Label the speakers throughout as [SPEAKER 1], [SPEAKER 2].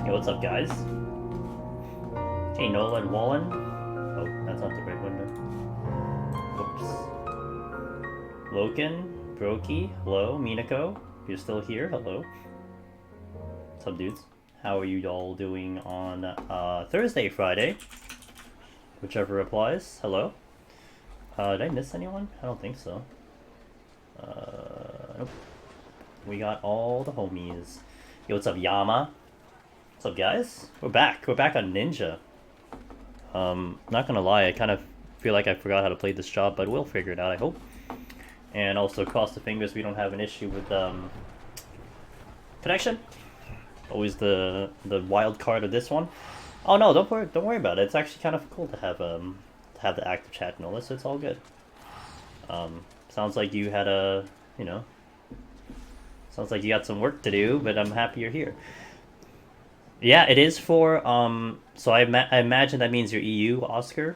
[SPEAKER 1] Yo, what's up, guys? Hey, Nolan Wallen. Oh, that's not the right window. Whoops. Loken, Brokey, hello. Minako, you're still here, hello. What's up, dudes? How are you all doing on Thursday, Friday? Whichever applies. Hello. Did I miss anyone? I don't think so. Nope. We got all the homies. Yo, what's up, Yama? What's up, guys? We're back. We're back on Ninja. Not gonna lie, I kind of feel like I forgot how to play this job, but we'll figure it out, I hope. And also, cross the fingers we don't have an issue with connection. Always the wild card of this one. Oh no, don't worry about it. It's actually kind of cool to have the active chat and all this. So it's all good. Sounds like you had sounds like you got some work to do, but I'm happy you're here. Yeah, it is for so I imagine that means you're EU, Oscar.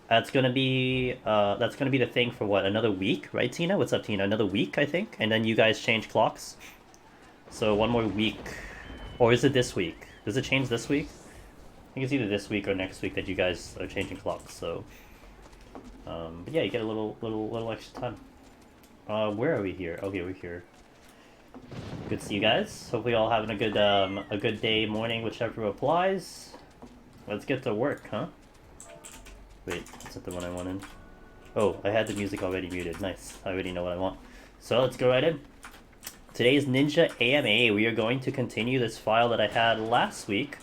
[SPEAKER 1] That's gonna be the thing for what, another week, right, Tina? What's up, Tina? Another week, I think, and then you guys change clocks. So one more week, or is it this week? Does it change this week? I think it's either this week or next week that you guys are changing clocks. So, but yeah, you get a little extra time. Where are we here? Okay, we're here. Good to see you guys. Hopefully, all having a good day, morning, whichever applies. Let's get to work, huh? Wait, is that the one I wanted? Oh, I had the music already muted. Nice. I already know what I want. So let's go right in. Today's Ninja AMA. We are going to continue this file that I had last week.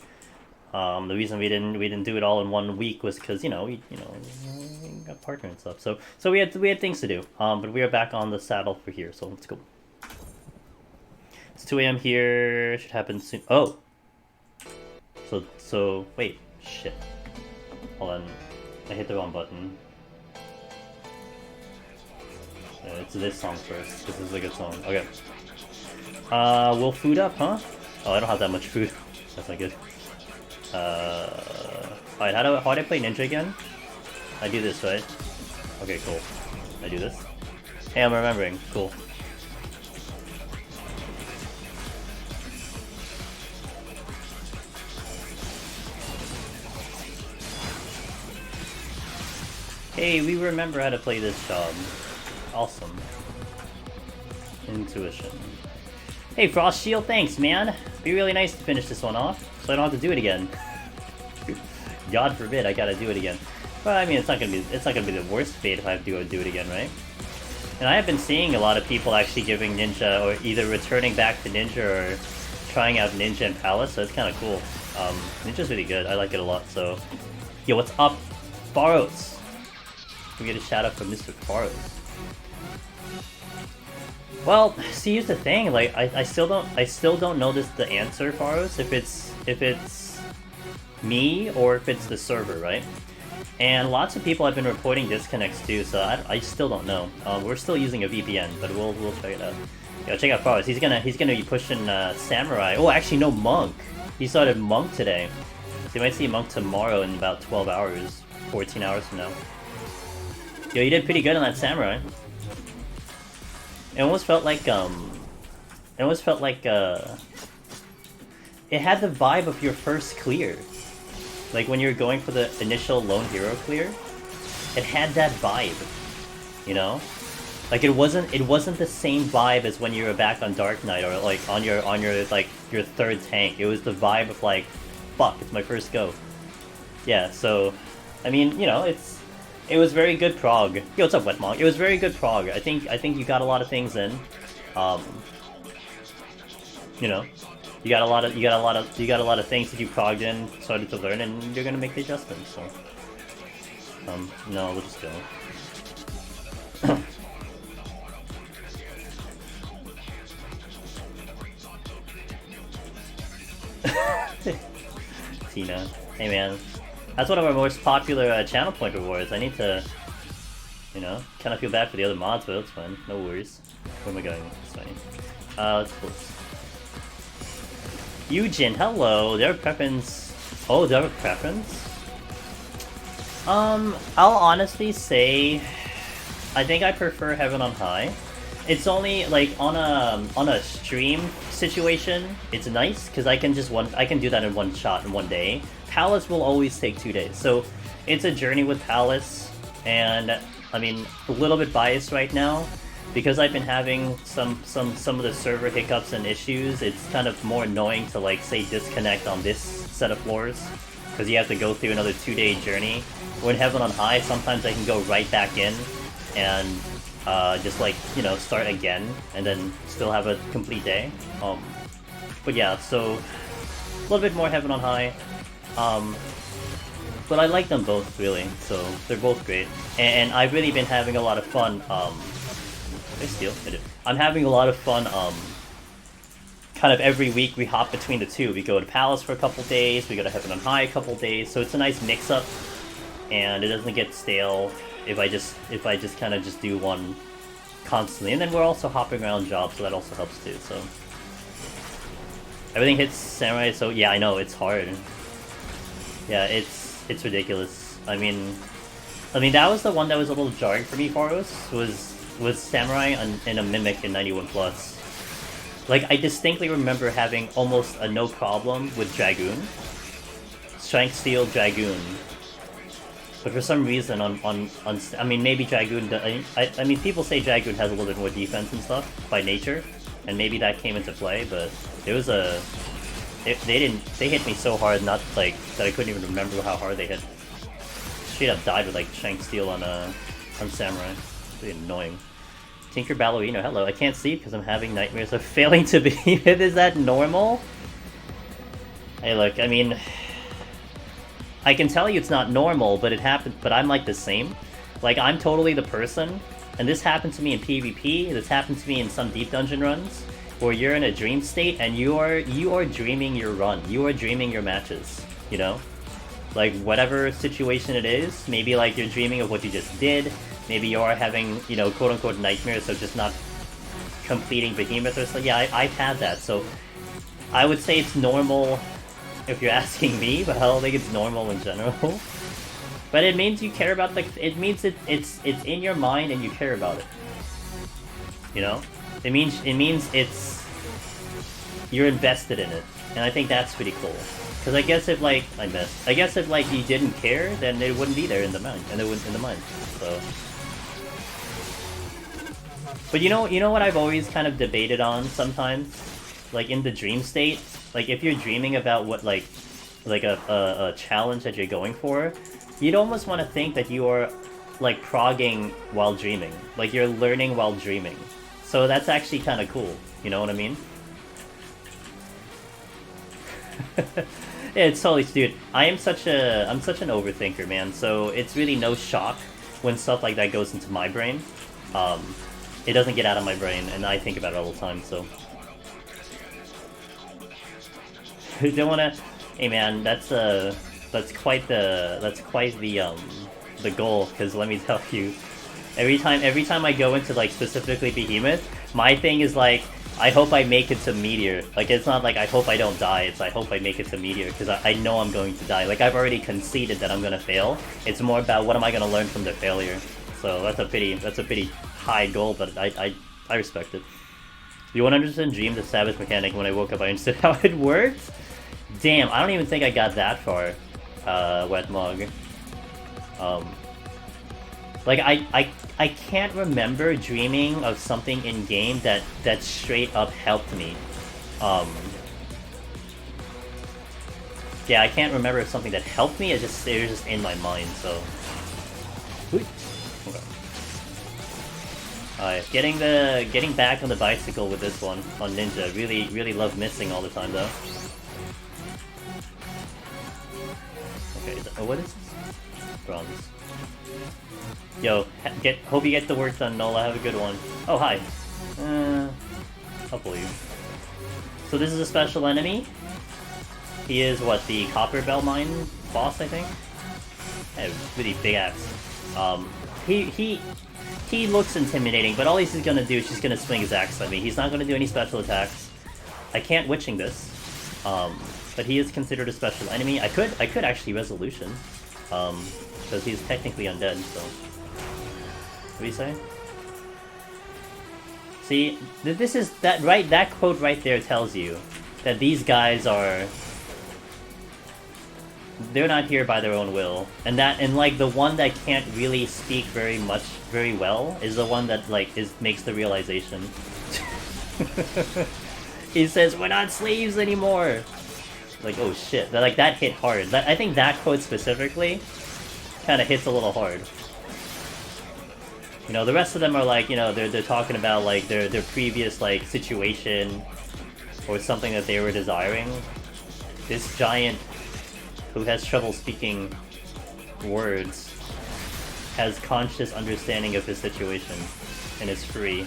[SPEAKER 1] The reason we didn't do it all in 1 week was because we got partner and stuff. So we had things to do. But we are back on the saddle for here. So let's go. It's 2 a.m. here. Should happen soon. Oh. So wait. Shit. Hold on. I hit the wrong button. It's this song first. This is a good song. Okay. We'll food up, huh? Oh, I don't have that much food. That's not good. Alright, how do I play Ninja again? I do this, right? Okay, cool. I do this. Hey, I'm remembering. Cool. Hey, we remember how to play this job. Awesome. Intuition. Hey, Frost Shield, thanks, man. Be really nice to finish this one off, so I don't have to do it again. God forbid I gotta do it again. But I mean, it's not gonna be the worst fate if I have to go do it again, right? And I have been seeing a lot of people actually giving Ninja, or either returning back to Ninja or trying out Ninja and Palace, so it's kind of cool. Ninja's really good. I like it a lot. So, yo, what's up, Faros? Can we get a shout out from Mr. Faros? Well, see, here's the thing. Like, I still don't know the answer, Faros. If it's me or if it's the server, right? And lots of people have been reporting disconnects too, so I still don't know. We're still using a VPN, but we'll check it out. Yeah, check out Faros. He's gonna be pushing Samurai. Oh, actually no, Monk. He started Monk today. So you might see Monk tomorrow in about 12 hours, 14 hours from now. Yo, you did pretty good on that Samurai. It almost felt like it had the vibe of your first clear. Like when you're going for the initial lone hero clear, it had that vibe, you know? Like it wasn't the same vibe as when you were back on Dark Knight or like on your like your third tank. It was the vibe of like, fuck, it's my first go. Yeah, so I mean, it was very good prog. Yo, what's up, Wetmog? It was very good prog. I think you got a lot of things in. You got a lot of things that you progged in, started to learn, and you're gonna make the adjustments. So, no, we'll just go. Tina, hey man. That's one of our most popular channel point rewards. I need to, kind of feel bad for the other mods, but it's fine. No worries. Where am I going? It's fine. Let's close. Eugen, hello. Do you have a preference? Oh, do you have a preference? I'll honestly say, I think I prefer Heaven on High. It's only like on a stream situation. It's nice because I can do that in one shot in one day. Palace will always take 2 days, so it's a journey with Palace, and I mean a little bit biased right now because I've been having some of the server hiccups and issues. It's kind of more annoying to like say disconnect on this set of floors because you have to go through another 2-day journey. When Heaven on High, sometimes I can go right back in and just like, you know, start again and then still have a complete day. But yeah, so a little bit more Heaven on High. But I like them both really, so they're both great. And I've really been having a lot of fun. Did I steal? I did. I'm having a lot of fun. Kind of every week we hop between the two. We go to Palace for a couple days. We go to Heaven on High a couple days. So it's a nice mix-up, and it doesn't get stale if I just kind of just do one constantly. And then we're also hopping around jobs, so that also helps too. So everything hits Samurai. So yeah, I know it's hard. Yeah, it's ridiculous. I mean that was the one that was a little jarring for me. Faros was Samurai and a Mimic in 91+. Like, I distinctly remember having almost a no problem with Dragoon. Strength Steel Dragoon. But for some reason I mean, maybe Dragoon... I mean, people say Dragoon has a little bit more defense and stuff by nature. And maybe that came into play, but it was a... They hit me so hard, not like, that I couldn't even remember how hard they hit. Straight up died with like Strength Steel on Samurai. It's really annoying. Tinker Ballerino, hello. I can't sleep because I'm having nightmares of failing to Behemoth. Is that normal? Hey, look, I mean... I can tell you it's not normal, but it happened. But I'm like the same. Like, I'm totally the person, and this happened to me in PvP, this happened to me in some deep dungeon runs, where you're in a dream state and you are dreaming your run. You are dreaming your matches, you know? Like, whatever situation it is, maybe like you're dreaming of what you just did, maybe you are having, you know, quote-unquote nightmares of just not completing Behemoth or something. Yeah, I've had that, so I would say it's normal if you're asking me, but I don't think it's normal in general. But it means you care about it means it's in your mind and you care about it. You know? It means it's you're invested in it. And I think that's pretty cool. Because I guess if like I guess if like you didn't care, then it wouldn't be there in the mind, and it wouldn't in the mind. So, but you know what I've always kind of debated on sometimes, like in the dream state, like if you're dreaming about what like a challenge that you're going for, you'd almost want to think that you are like progging while dreaming, like you're learning while dreaming. So that's actually kind of cool. You know what I mean? Yeah, it's totally, dude. I'm such an overthinker, man. So it's really no shock when stuff like that goes into my brain. It doesn't get out of my brain, and I think about it all the time. So you don't wanna. Hey, man, that's quite the goal. Because let me tell you, every time I go into like specifically Behemoth, my thing is like, I hope I make it to Meteor. Like, it's not like I hope I don't die, it's I hope I make it to Meteor, because I know I'm going to die. Like, I've already conceded that I'm gonna fail. It's more about what am I gonna learn from the failure. So that's a pretty high goal, but I respect it. You 100% dreamed the Savage mechanic. When I woke up, I understood how it worked? Damn, I don't even think I got that far, Wetmog. Like, I can't remember dreaming of something in game that straight up helped me. Yeah, I can't remember something that helped me. It was just in my mind. So, okay. Getting back on the bicycle with this one on Ninja. Really love missing all the time though. Okay, what is this? Bronze. Yo, hope you get the work done, Nola. Have a good one. Oh, hi. I'll believe. So this is a special enemy. He is, what, the Copper Bell Mine boss, I think? Yeah, really big axe. He looks intimidating, but all he's gonna do is just gonna swing his axe at me. He's not gonna do any special attacks. I can't witching this. But he is considered a special enemy. I could actually resolution. Because he's technically undead, so... What do you say? See, this is that right. That quote right there tells you that these guys are. They're not here by their own will, and like the one that can't really speak very well is the one that like makes the realization. He says, "We're not slaves anymore." Like, oh shit! Like that hit hard. I think that quote specifically kind of hits a little hard. You know, the rest of them are like, you know, they're talking about like their previous like situation or something that they were desiring. This giant who has trouble speaking words has conscious understanding of his situation and is free.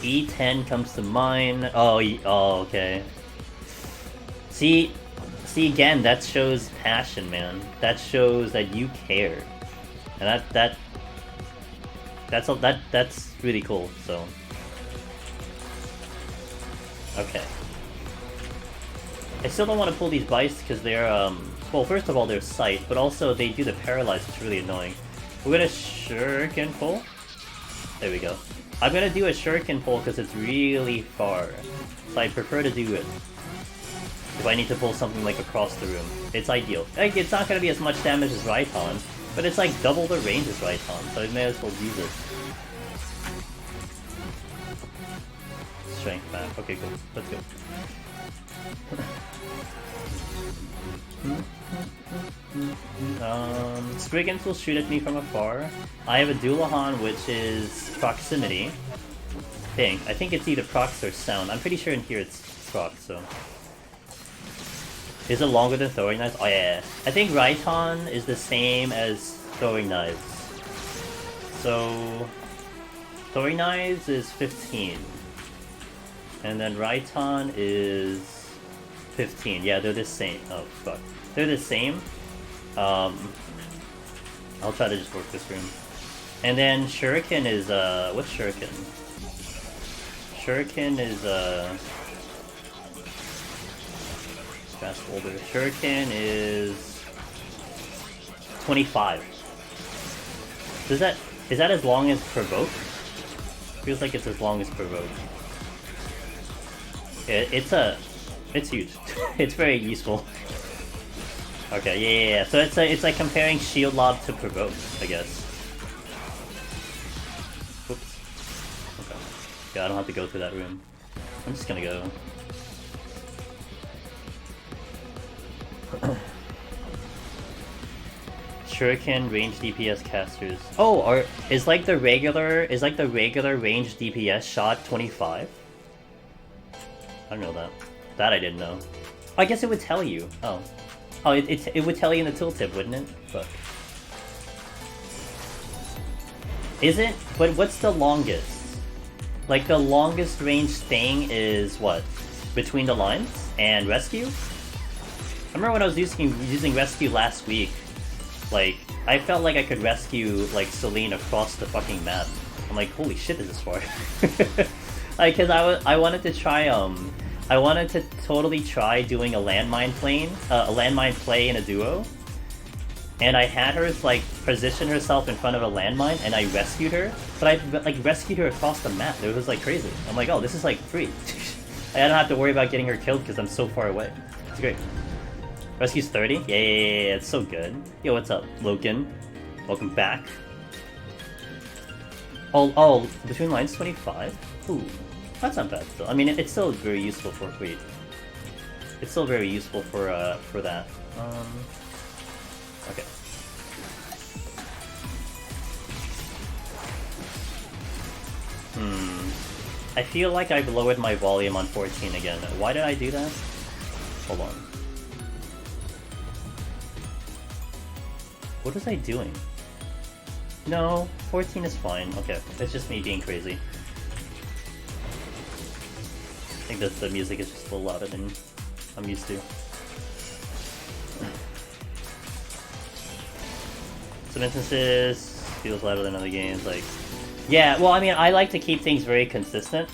[SPEAKER 1] E10 comes to mind. Oh, okay. See again, that shows passion, man. That shows that you care. And that's really cool. So, okay. I still don't want to pull these bites because they're well, first of all, they're sight, but also they do the paralyze, which is really annoying. We're gonna shuriken pull. There we go. I'm gonna do a shuriken pull because it's really far, so I prefer to do it if I need to pull something like across the room. It's ideal. Like, it's not gonna be as much damage as Raiton, but it's like double the range as Raiton, so I may as well use it. Strength back. Okay, cool. Let's go. Spriggans will shoot at me from afar. I have a Doulahan, which is proximity. I think it's either prox or sound. I'm pretty sure in here it's prox, so. Is it longer than throwing knives? Oh yeah. I think Raiton is the same as throwing knives. So throwing knives is 15. And then Raiton is 15. Yeah, they're the same. Oh fuck. They're the same. I'll try to just work this room. And then Shuriken is what's Shuriken? Shuriken is fast folder. Shuriken is 25. Is that as long as provoke? Feels like it's as long as provoke. It's huge. It's very useful. Okay, yeah. So it's like comparing shield lob to provoke, I guess. Oops. Okay. Yeah, I don't have to go through that room. I'm just gonna go. Shuriken range DPS casters. Oh, is like the regular range DPS shot 25? I don't know that. That I didn't know. I guess it would tell you. Oh, it would tell you in the tooltip, wouldn't it? But is it? But what's the longest? Like the longest range thing is what? Between the lines and rescue? I remember when I was using rescue last week. Like I felt like I could rescue like Celine across the fucking map. I'm like, holy shit, this is far. Like, cause I wanted to try I wanted to totally try doing a landmine play in a duo, and I had her like position herself in front of a landmine, and I rescued her, but I like rescued her across the map. It was like crazy. I'm like, oh, this is like free. I don't have to worry about getting her killed because I'm so far away. It's great. Rescue's 30? Yeah, it's so good. Yo, what's up, Loken? Welcome back. Oh, between lines 25? Ooh. That's not bad still. I mean, it's still very useful for it's still very useful for that. Okay. I feel like I've lowered my volume on 14 again. Why did I do that? Hold on. What was I doing? No, 14 is fine. Okay, it's just me being crazy. I think that the music is just a little louder than I'm used to. Some instances feels louder than other games, like... Yeah, well, I mean, I like to keep things very consistent.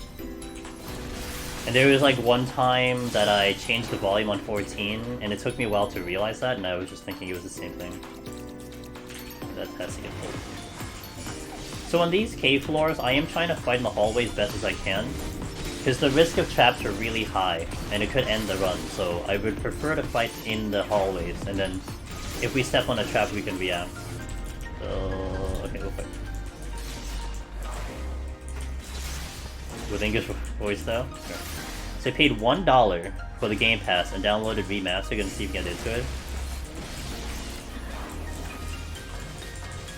[SPEAKER 1] And there was like one time that I changed the volume on 14, and it took me a while to realize that, and I was just thinking it was the same thing. That has to get pulled. So on these cave floors, I am trying to fight in the hallways best as I can, because the risk of traps are really high, and it could end the run, so I would prefer to fight in the hallways, and then if we step on a trap, we can react. So, okay, we'll fight. With English voice though? Sure. So I paid $1 for the Game Pass and downloaded Remaster, gonna see if we can get into it.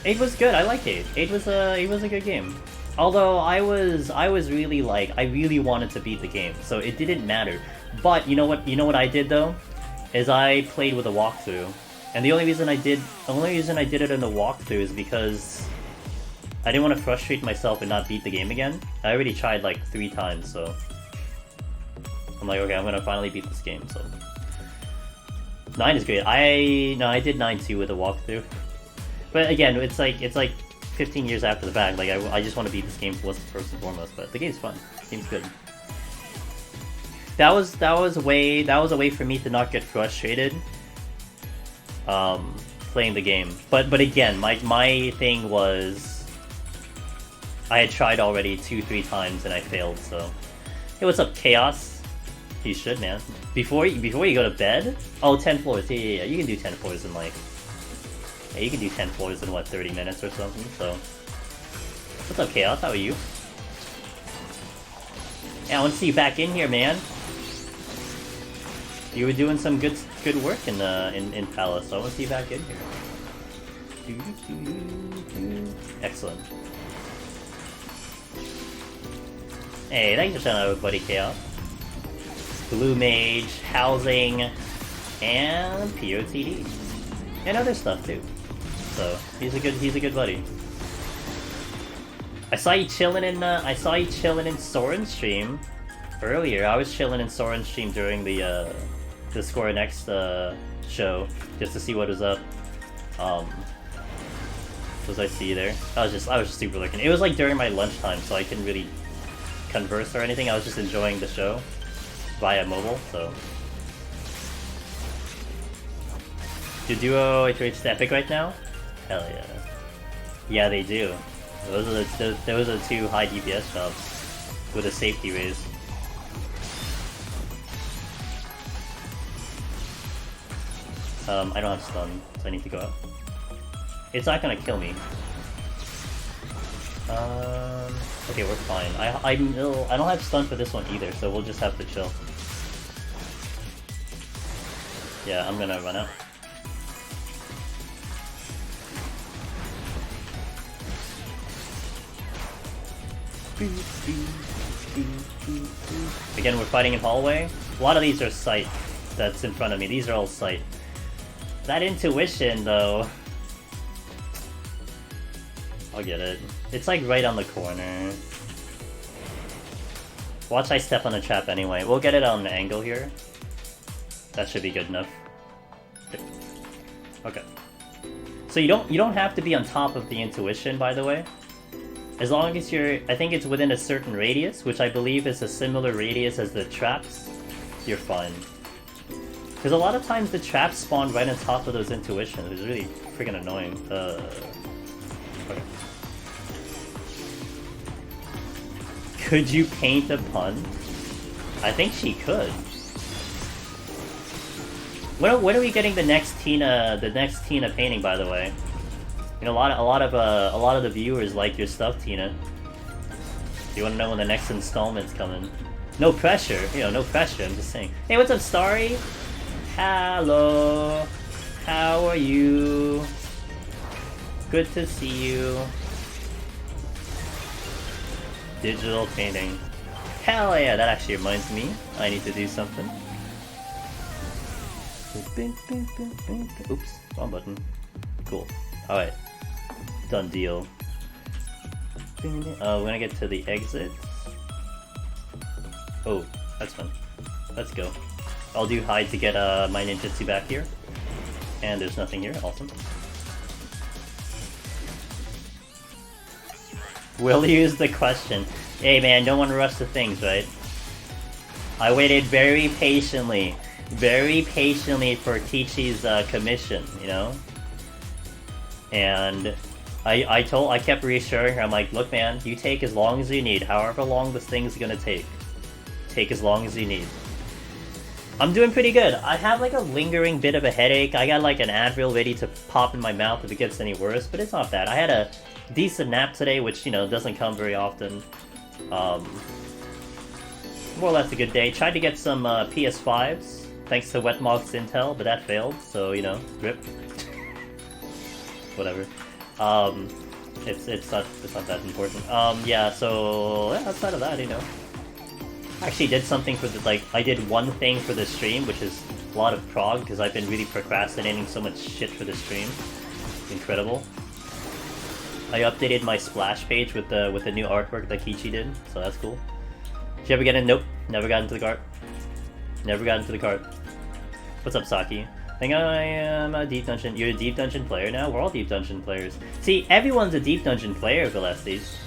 [SPEAKER 1] 8 was good, I liked 8. 8 was a good game. Although I was really like, I really wanted to beat the game, so it didn't matter. But you know what I did though? Is I played with a walkthrough. And the only reason I did it in the walkthrough is because I didn't want to frustrate myself and not beat the game again. I already tried like 3 times, so I'm like, okay, I'm gonna finally beat this game. So 9 is great. I did 9 too with a walkthrough. But again, it's like 15 years after the fact. Like I just want to beat this game first and foremost. But the game's fun. The game's good. That was a way for me to not get frustrated playing the game. But again, my thing was I had tried already 2-3 times and I failed. So hey, what's up, Chaos? You should, man. Before you go to bed? Oh, 10 floors. Yeah. You can do 10 floors in like. Yeah, you can do 10 floors in, what, 30 minutes or something, so... What's up, Chaos? How are you? Yeah, I want to see you back in here, man. You were doing some good work in Palace, so I want to see you back in here. Excellent. Hey, thanks for showing up, buddy, Chaos. Blue Mage, Housing, and PoTD. And other stuff, too. So he's a good buddy. I saw you chilling in Soren's stream earlier. I was chilling in Soren's stream during the Square Next show just to see what was up. Was I see you there? I was just super looking. It was like during my lunchtime, so I couldn't really converse or anything. I was just enjoying the show via mobile. So. Do Duo HH Epic right now? Hell yeah. Yeah, they do. Those are the 2 high DPS jobs with a safety raise. I don't have stun, so I need to go out. It's not gonna kill me. Okay, we're fine. I don't have stun for this one either, so we'll just have to chill. Yeah, I'm gonna run out. Again, we're fighting in hallway. A lot of these are sight that's in front of me. These are all sight. That intuition, though... I'll get it. It's like right on the corner. Watch I step on the trap anyway. We'll get it on an angle here. That should be good enough. Okay. So you don't have to be on top of the intuition, by the way. As long as I think it's within a certain radius, which I believe is a similar radius as the traps, you're fine. Because a lot of times the traps spawn right on top of those intuitions. It's really freaking annoying. Okay. Could you paint a pun? I think she could. When are we getting the next Tina painting, by the way? You know, a lot of the viewers like your stuff, Tina. You want to know when the next installment's coming? No pressure, no pressure. I'm just saying. Hey, what's up, Starry? Hello. How are you? Good to see you. Digital painting. Hell yeah! That actually reminds me. I need to do something. Oops, wrong button. Cool. All right. Done deal. We're gonna get to the exit. Oh, that's fun. Let's go. I'll do hide to get my ninjutsu back here. And there's nothing here. Awesome. Will use the question. Hey man, don't want to rush the things, right? I waited very patiently for Tichi's commission, And I kept reassuring her. I'm like, look, man, you take as long as you need. However long this thing's gonna take. Take as long as you need. I'm doing pretty good. I have like a lingering bit of a headache. I got like an Advil ready to pop in my mouth if it gets any worse, but it's not bad. I had a decent nap today, which, you know, doesn't come very often. More or less a good day. Tried to get some PS5s, thanks to Wetmog's intel, but that failed, so, you know, rip. Whatever. It's not that important. Yeah, so, yeah, outside of that, you know. I actually did something for the, like, I did one thing for the stream, which is a lot of prog, because I've been really procrastinating so much shit for the stream. Incredible. I updated my splash page with the new artwork that Kichi did, so that's cool. Did you ever get in? Nope. Never got into the cart. Never got into the cart. What's up, Saki? I think I am a Deep Dungeon. You're a Deep Dungeon player now? We're all Deep Dungeon players. See, everyone's a Deep Dungeon player, Gillespie's.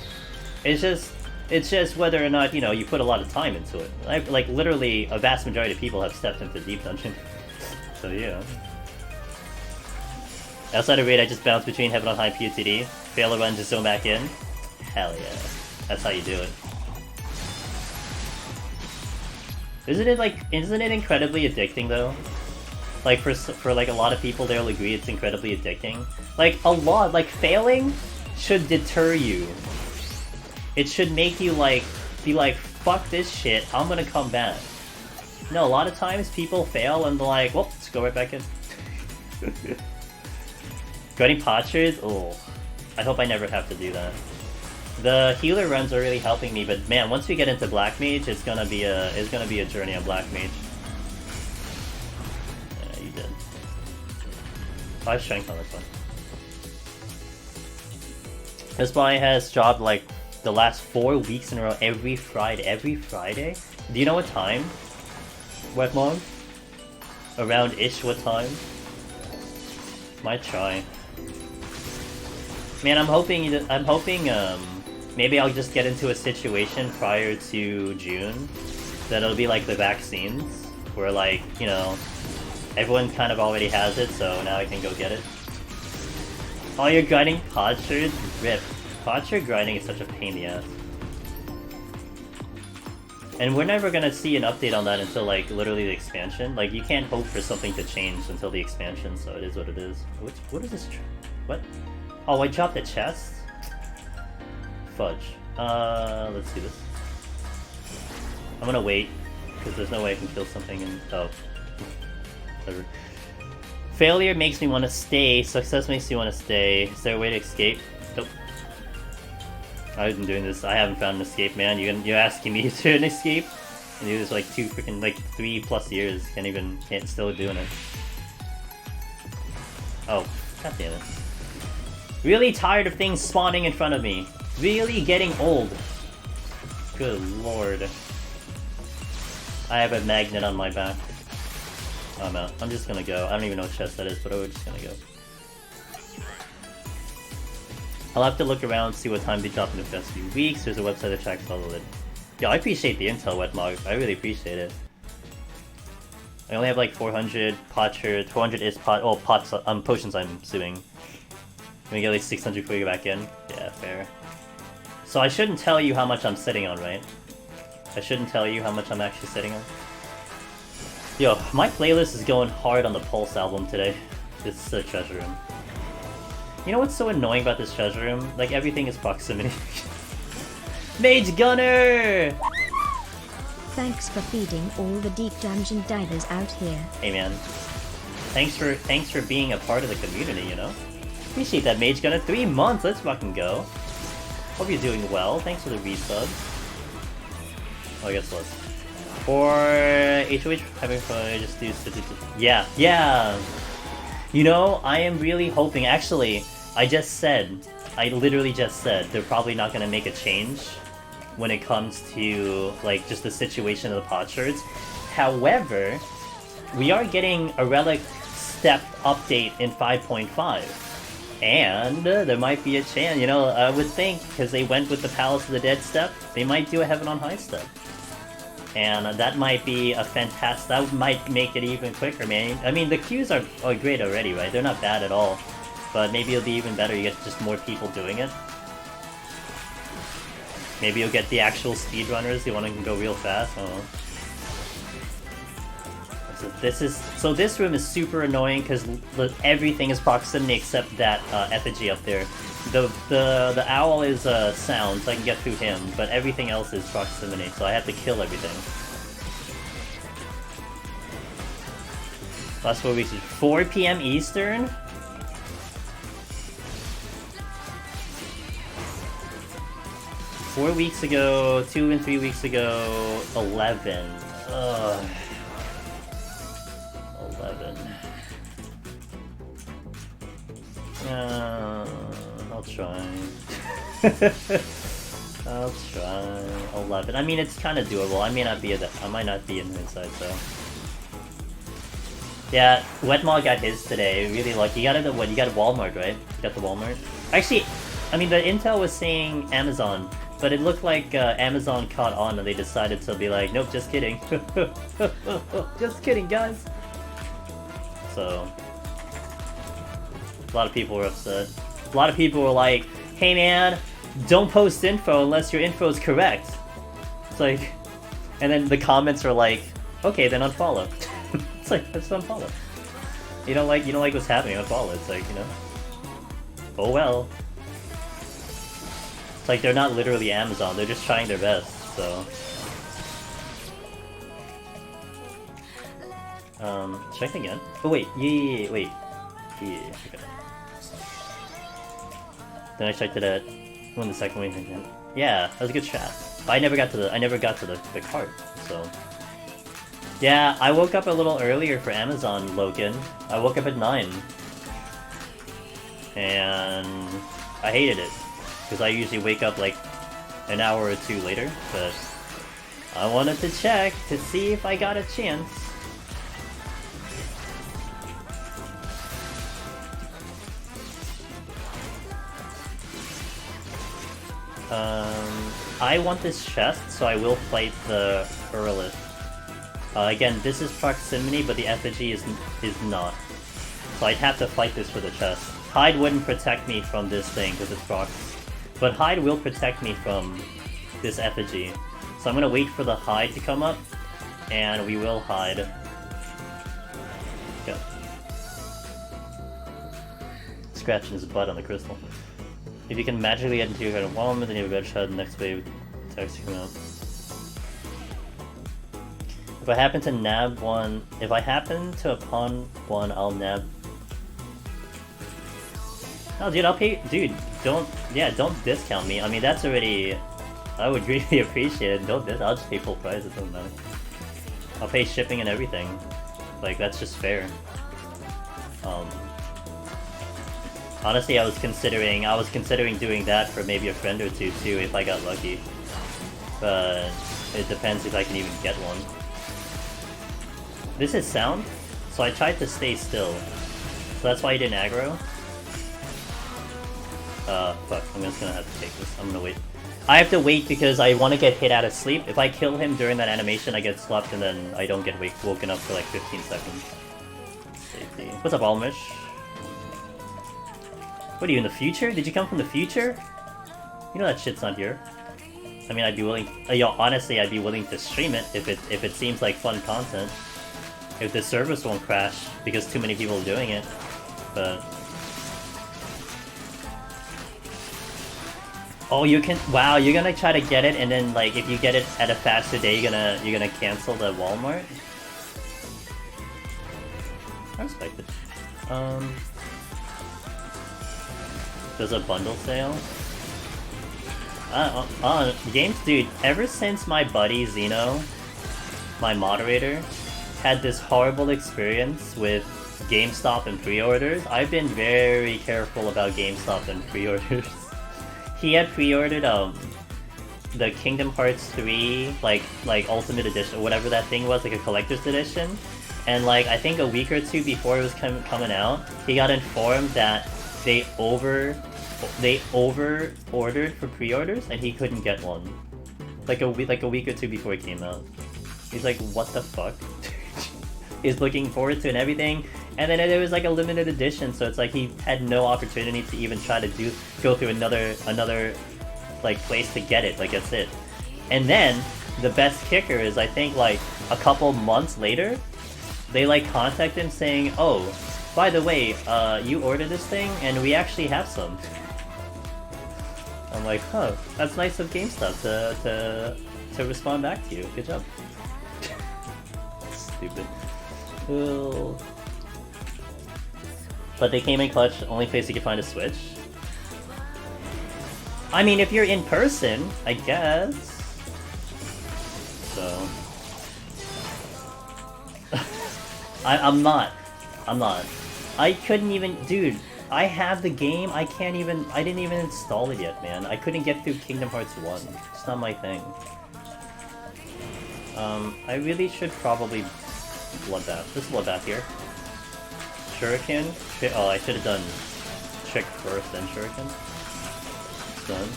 [SPEAKER 1] It's just whether or not, you know, you put a lot of time into it. Like, literally, a vast majority of people have stepped into Deep Dungeon. So, yeah. Outside of raid, I just bounced between Heaven on High PoTD. Fail a run, just zone back in. Hell yeah. That's how you do it. Isn't it incredibly addicting, though? Like, for like, a lot of people, they'll agree it's incredibly addicting. Like, failing should deter you. It should make you, like, be like, fuck this shit, I'm gonna come back. No, a lot of times people fail and they're like, well, let's go right back in. Got any potchers? Oh, I hope I never have to do that. The healer runs are really helping me, but man, once we get into Black Mage, it's gonna be a journey on Black Mage. Yeah, you did. 5 strength on this one. This guy has dropped like the last 4 weeks in a row every Friday. Do you know what time? Wetmog? Around ish what time? Might try. Man, I'm hoping maybe I'll just get into a situation prior to June that it'll be like the vaccines, where, like, you know, everyone kind of already has it, so now I can go get it. Oh, you're grinding Podsherd? Rip. Podsherd grinding is such a pain in the ass. And we're never gonna see an update on that until, like, literally the expansion. Like, you can't hope for something to change until the expansion, so it is what it is. What is this? What? Oh, I dropped a chest? Fudge. Let's do this. I'm gonna wait, because there's no way I can kill something and... oh. Whatever. Failure makes me want to stay, success makes me want to stay. Is there a way to escape? Nope. I've been doing this, I haven't found an escape, man. You're asking me to an escape? And do this like 3+ years, can't still doing it. Oh, god damn it. Really tired of things spawning in front of me. Really getting old. Good lord. I have a magnet on my back. I'm out. I'm just gonna go. I don't even know what chest that is, but we're just gonna go. I'll have to look around, see what time they drop in the past few weeks. There's a website that tracks all of it. Yeah, I appreciate the intel, Wetmog. I really appreciate it. I only have like 400 potsherd, 400 is pot. Oh, pots. Potions. I'm assuming. Can we get like 600 before we get back in? Yeah, fair. So I shouldn't tell you how much I'm sitting on, right? I shouldn't tell you how much I'm actually sitting on. Yo, my playlist is going hard on the Pulse album today. It's the treasure room. You know what's so annoying about this treasure room? Like, everything is proximity. Mage Gunner!
[SPEAKER 2] Thanks for feeding all the Deep Dungeon divers out here.
[SPEAKER 1] Hey man. Thanks for being a part of the community, you know? Appreciate that, Mage Gunner. 3 months, let's fucking go. Hope you're doing well. Thanks for the resub. Oh, I guess less. For HOH, having fun, just do... Yeah, yeah! You know, I am really hoping... Actually, I literally just said, they're probably not gonna make a change when it comes to, like, just the situation of the potsherds. However, we are getting a relic step update in 5.5. And there might be a chance, you know, I would think, because they went with the Palace of the Dead step, they might do a Heaven on High step. And that might be a fantastic, that might make it even quicker, man. I mean, the queues are great already, right? They're not bad at all. But maybe it'll be even better, you get just more people doing it. Maybe you'll get the actual speedrunners who want to go real fast, I don't know. So this room is super annoying because everything is proximity except that effigy up there. The owl is sound, so I can get through him, but everything else is proximity, so I have to kill everything. Last 4 weeks, 4 p.m. Eastern? Four weeks ago, 2 and 3 weeks ago, 11. Ugh. 11. I'll try. I'll try. 11. I mean, it's kind of doable. I might not be in the inside, so. Yeah, Wetmog got his today. Really lucky. You got it at what? You got Walmart, right? You got the Walmart. Actually, I mean, the intel was saying Amazon, but it looked like Amazon caught on and they decided to be like, nope, just kidding. Just kidding, guys. So, a lot of people were upset. A lot of people were like, hey man, don't post info unless your info is correct. It's like, and then the comments are like, okay, then unfollow. It's like, just unfollow. You don't like what's happening, unfollow. It's like, you know, oh well. It's like they're not literally Amazon, they're just trying their best, so. Check again. Oh wait, yeah, wait. Yeah, okay. Then I checked it at when the second week again. Yeah, that was a good chat. But I never got to the cart, so. Yeah, I woke up a little earlier for Amazon, Logan. I woke up at 9. And I hated it. Because I usually wake up like an hour or two later, but I wanted to check to see if I got a chance. I want this chest, so I will fight the Earlith. Again, this is proximity, but the effigy is not. So I'd have to fight this for the chest. Hyde wouldn't protect me from this thing, because it's prox. But Hyde will protect me from this effigy. So I'm gonna wait for the Hyde to come up, and we will hide. Go. Scratching his butt on the crystal. If you can magically get into your kind of wall, then you have a better shot, the next wave text come out. If I happen to nab one, if I happen to pawn one, I'll nab. Oh, dude, I'll pay. Dude, don't discount me. I mean, that's already. I would really appreciate it. I'll just pay full price. It doesn't matter. I'll pay shipping and everything. Like, that's just fair. Honestly, I was considering doing that for maybe a friend or two too if I got lucky. But it depends if I can even get one. This is sound, so I tried to stay still. So that's why I didn't aggro. Fuck, I'm just gonna have to take this. I'm gonna wait. I have to wait because I want to get hit out of sleep. If I kill him during that animation, I get slapped and then I don't get woken up for like 15 seconds. Safety. What's up, Almish? What are you, in the future? Did you come from the future? You know that shit's not here. I mean, I'd be willing... honestly, I'd be willing to stream it if it seems like fun content. If the service won't crash because too many people are doing it. But... oh, you can... wow, you're gonna try to get it and then, like, if you get it at a faster day, you're gonna cancel the Walmart? I respect it. There's a bundle sale? Games, dude, ever since my buddy Zeno, my moderator, had this horrible experience with GameStop and pre-orders, I've been very careful about GameStop and pre-orders. He had pre-ordered the Kingdom Hearts 3 like Ultimate Edition, whatever that thing was, like a collector's edition, and like I think a week or two before it was coming out, he got informed that they over ordered for pre-orders and he couldn't get one. Like a week or two before it came out. He's like, what the fuck? He's looking forward to it and everything. And then there was like a limited edition, so it's like he had no opportunity to even try to go through another like place to get it. Like that's it. And then the best kicker is I think like a couple months later, they like contact him saying, "Oh, by the way, you ordered this thing, and we actually have some." I'm like, huh, that's nice of GameStop to respond back to you. Good job. Stupid. Well, but they came in clutch. Only place you could find a Switch. I mean, if you're in person, I guess. So, I'm not. I couldn't even, dude. I have the game. I didn't even install it yet, man. I couldn't get through Kingdom Hearts 1. It's not my thing. I really should probably Bloodbath. This Bloodbath here. Shuriken? Oh, I should have done Trick first, then Shuriken. It's done.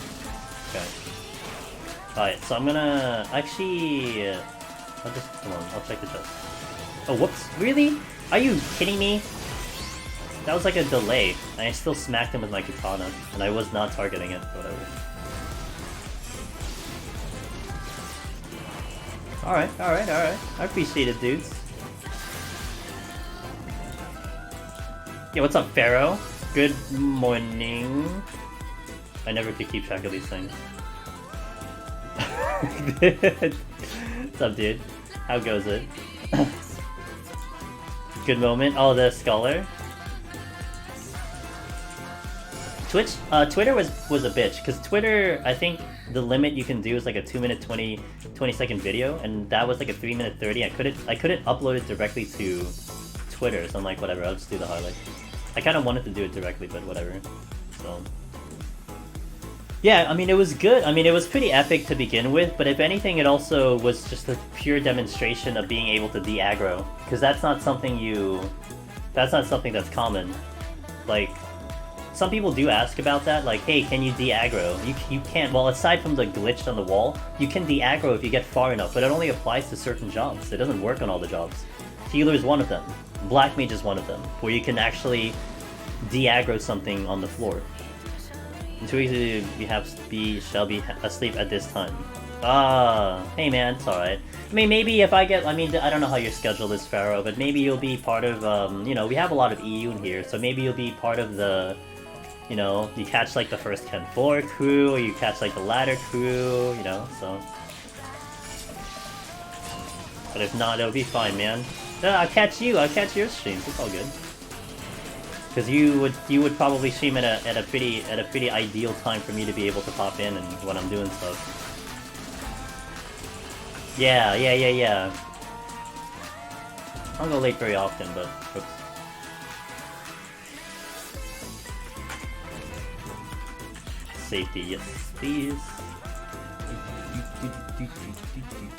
[SPEAKER 1] Okay. Alright, so I'm gonna... Actually... Come on, I'll check the chest. Oh, whoops. Really? Are you kidding me? That was like a delay, and I still smacked him with my katana, and I was not targeting it, whatever. Alright. I appreciate it, dudes. Yeah, what's up, Pharaoh? Good morning. I never could keep track of these things. What's up, dude? How goes it? Good moment. Oh, the Scholar. Twitter was a bitch, because Twitter, I think the limit you can do is like a 2-minute 20-second video, and that was like a 3-minute 30. I couldn't upload it directly to Twitter, so I'm like, whatever, I'll just do the highlight. I kind of wanted to do it directly, but whatever. So yeah, I mean, it was good. I mean, it was pretty epic to begin with, but if anything, it also was just a pure demonstration of being able to de-aggro, because that's not something that's common. Like, some people do ask about that, like, hey, can you de-aggro? You can't. Well, aside from the glitch on the wall, you can de-aggro if you get far enough, but it only applies to certain jobs. It doesn't work on all the jobs. Healer is one of them. Black Mage is one of them, where you can actually de-aggro something on the floor. Too easy to shall be asleep at this time. Hey man, it's alright. I mean, maybe if I don't know how your schedule is, Pharaoh, but maybe you'll be part of, we have a lot of EU in here, so maybe you'll be part of the, you catch like the first Ken 4 crew, or you catch like the latter crew, so. But if not, it'll be fine, man. I'll catch your streams, it's all good. Because you would probably stream at a pretty ideal time for me to be able to pop in and when I'm doing stuff. Yeah. I don't go late very often, but oops. Safety, yes, please.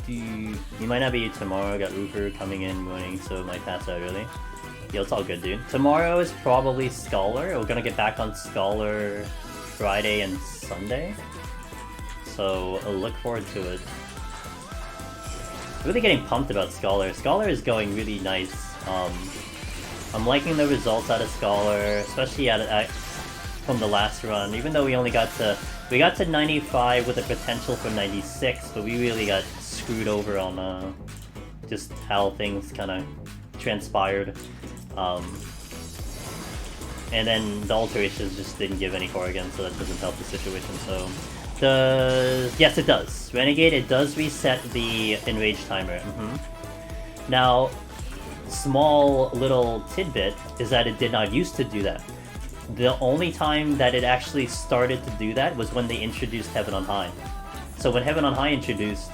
[SPEAKER 1] You might not be tomorrow. I got Uber coming in morning, so might pass out early. Yo, it's all good, dude. Tomorrow is probably Scholar. We're gonna get back on Scholar Friday and Sunday. So I'll look forward to it. Really getting pumped about Scholar. Scholar is going really nice. I'm liking the results out of Scholar, especially from the last run. Even though we only got to 95 with a potential for 96, but we really got screwed over on just how things kind of transpired. And then the alterations just didn't give any core again, so that doesn't help the situation. So, yes, it does. Renegade, it does reset the enrage timer. Now, small little tidbit is that it did not used to do that. The only time that it actually started to do that was when they introduced Heaven on High. So when Heaven on High introduced,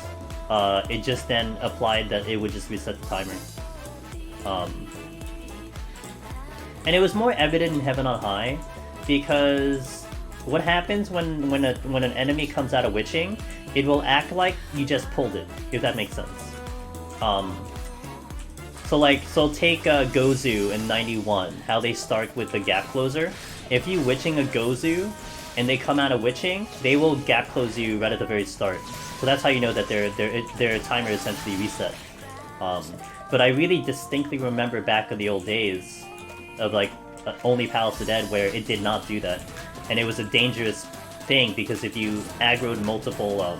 [SPEAKER 1] it just then applied that it would just reset the timer. And it was more evident in Heaven on High, because what happens when an enemy comes out of witching, it will act like you just pulled it, if that makes sense. So take Gozu in 91, how they start with the gap closer. If you witching a Gozu and they come out of witching, they will gap close you right at the very start. So that's how you know that their timer is essentially reset. But I really distinctly remember back in the old days, of like only Palace of Dead where it did not do that, and it was a dangerous thing because if you aggroed multiple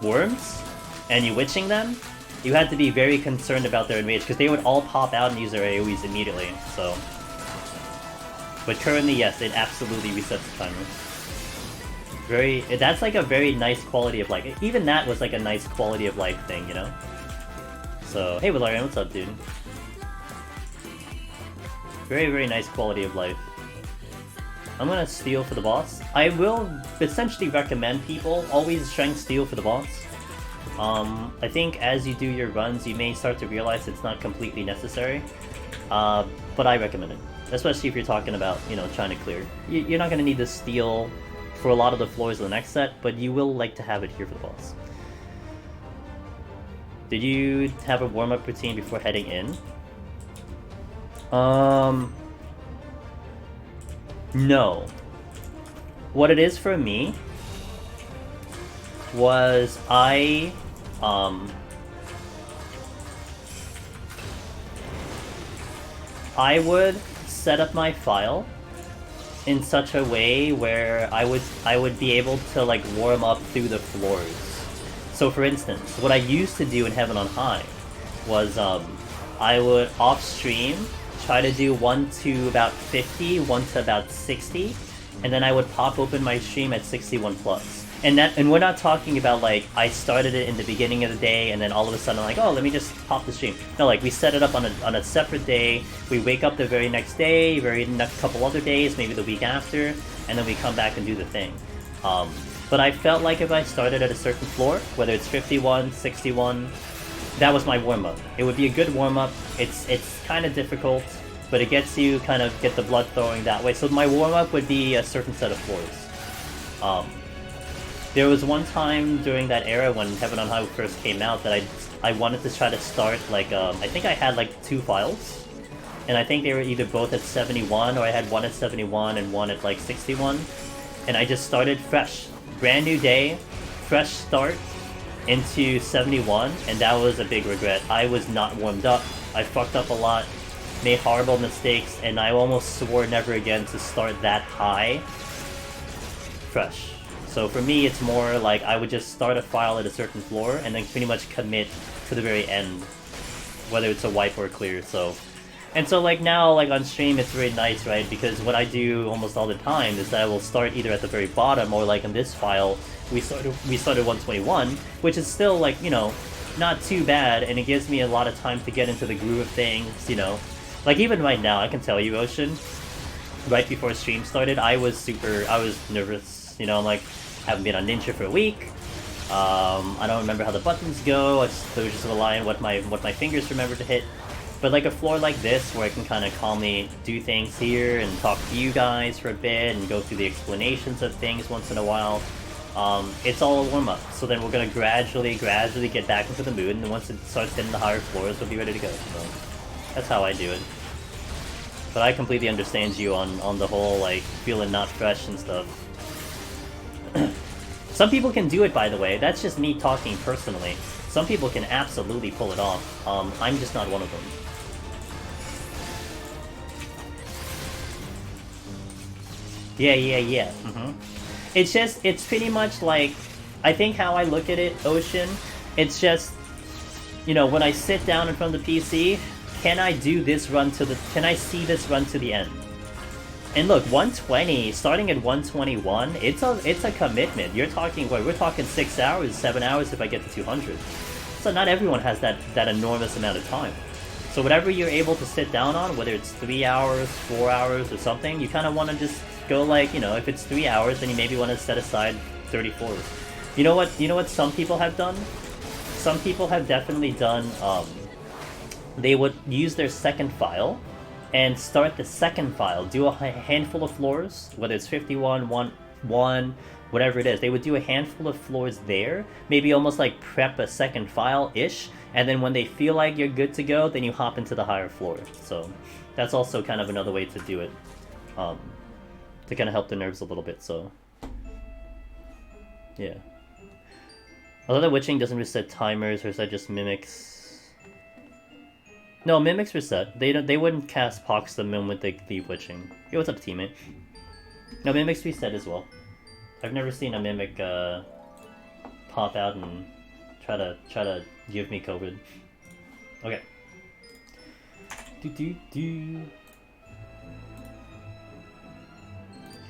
[SPEAKER 1] worms and you witching them, you had to be very concerned about their enrage because they would all pop out and use their AoEs immediately. So, but currently, yes, it absolutely resets the timer. That's like a very nice quality of life. Even that was like a nice quality of life thing, you know? So, hey Valerian, what's up, dude? Very, very nice quality of life. I'm gonna steal for the boss. I will essentially recommend people always strength steal for the boss. I think as you do your runs, you may start to realize it's not completely necessary. But I recommend it. Especially if you're talking about, you know, trying to clear. You're not gonna need to steal for a lot of the floors of the next set, but you will like to have it here for the boss. Did you have a warm-up routine before heading in? No. What it is for me was I would set up my file in such a way where I would be able to like warm up through the floors. So for instance, what I used to do in Heaven on High was I would off stream try to do 1 to about 50, 1 to about 60, and then I would pop open my stream at 61 plus. And we're not talking about like I started it in the beginning of the day and then all of a sudden I'm like, oh, let me just pop the stream. No, like we set it up on a separate day. We wake up the very next day, very next couple other days, maybe the week after, and then we come back and do the thing. But I felt like if I started at a certain floor, whether it's 51, 61, that was my warm-up. It would be a good warm-up. It's kind of difficult, but it gets you kind of get the blood flowing that way. So my warm-up would be a certain set of floors. There was one time during that era when Heaven on High first came out that I wanted to try to start like I think I had like 2 files, and I think they were either both at 71 or I had one at 71 and one at like 61, and I just started fresh, brand new day, fresh start into 71, and that was a big regret. I was not warmed up. I fucked up a lot, made horrible mistakes, and I almost swore never again to start that high fresh. So for me, it's more like I would just start a file at a certain floor and then pretty much commit to the very end, whether it's a wipe or a clear. So like now, like on stream, it's very nice, right? Because what I do almost all the time is that I will start either at the very bottom or like in this file, we started 121, which is still like, you know, not too bad, and it gives me a lot of time to get into the groove of things, you know. Like even right now, I can tell you, Ocean, right before stream started, I was nervous, you know. I'm like, haven't been on Ninja for a week. I don't remember how the buttons go. I was just relying on what my fingers remember to hit. But like a floor like this, where I can kind of calmly do things here and talk to you guys for a bit and go through the explanations of things once in a while, it's all a warm-up. So then we're gonna gradually get back into the mood, and then once it starts hitting the higher floors, we'll be ready to go. So that's how I do it. But I completely understand you on the whole like feeling not fresh and stuff. Some people can do it, by the way. That's just me talking personally. Some people can absolutely pull it off. I'm just not one of them. Yeah. It's pretty much like, I think how I look at it, Ocean, it's just, you know, when I sit down in front of the PC, can I see this run to the end? And look, 120, starting at 121, it's a commitment. You're talking, what, we're talking 6 hours, 7 hours if I get to 200. So not everyone has that enormous amount of time. So whatever you're able to sit down on, whether it's 3 hours, 4 hours, or something, you kind of want to just go like, you know, if it's 3 hours, then you maybe want to set aside 34. You know what some people have done? Some people have definitely done, they would use their second file, and start the second file, do a handful of floors, whether it's 51, 1, whatever it is. They would do a handful of floors there, maybe almost like prep a second file-ish, and then when they feel like you're good to go, then you hop into the higher floor. So that's also kind of another way to do it, to kind of help the nerves a little bit, so yeah. Although the witching doesn't reset timers, or is that just mimics? No, mimics reset. They wouldn't cast Pox the Mim with the witching. Yo, what's up, teammate? No, mimics reset as well. I've never seen a mimic pop out and try to give me COVID. Okay. Okay,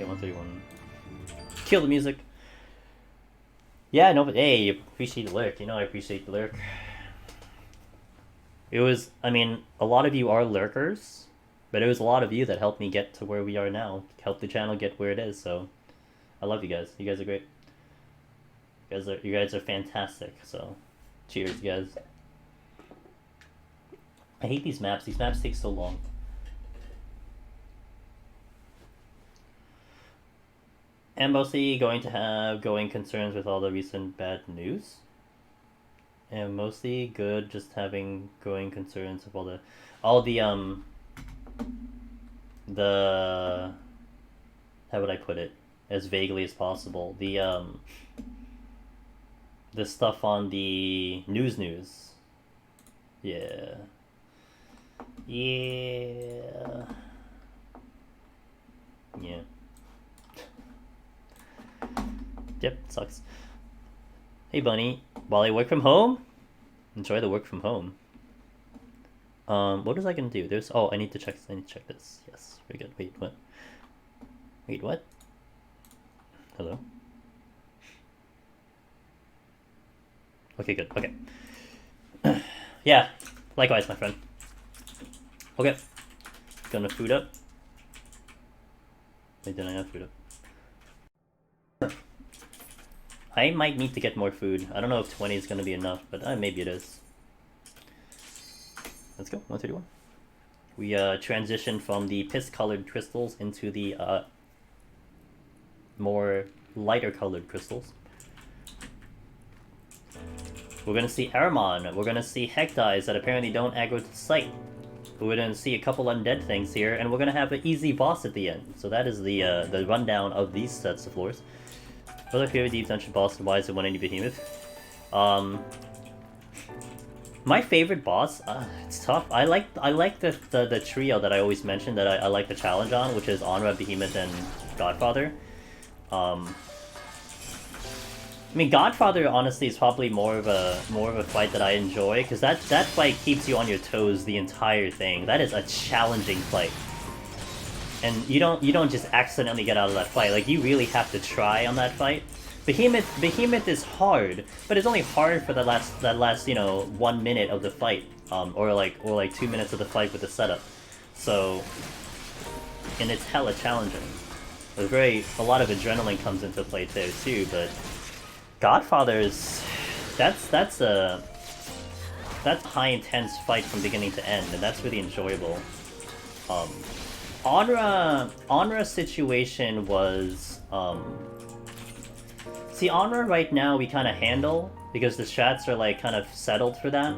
[SPEAKER 1] 131. Kill the music. Yeah, no, but hey, appreciate the lyric. You know I appreciate the lyric. It was, I mean, a lot of you are lurkers, but it was a lot of you that helped me get to where we are now. Helped the channel get where it is, so I love you guys. You guys are great. You guys are fantastic, so cheers, guys. I hate these maps. These maps take so long. And mostly going to have going concerns with all the recent bad news. And mostly good just having going concerns of all the how would I put it? As vaguely as possible. The stuff on the news. Yeah. Yeah. Yeah. Yep, sucks. Hey bunny, while I work from home, enjoy the work from home. What was I gonna do? There's I need to check this. Yes, very good. Wait, what? Wait, what? Hello? Okay, good. Okay. Yeah, likewise, my friend. Okay. Gonna food up. Wait, did I have food up? I might need to get more food. I don't know if 20 is going to be enough, but maybe it is. Let's go, 131. We transitioned from the piss-colored crystals into the more lighter-colored crystals. We're going to see Aramon. We're going to see Hectides that apparently don't aggro to sight. We're going to see a couple undead things here, and we're going to have an easy boss at the end. So that is the rundown of these sets of floors. What's our favorite deep dungeon boss and why is it 180 Behemoth? My favorite boss, it's tough. I like the trio that I always mention that I like the challenge on, which is Onra, Behemoth, and Godfather. I mean, Godfather honestly is probably more of a fight that I enjoy because that fight keeps you on your toes the entire thing. That is a challenging fight. And you don't just accidentally get out of that fight. Like, you really have to try on that fight. Behemoth is hard, but it's only hard for that last 1 minute of the fight, or like 2 minutes of the fight with the setup. So, and it's hella challenging. A lot of adrenaline comes into play there too. But Godfather's that's a high intense fight from beginning to end, and that's really enjoyable. Onra's situation was, see, Onra right now we kind of handle, because the strats are like kind of settled for that,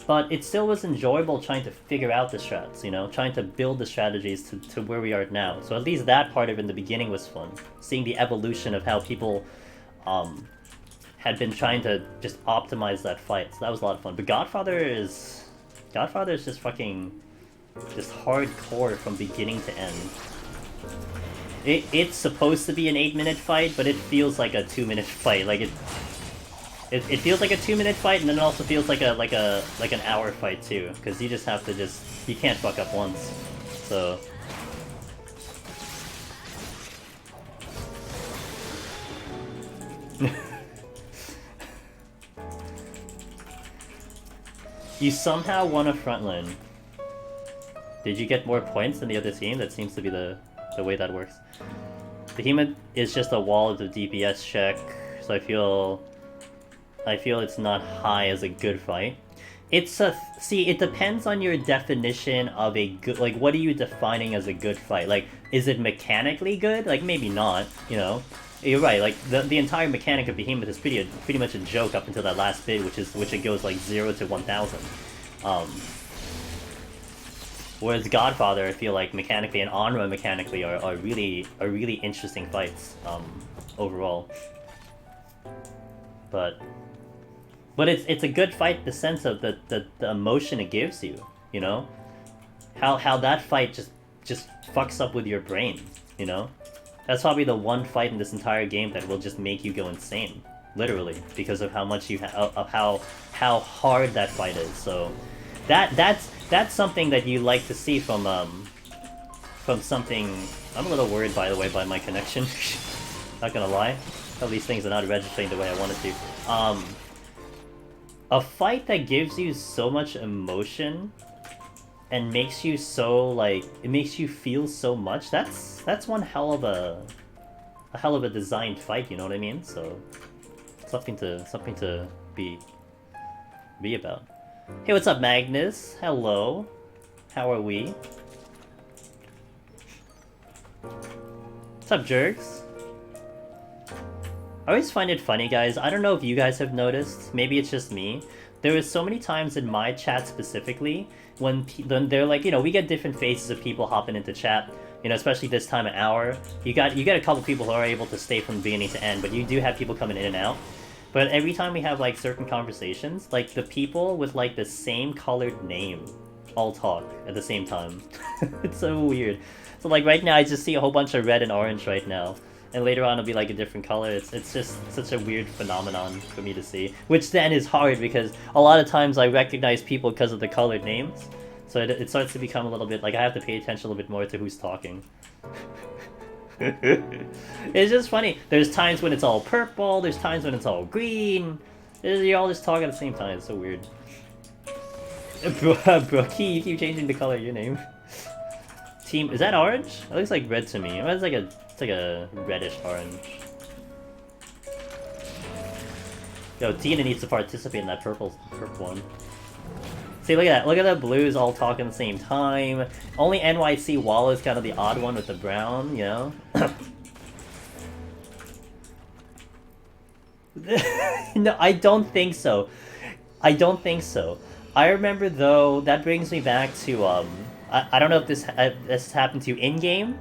[SPEAKER 1] but it still was enjoyable trying to figure out the strats, trying to build the strategies to where we are now. So at least that part of it in the beginning was fun, seeing the evolution of how people had been trying to just optimize that fight, so that was a lot of fun. But Godfather is just fucking... just hardcore from beginning to end. It's supposed to be an 8-minute fight, but it feels like a 2-minute fight. Like it feels like a 2-minute fight, and then it also feels like an hour fight too, because you just have to you can't fuck up once. So you somehow won a frontline. Did you get more points than the other team? That seems to be the way that works. Behemoth is just a wall of the DPS check, so I feel it's not high as a good fight. See, it depends on your definition of a good, like, what are you defining as a good fight? Like, is it mechanically good? Like, maybe not, You're right, like, the entire mechanic of Behemoth is pretty much a joke up until that last bit, which it goes, like, 0 to 1000. Whereas Godfather, I feel like mechanically, and Onra mechanically are really interesting fights, overall. But it's a good fight in the sense of the emotion it gives you. you know? How that fight just fucks up with your brain, you know? That's probably the one fight in this entire game that will just make you go insane, literally, because of how much you of how hard that fight is. So that's something that you like to see from something. I'm a little worried, by the way, by my connection. Not gonna lie, all these things are not registering the way I wanted to. A fight that gives you so much emotion and makes you so, like, it makes you feel so much. That's one hell of a designed fight. You know what I mean? So something to be about. Hey, what's up, Magnus? Hello. How are we? What's up, Jerks? I always find it funny, guys. I don't know if you guys have noticed. Maybe it's just me. There is so many times in my chat specifically when they're like, you know, we get different faces of people hopping into chat. You know, especially this time of hour. You get a couple people who are able to stay from beginning to end, but you do have people coming in and out. But every time we have like certain conversations, like the people with like the same colored name all talk at the same time. It's so weird. So like right now I just see a whole bunch of red and orange right now. And later on it'll be like a different color. It's just such a weird phenomenon for me to see. Which then is hard because a lot of times I recognize people because of the colored names. So it starts to become a little bit like I have to pay attention a little bit more to who's talking. It's just funny. There's times when it's all purple, there's times when it's all green. You all just talk at the same time. It's so weird. Brookie, you keep changing the color of your name. Team, is that orange? It looks like red to me. It's like a reddish orange. Yo, Tina needs to participate in that purple one. See, look at that. Look at the blues all talking at the same time. Only NYC Wall is kind of the odd one with the brown, you know? No, I don't think so. I don't think so. I remember, though, that brings me back to, I don't know if this happened to you in-game,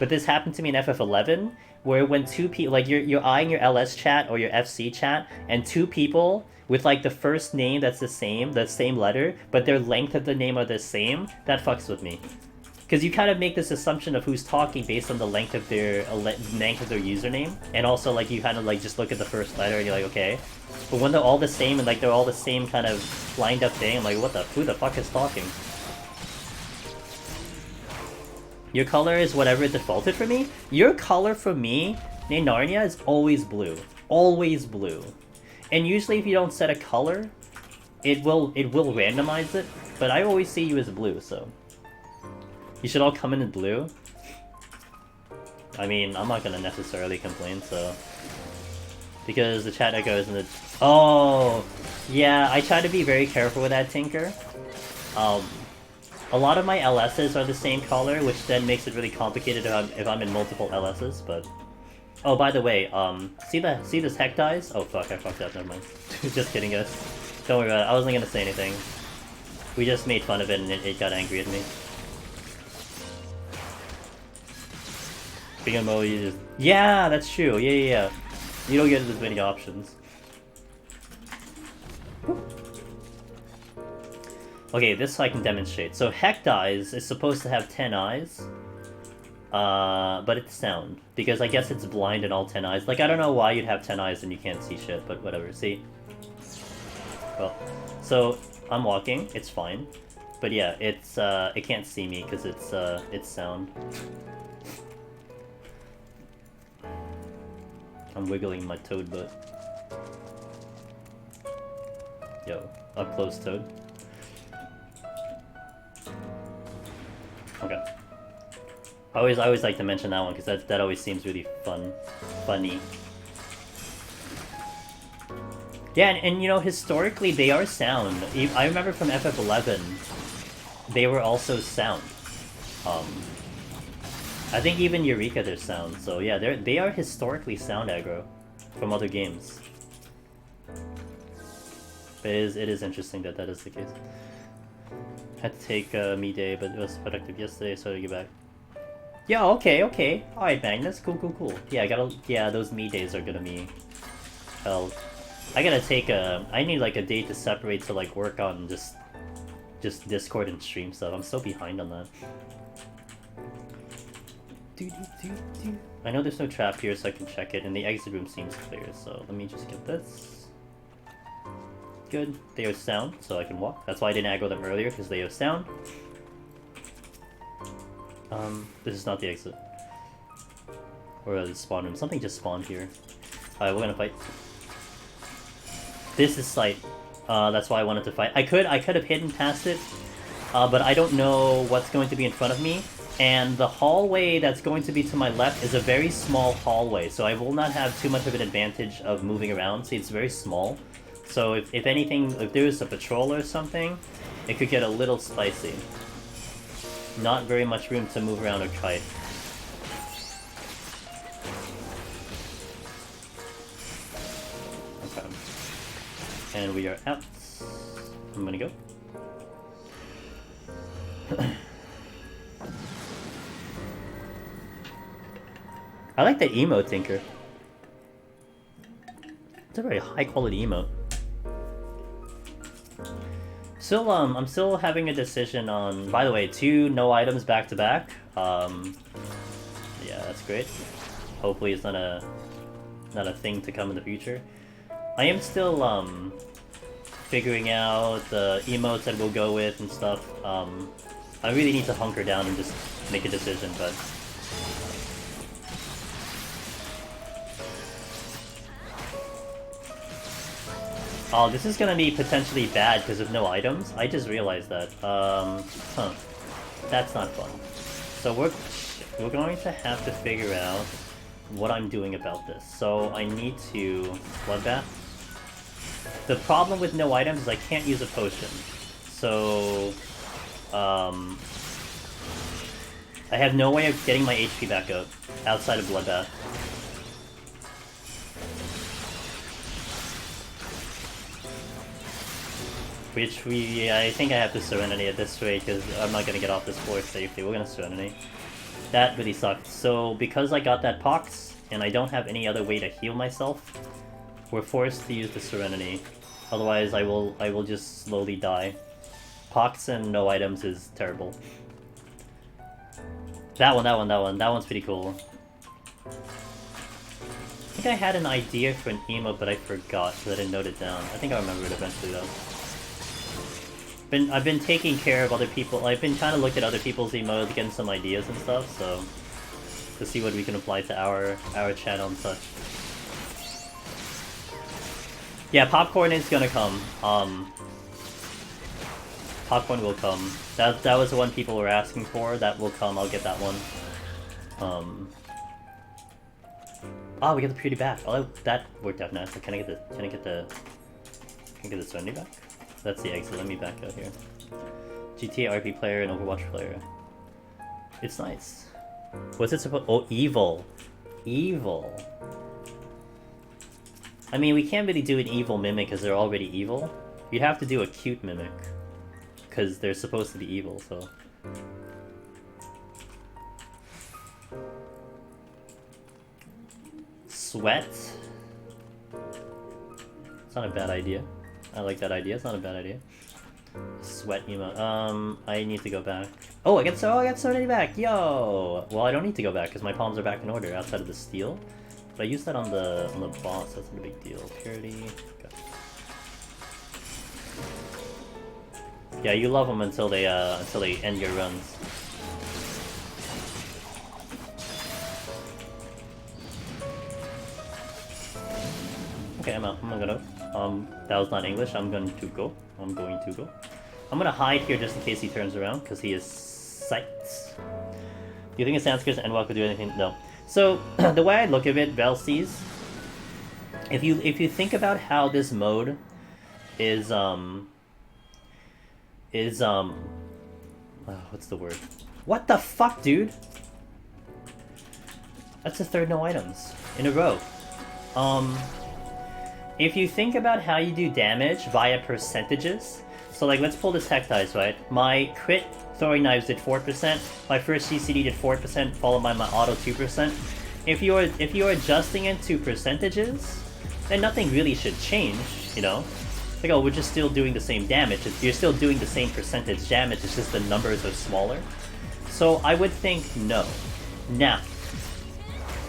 [SPEAKER 1] but this happened to me in FF11, where when two people, like, you're eyeing your LS chat or your FC chat, and two people with, like, the first name that's the same letter, but their length of the name are the same, that fucks with me. Because you kind of make this assumption of who's talking based on the length of their username, and also, like, you kind of, like, just look at the first letter and you're like, okay. But when they're all the same and, like, they're all the same kind of lined up thing, I'm like, who the fuck is talking? Your color is whatever it defaulted for me? Your color for me, in Narnia, is always blue. Always blue. And usually if you don't set a color, it will randomize it, but I always see you as blue, so... You should all come in blue? I mean, I'm not gonna necessarily complain, so... Because the chat echo isn't... Oh! Yeah, I try to be very careful with that, Tinker. A lot of my LSs are the same color, which then makes it really complicated if I'm in multiple LSs, but... Oh, by the way, see this heck dies? Oh fuck, I fucked up, never mind. Just kidding, guys. Don't worry about it, I wasn't gonna say anything. We just made fun of it and it got angry at me. Big MO, you just... Yeah, that's true, yeah. You don't get as many options. Okay, this I can demonstrate. So Heck Dies is supposed to have 10 eyes. But it's sound. Because I guess it's blind in all 10 eyes. Like, I don't know why you'd have 10 eyes and you can't see shit, but whatever, see? Well, so, I'm walking, it's fine. But yeah, it can't see me because it's sound. I'm wiggling my toad butt. Yo, up close toad. Okay. I always like to mention that one because that always seems really funny. Yeah, and you know, historically they are sound. I remember from FF11, they were also sound. I think even Eureka they're sound. So yeah, they are historically sound aggro from other games. But it is interesting that is the case. Had to take me day, but it was productive yesterday, so to get back. Yeah, okay. Alright, Magnus, cool. Yeah, those me days are gonna be hell. I gotta take I need like a day to separate to like work on just just Discord and stream stuff. I'm so behind on that. I know there's no trap here, so I can check it, and the exit room seems clear, so let me just get this. Good. They have sound, so I can walk. That's why I didn't aggro them earlier, because they have sound. This is not the exit. Or the spawn room. Something just spawned here. Alright, we're gonna fight. This is sight. That's why I wanted to fight. I could have hidden past it, but I don't know what's going to be in front of me. And the hallway that's going to be to my left is a very small hallway, so I will not have too much of an advantage of moving around. See, it's very small. So if anything, if there's a patrol or something, it could get a little spicy. Not very much room to move around or kite. Okay. And we are out. I'm gonna go. I like that emote, Tinker. It's a very high quality emote. Still, I'm still having a decision on. By the way, 2 no items back to back. Yeah, that's great. Hopefully, it's not a thing to come in the future. I am still figuring out the emotes that we'll go with and stuff. I really need to hunker down and just make a decision, but. Oh, this is gonna be potentially bad because of no items. I just realized that. That's not fun. So we're going to have to figure out what I'm doing about this. So I need to bloodbath. The problem with no items is I can't use a potion. So I have no way of getting my HP back up outside of bloodbath. Which I think I have to Serenity at this rate because I'm not gonna get off this floor safely. We're gonna Serenity. That really sucked. So because I got that Pox and I don't have any other way to heal myself, we're forced to use the Serenity. Otherwise, I will just slowly die. Pox and no items is terrible. That one's pretty cool. I think I had an idea for an emote, but I forgot because I didn't note it down. I think I remember it eventually though. I've been taking care of other people. I've been trying to look at other people's emotes, getting some ideas and stuff, so to see what we can apply to our channel and such. Yeah, popcorn is gonna come. Popcorn will come. That was the one people were asking for. That will come. I'll get that one. Oh, we get the purity back. Oh, that worked out nice. Can I get the Serenity back? That's the exit. Let me back out here. GTA RP player and Overwatch player. It's nice. What's it supposed? Oh, evil. Evil. I mean, we can't really do an evil mimic because they're already evil. You have to do a cute mimic because they're supposed to be evil. So. Sweat. It's not a bad idea. I like that idea. It's not a bad idea. Sweat emote. I need to go back. Oh, I get Serenity back. Yo. Well, I don't need to go back because my palms are back in order outside of the steel. But I used that on the boss. That's not a big deal. Purity. Okay. Yeah, you love them until they end your runs. Okay, I'm out. I'm gonna go. That was not English. I'm going to go. I'm gonna hide here just in case he turns around, because he is psyched. Do you think a Sanskrit and Walk would do anything? No. So, the way I look at it, Velsies, if you think about how this mode is, what's the word? What the fuck, dude? That's the third no items in a row. If you think about how you do damage via percentages, so like let's pull this Tech Dice, right? My crit throwing knives did 4%, my first CCD did 4%, followed by my auto 2%. If you're adjusting it to percentages, then nothing really should change, you know? Like, oh, we're just still doing the same damage. You're still doing the same percentage damage, it's just the numbers are smaller. So I would think no. Now,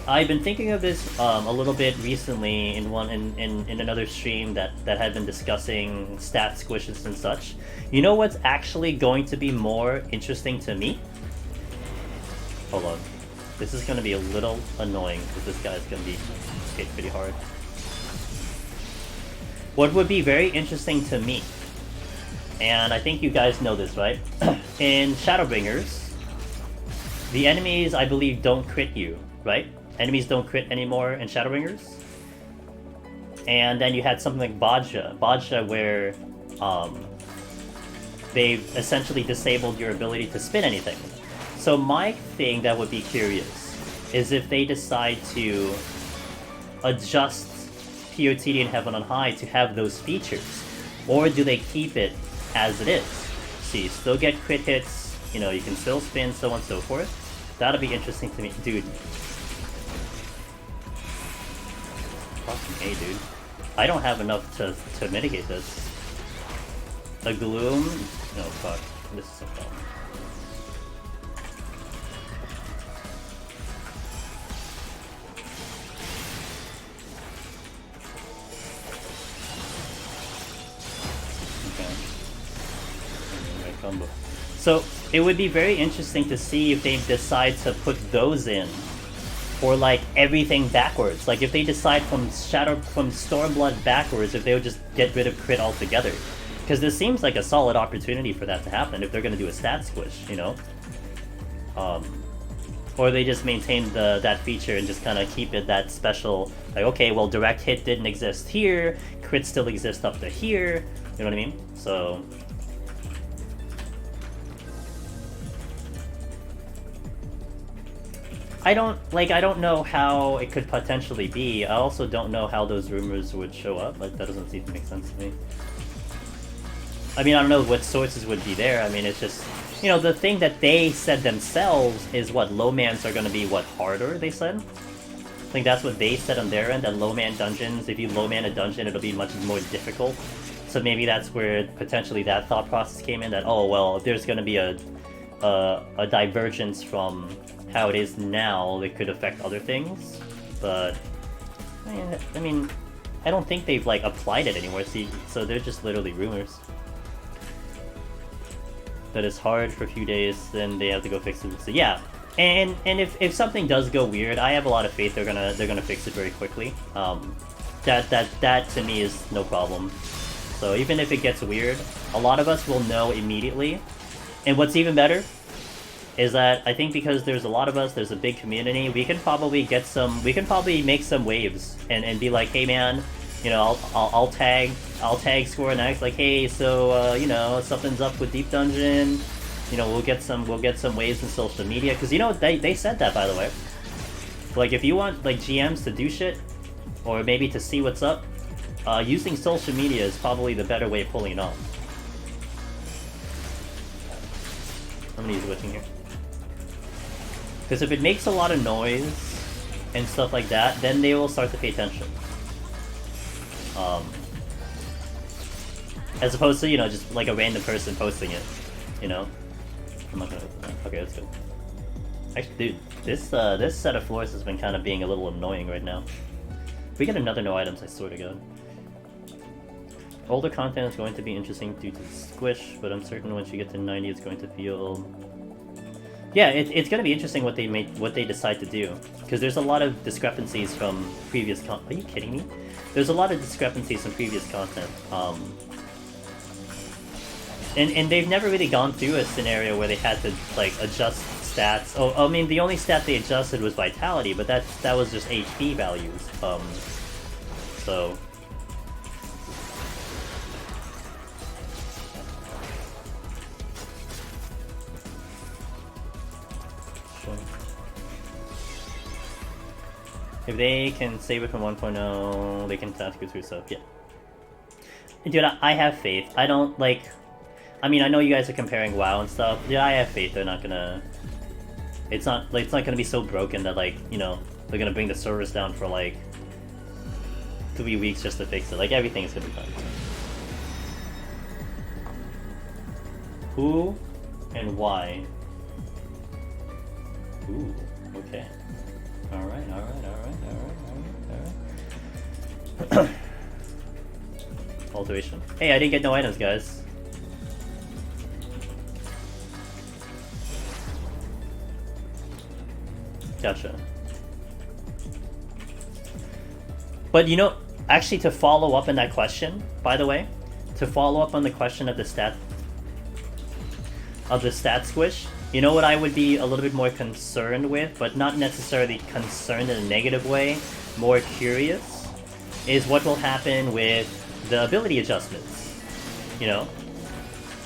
[SPEAKER 1] I've been thinking of this a little bit recently in another stream that had been discussing stat squishes and such. You know what's actually going to be more interesting to me? Hold on. This is going to be a little annoying because this guy's going to be hit pretty hard. What would be very interesting to me, and I think you guys know this, right? In Shadowbringers, the enemies, I believe, don't crit you, right? Enemies don't crit anymore in Shadowbringers. And then you had something like Bodja, where they've essentially disabled your ability to spin anything. So my thing that would be curious is if they decide to adjust PoTD and Heaven on High to have those features, or do they keep it as it is? See, still get crit hits, you know, you can still spin, so on and so forth. That'll be interesting to me, dude. Fucking A, dude. I don't have enough to mitigate this. A Gloom? No, fuck. This is so dumb. Combo. So it would be very interesting to see if they decide to put those in, or like everything backwards. Like if they decide from Stormblood backwards, if they would just get rid of crit altogether, because this seems like a solid opportunity for that to happen if they're going to do a stat squish, you know. Or they just maintain that feature and just kind of keep it that special. Like, okay, well, direct hit didn't exist here, crit still exists up to here. You know what I mean? So. I don't know how it could potentially be. I also don't know how those rumors would show up. Like, that doesn't seem to make sense to me. I mean, I don't know what sources would be there. I mean, it's just, you know, the thing that they said themselves is what low-mans are going to be, what, harder, they said? I think that's what they said on their end, that low-man dungeons, if you low-man a dungeon, it'll be much more difficult. So maybe that's where potentially that thought process came in, that, oh, well, if there's going to be a divergence from how it is now, it could affect other things, but I mean, I don't think they've like applied it anymore. See, so they're just literally rumors. That is hard for a few days, then they have to go fix it. So yeah, and if something does go weird, I have a lot of faith they're gonna fix it very quickly. That to me is no problem. So even if it gets weird, a lot of us will know immediately. And what's even better is that I think because there's a lot of us, there's a big community, we can probably make some waves and be like, hey man, you know, I'll tag Score and X like, hey, so you know, something's up with Deep Dungeon, you know, we'll get some waves in social media, because you know they said that, by the way. Like if you want like GMs to do shit, or maybe to see what's up, using social media is probably the better way of pulling it off. I'm gonna use witching here. Because if it makes a lot of noise and stuff like that, then they will start to pay attention. As opposed to, you know, just like a random person posting it, you know? I'm not gonna open that. Okay, that's good. Actually, dude, this set of floors has been kind of being a little annoying right now. If we get another no items, I swear to God. Older content is going to be interesting due to the squish, but I'm certain once you get to 90 it's going to feel... Yeah, it's going to be interesting what they decide to do, because there's a lot of discrepancies from previous Are you kidding me? There's a lot of discrepancies from previous content. And they've never really gone through a scenario where they had to like adjust stats. Oh, I mean, the only stat they adjusted was vitality, but that was just HP values. So. If they can save it from 1.0, they can task it through stuff. Yeah. Dude, I have faith. I don't, like... I mean, I know you guys are comparing WoW and stuff. Yeah, I have faith they're not gonna... It's not gonna be so broken that, like, you know, they're gonna bring the servers down for, like, 3 weeks just to fix it. Like, everything is gonna be fine. Who and why? Ooh, okay. Alright. Alteration. Hey, I didn't get no items, guys. Gotcha. But you know, actually to follow up on that question, by the way, to follow up on the question of the stat squish, you know what I would be a little bit more concerned with, but not necessarily concerned in a negative way, more curious, is what will happen with the ability adjustments. You know?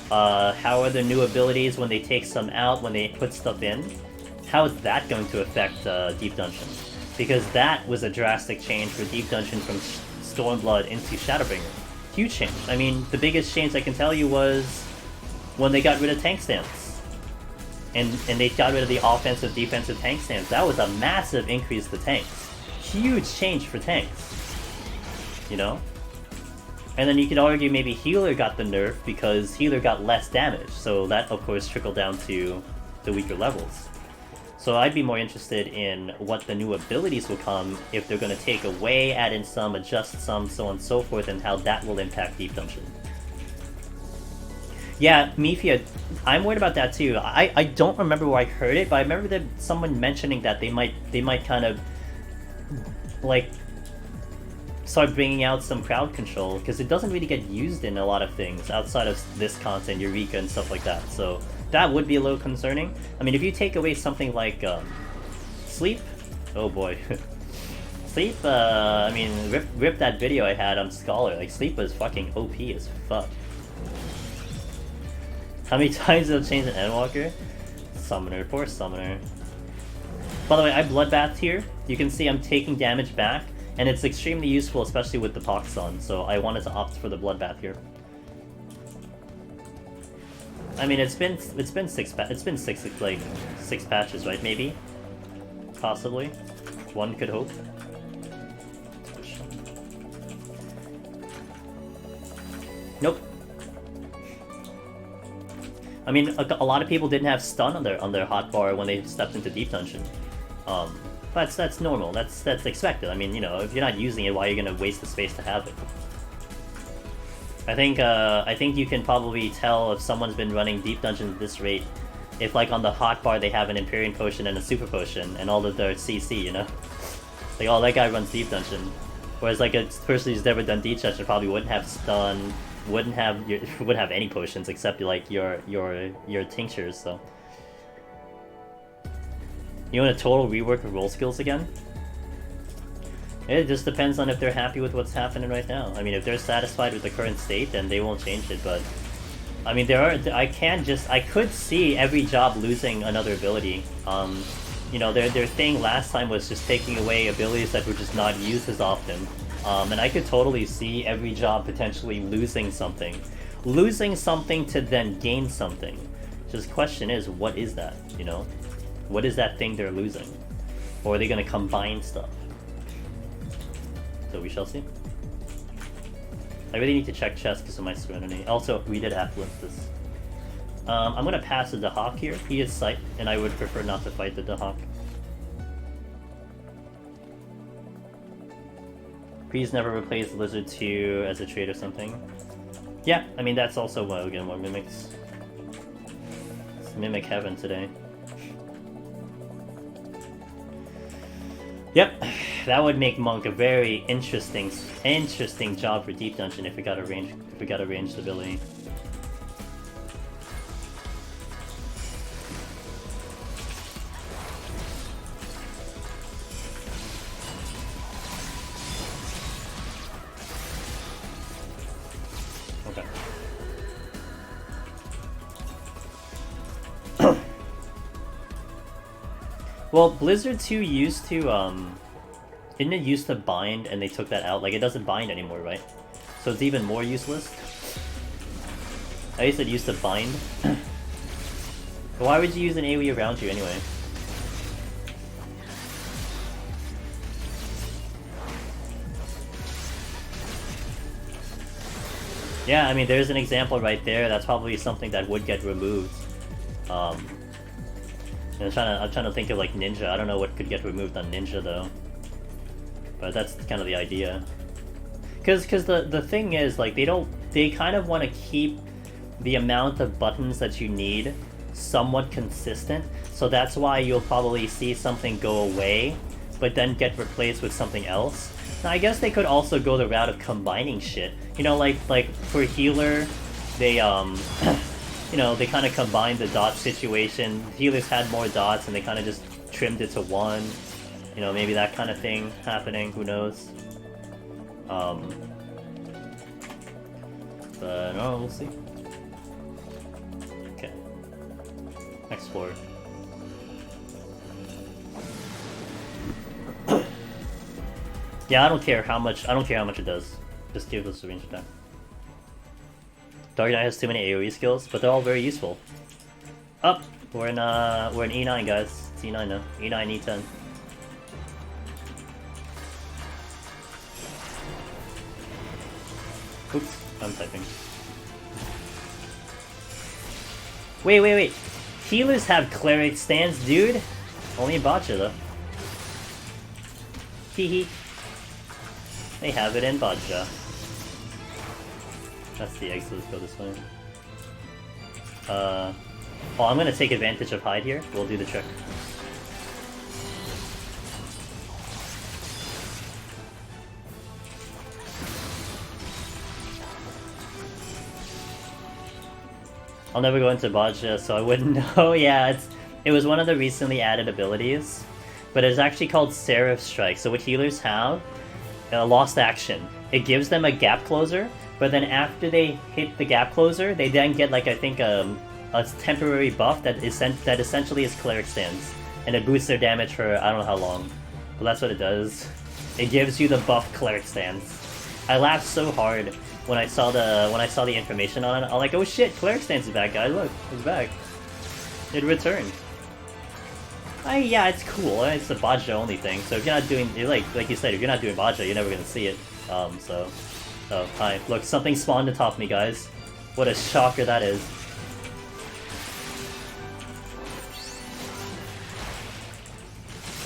[SPEAKER 1] How are the new abilities when they take some out, when they put stuff in? How is that going to affect Deep Dungeon? Because that was a drastic change for Deep Dungeon from Stormblood into Shadowbringer. Huge change. I mean, the biggest change I can tell you was when they got rid of tank stance. And they got rid of the offensive, defensive tank stance. That was a massive increase to tanks. Huge change for tanks. You know? And then you could argue maybe Healer got the nerf because Healer got less damage. So that, of course, trickled down to the weaker levels. So I'd be more interested in what the new abilities will come, if they're going to take away, add in some, adjust some, so on and so forth, and how that will impact Deep Dungeon. Yeah, Mifia, I'm worried about that too. I don't remember where I heard it, but I remember that someone mentioning that they might kind of like start bringing out some crowd control, because it doesn't really get used in a lot of things outside of this content, Eureka and stuff like that. So that would be a little concerning. I mean, if you take away something like Sleep, oh boy. Sleep, I mean, rip that video I had on Scholar. Like, Sleep was fucking OP as fuck. How many times did it change an Endwalker? Summoner, poor Summoner. By the way, I Bloodbath here. You can see I'm taking damage back, and it's extremely useful, especially with the Pox on, so I wanted to opt for the Bloodbath here. I mean, it's been six patches, right? Maybe, possibly. One could hope. Nope. I mean, a lot of people didn't have stun on their hotbar when they stepped into Deep Dungeon. But that's normal. That's expected. I mean, you know, if you're not using it, why are you gonna waste the space to have it? I think you can probably tell if someone's been running Deep Dungeon at this rate, if like on the hotbar they have an Empyrean Potion and a Super Potion, and all of their CC, you know? Like, oh, that guy runs Deep Dungeon. Whereas like a person who's never done Deep Dungeon probably wouldn't have stun, wouldn't have any potions except like your tinctures. So you want a total rework of roll skills again? It just depends on if they're happy with what's happening right now. I mean, if they're satisfied with the current state, then they won't change it. But I mean, I could see every job losing another ability. You know, their thing last time was just taking away abilities that were just not used as often. And I could totally see every job potentially losing something to then gain something. Just the question is, what is that? You know, what is that thing they're losing? Or are they going to combine stuff? So we shall see. I really need to check chess because of my Serenity. Also, we did affluence this. I'm going to pass the Dahak here. He is sight, and I would prefer not to fight the Dahak. Please never replace Lizard 2 as a trait or something. Yeah, I mean, that's also what, again, what mimics. It's Mimic Heaven today. Yep, that would make Monk a very interesting job for Deep Dungeon if we got a ranged ability. Okay. Well, Blizzard 2 used to, didn't it used to bind and they took that out? Like, it doesn't bind anymore, right? So it's even more useless? I guess it used to bind. But why would you use an AoE around you anyway? Yeah, I mean, there's an example right there. That's probably something that would get removed. I'm trying to think of like Ninja. I don't know what could get removed on Ninja though. But that's kind of the idea. Because the thing is, like, they kind of want to keep the amount of buttons that you need somewhat consistent. So that's why you'll probably see something go away, but then get replaced with something else. Now, I guess they could also go the route of combining shit. You know, like for healer, they you know, they kind of combined the dot situation. Healers had more dots, and they kind of just trimmed it to one. You know, maybe that kind of thing happening. Who knows? But no, we'll see. Okay. Explore. Yeah, I don't care how much it does. Just give us a range attack. Dark Knight has too many AoE skills, but they're all very useful. Up! We're in E9, guys. It's E9 now. E9, E10. Oops, I'm typing. Wait. Healers have cleric stance, dude. Only in Boccia, though. Hehe. They have it in Boccia. That's the exit. Let's go this way. Oh, I'm gonna take advantage of hide here. We'll do the trick. I'll never go into Boccia, so I wouldn't know. Yeah, it was one of the recently added abilities, but it's actually called Seraph Strike. So what healers have, Lost Action. It gives them a gap closer, but then after they hit the gap closer, they then get, like, I think a temporary buff that essentially is Cleric Stance, and it boosts their damage for I don't know how long. But that's what it does. It gives you the buff Cleric Stance. I laughed so hard when I saw the information on it. I'm like, oh shit, Cleric Stance is back, guys. Look, it's back. It returned. Yeah, it's cool. It's a Boccia only thing. So if you're not doing, like you said, if you're not doing Boccia, you're never gonna see it. So, hi. Look, something spawned atop me, guys. What a shocker that is.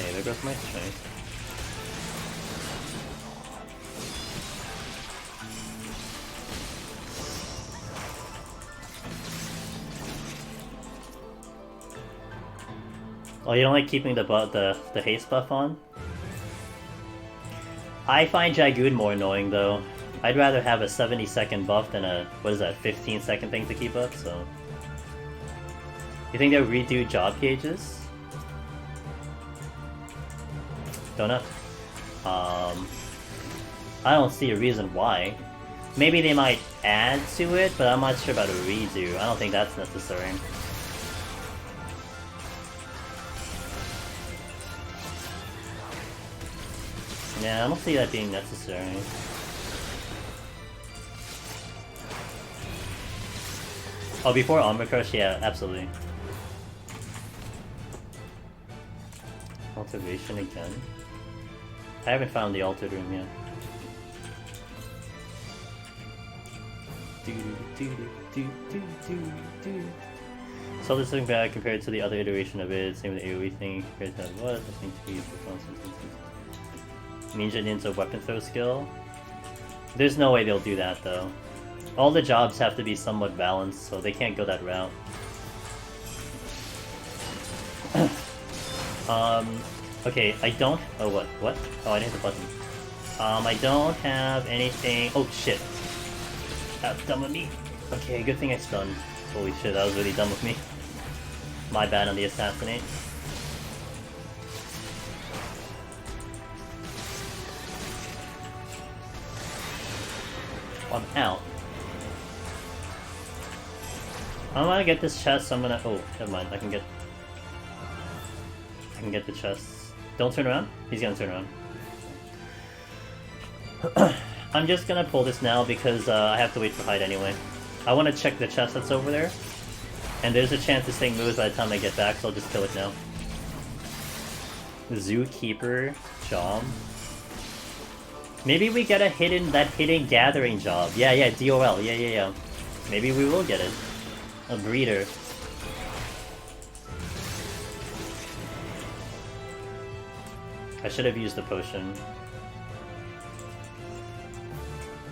[SPEAKER 1] Okay, there goes my strength. Oh, you don't like keeping the haste buff on? I find Jagoon more annoying though. I'd rather have a 70-second buff than a, what is that, 15-second thing to keep up, so... You think they'll redo job gauges? Don't know. I don't see a reason why. Maybe they might add to it, but I'm not sure about a redo. I don't think that's necessary. Yeah, I don't see that being necessary. Oh, before Armor Crush? Yeah, absolutely. Cultivation again. I haven't found the altered room yet. So this looking back compared to the other iteration of it, same with the AoE thing compared to what? I think to use Ninja Ninja weapon throw skill. There's no way they'll do that though. All the jobs have to be somewhat balanced, so they can't go that route. Okay, I don't... Oh, what? Oh, I didn't hit the button. I don't have anything... Oh, shit. That was dumb of me. Okay, good thing I stunned. Holy shit, that was really dumb of me. My bad on the assassinate. I'm out. I'm gonna get this chest, so I'm gonna... Oh, never mind, I can get the chest. Don't turn around? He's gonna turn around. I'm just gonna pull this now because I have to wait for hide anyway. I want to check the chest that's over there. And there's a chance this thing moves by the time I get back, so I'll just kill it now. Zookeeper job. Maybe we get a hidden gathering job. Yeah, DOL. Yeah. Maybe we will get it. A breeder. I should have used the potion.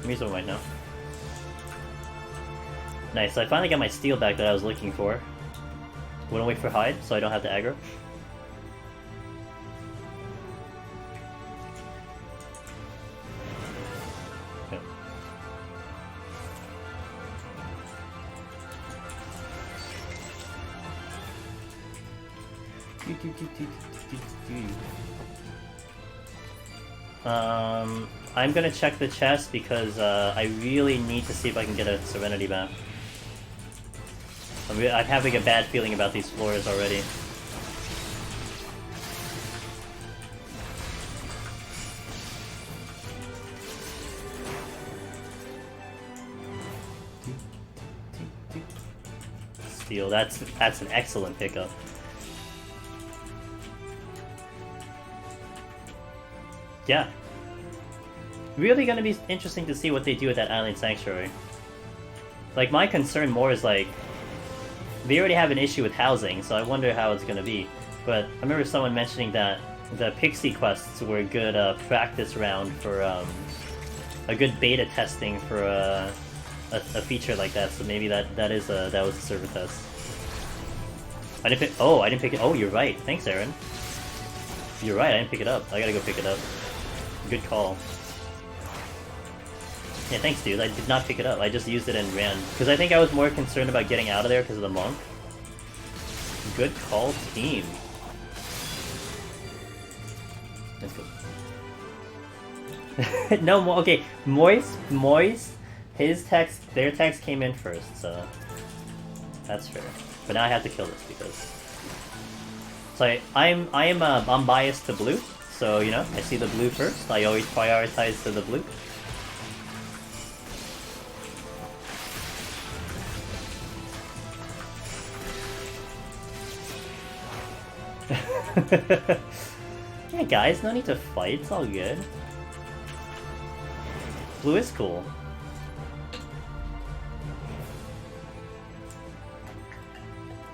[SPEAKER 1] I'm using right now. Nice, I finally got my steel back that I was looking for. Wouldn't wait for hide, so I don't have to aggro. I'm gonna check the chest because I really need to see if I can get a Serenity map. I'm having a bad feeling about these floors already. Steel, that's an excellent pickup. Yeah. Really gonna be interesting to see what they do with that Island Sanctuary. Like, my concern more is, like, they already have an issue with housing, so I wonder how it's gonna be. But I remember someone mentioning that the Pixie quests were a good practice round for a good beta testing for a feature like that. So maybe that was a server test. I didn't pick it. Oh, you're right. Thanks, Aaron. You're right. I didn't pick it up. I gotta go pick it up. Good call. Yeah, thanks, dude. I did not pick it up. I just used it and ran. Because I think I was more concerned about getting out of there because of the monk. Good call, team. Let's go. No, okay. Moist, their text came in first, so that's fair. But now I have to kill this because. So I'm biased to blue. So you know, I see the blue first. I always prioritize to the blue. Yeah, guys, no need to fight, it's all good. Blue is cool.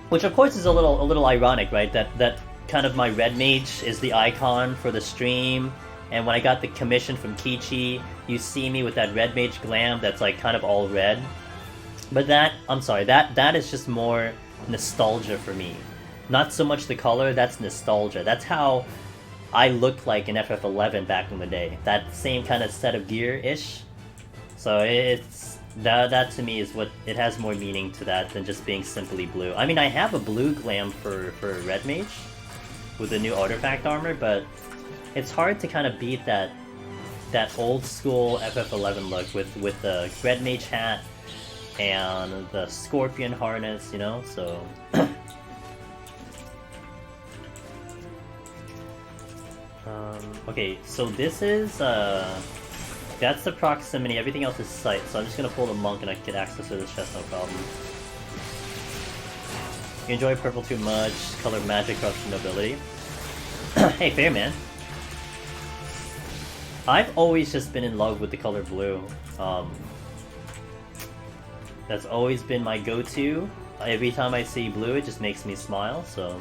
[SPEAKER 1] Which of course is a little ironic, right? That kind of my red mage is the icon for the stream, and when I got the commission from Kichi, you see me with that red mage glam that's like kind of all red. But I'm sorry, that is just more nostalgia for me. Not so much the color, that's nostalgia. That's how I looked like in FF11 back in the day. That same kind of set of gear-ish. So it's... That to me is what... It has more meaning to that than just being simply blue. I mean, I have a blue glam for Red Mage with the new artifact armor, but it's hard to kind of beat that old school FF11 look with the Red Mage hat and the Scorpion harness, you know? So... okay, so this is, that's the proximity, everything else is sight, so I'm just gonna pull the monk and I can get access to this chest, no problem. You enjoy purple too much, color magic corruption nobility. Hey, fair man. I've always just been in love with the color blue. That's always been my go-to. Every time I see blue, it just makes me smile, so...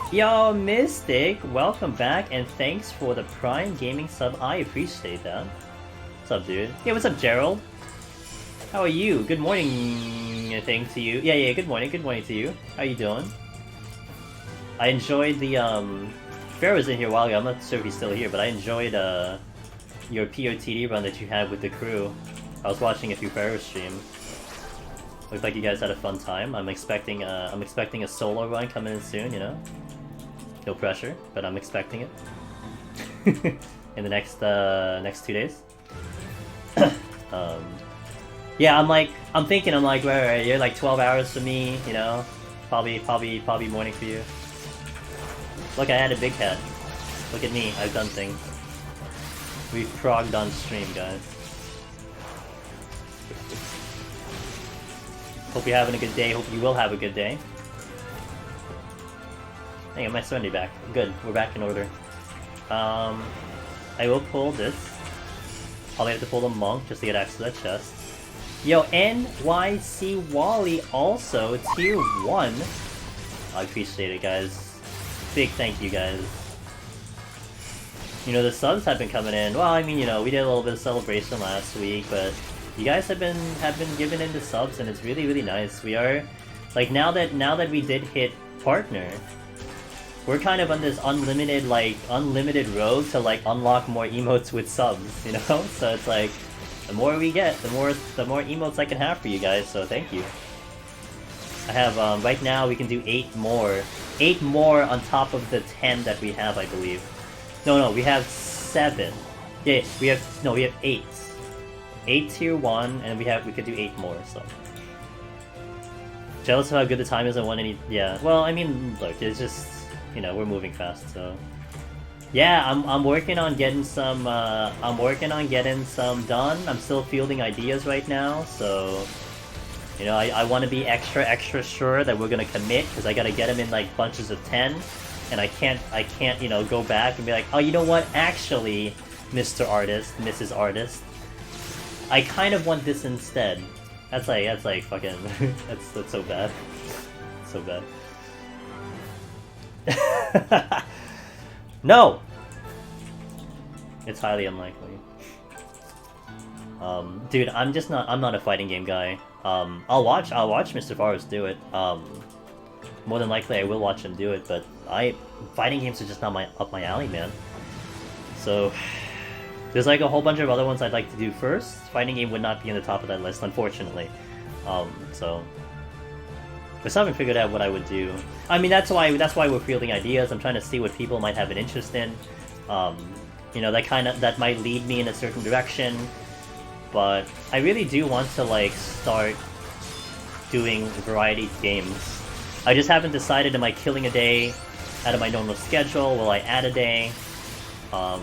[SPEAKER 1] Yo, Mystic! Welcome back, and thanks for the Prime Gaming sub. I appreciate that. What's up, dude? Yeah, what's up, Gerald? How are you? Good morning, I think, to you. Yeah, good morning to you. How you doing? I enjoyed the, Pharaoh was in here a while ago, I'm not sure if he's still here, but I enjoyed, your PoTD run that you had with the crew. I was watching a few Pharaoh streams. Looked like you guys had a fun time. I'm expecting a solo run coming in soon, you know? No pressure, but I'm expecting it. In the next 2 days. Yeah, I'm thinking, right, you're like 12 hours for me, you know? Probably morning for you. Look, I had a big cat. Look at me, I've done things. We've progged on stream, guys. Hope you're having a good day, hope you will have a good day. I got my Serenity back. Good, we're back in order. I will pull this. Probably have to pull a monk just to get access to that chest. Yo, NYC Wally also tier 1. I appreciate it, guys. Big thank you, guys. You know, the subs have been coming in. Well, I mean, you know, we did a little bit of celebration last week, but you guys have been giving in the subs, and it's really, really nice. We are, like, now that we did hit partner, we're kind of on this unlimited road to, like, unlock more emotes with subs, you know? So it's like, the more we get, the more emotes I can have for you guys, so thank you. I have, right now we can do 8 more. 8 more on top of the 10 that we have, I believe. No, we have 7. Yeah, we have 8. 8 tier 1, and we could do 8 more, so. Jealous of how good the time is on 180. Yeah, well, I mean, look, it's just, you know, we're moving fast, so. Yeah, I'm working on getting some, done. I'm still fielding ideas right now, so. You know, I want to be extra sure that we're gonna commit, because I gotta get them in, like, bunches of 10. And I can't, you know, go back and be like, oh, you know what, actually, Mr. Artist, Mrs. Artist, I kind of want this instead. That's like fucking, that's so bad. So bad. No! It's highly unlikely. Dude, I'm not a fighting game guy. I'll watch Mr. Forrest do it. More than likely I will watch him do it, but fighting games are just not up my alley, man. So there's like a whole bunch of other ones I'd like to do first. Fighting game would not be in the top of that list, unfortunately. So I still haven't figured out what I would do. I mean, that's why we're fielding ideas. I'm trying to see what people might have an interest in. You know, that might lead me in a certain direction. But I really do want to, like, start doing variety games. I just haven't decided, am I killing a day out of my normal schedule? Will I add a day? But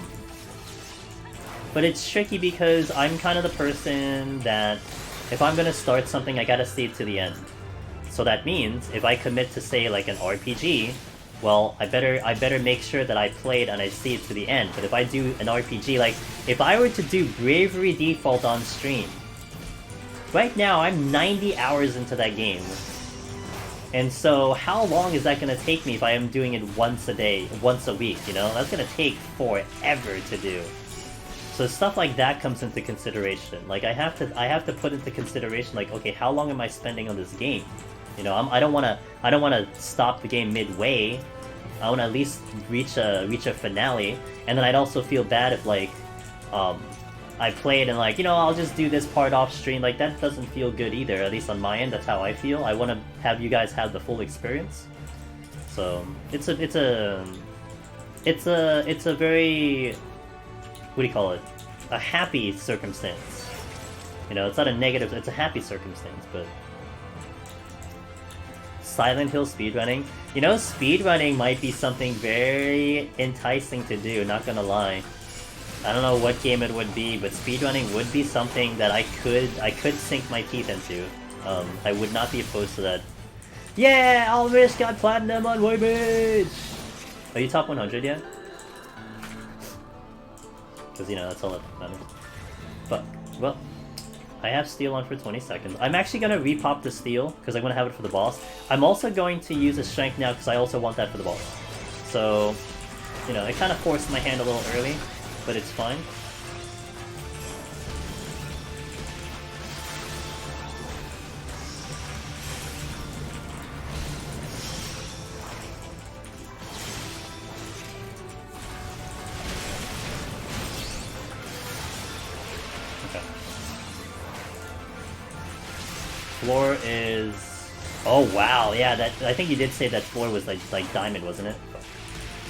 [SPEAKER 1] it's tricky because I'm kind of the person that if I'm gonna start something, I gotta see it to the end. So that means if I commit to, say, like an RPG, well, I better make sure that I play it and I see it to the end. But if I do an RPG, like if I were to do Bravery Default on stream, right now I'm 90 hours into that game. And so, how long is that gonna take me if I am doing it once a day, once a week, you know? That's gonna take forever to do. So stuff like that comes into consideration. Like, I have to put into consideration, like, okay, how long am I spending on this game? You know, I don't wanna stop the game midway. I wanna at least reach a finale, and then I'd also feel bad if, like, I played and, like, you know, I'll just do this part off stream. Like, that doesn't feel good either, at least on my end. That's how I feel. I want to have you guys have the full experience. So it's a very, what do you call it? A happy circumstance. You know, it's not a negative. It's a happy circumstance, but. Silent Hill speedrunning. You know, speedrunning might be something very enticing to do. Not gonna lie. I don't know what game it would be, but speedrunning would be something that I could sink my teeth into. I would not be opposed to that. Yeah, Alvis got platinum on Voybridge! Are you top 100 yet? Because, you know, that's all that matters. But, well, I have steel on for 20 seconds. I'm actually going to repop the steel, because I want to have it for the boss. I'm also going to use a strength now, because I also want that for the boss. So, you know, it kind of forced my hand a little early. But it's fine. Okay. Floor is... Oh wow, yeah, that I think you did say that floor was like diamond, wasn't it?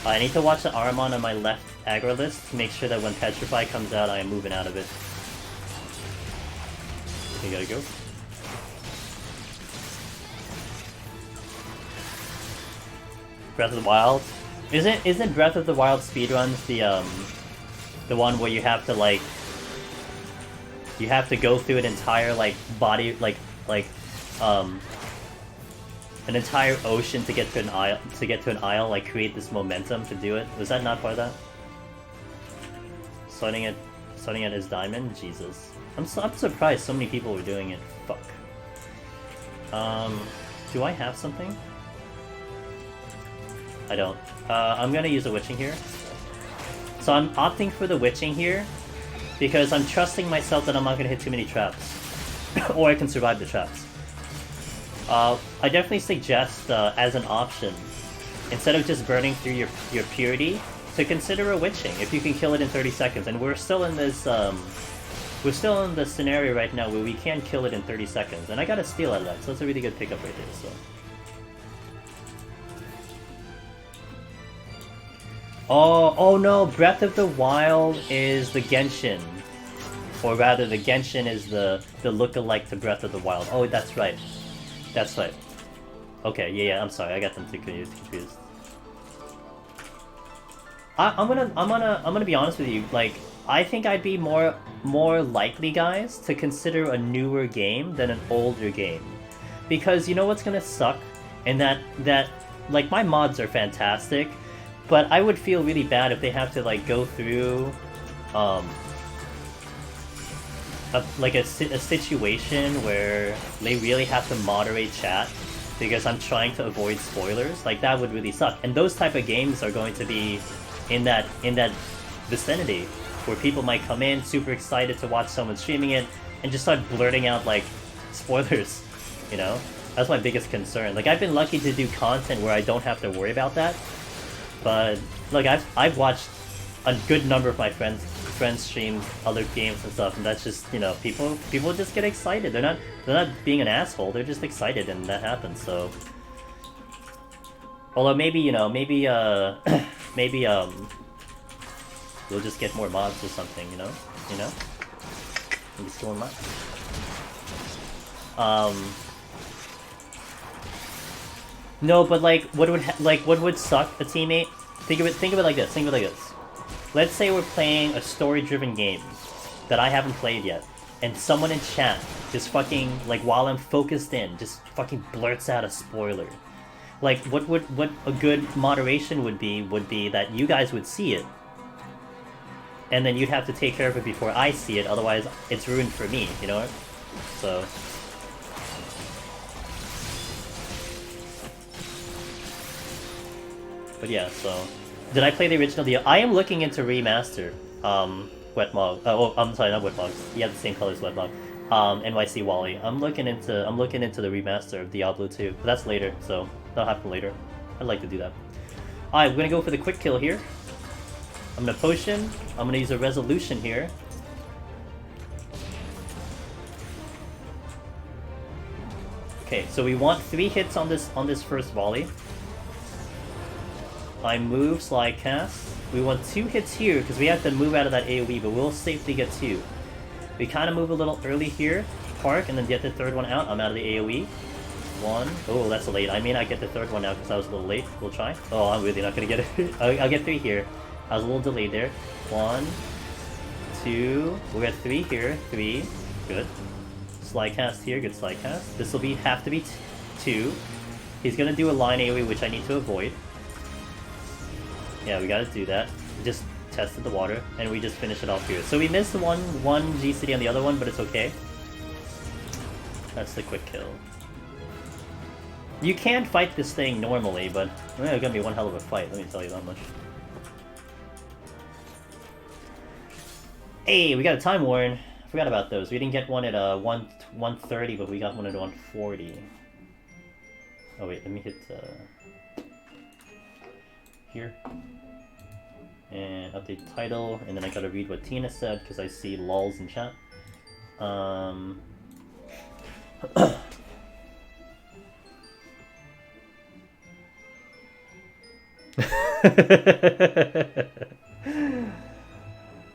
[SPEAKER 1] I need to watch the Aramon on my left aggro list to make sure that when Petrify comes out, I am moving out of it. You gotta go. Breath of the Wild? Isn't Breath of the Wild speedruns the one where you have to, like, you have to go through an entire, like, body, like, an entire ocean to get to an isle, like create this momentum to do it. Was that not part of that? Starting at his diamond? Jesus. I'm surprised so many people were doing it. Fuck. Do I have something? I don't. I'm gonna use a witching here. So I'm opting for the witching here because I'm trusting myself that I'm not gonna hit too many traps. Or I can survive the traps. I definitely suggest, as an option, instead of just burning through your purity, to consider a witching if you can kill it in 30 seconds. And we're still in this, we're still in the scenario right now where we can kill it in 30 seconds. And I got a steal out of that, so that's a really good pickup right there, so. Oh no, Breath of the Wild is the Genshin. Or rather, the Genshin is the look-alike to Breath of the Wild. Oh, that's right. That's right. Okay, yeah, I'm sorry, I got them too confused. I'm gonna be honest with you. Like, I think I'd be more likely, guys, to consider a newer game than an older game, because you know what's gonna suck, and that like my mods are fantastic, but I would feel really bad if they have to like go through a situation where they really have to moderate chat because I'm trying to avoid spoilers. Like, that would really suck. And those type of games are going to be in that vicinity where people might come in super excited to watch someone streaming it and just start blurting out like spoilers, you know? That's my biggest concern. Like, I've been lucky to do content where I don't have to worry about that, but like I've watched a good number of my friends stream other games and stuff, and that's just, you know, people just get excited. They're not being an asshole, they're just excited, and that happens. So although maybe, you know, maybe we'll just get more mods or something, you know? Maybe still in mods. No, but like what would suck a teammate? Think of it like this. Let's say we're playing a story-driven game that I haven't played yet, and someone in chat just fucking, like, while I'm focused in, just fucking blurts out a spoiler. Like, what a good moderation would be that you guys would see it, and then you'd have to take care of it before I see it, otherwise it's ruined for me, you know? So... But yeah, so... Did I play the original? I am looking into remaster, Wetmog. I'm sorry, not Wetmog. You have the same color as Wetmog. NYC Wally. I'm looking into the remaster of Diablo 2, but that's later, so that'll happen later. I'd like to do that. Alright, we're gonna go for the quick kill here. I'm gonna potion. I'm gonna use a resolution here. Okay, so we want 3 hits on this first volley. I move, slide cast. We want 2 hits here because we have to move out of that AoE, but we'll safely get 2. We kind of move a little early here, park, and then get the 3rd one out. I'm out of the AoE. 1. Oh, that's late. I may not get the 3rd one out because I was a little late. We'll try. Oh, I'm really not gonna get it. I'll get 3 here. I was a little delayed there. 1, 2. We'll get 3 here. 3. Good. Slide cast here. Good slide cast. This will have to be 2. He's gonna do a line AoE, which I need to avoid. Yeah, we gotta do that. We just tested the water, and we just finish it off here. So we missed one GCD on the other one, but it's okay. That's the quick kill. You can fight this thing normally, but it's gonna be one hell of a fight, let me tell you that much. Hey, we got a time warn. I forgot about those. We didn't get one at 1:30, but we got one at 1:40. Oh wait, let me hit here. And update title, and then I gotta read what Tina said because I see lols in chat.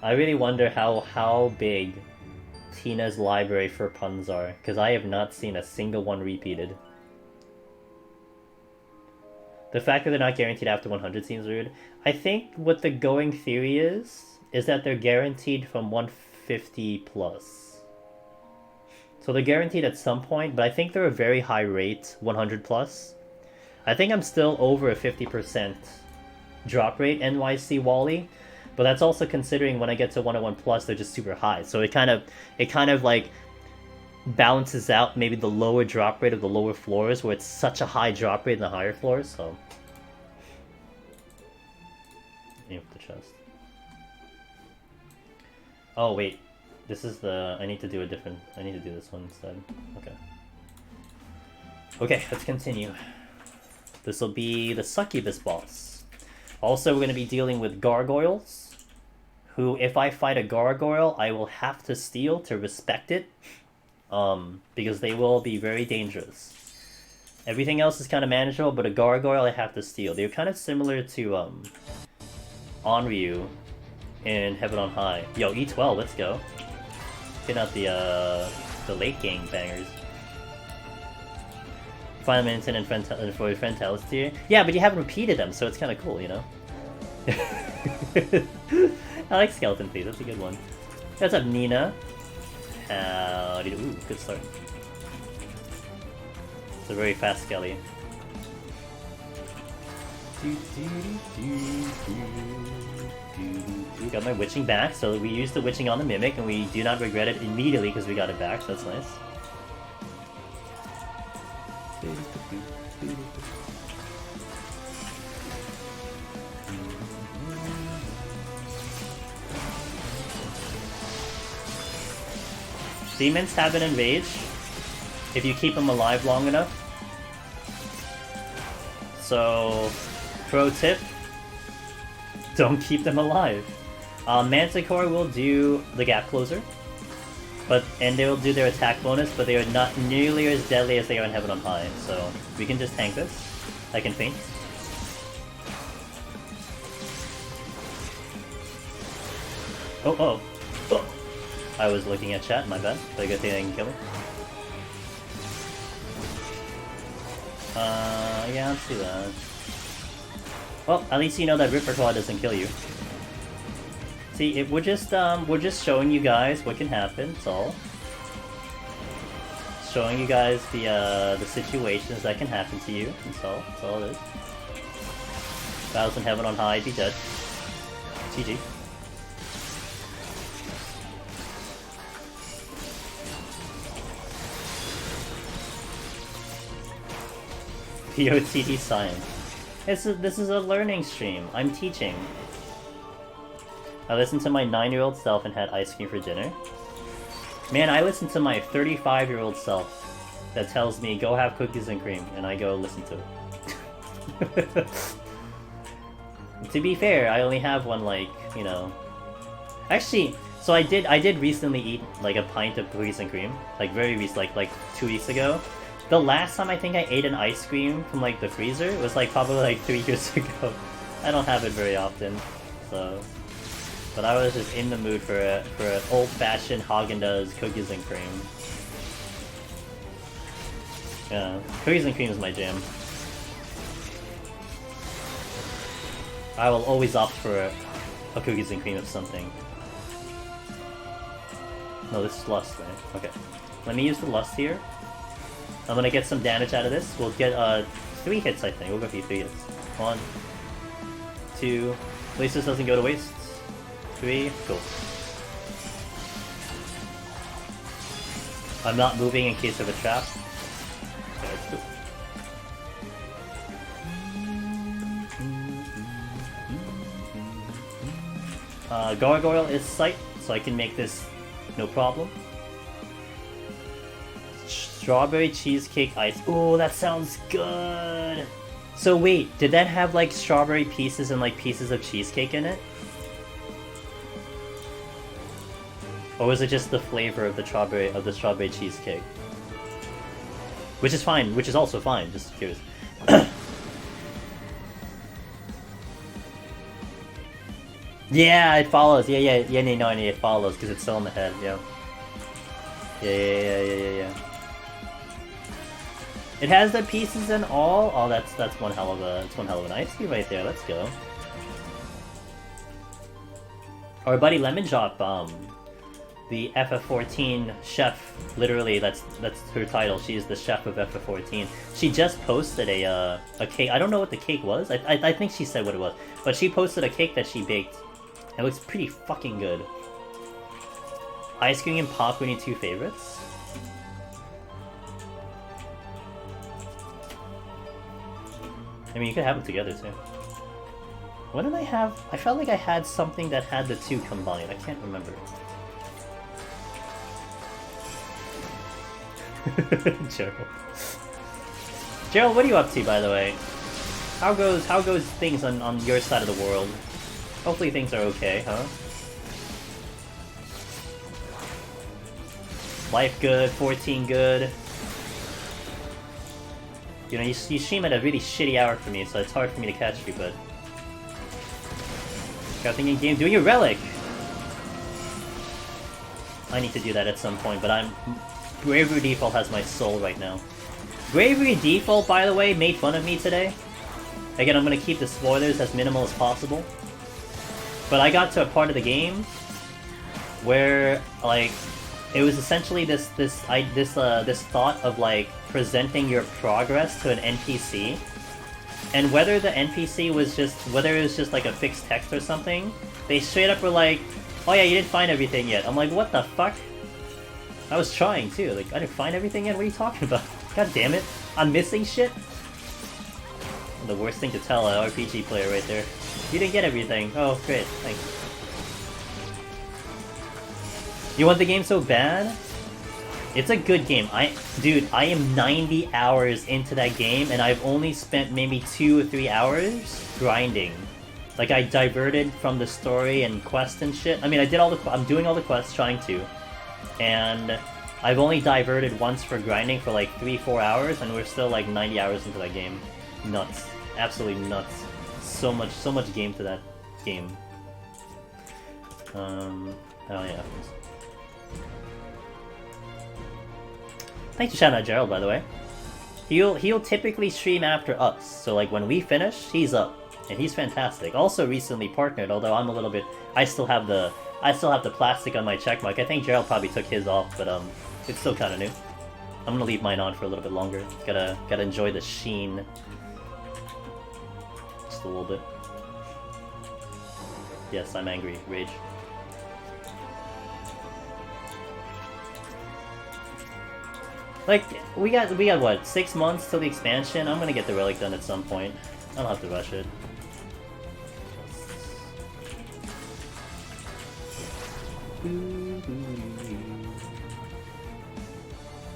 [SPEAKER 1] I really wonder how big Tina's library for puns are, because I have not seen a single one repeated. The fact that they're not guaranteed after 100 seems rude. I think what the going theory is that they're guaranteed from 150 plus. So they're guaranteed at some point, but I think they're a very high rate, 100 plus. I think I'm still over a 50% drop rate, NYC Wally. But that's also considering when I get to 101 plus, they're just super high. So it kind of like balances out maybe the lower drop rate of the lower floors, where it's such a high drop rate in the higher floors. So aim for the chest. Oh wait, this is the. I need to do a different. I need to do this one instead. Okay. Okay, let's continue. This will be the succubus boss. Also, we're going to be dealing with gargoyles, who, if I fight a gargoyle, I will have to steal to respect it, because they will be very dangerous. Everything else is kind of manageable, but a gargoyle I have to steal. They're kind of similar to Onryu in Heaven on High. Yo, E12, let's go. Get out the late game bangers. Final minutes and for Frontalis tier. Yeah, but you haven't repeated them, so it's kind of cool, you know? I like Skeleton Please, that's a good one. What's up, Nina? Ooh, good start. It's a very fast Skelly. Got my witching back, so we used the witching on the Mimic, and we do not regret it immediately because we got it back, so that's nice. Demons have an enrage if you keep them alive long enough. So, pro tip, don't keep them alive. Manticore will do the gap closer, and they will do their attack bonus, but they are not nearly as deadly as they are in Heaven on High, so we can just tank this. I can feint. Oh. I was looking at chat, my bad. But a good thing they can kill me. Yeah, let's do that. Well, at least you know that Ripper Claw doesn't kill you. See, we're just showing you guys what can happen, that's all. Showing you guys the situations that can happen to you, that's all it is. Battles in Heaven on High, be dead. GG. PoTD science. This is a learning stream. I'm teaching. I listened to my 9-year-old self and had ice cream for dinner. Man, I listen to my 35-year-old self that tells me go have cookies and cream, and I go listen to it. To be fair, I only have one, like, you know. Actually, so I did recently eat like a pint of cookies and cream, like very recent, like 2 weeks ago. The last time I think I ate an ice cream from like the freezer was like probably like 3 years ago. I don't have it very often, so. But I was just in the mood for an old-fashioned Haagen-Dazs cookies and cream. Yeah, cookies and cream is my jam. I will always opt for a cookies and cream of something. No, this is Lust, right? Okay. Let me use the Lust here. I'm gonna get some damage out of this. We'll get 3 hits, I think. We'll go for 3 hits. 1, 2. At least this doesn't go to waste. 3, go. I'm not moving in case of a trap. Okay, let's go. Gargoyle is sight, so I can make this no problem. Strawberry cheesecake ice. Oh, that sounds good! So wait, did that have like strawberry pieces and like pieces of cheesecake in it? Or was it just the flavor of the strawberry cheesecake? Which is fine, which is also fine, just curious. Yeah, it follows. Yeah, it follows because it's still in the head. Yeah. Yeah. It has the pieces and all. Oh, that's one hell of an ice cream right there. Let's go. Our buddy Lemon Drop, the FF14 chef. Literally, that's her title. She is the chef of FF14. She just posted a cake. I don't know what the cake was. I think she said what it was, but she posted a cake that she baked. It looks pretty fucking good. Ice cream and popcorn, your two favorites? I mean, you could have them together too. What did I have? I felt like I had something that had the two combined. I can't remember. Gerald. Gerald, what are you up to, by the way? How goes things on your side of the world? Hopefully things are okay, huh? Life good, 14 good. You know, you stream at a really shitty hour for me, so it's hard for me to catch you, but... Got thing in game, doing your relic! I need to do that at some point, but I'm... Bravery Default has my soul right now. Bravery Default, by the way, made fun of me today. Again, I'm gonna keep the spoilers as minimal as possible. But I got to a part of the game where, like, it was essentially this thought of, like, presenting your progress to an NPC. And whether the NPC was just, whether it was just like a fixed text or something, they straight up were like, oh yeah, you didn't find everything yet. I'm like, what the fuck? I was trying too, like, I didn't find everything yet? What are you talking about? God damn it, I'm missing shit? The worst thing to tell an RPG player right there. You didn't get everything. Oh, great, thanks. You want the game so bad? It's a good game. Dude, I am 90 hours into that game, and I've only spent maybe 2 or 3 hours grinding. Like, I diverted from the story and quest and shit. I mean, I'm doing all the quests, trying to. And I've only diverted once for grinding for like 3-4 hours, and we're still like 90 hours into that game. Nuts. Absolutely nuts. So much game to that game. Oh yeah. Thanks for shouting out Gerald, by the way. He'll typically stream after us, so like when we finish, he's up, and he's fantastic. Also recently partnered, although I'm a little bit. I still have the plastic on my checkmark. I think Gerald probably took his off, but it's still kind of new. I'm gonna leave mine on for a little bit longer. Gotta enjoy the sheen. Just a little bit. Yes, I'm angry. Rage. Like, we got what, 6 months till the expansion? I'm gonna get the relic done at some point. I don't have to rush it.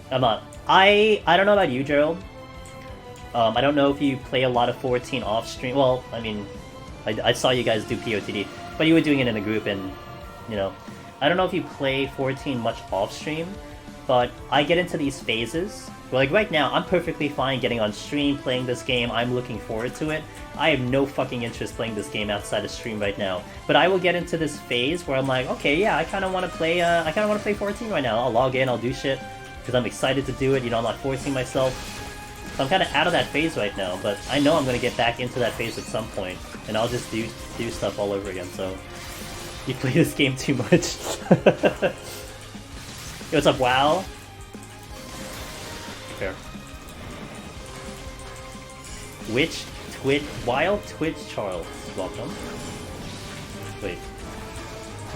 [SPEAKER 1] I'm not. I don't know about you, Gerald. I don't know if you play a lot of 14 off stream. Well, I mean, I saw you guys do PoTD, but you were doing it in a group, and you know, I don't know if you play 14 much off stream. But I get into these phases where, like, right now, I'm perfectly fine getting on stream, playing this game. I'm looking forward to it. I have no fucking interest playing this game outside of stream right now. But I will get into this phase where I'm like, okay, yeah, I kind of want to play. I kind of want to play 14 right now. I'll log in, I'll do shit because I'm excited to do it. You know, I'm not forcing myself. So I'm kind of out of that phase right now. But I know I'm gonna get back into that phase at some point, and I'll just do stuff all over again. So you play this game too much. Yo, what's up, WoW? Fair. Wild Twitch Charles, welcome. Wait.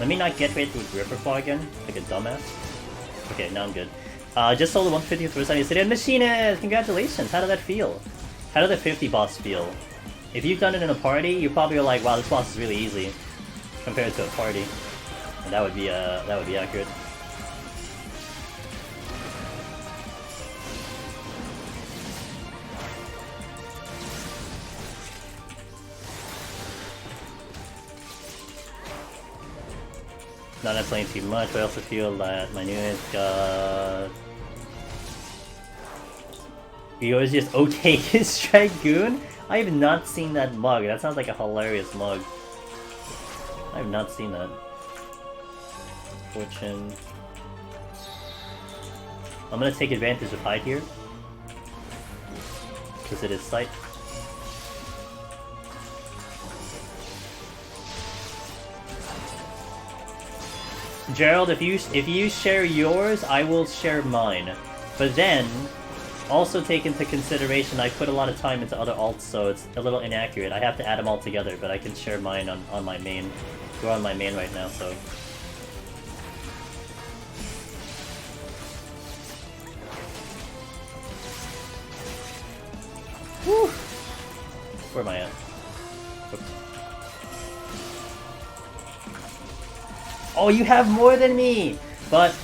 [SPEAKER 1] Let me not get right with Ripperclaw again, like a dumbass. Okay, now I'm good. Just sold the 150th first time yesterday, and Machinist! Congratulations! How did that feel? How did the 50 boss feel? If you've done it in a party, you probably are like, wow, this boss is really easy compared to a party. And that would be accurate. Not playing too much, but I also feel that my newest got... You always just okay his Dragoon? I have not seen that mug. That sounds like a hilarious mug. I have not seen that. Fortune. I'm gonna take advantage of hide here. Because it is sight. Gerald, if you share yours, I will share mine. But then, also take into consideration I put a lot of time into other alts, so it's a little inaccurate. I have to add them all together, but I can share mine on my main. We're on my main right now, so... Woo! Where am I at? Oops. Oh, you have more than me! But...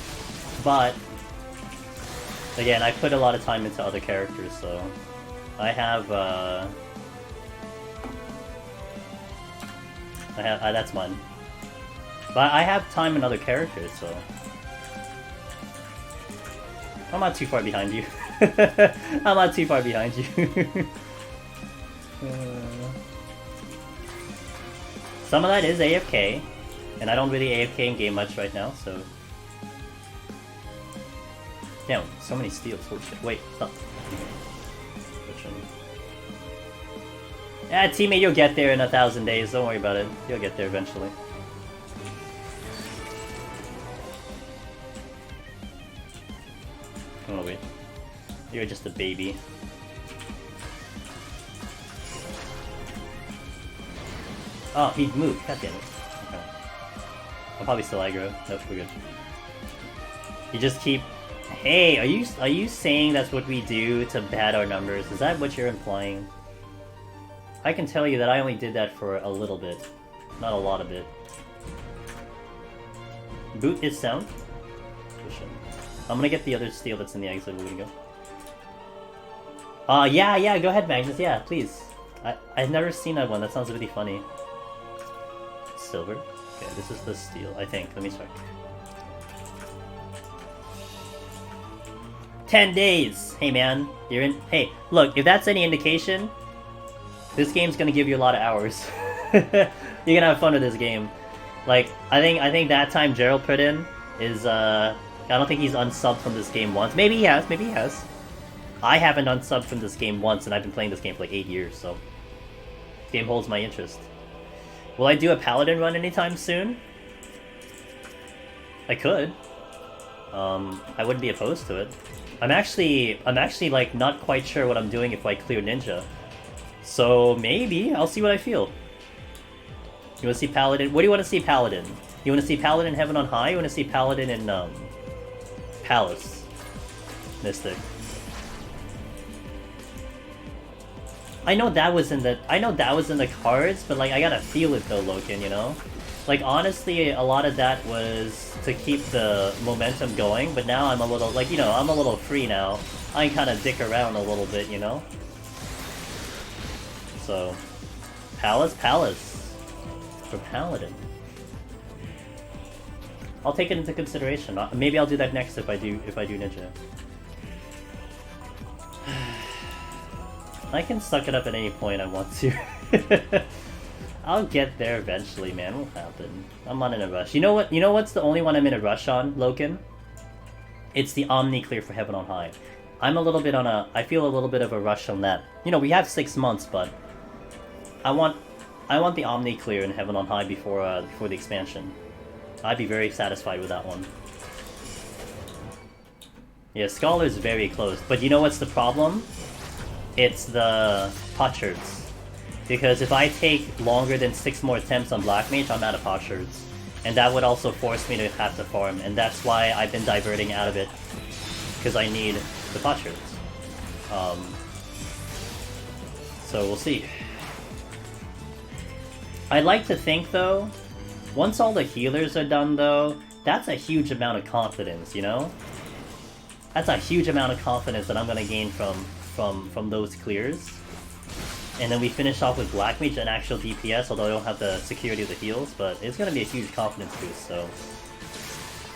[SPEAKER 1] Again, I put a lot of time into other characters, so... I have, that's mine. But I have time in other characters, so... I'm not too far behind you. I'm not too far behind you. Some of that is AFK, and I don't really AFK in game much right now, so... Damn, so many steals, holy shit. Wait, stop. Yeah, teammate, you'll get there in 1,000 days, don't worry about it. You'll get there eventually. Oh wait. You're just a baby. Oh, he moved. God damn it. Okay. I'll probably still aggro. Nope, we're good. You just keep... Hey, are you saying that's what we do to pad our numbers? Is that what you're implying? I can tell you that I only did that for a little bit. Not a lot of it. Boot is sound. I'm gonna get the other steel that's in the exit. We're gonna go. Yeah, go ahead, Magnus. Yeah, please. I've never seen that one. That sounds really funny. Silver. Okay, this is the steel, I think. Let me check. 10 days! Hey man, you're in... Hey, look, if that's any indication, this game's gonna give you a lot of hours. You're gonna have fun with this game. Like, I think that time Gerald put in is, I don't think he's unsubbed from this game once. Maybe he has, maybe he has. I haven't unsubbed from this game once, and I've been playing this game for like 8 years, so... This game holds my interest. Will I do a Paladin run anytime soon? I could. I wouldn't be opposed to it. I'm actually like not quite sure what I'm doing if I clear Ninja. So maybe I'll see what I feel. You wanna see Paladin? What do you wanna see Paladin? You wanna see Paladin in Heaven on High? You wanna see Paladin in Palace? Mystic. I know that was in the cards, but like I gotta feel it though, Loken, you know? Like honestly, a lot of that was to keep the momentum going, but now I'm a little, like, you know, I'm a little free now. I can kinda dick around a little bit, you know? So, Palace for Paladin. I'll take it into consideration. Maybe I'll do that next if I do Ninja. I can suck it up at any point I want to. I'll get there eventually, man. It'll happen. I'm not in a rush. You know what? You know what's the only one I'm in a rush on, Loken? It's the Omni clear for Heaven on High. I'm a little bit on a... I feel a little bit of a rush on that. You know, we have 6 months, but... I want the Omni clear in Heaven on High before the expansion. I'd be very satisfied with that one. Yeah, Scholar's very close. But you know what's the problem? It's the potsherds. Because if I take longer than 6 more attempts on Black Mage, I'm out of potsherds. And that would also force me to have to farm, and that's why I've been diverting out of it. Because I need the potsherds. So we'll see. I'd like to think, though, once all the healers are done, though, that's a huge amount of confidence, you know? That's a huge amount of confidence that I'm gonna gain from those clears. And then we finish off with Black Mage and actual DPS, although I don't have the security of the heals, but it's gonna be a huge confidence boost, so...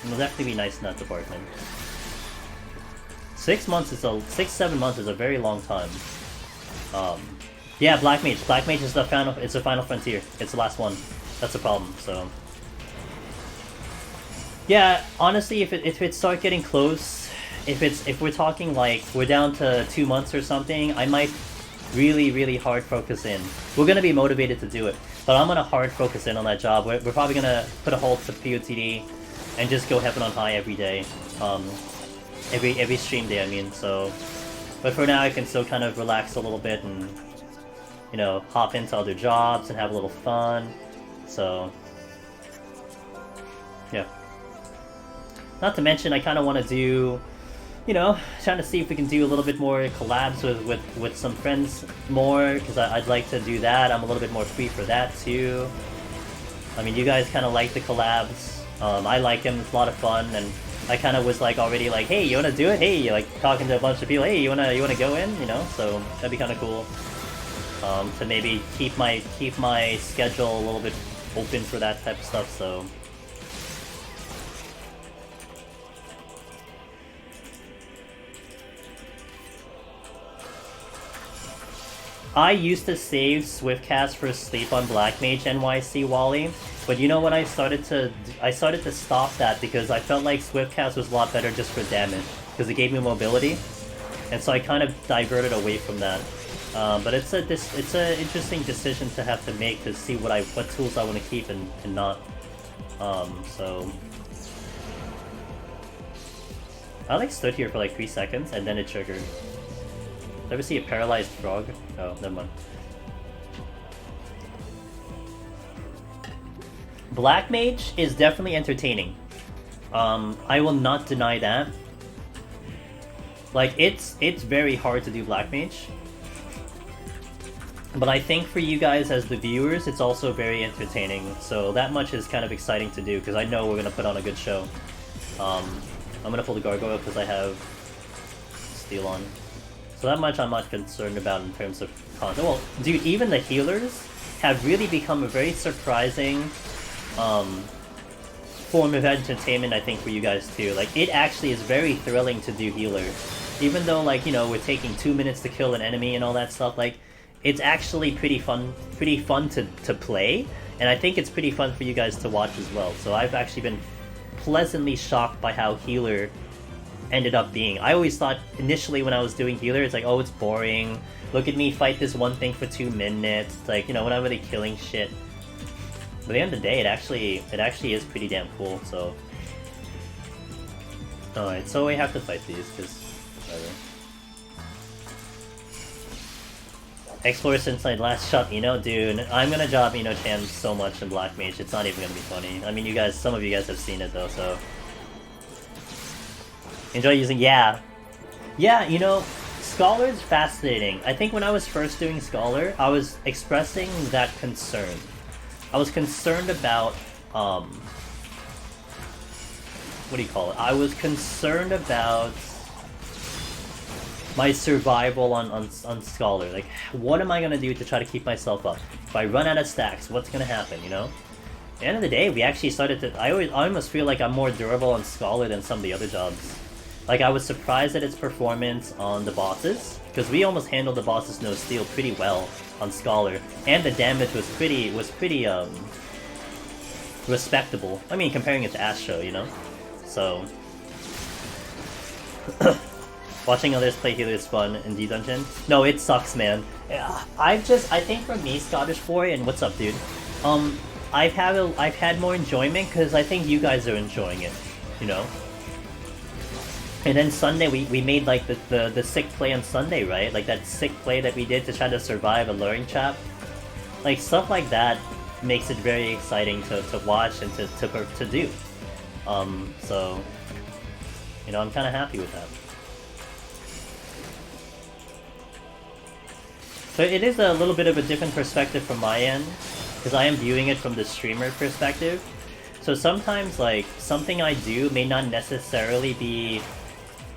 [SPEAKER 1] It'll definitely be nice in that department. 7 months is a very long time. Yeah, Black Mage. Black Mage is the final frontier. It's the last one. That's the problem, so... Yeah, honestly, if it starts getting close, if we're talking like, we're down to 2 months or something, I might really hard focus in. We're gonna be motivated to do it, but I'm gonna hard focus in on that job. We're probably gonna put a halt to PoTD and just go Heaven on High every day. Every stream day, I mean, so... But for now, I can still kind of relax a little bit and, you know, hop into other jobs and have a little fun. So, Not to mention, I kind of want to do, you know, trying to see if we can do a little bit more collabs with some friends more, because I'd like to do that. I'm a little bit more free for that too. I mean, you guys kind of like the collabs. I like them. It's a lot of fun, and I kind of was like already like, hey, you wanna do it? Hey, like talking to a bunch of people. Hey, you wanna go in? You know, so that'd be kind of cool. To maybe keep my schedule a little bit open for that type of stuff. So. I used to save Swiftcast for sleep on Black Mage NYC Wally, but you know what, I started to stop that because I felt like Swiftcast was a lot better just for damage, because it gave me mobility, and so I kind of diverted away from that. But it's a interesting decision to have to make to see what tools I want to keep and not. So I like stood here for like 3 seconds and then it triggered. Ever see a paralyzed frog? Oh, never mind. Black Mage is definitely entertaining. I will not deny that. Like, it's very hard to do Black Mage. But I think for you guys as the viewers, it's also very entertaining. So that much is kind of exciting to do, because I know we're going to put on a good show. I'm going to pull the Gargoyle because I have Steel on. So that much I'm not concerned about in terms of content. Well, dude, even the healers have really become a very surprising form of entertainment, I think, for you guys too. Like, it actually is very thrilling to do healer. Even though, like, you know, we're taking 2 minutes to kill an enemy and all that stuff, like, it's actually pretty fun to play. And I think it's pretty fun for you guys to watch as well. So I've actually been pleasantly shocked by how healer ended up being. I always thought initially when I was doing healer, it's like, oh, it's boring. Look at me fight this one thing for 2 minutes. It's like, you know, we're not really killing shit. But at the end of the day, it actually is pretty damn cool. So, alright, so we have to fight these because whatever. Explore since I last shot Eno, dude. I'm gonna drop Eno Chan so much in Black Mage. It's not even gonna be funny. I mean, you guys, some of you guys have seen it though, so. Enjoy using, yeah, you know, Scholar is fascinating. I think when I was first doing Scholar, I was expressing that concern. I was concerned about, what do you call it? I was concerned about my survival on Scholar. Like, what am I gonna do to try to keep myself up? If I run out of stacks, what's gonna happen, you know? At the end of the day, we actually started to, I almost feel like I'm more durable on Scholar than some of the other jobs. Like, I was surprised at its performance on the bosses, because we almost handled the bosses no steal pretty well on Scholar, and the damage was pretty respectable. I mean, comparing it to Astro, you know? So, watching others play healer is fun in D-Dungeon. No, it sucks, man. I think for me, Scottish Boy, and what's up, dude? I've had more enjoyment because I think you guys are enjoying it, you know? And then Sunday, we made like the sick play on Sunday, right? Like that sick play that we did to try to survive a luring trap. Like, stuff like that makes it very exciting to watch and to do. So, you know, I'm kind of happy with that. So it is a little bit of a different perspective from my end, because I am viewing it from the streamer perspective. So sometimes, like, something I do may not necessarily be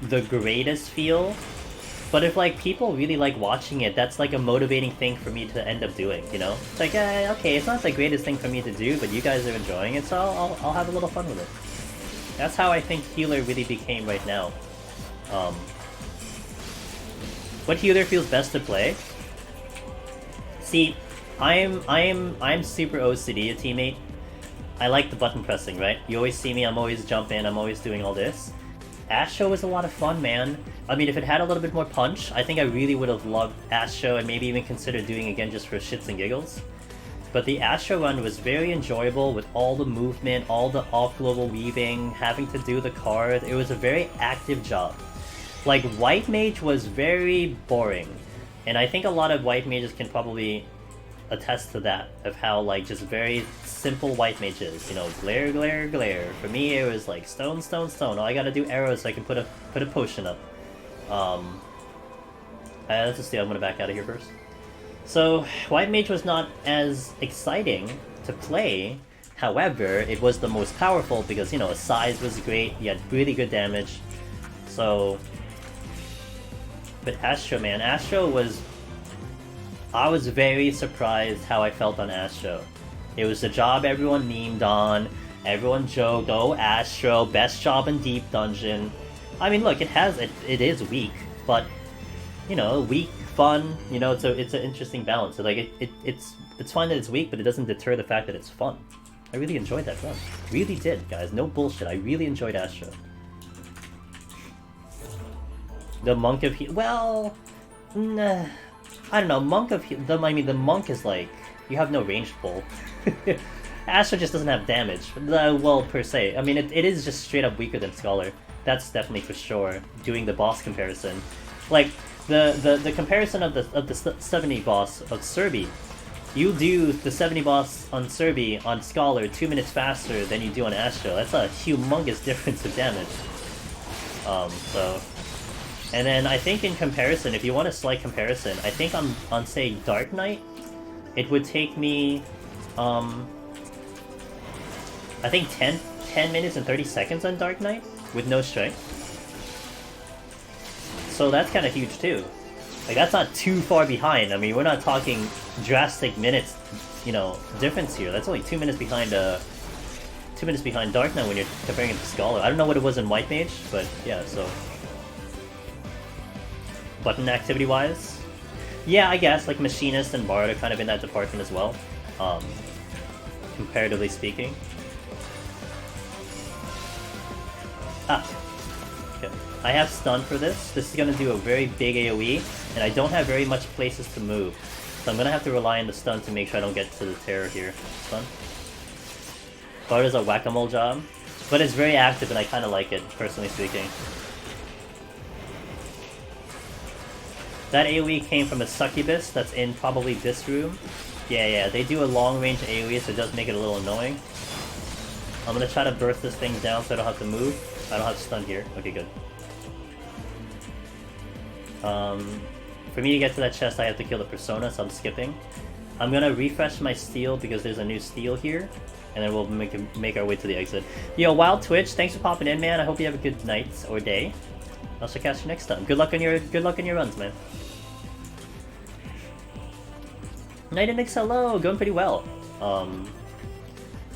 [SPEAKER 1] the greatest feel, but if, like, people really like watching it, that's, like, a motivating thing for me to end up doing, you know? It's like, okay, it's not the greatest thing for me to do, but you guys are enjoying it, so I'll have a little fun with it. That's how I think healer really became right now. What healer feels best to play? See, I'm super OCD a teammate. I like the button pressing, right? You always see me, I'm always jumping, I'm always doing all this. Astro was a lot of fun, man. I mean, if it had a little bit more punch, I think I really would have loved Astro and maybe even considered doing it again just for shits and giggles. But the Astro run was very enjoyable with all the movement, all the off-global weaving, having to do the card. It was a very active job. Like, White Mage was very boring. And I think a lot of White Mages can probably attest to that, of how like just very simple white mages, you know, glare, glare, glare. For me, it was like stone, stone, stone. All I gotta do arrows so I can put a potion up. Let's just see. I'm gonna back out of here first. So white mage was not as exciting to play. However, it was the most powerful because, you know, size was great. You had really good damage. So, but Astro, man, Astro was. I was very surprised how I felt on Astro. It was the job everyone memed on. Everyone joked, "Oh, Astro, best job in Deep Dungeon." I mean, look, it is weak, but you know, weak, fun. You know, it's an interesting balance. So, like, it's fun that it's weak, but it doesn't deter the fact that it's fun. I really enjoyed that run. Really did, guys. No bullshit. I really enjoyed Astro. The Monk of well, nah, I don't know. Monk of I mean, the Monk is like, you have no ranged pull. Astro just doesn't have damage. Well, per se. I mean, it is just straight up weaker than Scholar. That's definitely for sure. Doing the boss comparison, like the comparison of the 70 boss of Serbi. You do the 70 boss on Serbi on Scholar 2 minutes faster than you do on Astro. That's a humongous difference of damage. So, and then I think in comparison, if you want a slight comparison, I think on say Dark Knight, it would take me, I think 10 minutes and 30 seconds on Dark Knight with no strength. So that's kind of huge too. Like, that's not too far behind. I mean, we're not talking drastic minutes, you know, difference here. That's only 2 minutes behind 2 minutes behind Dark Knight when you're comparing it to Scholar. I don't know what it was in White Mage, but yeah, so button activity wise, yeah, I guess like Machinist and Bard are kind of in that department as well, comparatively speaking. Okay. I have stun for this. This is gonna do a very big AoE, and I don't have very much places to move. So I'm gonna have to rely on the stun to make sure I don't get to the terror here. Stun. Bard is a whack-a-mole job, but it's very active and I kinda like it, personally speaking. That AoE came from a succubus that's in probably this room. Yeah, they do a long-range AoE, so it does make it a little annoying. I'm gonna try to burst this thing down so I don't have to move. I don't have stun here. Okay, good. For me to get to that chest, I have to kill the Persona, so I'm skipping. I'm gonna refresh my steel because there's a new steel here, and then we'll make our way to the exit. Yo, Wild Twitch, thanks for popping in, man. I hope you have a good night or day. I shall catch you next time. Good luck on your runs, man. Night and Nix, hello, going pretty well.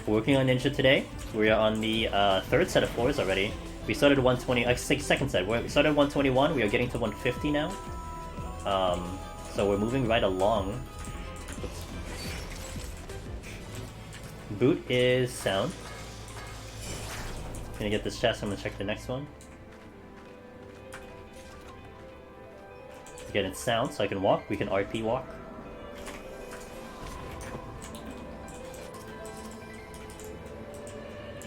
[SPEAKER 1] Working on Ninja today. We are on the third set of floors already. We started 120, second set. We started 121. We are getting to 150 now. So we're moving right along. Oops. Boot is sound. Gonna get this chest. I'm gonna check the next one. Again, it's sound, so I can walk. We can RP walk.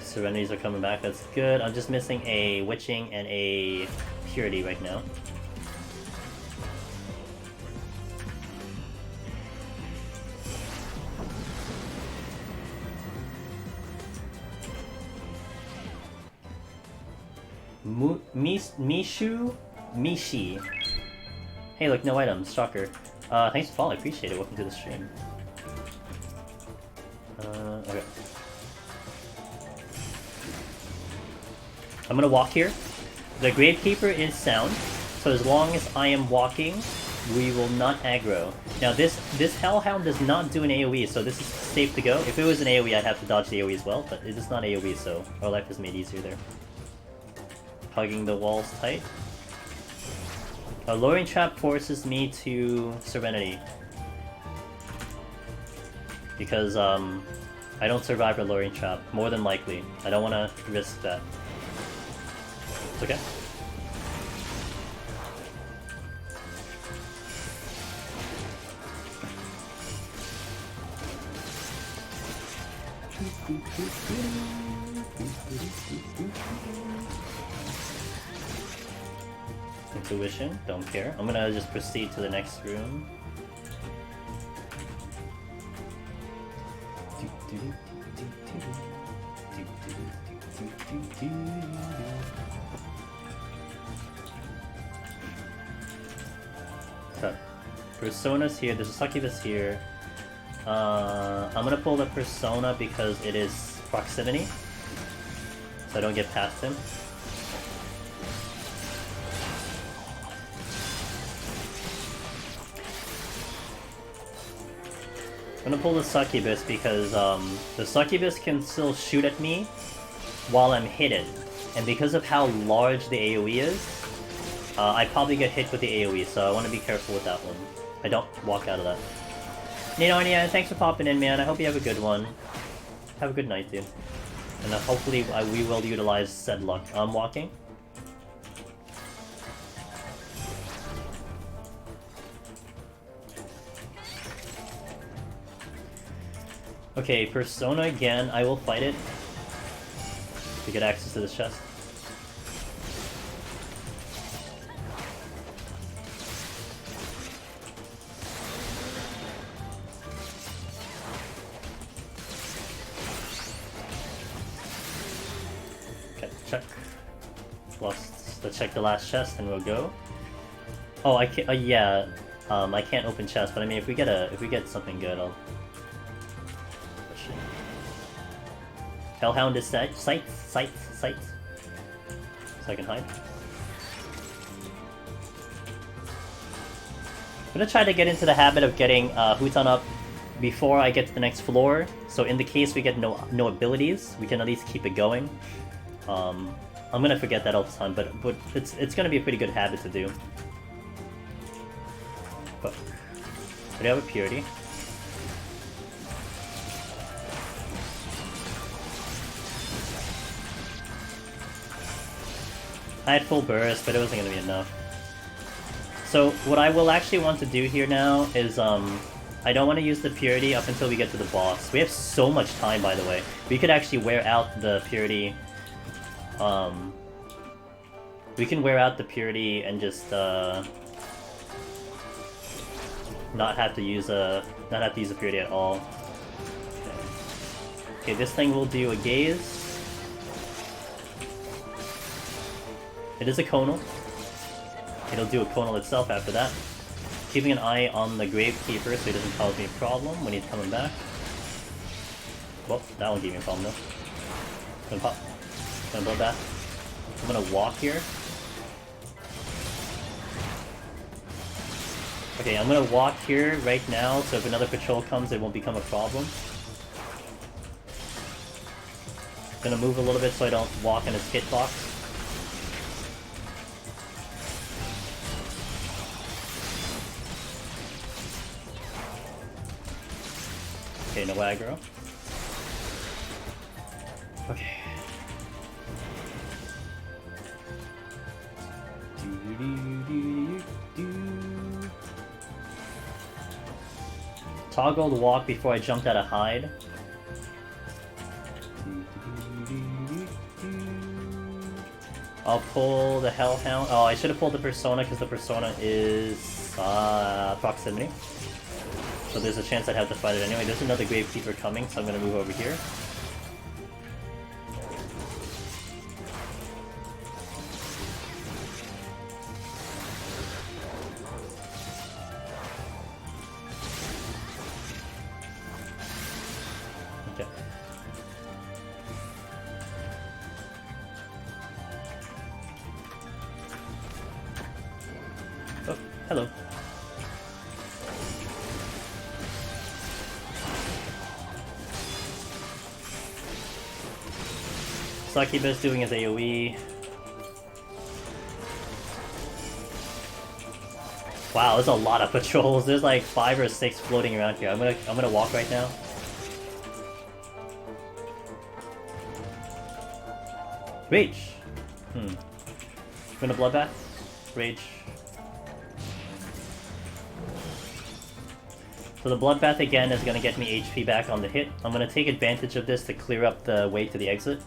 [SPEAKER 1] Serenities are coming back, that's good. I'm just missing a Witching and a Purity right now. Mishi. Hey, look, no items. Shocker. Thanks for following, I appreciate it. Welcome to the stream. Okay. I'm gonna walk here. The Gravekeeper is sound, so as long as I am walking, we will not aggro. Now this Hellhound does not do an AoE, so this is safe to go. If it was an AoE, I'd have to dodge the AoE as well, but it is not AoE, so our life is made easier there. Hugging the walls tight. A Luring Trap forces me to Serenity. Because, I don't survive a Luring Trap, more than likely. I don't want to risk that. It's okay. Intuition, don't care. I'm gonna just proceed to the next room. So, Persona's here, there's a Succubus here. I'm gonna pull the Persona because it is proximity, so I don't get past him. I'm gonna pull the Succubus because the Succubus can still shoot at me while I'm hidden, and because of how large the AoE is, I probably get hit with the AoE, so I want to be careful with that one. I don't walk out of that. Narnia, thanks for popping in, man. I hope you have a good one. Have a good night, dude. And hopefully we will utilize said luck. I'm walking. Okay, Persona again. I will fight it to get access to this chest. Check. Let's check the last chest and we'll go. Oh, I can't. Yeah, I can't open chests, but I mean, if we get something good, I'll. Hellhound is sights. So I can hide. I'm gonna try to get into the habit of getting Hutan up before I get to the next floor. So in the case we get no abilities, we can at least keep it going. I'm gonna forget that all the time, but it's gonna be a pretty good habit to do. But we have a purity. I had full burst, but it wasn't gonna be enough. So what I will actually want to do here now is I don't want to use the purity up until we get to the boss. We have so much time, by the way. We could actually wear out the purity. We can wear out the purity and just not have to use the purity at all. Okay, this thing will do a gaze. It is a conal. It'll do a conal itself after that. Keeping an eye on the Gravekeeper so he doesn't cause me a problem when he's coming back. Well, that one gave me a problem though. Gonna pop. Gonna build that. I'm gonna walk here. Okay, I'm gonna walk here right now, so if another patrol comes, it won't become a problem. Gonna move a little bit so I don't walk in his hitbox. Okay, no aggro. Okay. Toggle the walk before I jumped out of hide. I'll pull the Hellhound. Oh, I should have pulled the Persona because the Persona is proximity. So there's a chance I'd have to fight it anyway. There's another Gravekeeper coming, so I'm gonna move over here. Okay. Oh, hello. Succubus doing his AoE. Wow, there's a lot of patrols. There's like 5 or 6 floating around here. I'm gonna walk right now. Rage. Gonna bloodbath. Rage. So the bloodbath again is gonna get me HP back on the hit. I'm gonna take advantage of this to clear up the way to the exit.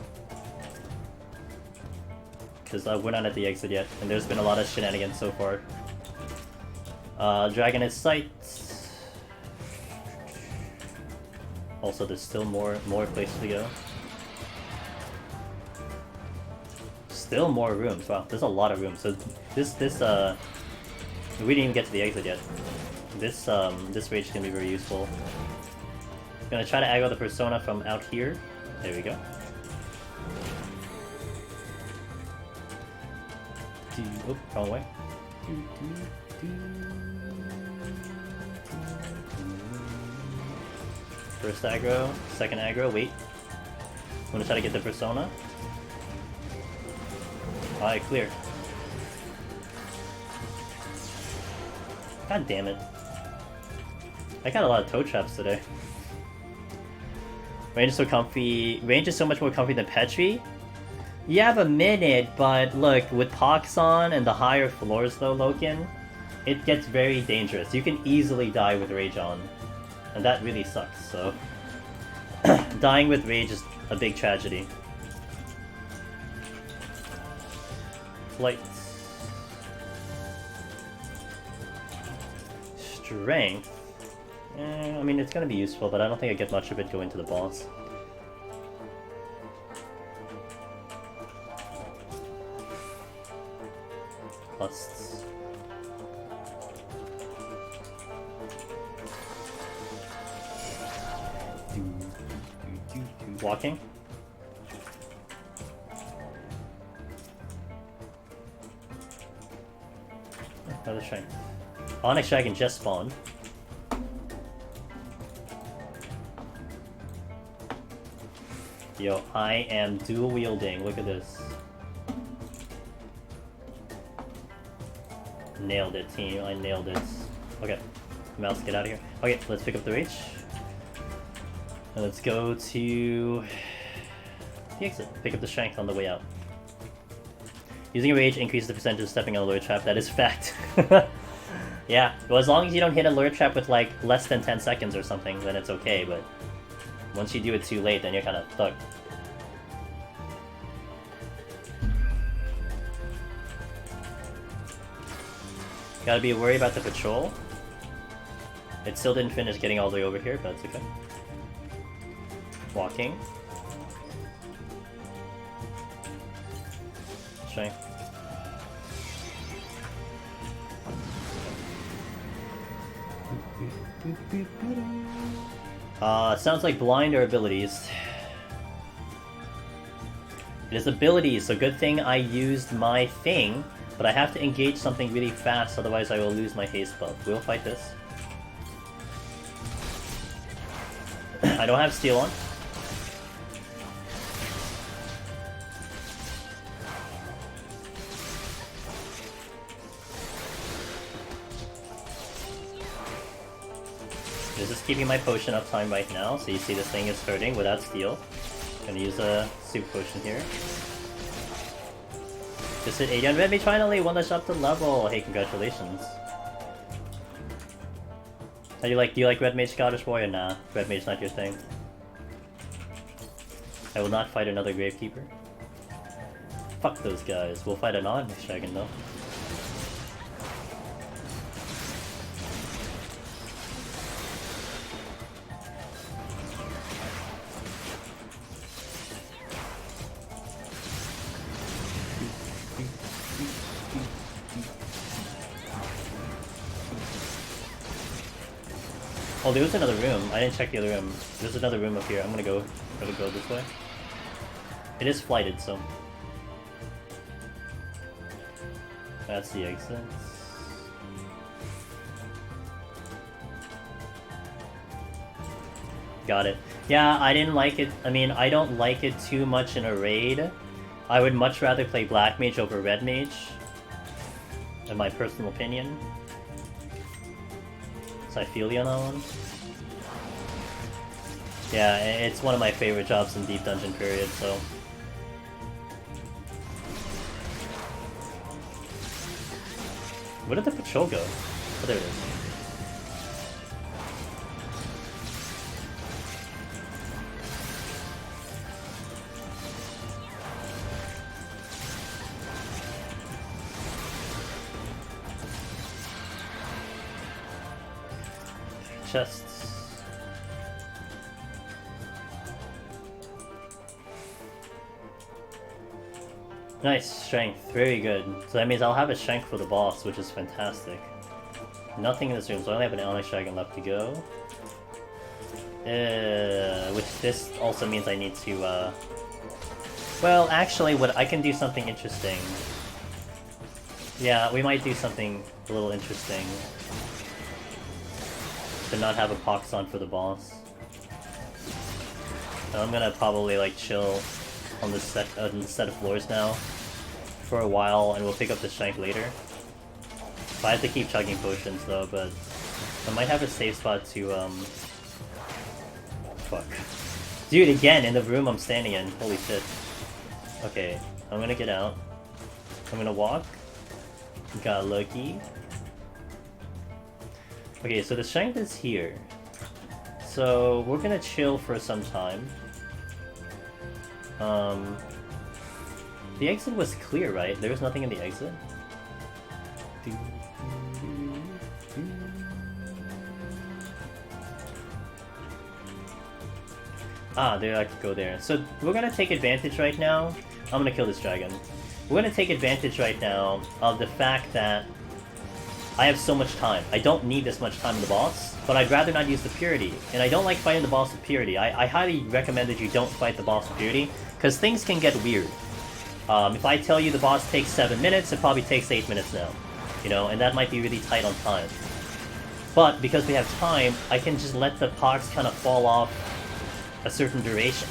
[SPEAKER 1] Because we're not at the exit yet, and there's been a lot of shenanigans so far. Dragon is sight. Also, there's still more places to go. Still more rooms. Wow, there's a lot of rooms. So this we didn't even get to the exit yet. This rage is gonna be very useful. Gonna try to aggro the persona from out here. There we go. Oop, wrong way. First aggro, second aggro, wait. I'm gonna try to get the persona. Alright, clear. God damn it. I got a lot of toe traps today. Range is so comfy. Range is so much more comfy than Petri. You have a minute, but look, with Pox on and the higher floors though, Loken, it gets very dangerous. You can easily die with Rage on. And that really sucks, so... dying with Rage is a big tragedy. Flight. Strength. I mean, it's gonna be useful, but I don't think I get much of it going to the boss. Lusts. Walking. Another shrine. Onyx Dragon just spawned. Yo, I am dual wielding. Look at this. Nailed it, team. I nailed it. Okay. Mouse, get out of here. Okay, let's pick up the rage. And let's go to the exit. Pick up the strength on the way out. Using a rage increases the percentage of stepping on a lure trap. That is fact. Yeah, well, as long as you don't hit a lure trap with like less than 10 seconds or something, then it's okay, but once you do it too late, then you're kind of stuck. Gotta be worried about the patrol. It still didn't finish getting all the way over here, but it's okay. Walking. Strength. Sounds like blind or abilities. It is abilities, so good thing I used my thing, but I have to engage something really fast, otherwise I will lose my haste buff. We'll fight this. I don't have steal on. This is keeping my potion uptime right now, so you see this thing is hurting without steal. Gonna use a super potion here. Just hit 80 on Red Mage finally! One that's up to level! Hey, congratulations. How do you like Red Mage Scottish Warrior? Nah, Red Mage not your thing. I will not fight another Gravekeeper. Fuck those guys. We'll fight an Onyx Dragon though. Oh, there was another room. I didn't check the other room. There's another room up here. I'm gonna go this way. It is flighted, so that's the exit. Got it. Yeah, I didn't like it. I mean, I don't like it too much in a raid. I would much rather play Black Mage over Red Mage, in my personal opinion. So I feel you on that one. Yeah, it's one of my favorite jobs in Deep Dungeon period, so... Where did the patrol go? Oh, there it is. Chests. Nice, strength, very good. So that means I'll have a strength for the boss, which is fantastic. Nothing in this room, so I only have an Onyx Dragon left to go. Which this also means I need to, well, actually, what I can do something interesting. Yeah, we might do something a little interesting. To not have a Pox on for the boss. So I'm gonna probably, like, chill on this set of floors now for a while, and we'll pick up the strength later. I have to keep chugging potions though, but I might have a safe spot to fuck. Dude, again in the room I'm standing in. Holy shit. Okay, I'm gonna get out. I'm gonna walk. Got lucky. Okay, so the strength is here. So we're gonna chill for some time. The exit was clear, right? There was nothing in the exit? Ah, there I could go there. So we're gonna take advantage right now. I'm gonna kill this dragon. We're gonna take advantage right now of the fact that I have so much time. I don't need this much time in the boss, but I'd rather not use the purity. And I don't like fighting the boss with purity. I highly recommend that you don't fight the boss with purity, because things can get weird. If I tell you the boss takes 7 minutes, it probably takes 8 minutes now. You know, and that might be really tight on time. But because we have time, I can just let the pox kind of fall off a certain duration.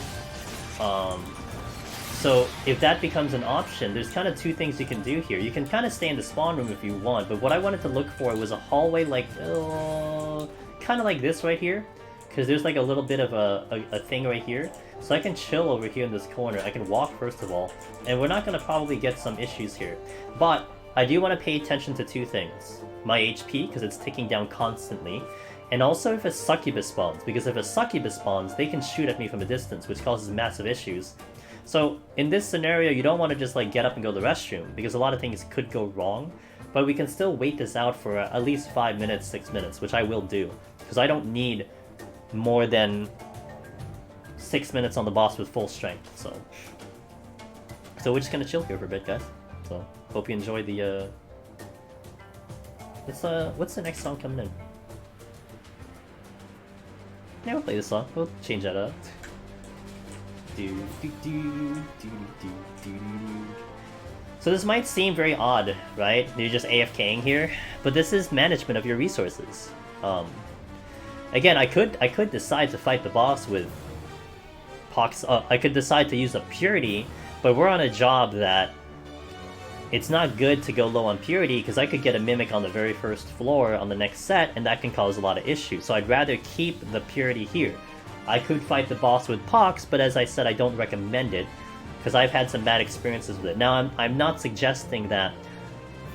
[SPEAKER 1] So if that becomes an option, there's kind of two things you can do here. You can kind of stay in the spawn room if you want, but what I wanted to look for was a hallway like, kind of like this right here. Because there's like a little bit of a thing right here. So I can chill over here in this corner. I can walk first of all. And we're not going to probably get some issues here. But I do want to pay attention to two things. My HP, because it's ticking down constantly. And also if a succubus spawns. Because if a succubus spawns, they can shoot at me from a distance, which causes massive issues. So in this scenario, you don't want to just like get up and go to the restroom. Because a lot of things could go wrong. But we can still wait this out for at least 5 minutes, 6 minutes, which I will do. Because I don't need more than 6 minutes on the boss with full strength, so we're just gonna chill here for a bit, guys. So hope you enjoy the what's the next song coming in? Yeah, we'll play this song. We'll change that up. So this might seem very odd, right? You're just AFKing here, but this is management of your resources. Again, I could decide to fight the boss with Pox. I could decide to use a purity, but we're on a job that it's not good to go low on purity because I could get a mimic on the very first floor on the next set, and that can cause a lot of issues. So I'd rather keep the purity here. I could fight the boss with Pox, but as I said, I don't recommend it because I've had some bad experiences with it. Now, I'm not suggesting that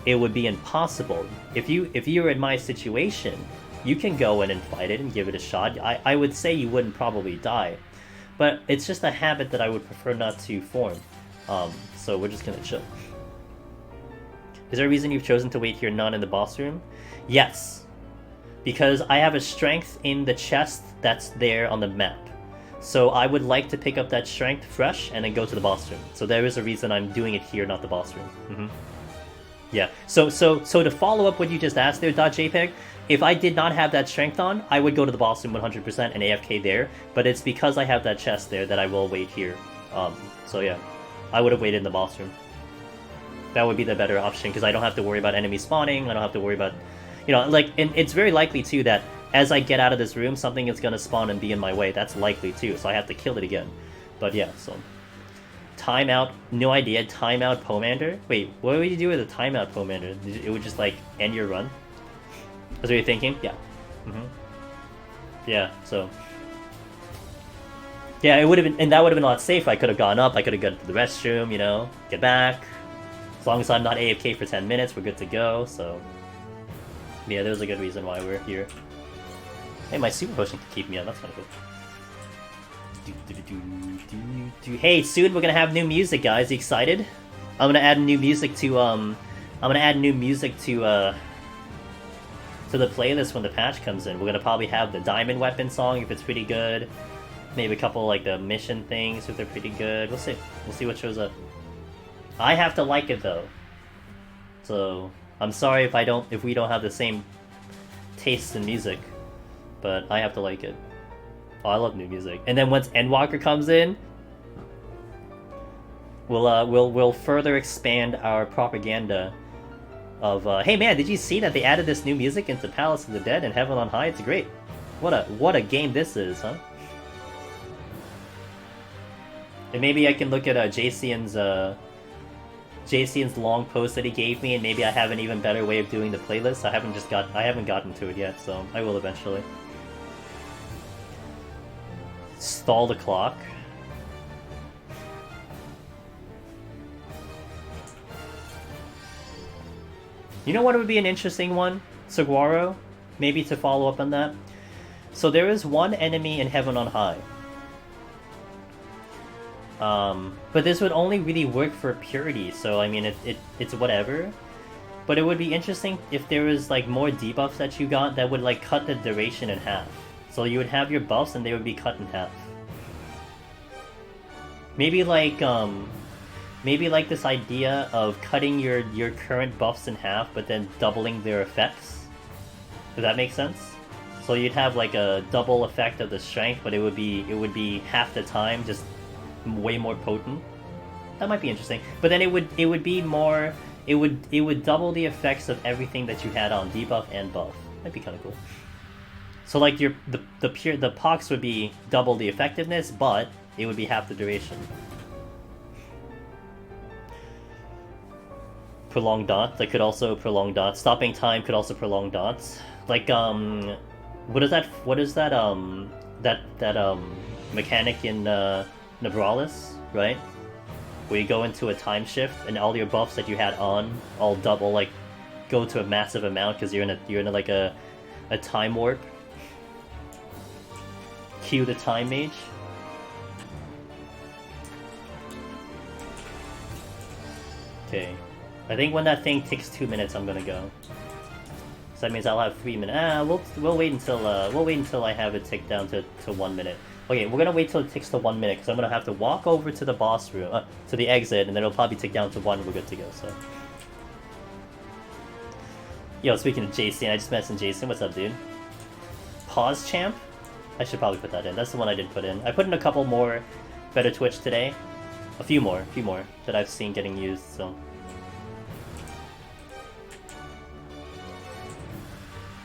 [SPEAKER 1] it would be impossible. If you were in my situation, you can go in and fight it and give it a shot. I would say you wouldn't probably die. But it's just a habit that I would prefer not to form. So we're just gonna chill. Is there a reason you've chosen to wait here, not in the boss room? Yes. Because I have a strength in the chest that's there on the map. So I would like to pick up that strength fresh and then go to the boss room. So there is a reason I'm doing it here, not the boss room. Yeah. So to follow up what you just asked there, .jpeg, if I did not have that strength on, I would go to the boss room 100% and AFK there, but it's because I have that chest there that I will wait here. So yeah, I would have waited in the boss room. That would be the better option, because I don't have to worry about enemies spawning, I don't have to worry about, you know, like, and it's very likely too that as I get out of this room, something is going to spawn and be in my way. That's likely too, so I have to kill it again. But yeah, so... Timeout, no idea, timeout Pomander? Wait, what would you do with a timeout Pomander? It would just, like, end your run? That's what you're thinking? Yeah. Yeah, so... Yeah, it would have been, and that would have been a lot safer. I could have gone up, I could have gone to the restroom, you know, get back. As long as I'm not AFK for 10 minutes, we're good to go, so... Yeah, there's a good reason why we're here. Hey, my super potion can keep me up, that's kind of cool. Hey, soon we're gonna have new music, guys. You excited? I'm gonna add new music to the playlist when the patch comes in. We're gonna probably have the diamond weapon song if it's pretty good. Maybe a couple like the mission things if they're pretty good. We'll see. We'll see what shows up. I have to like it though. So I'm sorry if we don't have the same taste in music, but I have to like it. Oh, I love new music. And then once Endwalker comes in, we'll further expand our propaganda of hey man, did you see that they added this new music into Palace of the Dead and Heaven on High? It's great. What a game this is, huh? And maybe I can look at JCN's long post that he gave me, and maybe I have an even better way of doing the playlist. I haven't gotten to it yet, so I will eventually. Stall the clock. You know what would be an interesting one? Saguaro? Maybe to follow up on that. So there is one enemy in Heaven on High. But this would only really work for Purity, so I mean it's whatever. But it would be interesting if there was like more debuffs that you got that would like cut the duration in half. So you would have your buffs and they would be cut in half. Maybe like this idea of cutting your current buffs in half, but then doubling their effects. Does that make sense? So you'd have like a double effect of the strength, but it would be half the time, just way more potent. That might be interesting. But then it would be more. It would double the effects of everything that you had on debuff and buff. That'd be kind of cool. So like the pox would be double the effectiveness, but it would be half the duration. Prolonged dots. That could also prolong dots. Stopping time could also prolong dots. Like what is that mechanic in Nebralis, right? Where you go into a time shift and all your buffs that you had on all double, like go to a massive amount because you're in like a time warp. Cue the time mage. Okay, I think when that thing takes 2 minutes, I'm gonna go. So that means I'll have 3 minutes. We'll wait until I have it tick down to 1 minute. Okay, we're gonna wait till it ticks to 1 minute because I'm gonna have to walk over to the boss room, to the exit, and then it'll probably tick down to 1 and we're good to go. So, yo, speaking of Jason, I just mentioned Jason. What's up, dude? Pause champ. I should probably put that in. That's the one I did put in. I put in a couple more better Twitch today. A few more that I've seen getting used. So.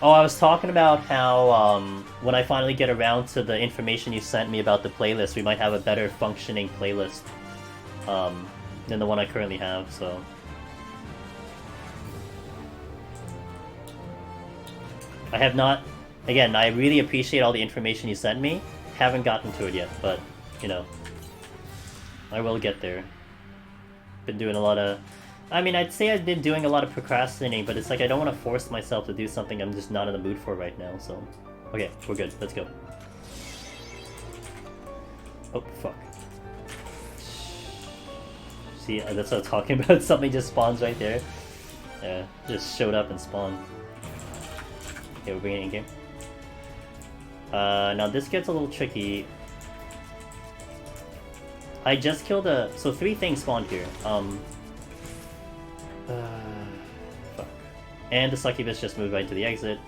[SPEAKER 1] Oh, I was talking about how when I finally get around to the information you sent me about the playlist, we might have a better functioning playlist than the one I currently have, so... I have not... Again, I really appreciate all the information you sent me. Haven't gotten to it yet, but, you know, I will get there. Been doing a lot of... I mean, I'd say I've been doing a lot of procrastinating, but it's like I don't want to force myself to do something I'm just not in the mood for right now, so... Okay, we're good. Let's go. Oh, fuck. See, that's what I'm talking about. Something just spawns right there. Yeah, just showed up and spawned. Okay, we're bringing it in game. Now this gets a little tricky. I just killed a... So 3 things spawned here. Fuck. And the succubus just moved right to the exit.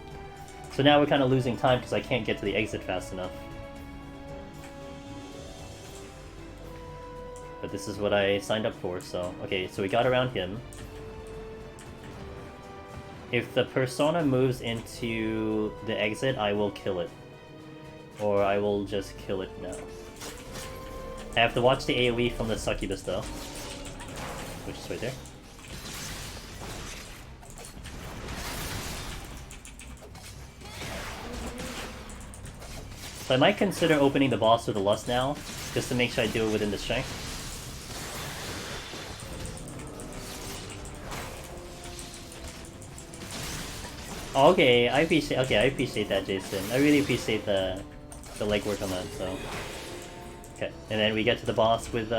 [SPEAKER 1] So now we're kind of losing time because I can't get to the exit fast enough. But this is what I signed up for, so... Okay, so we got around him. If the persona moves into the exit, I will kill it. Or I will just kill it now. I have to watch the AoE from the succubus though. Which is right there. So I might consider opening the boss with the lust now, just to make sure I do it within the strength. Okay, I appreciate that, Jason. I really appreciate the legwork on that, so... Okay, and then we get to the boss with,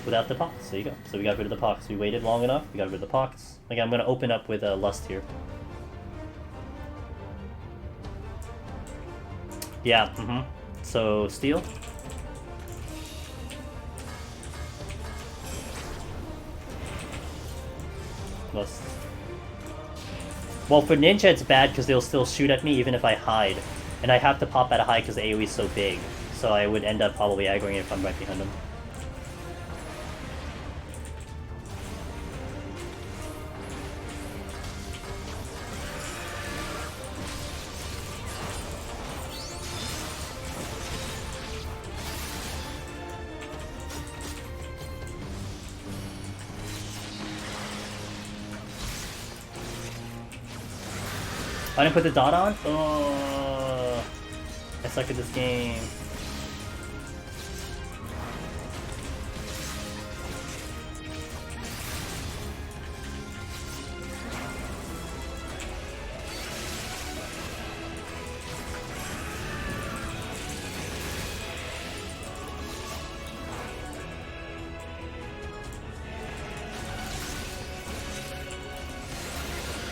[SPEAKER 1] without the pox. There you go. So we got rid of the pox. We waited long enough, we got rid of the pox. Okay, I'm gonna open up with lust here. Yeah, So, steel. Lust. Well, for Ninja it's bad because they'll still shoot at me even if I hide. And I have to pop at a hide because the AoE is so big. So I would end up probably aggroing if I'm right behind them. I didn't put the dot on? Oh, I suck at this game.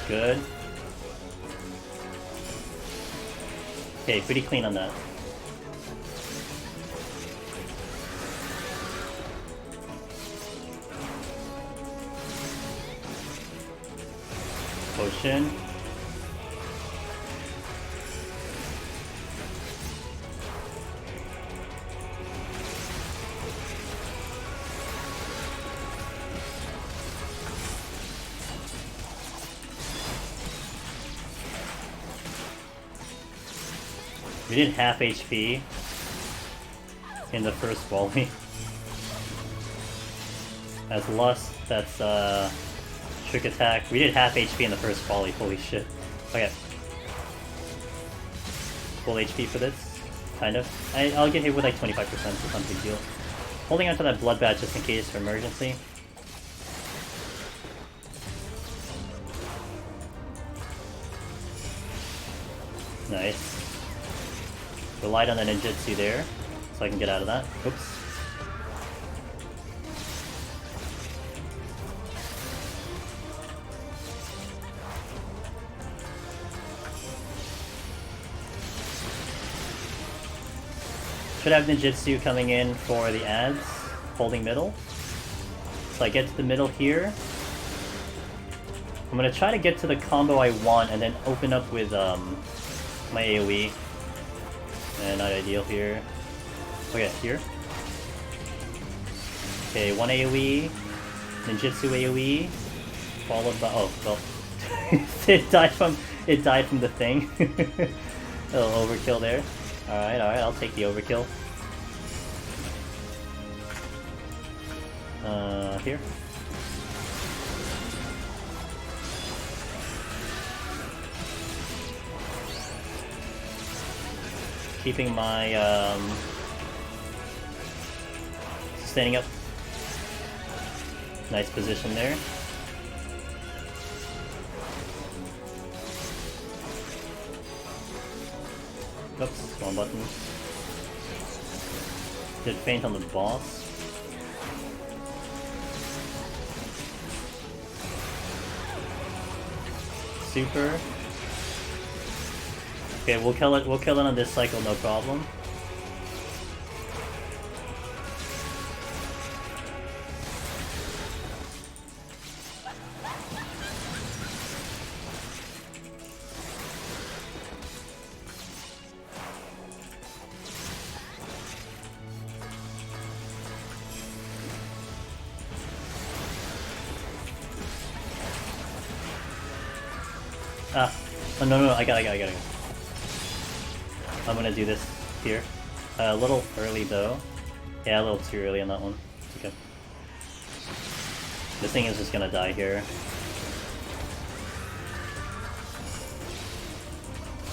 [SPEAKER 1] Good. Okay, pretty clean on that. Potion. We did half HP in the first volley. That's Lust, that's Trick Attack. We did half HP in the first volley, holy shit. Okay. Full HP for this, kind of. I'll get hit with like 25%, it's not a big deal. Holding onto that Blood Bat just in case for emergency. Nice. Relied on the ninjutsu there, so I can get out of that. Oops. Should have ninjutsu coming in for the ads, holding middle. So I get to the middle here. I'm gonna try to get to the combo I want and then open up with my AoE. Not ideal here. Okay, here. Okay, one AoE, ninjutsu AoE, followed by well, it died from the thing. A little overkill there. All right, I'll take the overkill. Here. Keeping my, standing up. Nice position there. Oops, wrong button. Did faint on the boss. Super. Okay, we'll kill it on this cycle, no problem. Oh no, I got it. I'm gonna do this here. A little early though. Yeah, a little too early on that one. Okay. This thing is just gonna die here.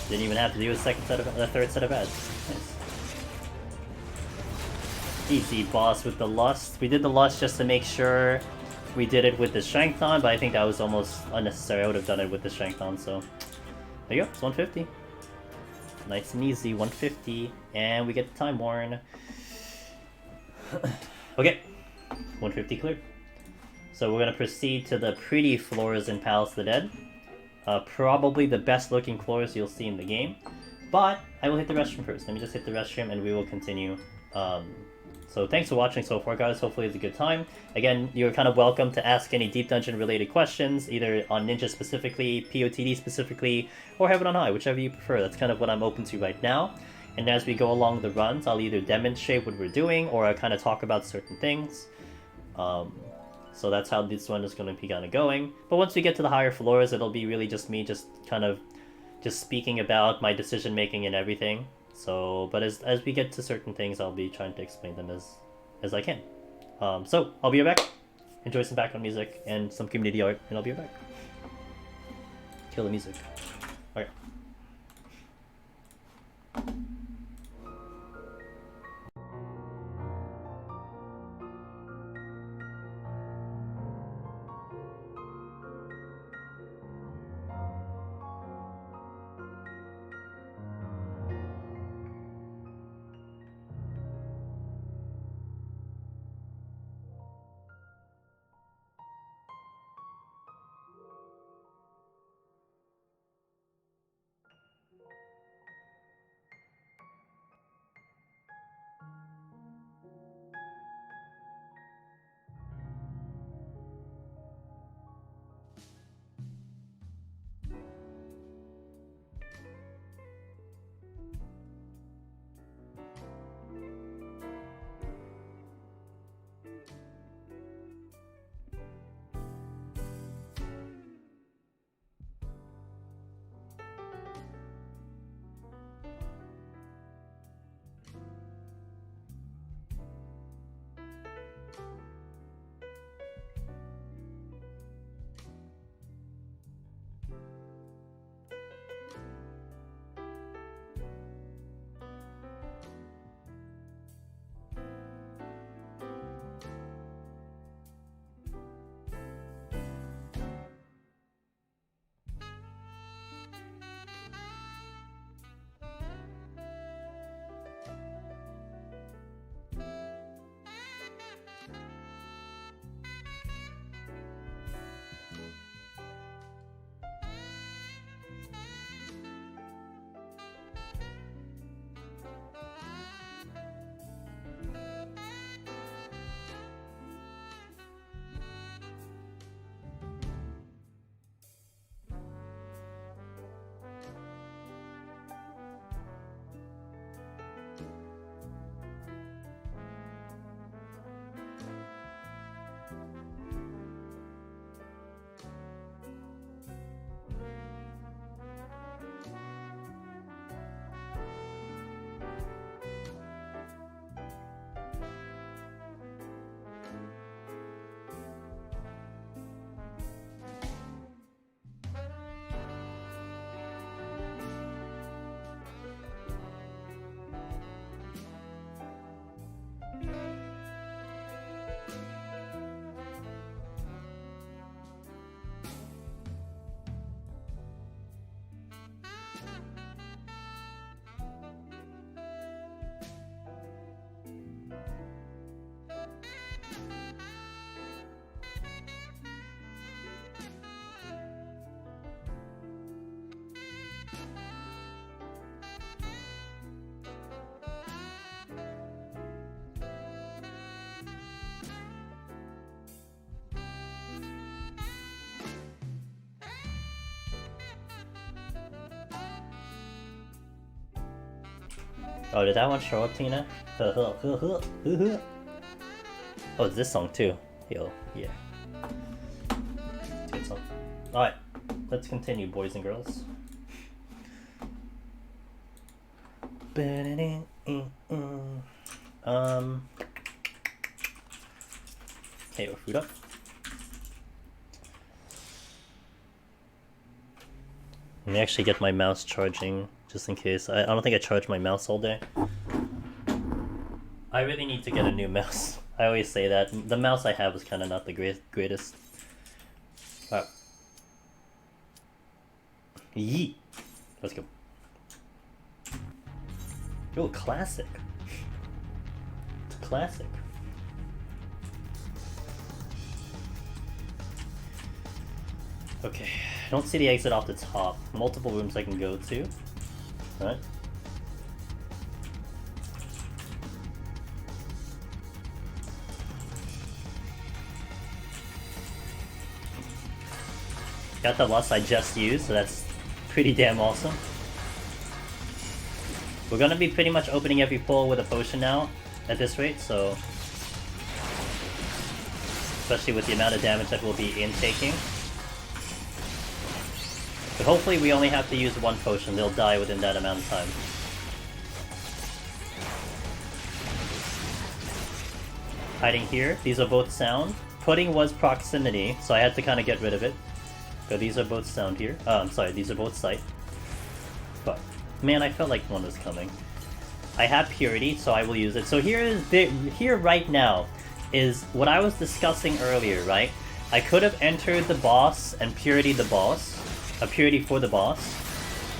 [SPEAKER 1] Didn't even have to do a third set of ads. Nice. Easy boss with the Lust. We did the Lust just to make sure we did it with the Strength on, but I think that was almost unnecessary. I would have done it with the Strength on, so there you go, it's 150. Nice and easy, 150, and we get the Time Worn. Okay, 150 cleared. So we're gonna proceed to the pretty floors in Palace of the Dead. Probably the best looking floors you'll see in the game. But I will hit the restroom first. Let me just hit the restroom and we will continue So thanks for watching so far, guys. Hopefully it's a good time. Again, you're kind of welcome to ask any Deep Dungeon related questions, either on Ninja specifically, PoTD specifically, or Heaven on High, whichever you prefer. That's kind of what I'm open to right now. And as we go along the runs, I'll either demonstrate what we're doing, or I kind of talk about certain things. So that's how this one is going to be kind of going. But once we get to the higher floors, it'll be really just me just kind of just speaking about my decision making and everything. So, but as we get to certain things, I'll be trying to explain them as I can. So I'll be right back. Enjoy some background music and some community art, and I'll be right back. Kill the music. Okay. Oh, did that one show up, Tina? Oh, it's this song too. Yo, yeah. Good song. Alright, let's continue, boys and girls. Okay, we're food up. Let me actually get my mouse charging, just in case. I don't think I charged my mouse all day. I really need to get a new mouse. I always say that. The mouse I have was kind of not the greatest. Alright. Yeet. Let's go. Oh, classic. It's a classic. Okay, I don't see the exit off the top. Multiple rooms I can go to. Alright. Got the lust I just used, so that's pretty damn awesome. We're gonna be pretty much opening every pull with a potion now at this rate, so... especially with the amount of damage that we'll be intaking. But hopefully we only have to use one potion, they'll die within that amount of time. Hiding here, these are both sound. Pudding was proximity, so I had to kind of get rid of it. So these are both sound here. I'm sorry, these are both sight. But, man, I felt like one was coming. I have purity, so I will use it. So here right now is what I was discussing earlier, right? I could have entered the boss and purity the boss, a purity for the boss,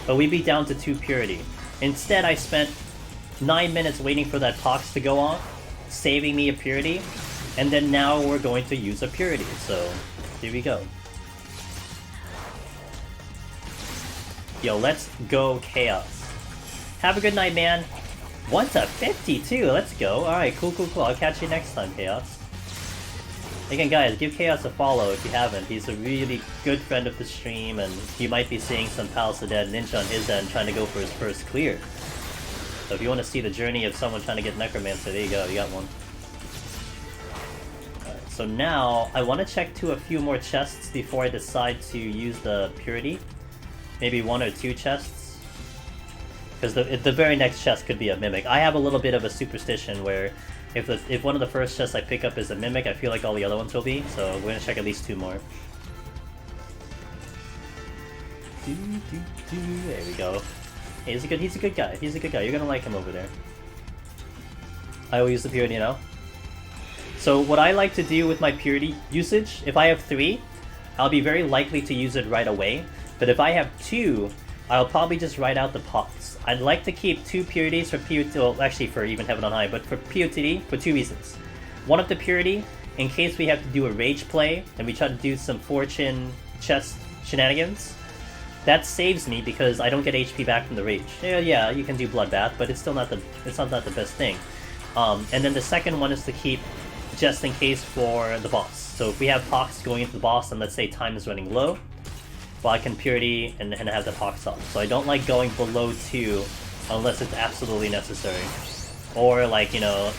[SPEAKER 1] but we'd be down to 2 purity. Instead, I spent 9 minutes waiting for that pox to go off, saving me a purity, and then now we're going to use a purity, so here we go. Yo, let's go Chaos. Have a good night, man. 1-52, let's go. Alright, cool. I'll catch you next time, Chaos. Again, guys, give Chaos a follow if you haven't. He's a really good friend of the stream, and you might be seeing some Palace of Dead Ninja on his end trying to go for his first clear. So if you want to see the journey of someone trying to get Necromancer, there you go, you got one. Alright, so now, I want to check to a few more chests before I decide to use the Purity. Maybe 1 or 2 chests. Because the very next chest could be a Mimic. I have a little bit of a superstition where if one of the first chests I pick up is a Mimic, I feel like all the other ones will be. So we're going to check at least 2 more. There we go. Hey, he's a good guy. He's a good guy. You're gonna like him over there. I will use the purity now. So what I like to do with my purity usage, if I have 3, I'll be very likely to use it right away. But if I have 2, I'll probably just write out the pots. I'd like to keep 2 purities for PoTD, well, actually for even Heaven on High, but for PoTD for 2 reasons. One of the purity, in case we have to do a rage play, and we try to do some fortune chest shenanigans, that saves me because I don't get HP back from the rage. Yeah, you can do bloodbath, but it's still not the the best thing. And then the second one is to keep just in case for the boss. So if we have pox going into the boss, and let's say time is running low, well, I can purity and have the pox off. So I don't like going below 2 unless it's absolutely necessary, or like, you know,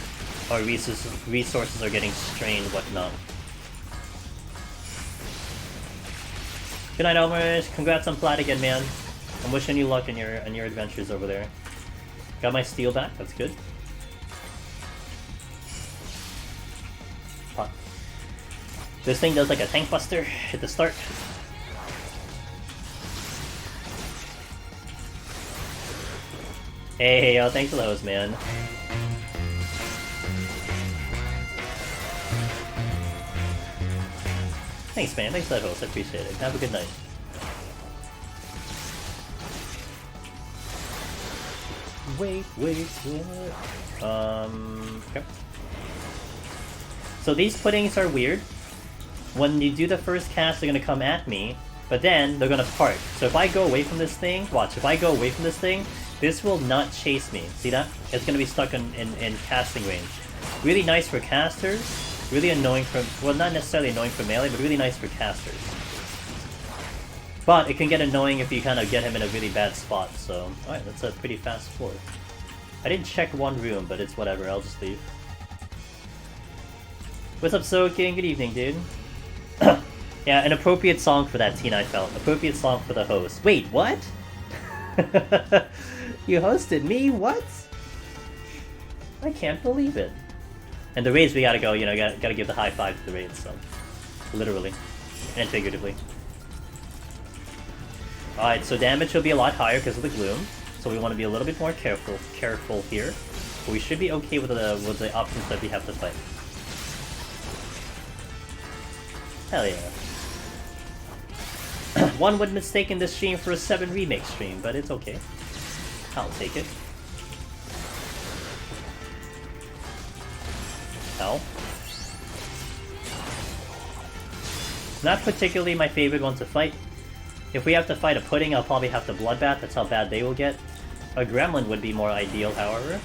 [SPEAKER 1] our resources are getting strained, whatnot. Good night, Elmers. Congrats on plat again, man. I'm wishing you luck in your adventures over there. Got my steel back. That's good. Pot. This thing does like a tank buster at the start. Hey, thanks for the host, man. Thanks, man. Thanks for that host. I appreciate it. Have a good night. Wait. Okay. So these puddings are weird. When you do the first cast, they're gonna come at me, but then they're gonna part. So if I go away from this thing, watch, if I go away from this thing, this will not chase me. See that? It's gonna be stuck in casting range. Really nice for casters. Really annoying for, well, not necessarily annoying for melee, but really nice for casters. But it can get annoying if you kind of get him in a really bad spot, so... Alright, that's a pretty fast floor. I didn't check one room, but it's whatever, I'll just leave. What's up, Soaking? Good evening, dude. Yeah, an appropriate song for that, Teen I felt. Appropriate song for the host. Wait, what? You hosted me? What? I can't believe it. And the raids, we gotta go, you know, gotta give the high five to the raids, so... Literally. And figuratively. Alright, so damage will be a lot higher because of the gloom, so we want to be a little bit more careful here. But we should be okay with the options that we have to fight. Hell yeah. One would mistake this stream for a 7 remake stream, but it's okay. I'll take it. Hell. Not particularly my favorite one to fight. If we have to fight a pudding, I'll probably have to bloodbath. That's how bad they will get. A gremlin would be more ideal, however.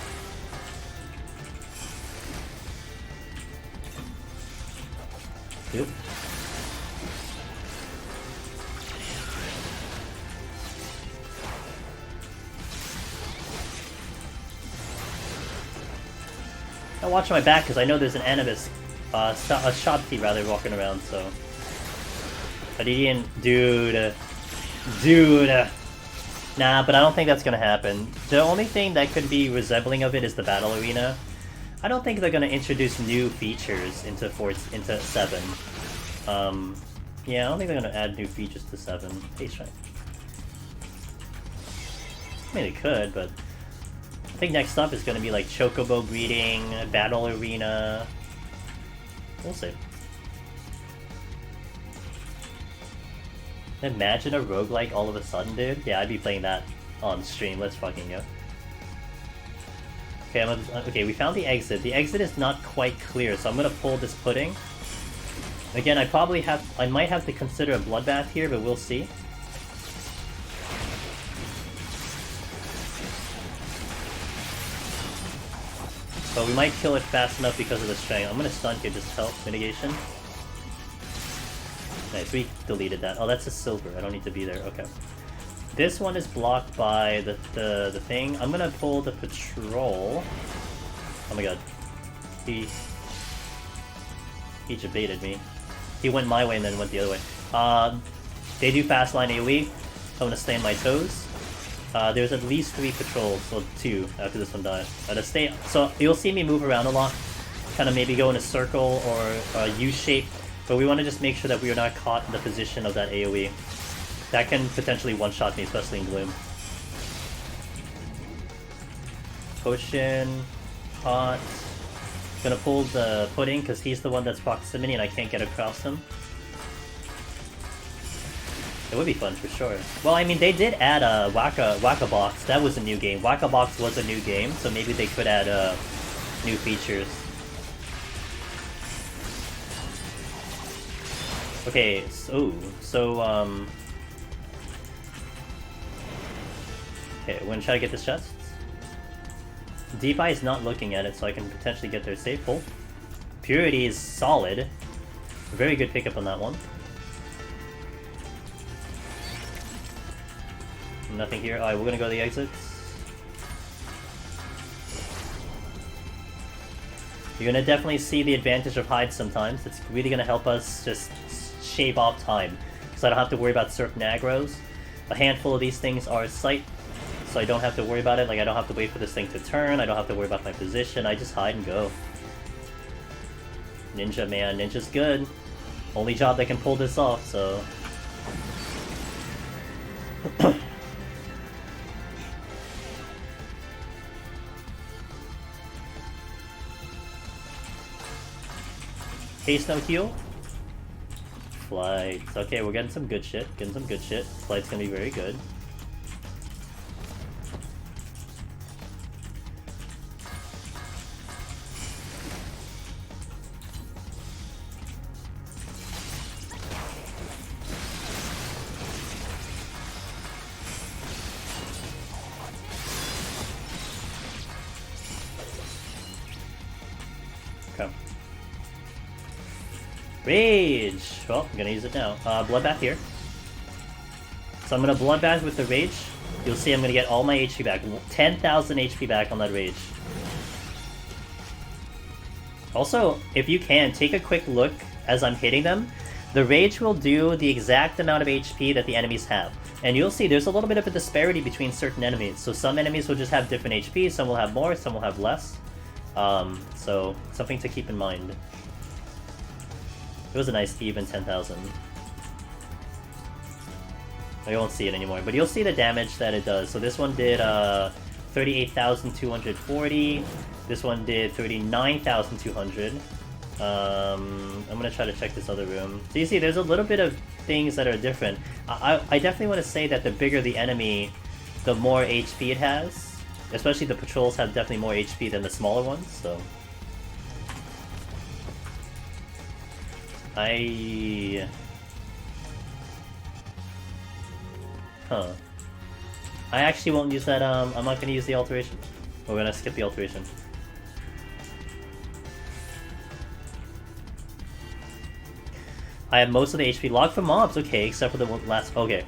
[SPEAKER 1] Yep. I watch my back because I know there's an Anubis, a Shabti rather, walking around, so... Adidian, dude. Nah, but I don't think that's gonna happen. The only thing that could be resembling of it is the battle arena. I don't think they're gonna introduce new features into 7. Yeah, I don't think they're gonna add new features to 7. Hey, strike. I mean, they could, but I think next up is gonna be like Chocobo breeding, battle arena. We'll see. Imagine a roguelike all of a sudden, dude. Yeah, I'd be playing that on stream. Let's fucking go. Okay, okay, we found the exit. The exit is not quite clear, so I'm gonna pull this pudding. Again, I might have to consider a bloodbath here, but we'll see. But we might kill it fast enough because of the strength. I'm gonna stun here, just help mitigation. Nice, we deleted that. Oh, that's a silver. I don't need to be there. Okay. This one is blocked by the thing. I'm gonna pull the patrol. Oh my god. He just baited me. He went my way and then went the other way. They do fast line AoE. I'm gonna stay on my toes. There's at least 3 patrols, or 2 after this one dies. So you'll see me move around a lot. Kind of maybe go in a circle or a U shape. But we want to just make sure that we are not caught in the position of that AoE. That can potentially one-shot me, especially in Gloom. Potion, hot. Gonna pull the pudding because he's the one that's proximity and I can't get across him. It would be fun for sure. Well, I mean, they did add a Waka Box. That was a new game. Waka Box was a new game, so maybe they could add new features. Okay, so okay, we're gonna try to get this chest. Deep Eye is not looking at it, so I can potentially get there safe. Pull. Purity is solid. Very good pickup on that one. Nothing here. Alright, we're gonna go to the exits. You're gonna definitely see the advantage of hide sometimes. It's really gonna help us just shave off time, so I don't have to worry about certain aggros. A handful of these things are sight, so I don't have to worry about it. Like, I don't have to wait for this thing to turn. I don't have to worry about my position. I just hide and go. Ninja, man. Ninja's good. Only job that can pull this off, so... Haste no heal. Flight. Okay, we're getting some good shit. Flight's gonna be very good. Okay. Rage! Well, I'm gonna use it now. Bloodbath here. So I'm gonna Bloodbath with the Rage. You'll see I'm gonna get all my HP back. 10,000 HP back on that Rage. Also, if you can, take a quick look as I'm hitting them. The Rage will do the exact amount of HP that the enemies have. And you'll see there's a little bit of a disparity between certain enemies. So some enemies will just have different HP, some will have more, some will have less. So something to keep in mind. It was a nice even 10,000. I won't see it anymore, but you'll see the damage that it does. So this one did 38,240. This one did 39,200. I'm gonna try to check this other room. So you see, there's a little bit of things that are different. I definitely want to say that the bigger the enemy, the more HP it has. Especially the patrols have definitely more HP than the smaller ones, so... I actually won't use that, I'm not gonna use the alteration. We're gonna skip the alteration. I have most of the HP locked for mobs, okay, except for the last, okay.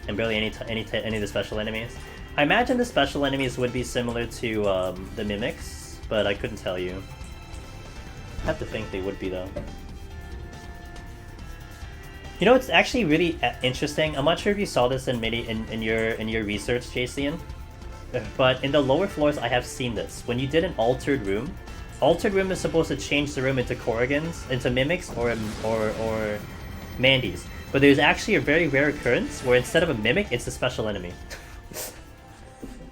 [SPEAKER 1] And barely any of the special enemies. I imagine the special enemies would be similar to, the Mimics, but I couldn't tell you. I have to think they would be though. You know, it's actually really interesting. I'm not sure if you saw this in your research, JCN, but in the lower floors, I have seen this. When you did an altered room is supposed to change the room into Korrigans, into mimics, or Mandies. But there's actually a very rare occurrence where instead of a mimic, it's a special enemy,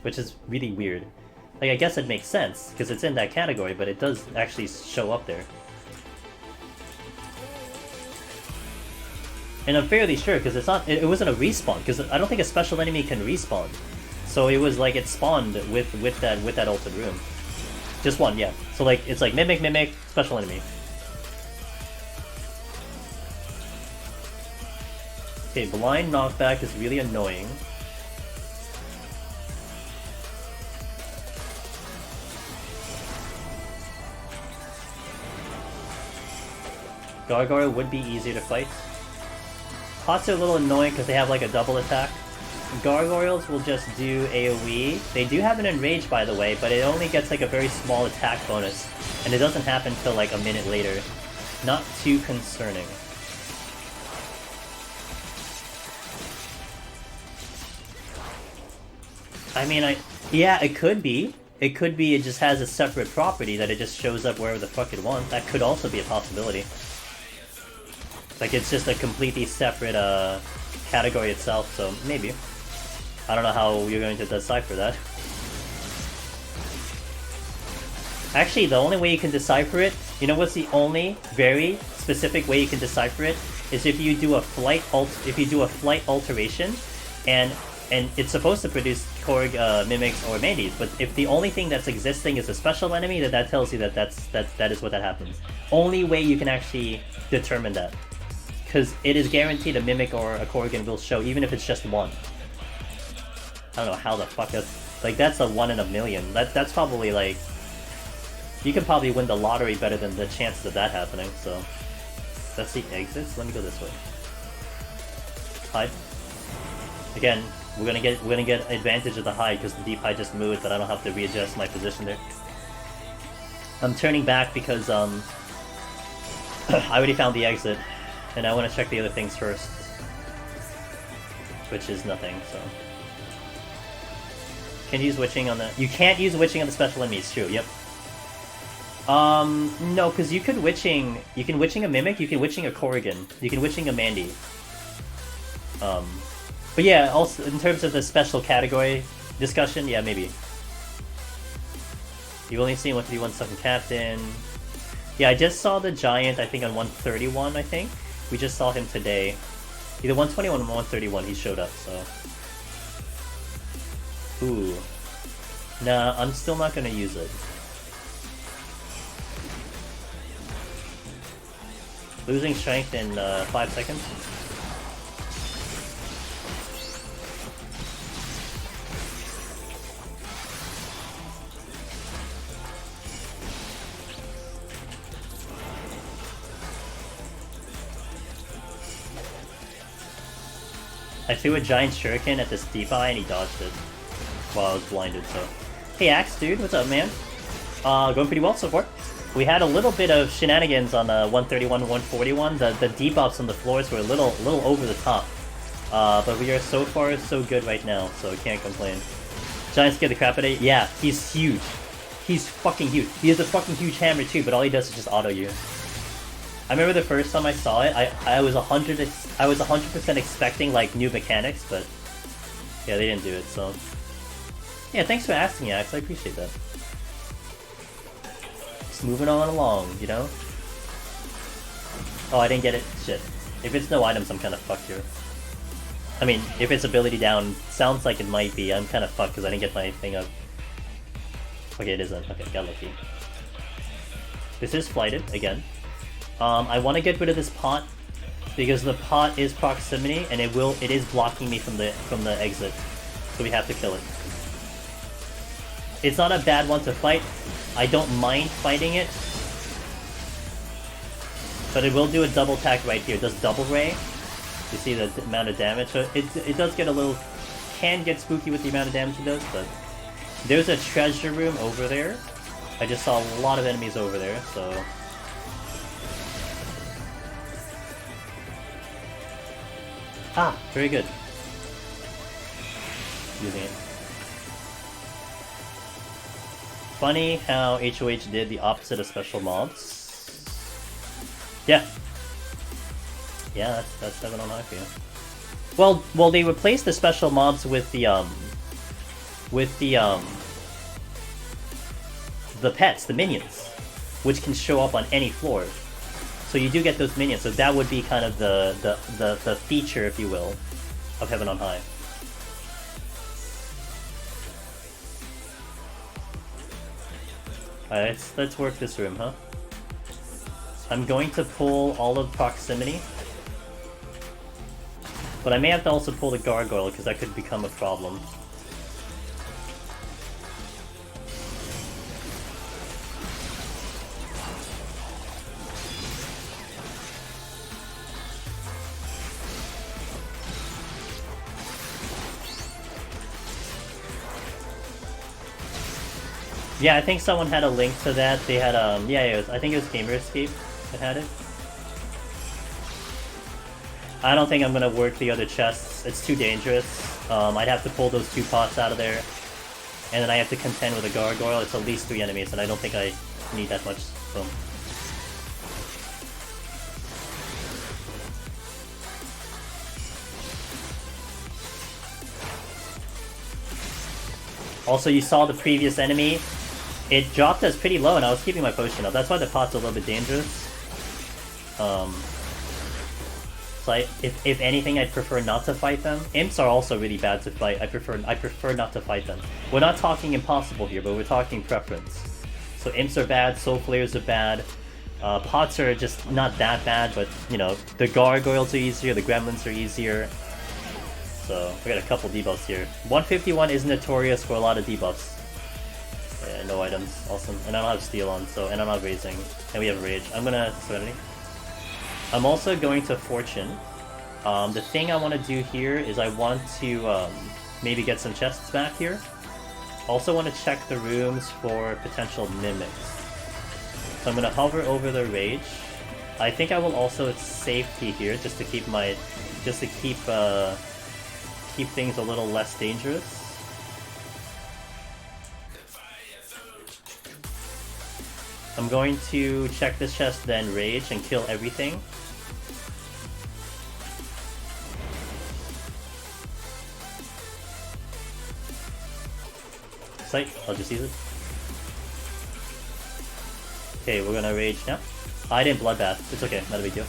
[SPEAKER 1] which is really weird. Like, I guess it makes sense because it's in that category, but it does actually show up there. And I'm fairly sure, because it wasn't a respawn, because I don't think a special enemy can respawn. So it was like it spawned with that altered room. Just one, yeah. So like it's like mimic, special enemy. Okay, blind knockback is really annoying. Gargoyle would be easier to fight. Pots are a little annoying because they have like a double attack. Gargoyles will just do AoE. They do have an enrage, by the way, but it only gets like a very small attack bonus, and it doesn't happen till like a minute later. Not too concerning. I mean, yeah, it could be. It could be it just has a separate property that it just shows up wherever the fuck it wants. That could also be a possibility. Like, it's just a completely separate category itself, so maybe. I don't know how you're going to decipher that. Actually, the only way you can decipher it, you know what's the only very specific way you can decipher it? Is if you do a flight alteration, and it's supposed to produce Korg, mimics, or Mandies, but if the only thing that's existing is a special enemy, then that tells you that that is what that happens. Only way you can actually determine that. Because it is guaranteed a mimic or a Korrigan will show, even if it's just one. I don't know how the fuck that's... Like, that's a 1 in a million. That's probably, like... You can probably win the lottery better than the chances of that happening, so... Let's see exits. Let me go this way. Hide. Again, we're gonna get advantage of the hide because the deep hide just moved, but I don't have to readjust my position there. I'm turning back because, I already found the exit. And I want to check the other things first. Which is nothing, so... Can you use witching on the... You can't use witching on the special enemies, true, yep. No, because you could witching... You can witching a mimic, you can witching a Korrigan, you can witching a Mandy. But yeah, also, in terms of the special category discussion, yeah, maybe. You've only seen 151 second captain. Yeah, I just saw the giant, I think on 131, I think. We just saw him today. Either 121 or 131, he showed up, so... Ooh. Nah, I'm still not gonna use it. Losing strength in 5 seconds. I threw a giant shuriken at this deep eye and he dodged it while I was blinded, so... Hey Axe, dude, what's up, man? Going pretty well so far. We had a little bit of shenanigans on 131 and 141. The debuffs on the floors were a little over the top. But we are so far so good right now, so I can't complain. Giant scared the crap out of it. Yeah, he's huge. He's fucking huge. He has a fucking huge hammer too, but all he does is just auto you. I remember the first time I saw it, I was 100% expecting like new mechanics, but yeah, they didn't do it. So yeah, thanks for asking, Axe. I appreciate that. Just moving on along, you know. Oh, I didn't get it. Shit. If it's no items, I'm kind of fucked here. I mean, if it's ability down, sounds like it might be. I'm kind of fucked because I didn't get my thing up. Okay, it isn't. Okay, got lucky. This is flighted again. I want to get rid of this pot because the pot is proximity and it is blocking me from the exit, so we have to kill it. It's not a bad one to fight. I don't mind fighting it, but it will do a double attack right here. It does double ray. You see the amount of damage. So it does get a little, can get spooky with the amount of damage it does, but there's a treasure room over there. I just saw a lot of enemies over there, so Ah, very good. Using it. Funny how HOH did the opposite of special mobs. Yeah. Yeah, that's 7 on high for you. Well, they replaced the special mobs with the pets, the minions, which can show up on any floor. So you do get those minions. So that would be kind of the feature, if you will, of Heaven on High. Alright, let's work this room, huh? I'm going to pull all of proximity. But I may have to also pull the gargoyle, because that could become a problem. Yeah, I think someone had a link to that. They had yeah, I think it was Gamer Escape that had it. I don't think I'm gonna work the other chests. It's too dangerous. I'd have to pull those 2 pots out of there, and then I have to contend with a gargoyle. It's at least 3 enemies, and I don't think I need that much. So. Also, you saw the previous enemy. It dropped us pretty low, and I was keeping my potion up. That's why the pot's a little bit dangerous. So if anything, I'd prefer not to fight them. Imps are also really bad to fight. I prefer not to fight them. We're not talking impossible here, but we're talking preference. So imps are bad, soul flares are bad. Pots are just not that bad, but you know, the gargoyles are easier, the gremlins are easier. So we got a couple debuffs here. 151 is notorious for a lot of debuffs. Yeah, no items, awesome. And I don't have Steel on, so, and I'm not raising. And we have Rage. I'm gonna Serenity. I'm also going to Fortune. The thing I want to do here is I want to maybe get some chests back here. Also want to check the rooms for potential mimics. So I'm gonna hover over the Rage. I think I will also safety here just to keep my, keep things a little less dangerous. I'm going to check this chest, then Rage, and kill everything. Sight, I'll just use it. Okay, we're gonna Rage now. I didn't Bloodbath, it's okay, not a big deal.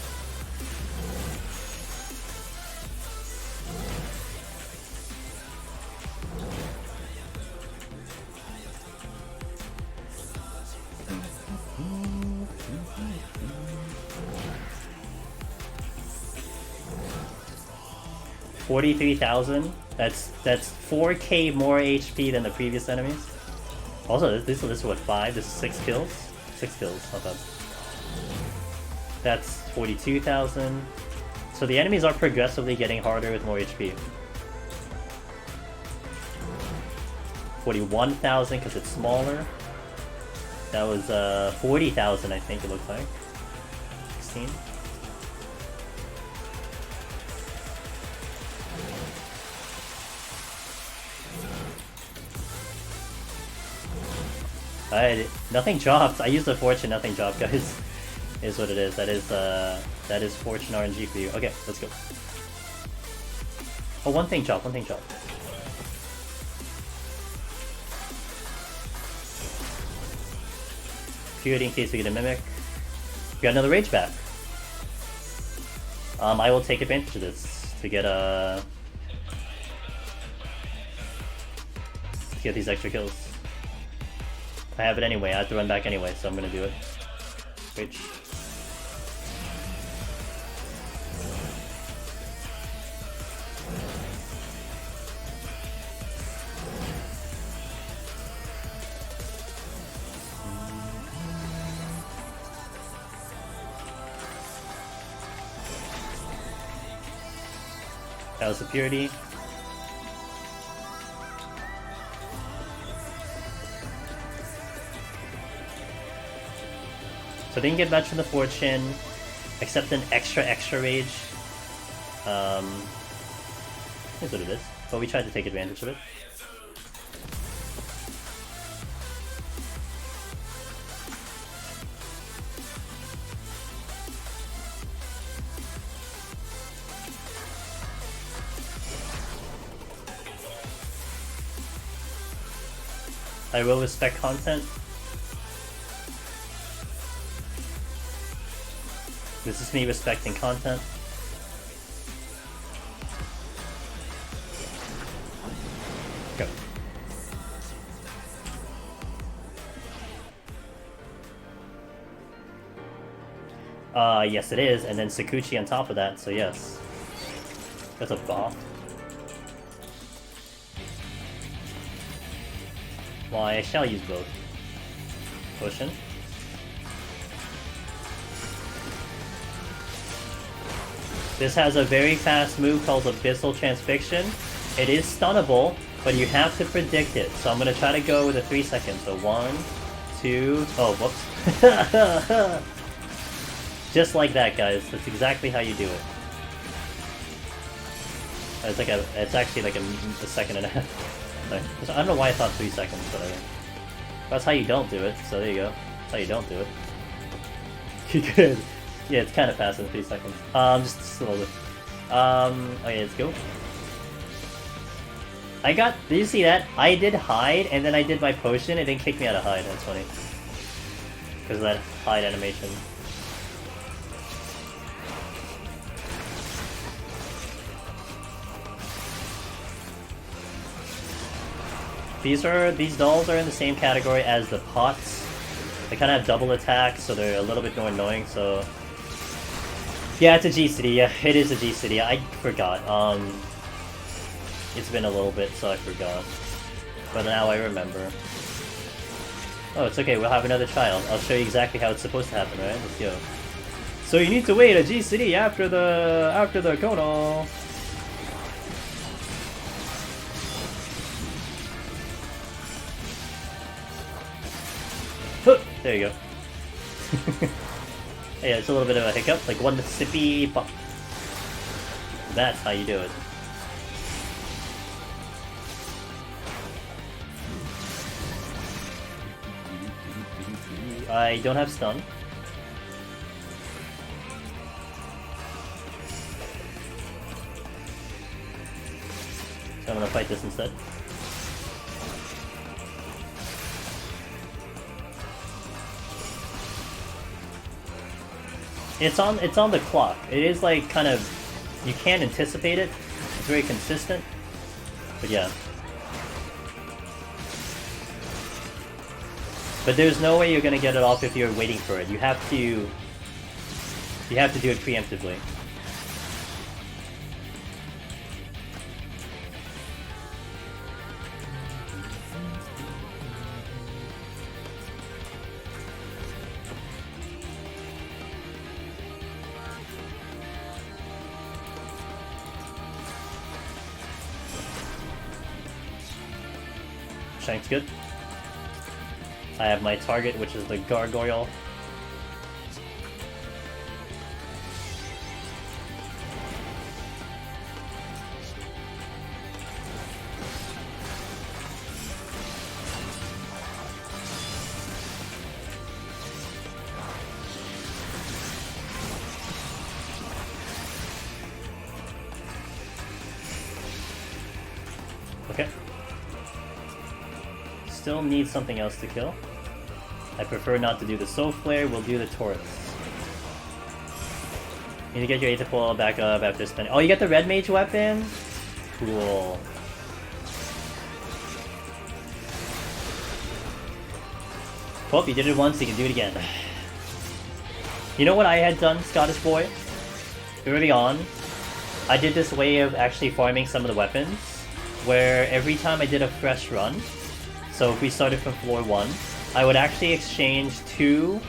[SPEAKER 1] $43,000. That's 4k more HP than the previous enemies. Also, this is what, 5? This is 6 kills? 6 kills, not bad. That's 42,000. So the enemies are progressively getting harder with more HP. 41,000 because it's smaller. That was 40,000, I think it looks like. 16. Alright, nothing dropped. I used a Fortune, nothing dropped, guys. Is what it is. That is Fortune RNG for you. Okay, let's go. Oh, one thing dropped, one thing dropped. Purity in case we get a Mimic. We got another Rage back. I will take advantage of this to get these extra kills. I have it anyway, I have to run back anyway, so I'm gonna do it. Rage. That was the Purity. So I didn't get much from the Fortune, except an extra rage. Here's what it is. But we tried to take advantage of it. I will respect content. This is me respecting content. Go. Yes it is, and then Sakuchi on top of that, so yes. That's a boss. Why, I shall use both. Potion. This has a very fast move called Abyssal Transfixion. It is stunnable, but you have to predict it. So I'm gonna try to go with a 3 seconds. So 1, 2, oh, whoops. Just like that, guys. That's exactly how you do it. It's actually like a second and a half. I don't know why I thought 3 seconds, but that's how you don't do it, so there you go. That's how you don't do it. Good. Yeah, it's kind of fast in 3 seconds. Just a little bit. Okay, let's go. Did you see that? I did hide, and then I did my potion, and then kicked me out of hide. That's funny. Because of that hide animation. These dolls are in the same category as the pots. They kind of have double attacks, so they're a little bit more annoying, so... Yeah, it's a G-City, yeah, it is a G-City, I forgot, it's been a little bit, so I forgot. But now I remember. Oh, it's okay, we'll have another child. I'll show you exactly how it's supposed to happen, right? Let's go. So you need to wait a G-City after the Kono. There you go. Yeah, it's a little bit of a hiccup, like one sippy pop. That's how you do it. I don't have stun. So I'm gonna fight this instead. It's on the clock. It is like kind of, you can't anticipate it. It's very consistent. But yeah. But there's no way you're gonna get it off if you're waiting for it. You have to do it preemptively. Shank's good. I have my target, which is the gargoyle. Okay. Still need something else to kill. I prefer not to do the Soul Flare, we'll do the Taurus. You need to get your Aether back up after spending. Oh, you got the Red Mage weapon? Cool. Well, you did it once, you can do it again. You know what I had done, Scottish Boy? Early on, I did this way of actually farming some of the weapons, where every time I did a fresh run, so if we started from floor 1, I would actually exchange 2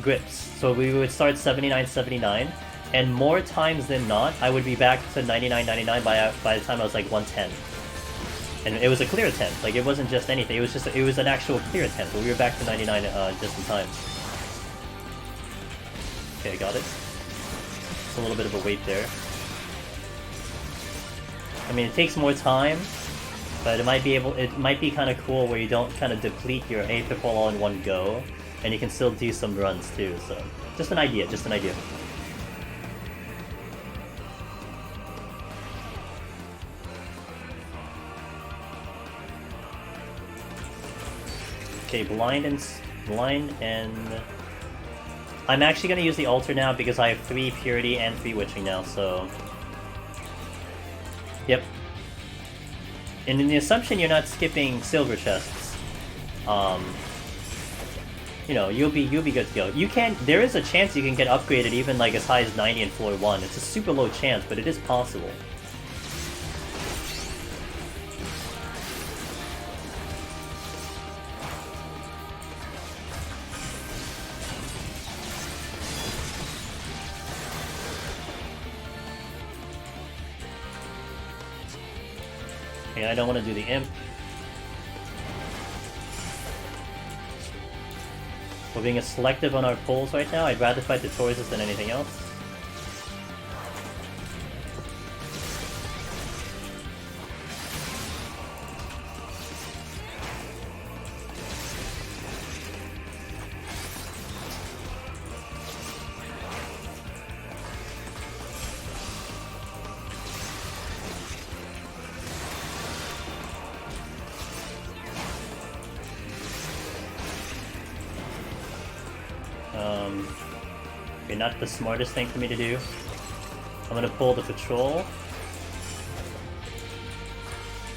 [SPEAKER 1] grips. So we would start 79.79, and more times than not, I would be back to 99.99 by the time I was like 110. And it was a clear attempt, like it wasn't just anything, it was an actual clear attempt, but we were back to 99 just in time. Okay, I got it. It's a little bit of a wait there. I mean, it takes more time, but it might be kind of cool where you don't kind of deplete your Aetherfall all in one go, and you can still do some runs too. So, just an idea, just an idea. Okay, blind and I'm actually gonna use the altar now because I have 3 purity and 3 witching now. So, yep. And in the assumption you're not skipping silver chests, you know, you'll be good to go. You can. There is a chance you can get upgraded even like as high as 90 in floor 1. It's a super low chance, but it is possible. Okay, I don't want to do the imp. We're being selective on our pulls right now. I'd rather fight the Tauruses than anything else. Okay, not the smartest thing for me to do. I'm gonna pull the patrol.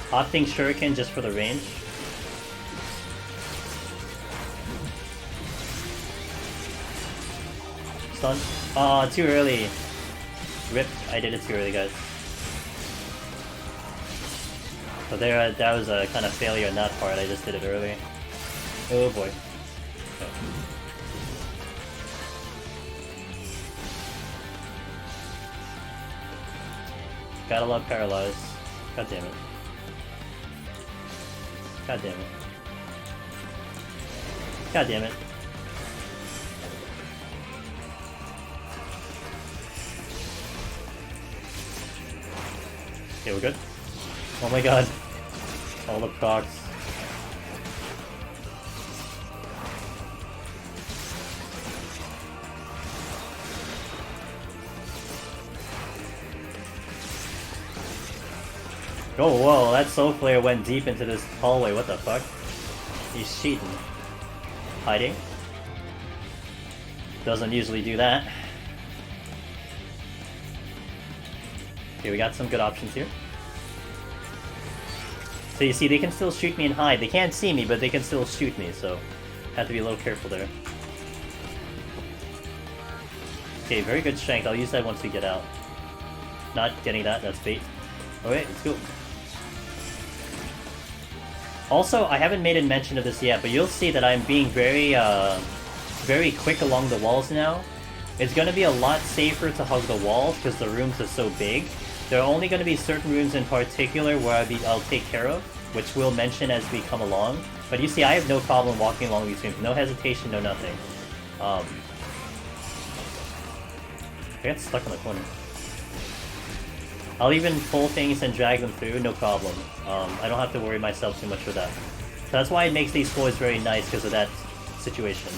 [SPEAKER 1] Opting Shuriken just for the range. Stun. Aw, too early. Rip, I did it too early, guys. So there, that was a kind of failure on that part. I just did it early. Oh boy. Okay. Gotta love Paralyze. God damn it. God damn it. God damn it. Okay, we're good. Oh my god. All the procs. Oh, whoa, that Soul Flare went deep into this hallway, what the fuck? He's cheating. Hiding. Doesn't usually do that. Okay, we got some good options here. So you see, they can still shoot me and hide. They can't see me, but they can still shoot me, so have to be a little careful there. Okay, very good strength. I'll use that once we get out. Not getting that, that's bait. Okay, let's go. Also, I haven't made a mention of this yet, but you'll see that I'm being very quick along the walls now. It's going to be a lot safer to hug the walls because the rooms are so big. There are only going to be certain rooms in particular where I'll take care of, which we'll mention as we come along. But you see, I have no problem walking along these rooms. No hesitation, no nothing. I got stuck in the corner. I'll even pull things and drag them through, no problem. I don't have to worry myself too much with that. So that's why it makes these floors very nice, because of that situation.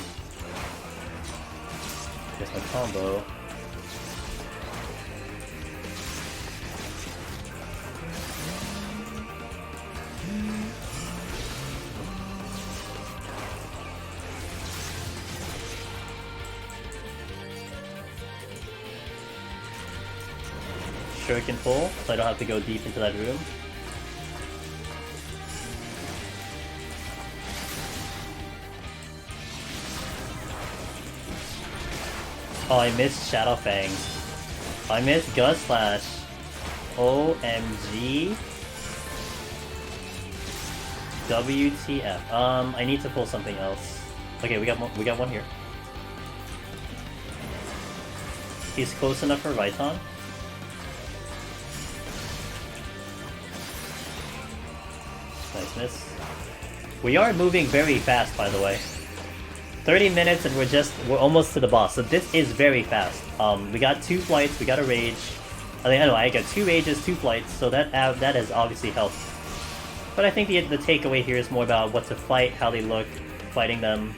[SPEAKER 1] Here's my combo. Shuriken pull, so I don't have to go deep into that room. Oh, I missed Shadow Fang. I missed Gust Slash. OMG. WTF. I need to pull something else. Okay, we got one here. He's close enough for Raiton. Nice miss. We are moving very fast, by the way. 30 minutes and we're almost to the boss, so this is very fast. We got 2 flights, we got a rage. I don't know, I got 2 rages, 2 flights, so that has obviously helped. But I think the takeaway here is more about what to fight, how they look, fighting them,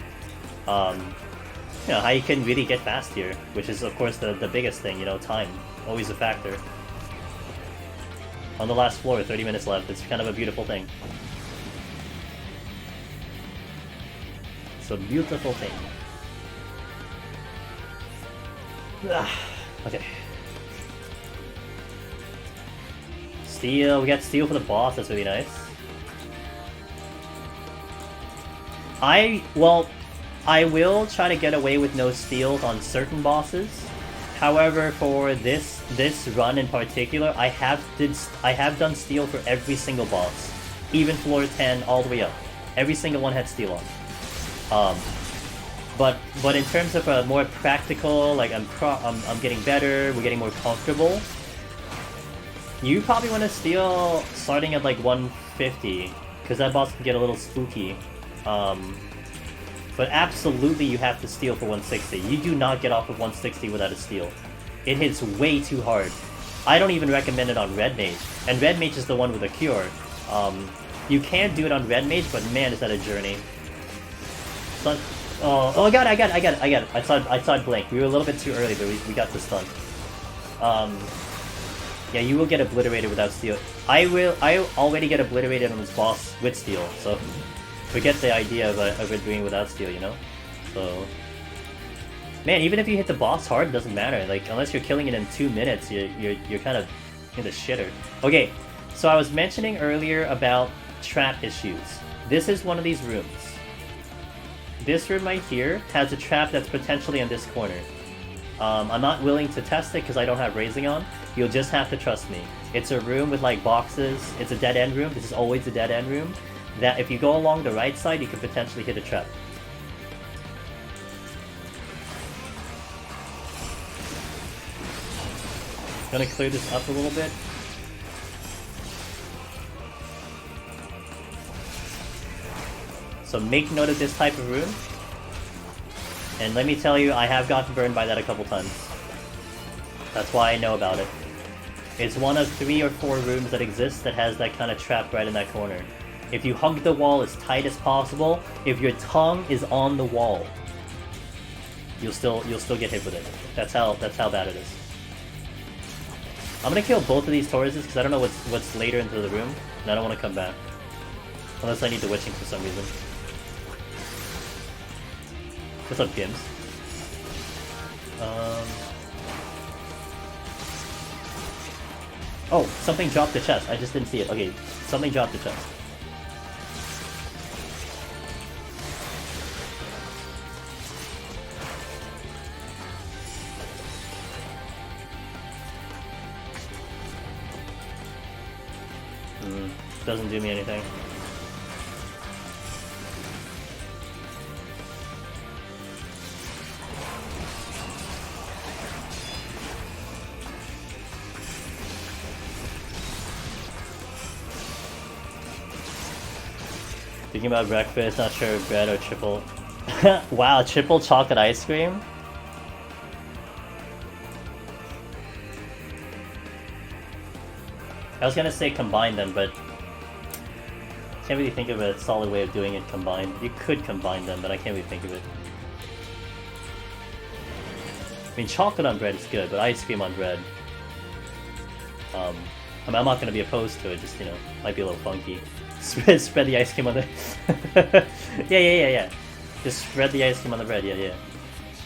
[SPEAKER 1] you know, how you can really get fast here, which is of course the biggest thing, you know, time, always a factor. On the last floor, 30 minutes left, it's kind of a beautiful thing. It's a beautiful thing. Okay. Steel, we got steel for the boss, that's really nice. I will try to get away with no steals on certain bosses. However, for this run in particular, I have done steal for every single boss, even floor 10 all the way up. Every single one had steal on. But in terms of a more practical, like I'm getting better, we're getting more comfortable. You probably want to steal starting at like 150, because that boss can get a little spooky. But absolutely you have to steal for 160. You do not get off of 160 without a steal. It hits way too hard. I don't even recommend it on Red Mage. And Red Mage is the one with a cure. You can do it on Red Mage, but man, is that a journey. Oh, I got it. I saw it blink. We were a little bit too early, but we got the stun. Yeah, you will get obliterated without steal. I already get obliterated on this boss with steal, so forget the idea of it doing without steal, you know? So, man, even if you hit the boss hard, it doesn't matter. Like, unless you're killing it in 2 minutes, you're kind of in the shitter. Okay, so I was mentioning earlier about trap issues. This is one of these rooms. This room right here has a trap that's potentially in this corner. I'm not willing to test it because I don't have raising on. You'll just have to trust me. It's a room with like boxes. It's a dead end room. This is always a dead end room. That if you go along the right side, you could potentially hit a trap. Gonna clear this up a little bit. So make note of this type of room. And let me tell you, I have gotten burned by that a couple times. That's why I know about it. It's one of 3 or 4 rooms that exist that has that kind of trap right in that corner. If you hug the wall as tight as possible, if your tongue is on the wall, you'll still get hit with it. That's how bad it is. I'm gonna kill both of these Tauruses because I don't know what's later into the room, and I don't want to come back. Unless I need the witching for some reason. What's up, Gims? Oh, something dropped the chest. I just didn't see it. Okay, something dropped the chest. Doesn't do me anything. Thinking about breakfast, not sure if bread or triple. Wow, triple chocolate ice cream? I was gonna say combine them, but can't really think of a solid way of doing it combined. You could combine them, but I can't really think of it. I mean, chocolate on bread is good, but ice cream on bread. I mean, I'm not gonna be opposed to it, just, you know, might be a little funky. Spread the ice cream on the... yeah. Just spread the ice cream on the bread, yeah.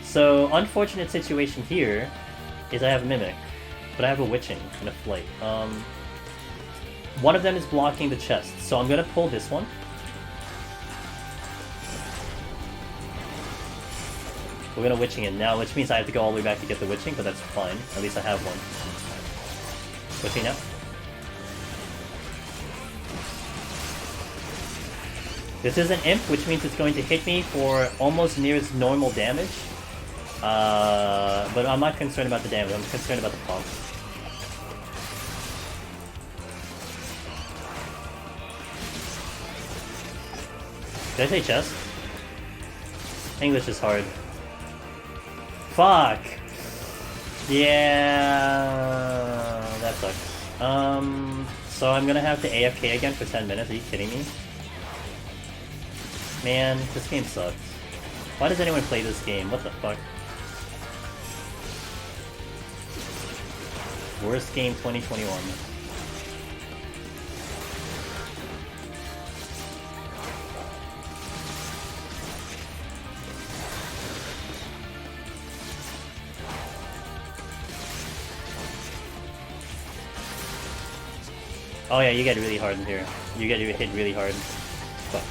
[SPEAKER 1] So, unfortunate situation here is I have a Mimic, but I have a Witching and a Flight. One of them is blocking the chest, so I'm gonna pull this one. We're gonna Witching it now, which means I have to go all the way back to get the Witching, but that's fine. At least I have one. Witching now. This is an imp, which means it's going to hit me for almost near its normal damage. But I'm not concerned about the damage, I'm concerned about the procs. Did I say chest? English is hard. Fuck! Yeah. that sucks. So I'm gonna have to AFK again for 10 minutes. Are you kidding me? Man, this game sucks. Why does anyone play this game? What the fuck? Worst game 2021. Oh yeah, you get really hard in here. You get hit really hard. Fuck.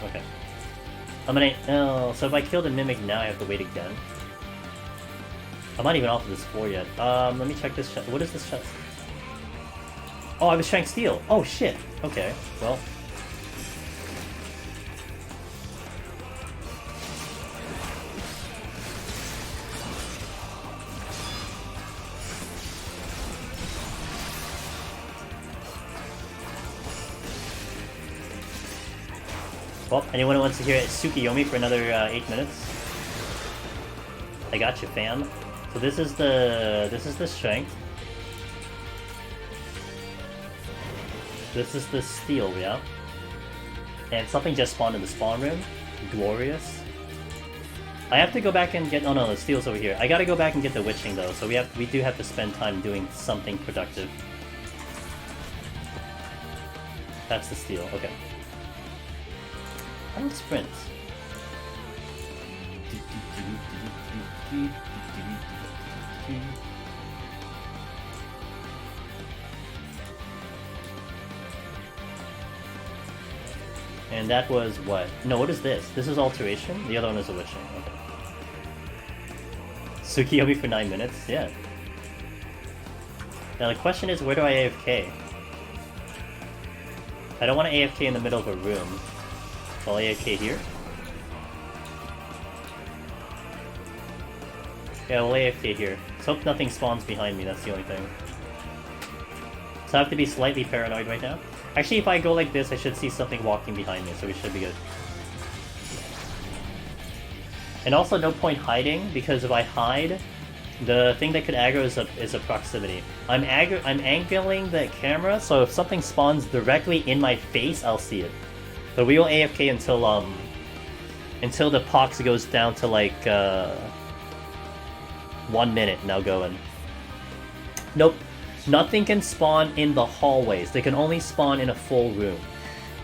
[SPEAKER 1] Okay. I'm gonna... Oh, so if I kill the Mimic now, I have to wait again. I'm not even off of this floor yet. Let me check this chest. What is this chest? Oh, I was trying to steal. Oh, shit. Okay, well... Well, anyone who wants to hear Tsukiyomi for another 8 minutes? I got you, fam. So this is the strength. This is the steel, yeah. And something just spawned in the spawn room. Glorious. I have to go back and get... Oh no, the steel's over here. I gotta go back and get the witching though, so we do have to spend time doing something productive. That's the steel, okay. I don't sprint. And that was what? No, what is this? This is alteration? The other one is a witching. Okay. Tsukiyomi for 9 minutes? Yeah. Now the question is, where do I AFK? I don't want to AFK in the middle of a room. I'll AFK here. Yeah, we'll AFK here. Let's hope nothing spawns behind me, that's the only thing. So I have to be slightly paranoid right now. Actually, if I go like this, I should see something walking behind me, so we should be good. And also, no point hiding, because if I hide, the thing that could aggro is a proximity. I'm angling the camera, so if something spawns directly in my face, I'll see it. But we will AFK until the pox goes down to like 1 minute, and I'll go in. Nope. Nothing can spawn in the hallways. They can only spawn in a full room.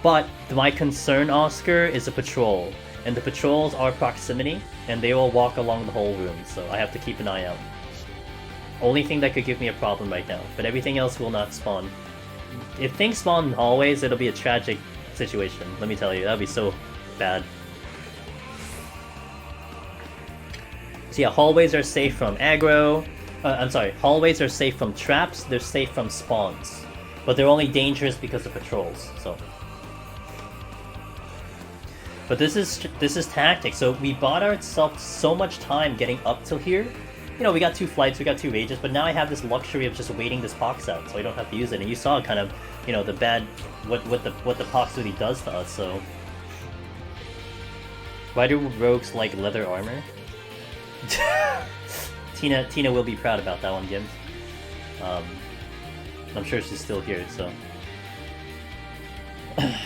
[SPEAKER 1] But my concern, Oscar, is a patrol. And the patrols are proximity, and they will walk along the whole room, so I have to keep an eye out. Only thing that could give me a problem right now, but everything else will not spawn. If things spawn in hallways, it'll be a tragic situation, let me tell you. That'd be so bad. So yeah, hallways are safe from aggro. I'm sorry, hallways are safe from traps, they're safe from spawns. But they're only dangerous because of patrols, so... But this is tactic, so we bought ourselves so much time getting up till here. You know, we got 2 flights, we got 2 rages, but now I have this luxury of just waiting this pox out, so I don't have to use it. And you saw kind of, you know, the bad... what the pox really does to us, so... Why do rogues like leather armor? Tina will be proud about that one, Gim. I'm sure she's still here, so...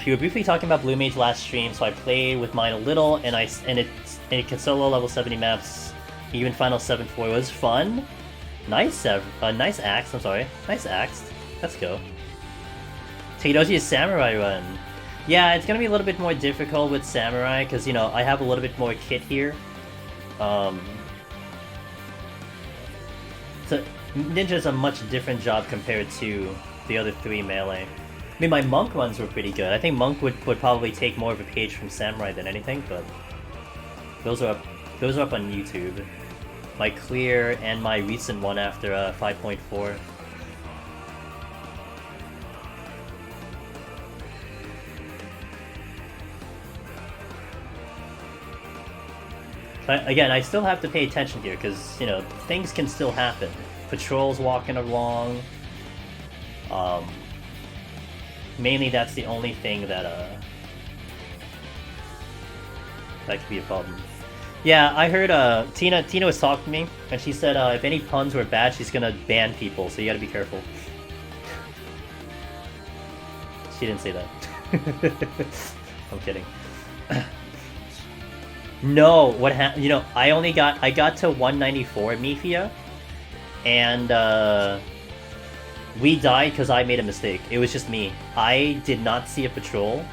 [SPEAKER 1] You were briefly talking about Blue Mage last stream, so I played with mine a little, and it can solo level 70 maps, even Final 7-4. It was fun. Nice axe, I'm sorry. Nice axe. Let's go. Takedoji's Samurai run. Yeah, it's gonna be a little bit more difficult with Samurai, because, you know, I have a little bit more kit here. So, Ninja's a much different job compared to the other 3 melee. I mean, my Monk runs were pretty good. I think Monk would probably take more of a page from Samurai than anything, but those are up on YouTube. My clear and my recent one after 5.4. Again, I still have to pay attention here, because, you know, things can still happen. Patrols walking along. Mainly that's the only thing that could be a problem. Yeah, I heard Tina was talking to me, and she said if any puns were bad, she's gonna ban people, so you gotta be careful. She didn't say that. I'm kidding. No, what happened? You know, I got to 194 Mifia, and we died because I made a mistake. It was just me. I did not see a patrol,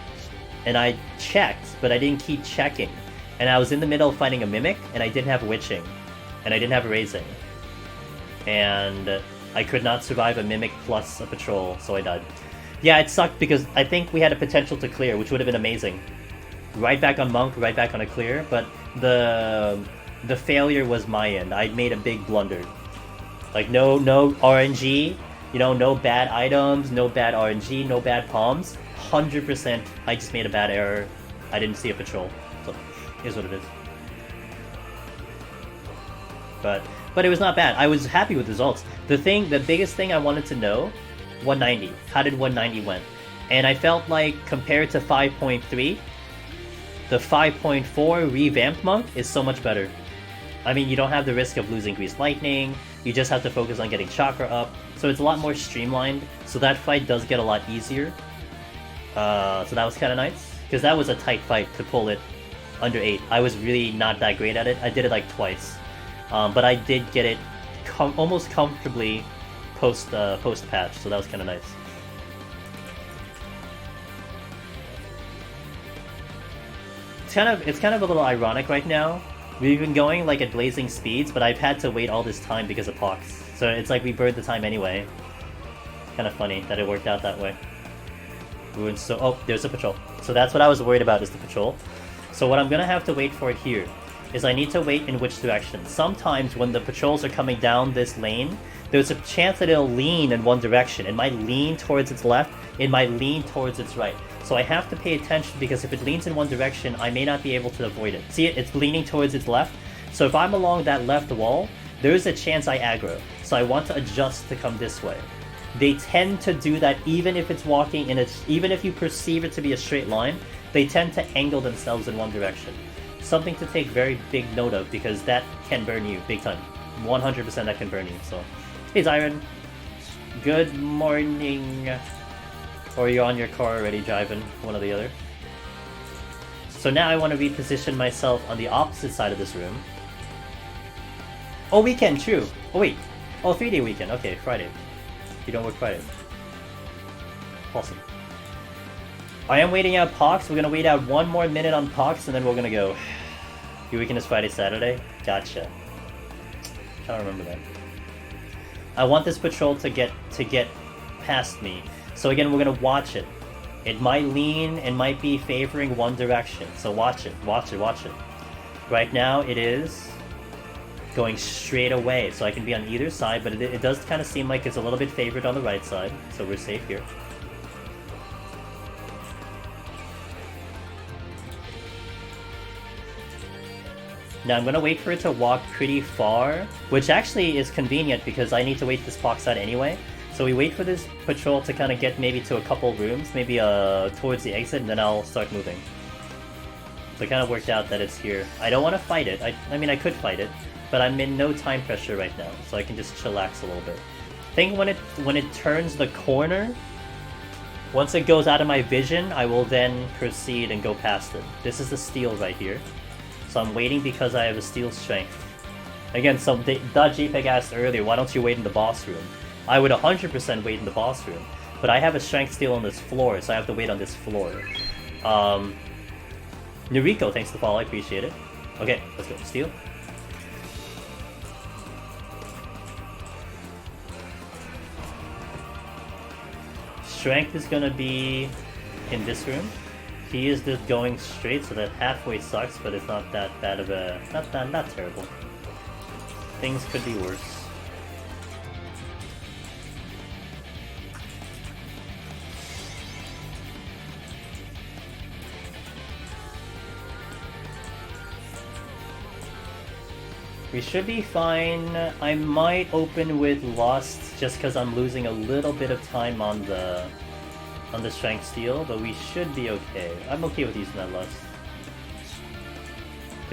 [SPEAKER 1] and I checked, but I didn't keep checking. And I was in the middle of fighting a mimic, and I didn't have witching, and I didn't have raising, and I could not survive a mimic plus a patrol, so I died. Yeah, it sucked because I think we had a potential to clear, which would have been amazing. Right back on monk, right back on a clear, but the failure was my end. I made a big blunder. Like no RNG, you know, no bad items, no bad RNG, no bad palms. 100%, I just made a bad error. I didn't see a patrol. So, here's what it is. But it was not bad. I was happy with the results. The biggest thing I wanted to know, 190. How did 190 went? And I felt like compared to 5.3, the 5.4 revamped monk is so much better. I mean, you don't have the risk of losing Greased Lightning, you just have to focus on getting chakra up, so it's a lot more streamlined, so that fight does get a lot easier. So that was kind of nice, because that was a tight fight to pull it under 8. I was really not that great at it. I did it like twice, but I did get it almost comfortably post patch, so that was kind of nice. It's kind of a little ironic right now. We've been going like at blazing speeds, but I've had to wait all this time because of Pox. So it's like we burned the time anyway. Kind of funny that it worked out that way. Oh, there's a patrol. So that's what I was worried about, is the patrol. So what I'm gonna have to wait for here is I need to wait in which direction. Sometimes when the patrols are coming down this lane, there's a chance that it'll lean in one direction. It might lean towards its left, it might lean towards its right. So I have to pay attention, because if it leans in one direction, I may not be able to avoid it. See, it's leaning towards its left. So if I'm along that left wall, there's a chance I aggro. So I want to adjust to come this way. They tend to do that even if it's walking in even if you perceive it to be a straight line, they tend to angle themselves in one direction. Something to take very big note of, because that can burn you big time. 100% that can burn you. So, hey Zyron, good morning. Or you're on your car already driving, one or the other. So now I want to reposition myself on the opposite side of this room. Oh, weekend, true. Oh wait, oh 3-day weekend. Okay, Friday. You don't work Friday. Awesome. I am waiting out Pox. We're gonna wait out 1 more minute on Pox, and then we're gonna go. Your weekend is Friday, Saturday? Gotcha. I don't remember that. I want this patrol to get past me. So again, we're gonna watch it. It might lean, it might be favoring one direction. So watch it, watch it, watch it. Right now it is going straight away, so I can be on either side, but it does kind of seem like it's a little bit favored on the right side, so we're safe here. Now I'm gonna wait for it to walk pretty far, which actually is convenient because I need to wait this Pox out anyway. So we wait for this patrol to kind of get maybe to a couple rooms, maybe towards the exit, and then I'll start moving. So it kind of worked out that it's here. I don't want to fight it. I mean, I could fight it, but I'm in no time pressure right now, so I can just chillax a little bit. I think when it turns the corner, once it goes out of my vision, I will then proceed and go past it. This is the steel right here. So I'm waiting because I have a steel strength. Again, so JPEG asked earlier, why don't you wait in the boss room? I would 100% wait in the boss room, but I have a strength steel on this floor, so I have to wait on this floor. Noriko, thanks for the follow, I appreciate it. Okay, let's go. Steel. Strength is gonna be in this room. He is just going straight, so that halfway sucks, but it's not that bad of a... not terrible. Things could be worse. We should be fine. I might open with Lost just because I'm losing a little bit of time on the strength steel, but we should be okay. I'm okay with using that Lust.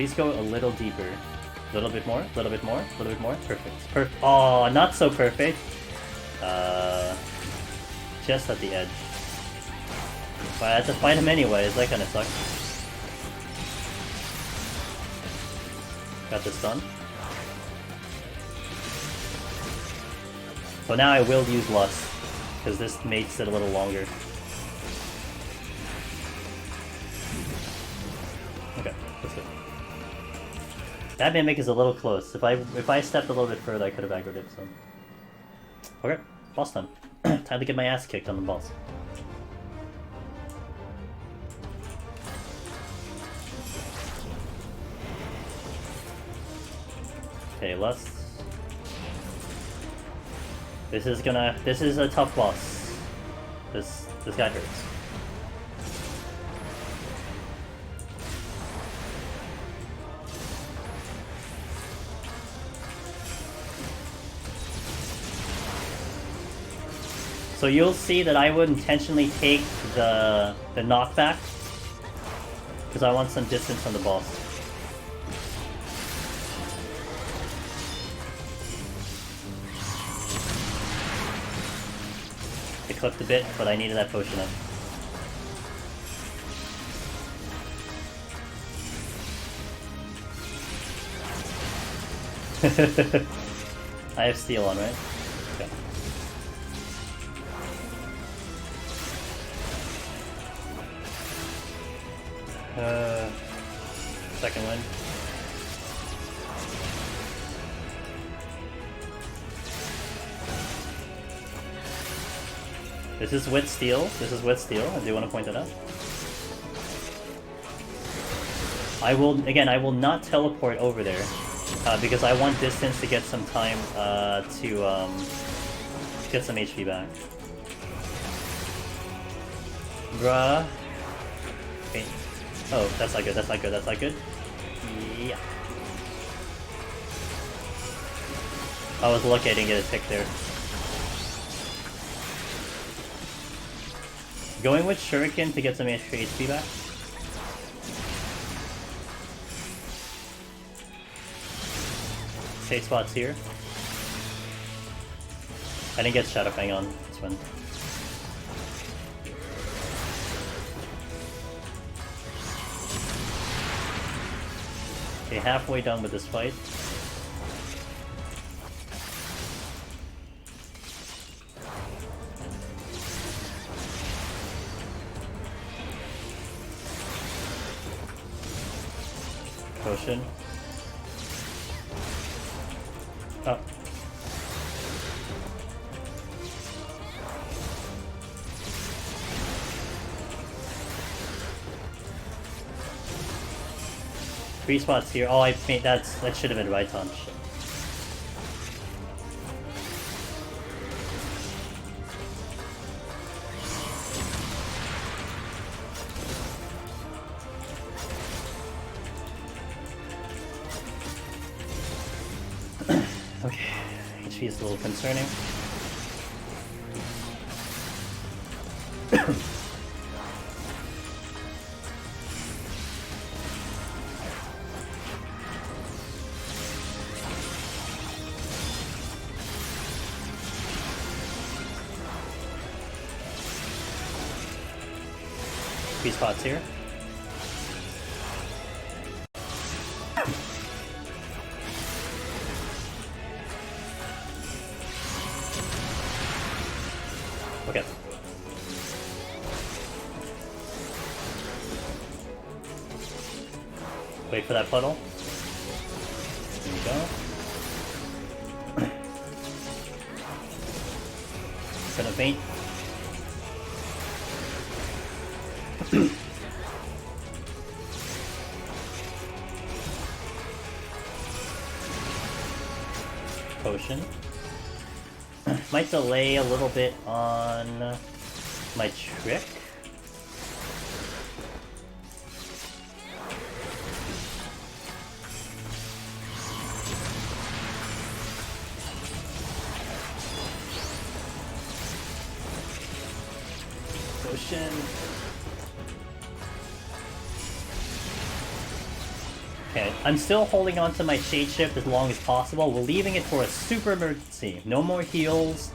[SPEAKER 1] Please go a little deeper. A little bit more, a little bit more, a little bit more. Perfect. Perfect. Oh, not so perfect. Just at the edge. But I had to fight him anyways, that kinda sucks. Got this done. So now I will use Lust, because this makes it a little longer. Okay, that's good. That Mimic is a little close. If I stepped a little bit further, I could have aggroed it, so. Okay, boss time. Time to get my ass kicked on the boss. Okay, Lust. This is a tough boss. This guy hurts. So you'll see that I would intentionally take the knockback because I want some distance from the boss. It clipped a bit, but I needed that potion up. I have steel on, right? Okay. Second one. This is with steel. This is with steel. I do want to point that out. I will not teleport over there because I want distance to get some time to get some HP back. Bruh. Okay. Oh, that's not good. That's not good. That's not good. Yeah. I was lucky I didn't get a tick there. Going with Shuriken to get some extra HP back. Safe spots here. I didn't get Shadow Fang on this one. Okay, halfway done with this fight. Potion. Oh. Three spots here. Oh, I made that should have been right on. Shit. Okay, HP is a little concerning. Three spots here. Okay. Wait for that puddle. There we go. Gonna faint. Potion. Might delay a little bit on my trick. Potion. Okay, I'm still holding on to my Shade Shift as long as possible. We're leaving it for a super emergency. No more heals,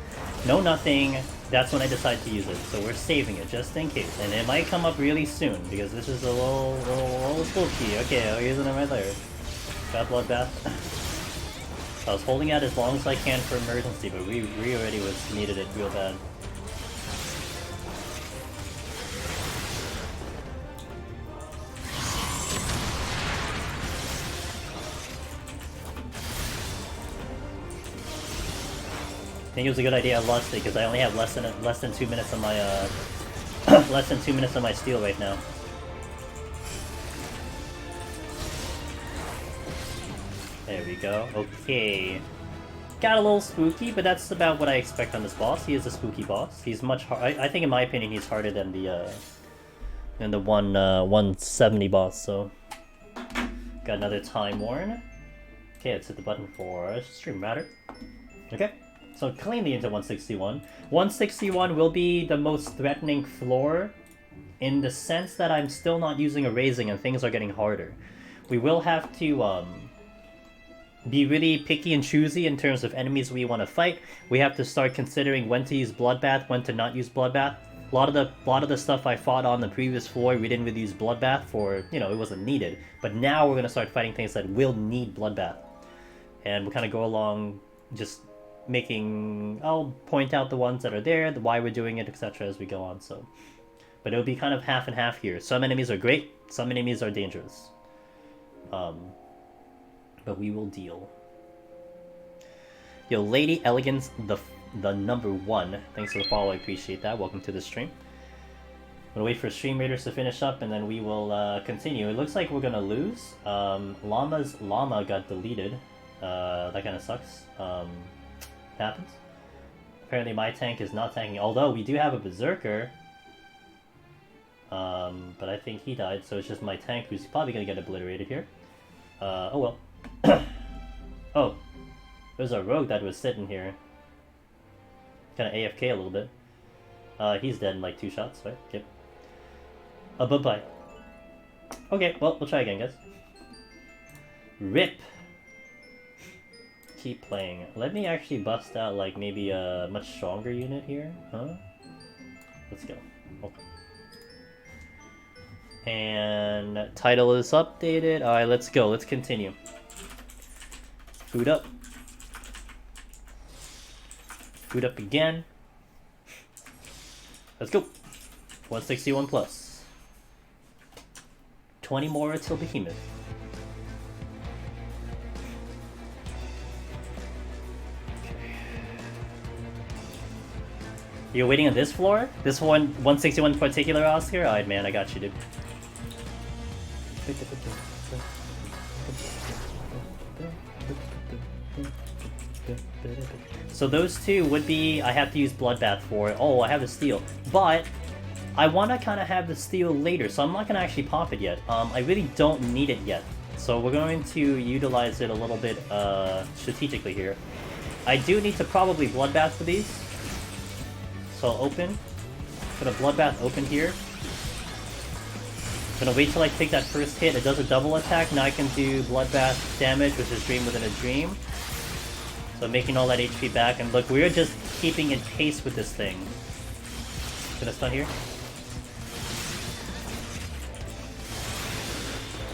[SPEAKER 1] no nothing. That's when I decide to use it. So we're saving it just in case. And it might come up really soon because this is a little spooky. Okay, I'll use it right there. Got Bloodbath. I was holding out as long as I can for emergency, but we already needed it real bad. I think it was a good idea I lost it because I only have less than 2 minutes on my less than 2 minutes on my steel right now. There we go. Okay. Got a little spooky, but that's about what I expect on this boss. He is a spooky boss. He's much hard. I think, in my opinion, he's harder than the 170 boss. So, got another Time Worn. Okay, let's hit the button for Stream Matter. Okay. So cleanly into 161. 161 will be the most threatening floor in the sense that I'm still not using a raising and things are getting harder. We will have to be really picky and choosy in terms of enemies we want to fight. We have to start considering when to use Bloodbath, when to not use Bloodbath. A lot of the stuff I fought on the previous floor, we didn't really use Bloodbath for, it wasn't needed. But now we're going to start fighting things that will need Bloodbath. And we'll kind of go along just I'll point out the ones that are there, why we're doing it, etc. as we go on. So, but it'll be kind of half and half here. Some enemies are great, some enemies are dangerous. But we will deal. Yo, Lady Elegance, the number 1. Thanks for the follow, I appreciate that. Welcome to the stream. I'm gonna wait for Stream Raiders to finish up and then we will continue. It looks like we're gonna lose. Llama's llama got deleted. That kind of sucks. Happens. Apparently my tank is not tanking, although we do have a berserker. But I think he died, so it's just my tank who's probably gonna get obliterated here. Oh well. Oh, there's a rogue that was sitting here. Kinda AFK a little bit. He's dead in like 2 shots, right? Yep. Bye-bye. Okay, well, we'll try again, guys. RIP! Keep playing. Let me actually bust out like maybe a much stronger unit here, huh? Let's go. Okay. And title is updated. Alright, let's go. Let's continue. Food up. Food up again. Let's go. 161 plus. 20 more until Behemoth. You're waiting on this floor? This one, 161 in particular, Oscar? Alright, man, I got you, dude. So those two would be, I have to use Bloodbath for. Oh, I have the steel. But, I want to kind of have the steel later, so I'm not going to actually pop it yet. I really don't need it yet. So we're going to utilize it a little bit strategically here. I do need to probably Bloodbath for these. So I'll open. Put a Bloodbath open here. I'm gonna wait till I take that first hit. It does a double attack. Now I can do Bloodbath damage, which is Dream Within a Dream. So making all that HP back. And look, we're just keeping in pace with this thing. Gonna stun here.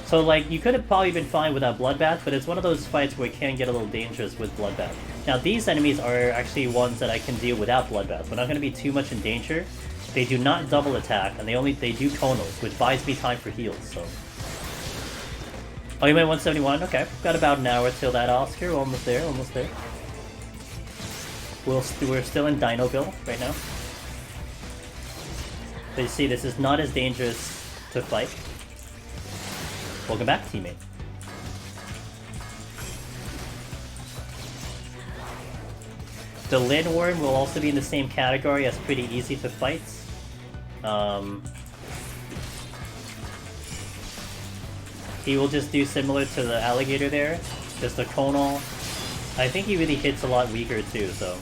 [SPEAKER 1] So like, you could have probably been fine without Bloodbath, but it's one of those fights where it can get a little dangerous with Bloodbath. Now these enemies are actually ones that I can deal without Bloodbath. We're not going to be too much in danger. They do not double attack, and they do tonals, which buys me time for heals, so... Oh, you went 171? Okay. Got about an hour till that, Oscar. We're almost there, almost there. We're still in Dinoville right now. But you see, this is not as dangerous to fight. Welcome back, teammate. The Lin Worm will also be in the same category as pretty easy to fight. He will just do similar to the alligator there, just a conal. I think he really hits a lot weaker too, so.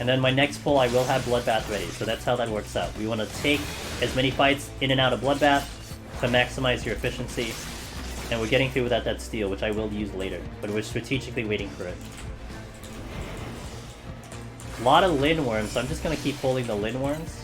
[SPEAKER 1] And then my next pull I will have Bloodbath ready, so that's how that works out. We want to take as many fights in and out of Bloodbath, to maximize your efficiency. And we're getting through without that steel, which I will use later, but we're strategically waiting for it. A lot of Lin worms, so I'm just gonna keep pulling the Lin worms.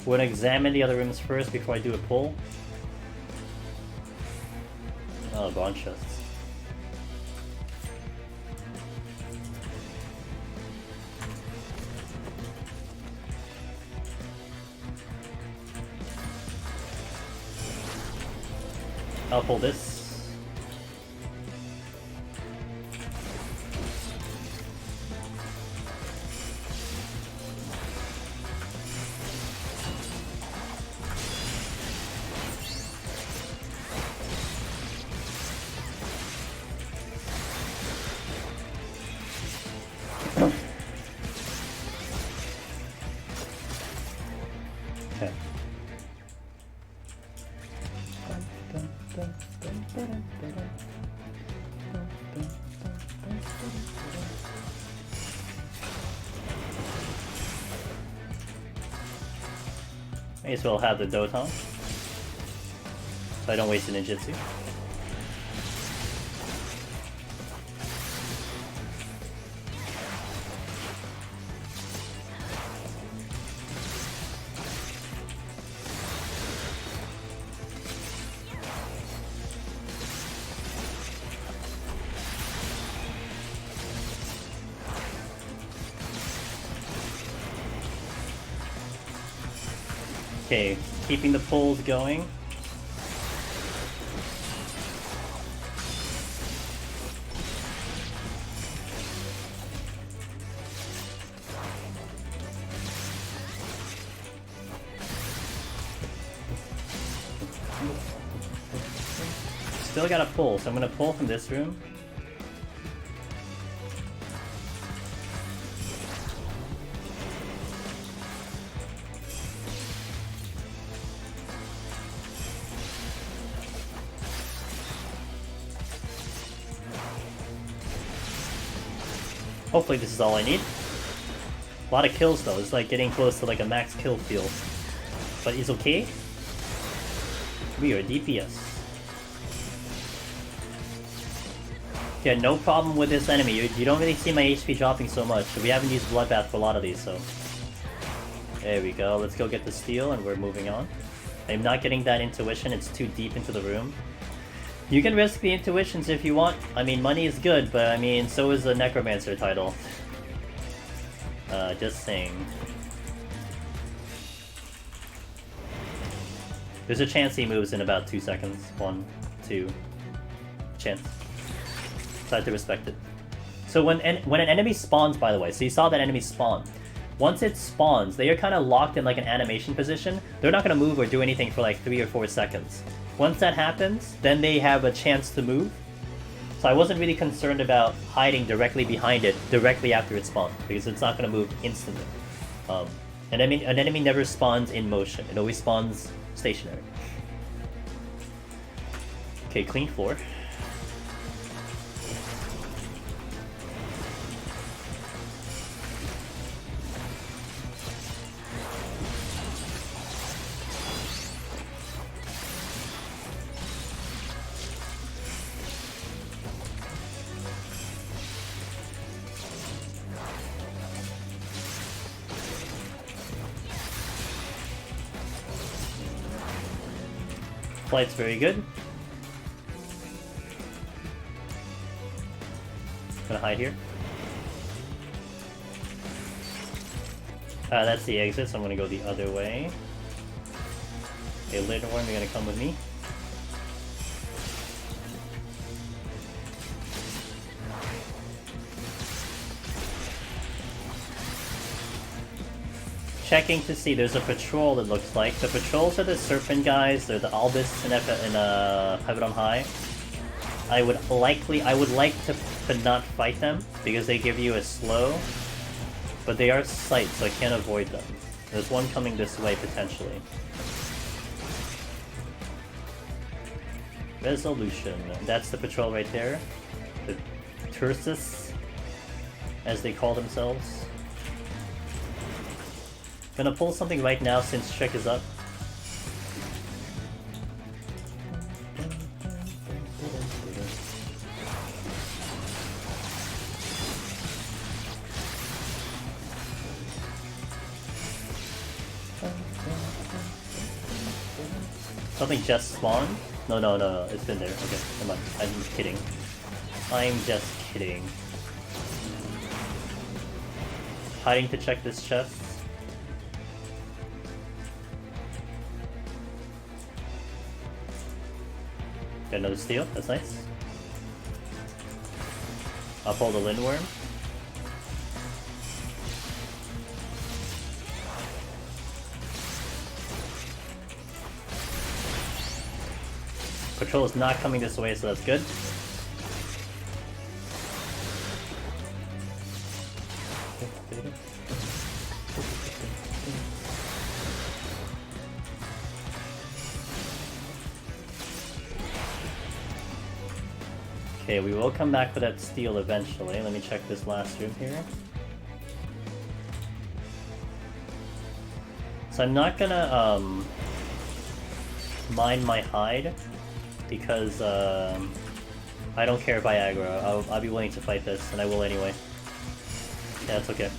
[SPEAKER 1] We're gonna examine the other rooms first before I do a pull. Oh, bronze chests. I'll pull this. Okay. May as well have the Doton, so I don't waste the ninjutsu. Okay, keeping the pulls going. Still gotta pull, so I'm gonna pull from this room. Hopefully this is all I need. A lot of kills though, it's like getting close to like a max kill field. But it's okay. We are DPS. Yeah, no problem with this enemy. You don't really see my HP dropping so much. We haven't used Bloodbath for a lot of these, so... There we go, let's go get the steel and we're moving on. I'm not getting that intuition, it's too deep into the room. You can risk the intuitions if you want. I mean, money is good, but I mean, so is the Necromancer title. Just saying. There's a chance he moves in about 2 seconds. 1, 2. Chance. So I have to respect it. So when an enemy spawns, by the way, so you saw that enemy spawn. Once it spawns, they are kind of locked in like an animation position. They're not going to move or do anything for like 3 or 4 seconds. Once that happens, then they have a chance to move. So I wasn't really concerned about hiding directly behind it, directly after it spawned, because it's not going to move instantly. An enemy never spawns in motion, it always spawns stationary. Okay, clean floor. Flight's very good. Gonna hide here. That's the exit, so I'm gonna go the other way. Okay, later one, you're gonna come with me. Checking to see, there's a patrol, it looks like. The patrols are the serpent guys, they're the Albists in Heaven on High. I would like to not fight them because they give you a slow, but they are sight, so I can't avoid them. There's one coming this way potentially. Resolution. That's the patrol right there. The Tursus, as they call themselves. Gonna pull something right now since Trick is up. Something just spawned? No, it's been there. Okay, never mind. I'm kidding. I'm just kidding. Hiding to check this chest. Got another steal, that's nice. I'll pull the Lindworm. Patrol is not coming this way, so that's good. Okay, we will come back for that steal eventually. Let me check this last room here. So I'm not gonna mind my hide because I don't care if I aggro. I'll be willing to fight this, and I will anyway. Yeah, it's okay.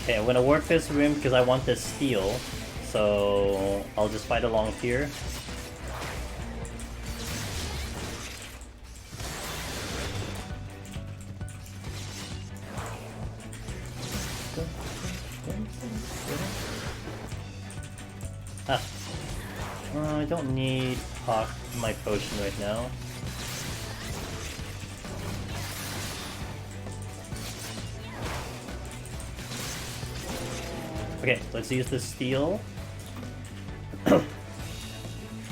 [SPEAKER 1] Okay, I'm gonna work this room because I want this steal, so I'll just fight along here. Ah. I don't need my potion right now. Okay, let's use the steal. I'm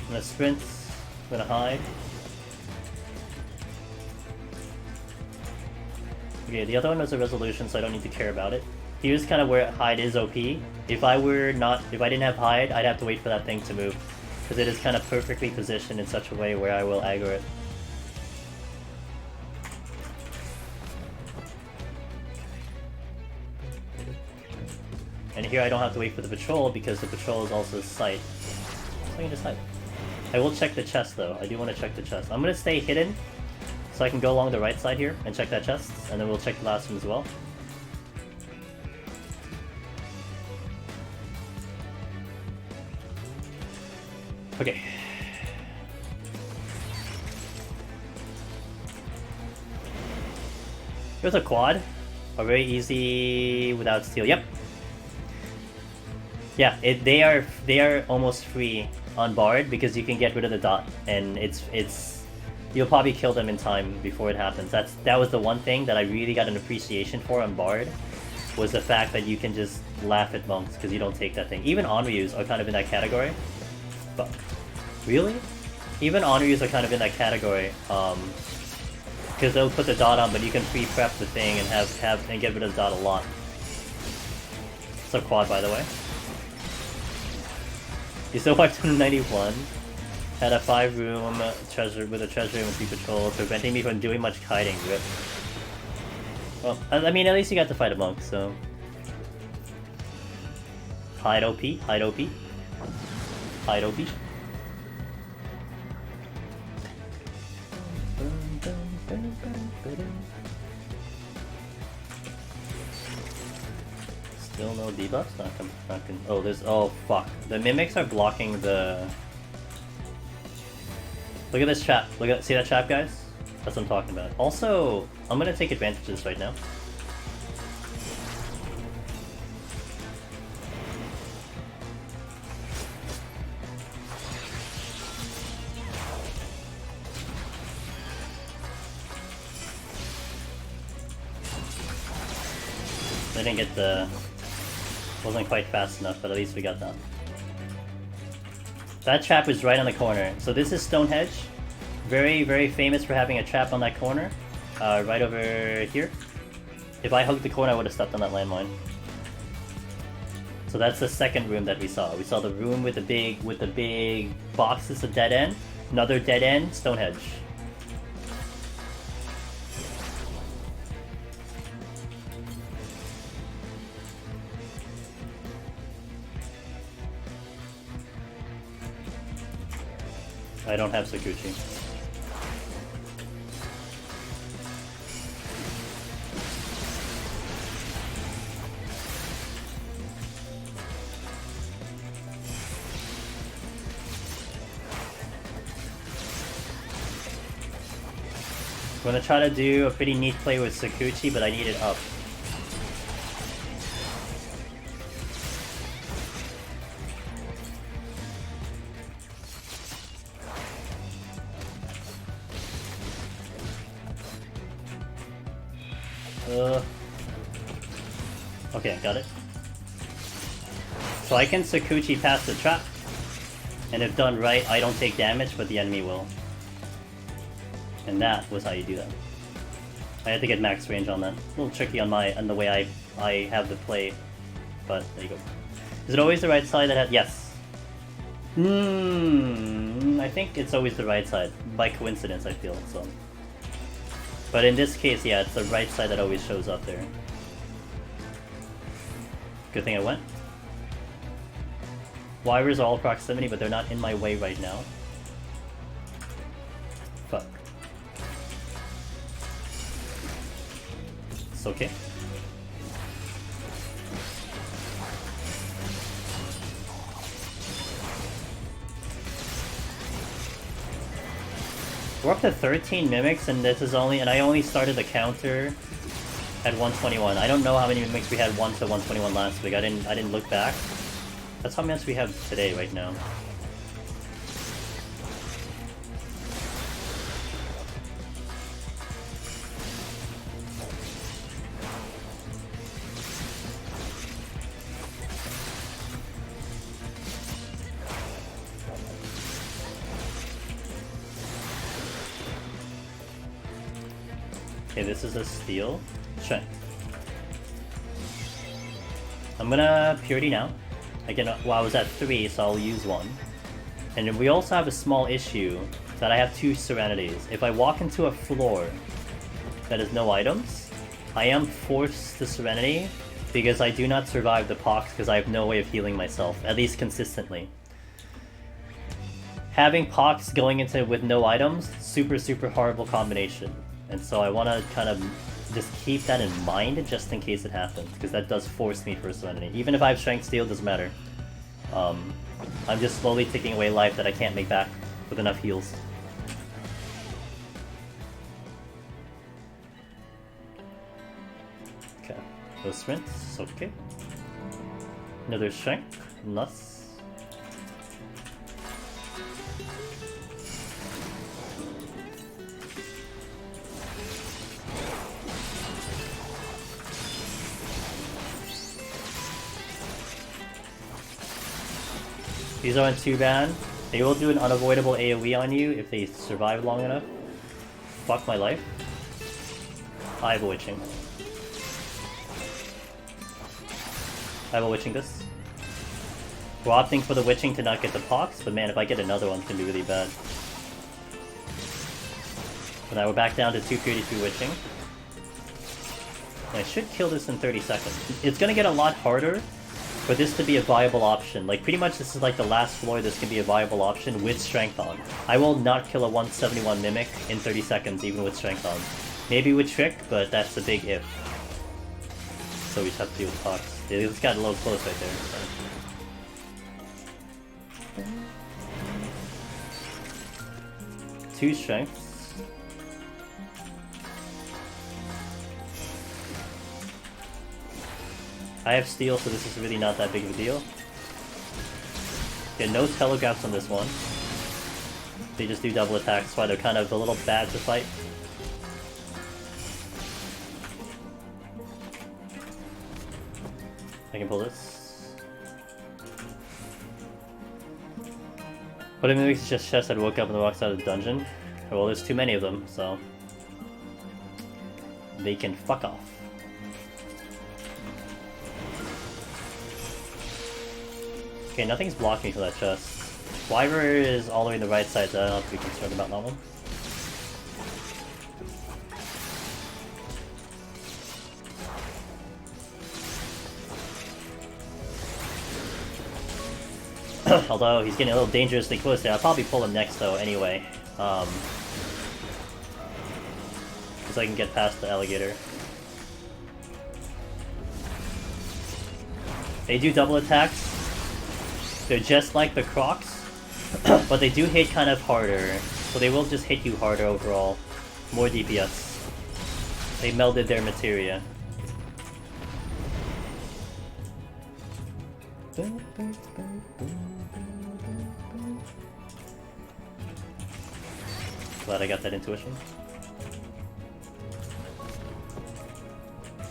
[SPEAKER 1] gonna sprint, I'm gonna hide. Okay, the other one was a resolution, so I don't need to care about it. Here's kind of where hide is OP. If I didn't have hide, I'd have to wait for that thing to move. Because it is kind of perfectly positioned in such a way where I will aggro it. And here I don't have to wait for the patrol because the patrol is also sight. So I can just hide. I will check the chest though. I do want to check the chest. I'm going to stay hidden so I can go along the right side here and check that chest. And then we'll check the last one as well. Okay. Here's a quad. A very easy without steal. Yep. Yeah, they are almost free on Bard because you can get rid of the dot, and it's you'll probably kill them in time before it happens. That was the one thing that I really got an appreciation for on Bard, was the fact that you can just laugh at monks because you don't take that thing. Even Onryus are kind of in that category. But really, even Onryus are kind of in that category because they'll put the dot on, but you can pre-prep the thing and and get rid of the dot a lot. It's a quad, by the way. You still watched 91. Had a 5-room treasure with a treasure room and 3 patrols, preventing me from doing much kiting. Rip. Well, I mean, at least you got to fight a monk, so. Hide OP, hide OP. Hide OP. Still no debuffs? Not con oh, there's. Oh, fuck. The mimics are blocking the. Look at this trap. See that trap, guys? That's what I'm talking about. Also, I'm gonna take advantage of this right now. I didn't get the... wasn't quite fast enough, but at least we got that. That trap is right on the corner. So this is Stonehenge. Very, very famous for having a trap on that corner. Right over here. If I hugged the corner, I would have stepped on that landmine. So that's the second room that we saw. We saw the room with the big boxes, a dead end. Another dead end, Stonehenge. I don't have Sakuchi. I'm gonna try to do a pretty neat play with Sakuchi, but I need it up. Okay, got it. So I can Sakuchi past the trap, and if done right, I don't take damage, but the enemy will. And that was how you do that. I had to get max range on that. A little tricky on the way I have the play, but there you go. Is it always the right side that has... Yes. I think it's always the right side. By coincidence, I feel, so... But in this case, yeah, it's the right side that always shows up there. Good thing I went. Wires are all proximity, but they're not in my way right now. Fuck. It's okay. We're up to 13 mimics, and this is only, and I only started the counter at 121. I don't know how many mimics we had 1 to 121 last week. I didn't look back. That's how much we have today right now. Okay, this is a steal. Sure. I'm gonna Purity now. Again, well, I was at 3, so I'll use 1. And we also have a small issue that I have 2 Serenities. If I walk into a floor that has no items, I am forced to Serenity because I do not survive the pox because I have no way of healing myself, at least consistently. Having pox going into with no items, super horrible combination. And so I want to kind of just keep that in mind just in case it happens, because that does force me for a Serenity. Even if I have Strength Steal, doesn't matter. I'm just slowly taking away life that I can't make back with enough heals. Okay, those sprints, okay. Another Strength, nice. These aren't too bad. They will do an unavoidable AoE on you if they survive long enough. Fuck my life. I have a witching. I have a witching this. We're opting for the witching to not get the pox, but man, if I get another one, it's gonna be really bad. So now we're back down to 232 witching. And I should kill this in 30 seconds. It's gonna get a lot harder for this to be a viable option. Like, pretty much this is like the last floor this can be a viable option with Strength on. I will not kill a 171 Mimic in 30 seconds, even with Strength on. Maybe with Trick, but that's a big if. So we just have to deal with Fox. Yeah, it's got a little close right there. So. 2 Strengths. I have Steel, so this is really not that big of a deal. Okay, no telegraphs on this one. They just do double attacks, that's why they're kind of a little bad to fight. I can pull this. But it makes just chest that woke up and walks out of the dungeon. Well, there's too many of them, so they can fuck off. Okay, nothing's blocking for that chest. Wyver is all the way on the right side, so I don't have to be concerned about that one. Although he's getting a little dangerously close there, I'll probably pull him next though anyway. Because I can get past the alligator. They do double attacks. They're just like the Crocs, but they do hit kind of harder. So they will just hit you harder overall. More DPS. They melded their materia. Glad I got that intuition.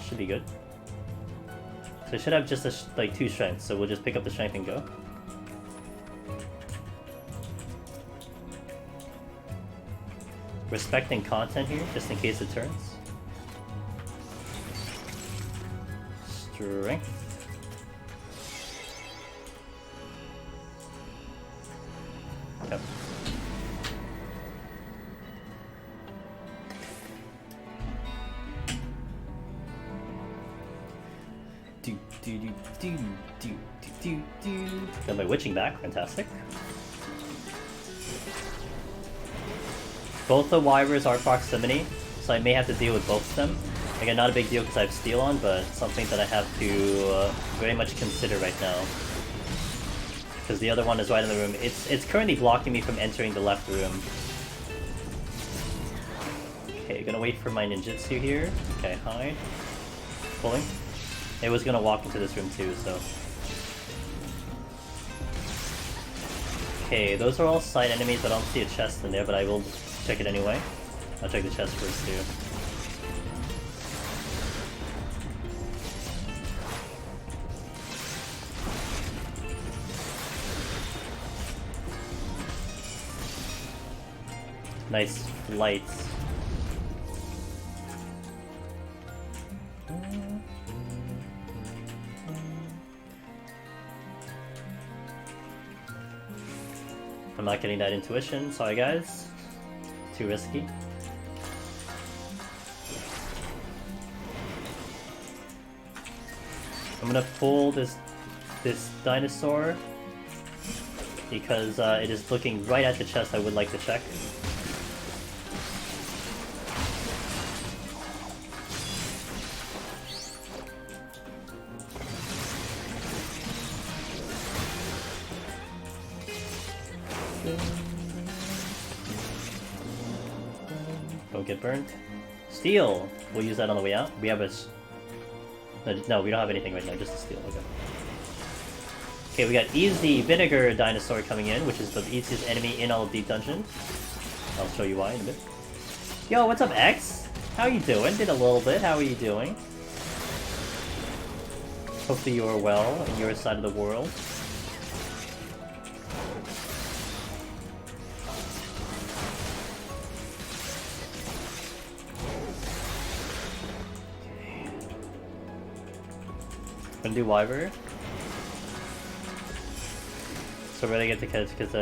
[SPEAKER 1] Should be good. So I should have just like 2 strengths, so we'll just pick up the strength and go. Respecting content here, just in case it turns. Strength. Yep. Got my witching back, fantastic. Both the Wyvers are proximity, so I may have to deal with both of them. Again, not a big deal because I have steel on, but something that I have to very much consider right now. Because the other one is right in the room. It's currently blocking me from entering the left room. Okay, gonna wait for my ninjutsu here. Okay, hide. Pulling. It was gonna walk into this room too, so. Okay, those are all side enemies. I don't see a chest in there, but I will check it anyway. I'll check the chest first too. Nice lights. I'm not getting that intuition, sorry guys. Too risky. I'm gonna pull this dinosaur because it is looking right at the chest I would like to check. Don't get burned. Steel! We'll use that on the way out. We have a... No, we don't have anything right now, just a steel. Okay. Okay, we got Easy Vinegar Dinosaur coming in, which is the easiest enemy in all of Deep Dungeon. I'll show you why in a bit. Yo, what's up, X? How you doing? Did a little bit. How are you doing? Hopefully you are well in your side of the world. Gonna do Wyver. So we're gonna get to catch because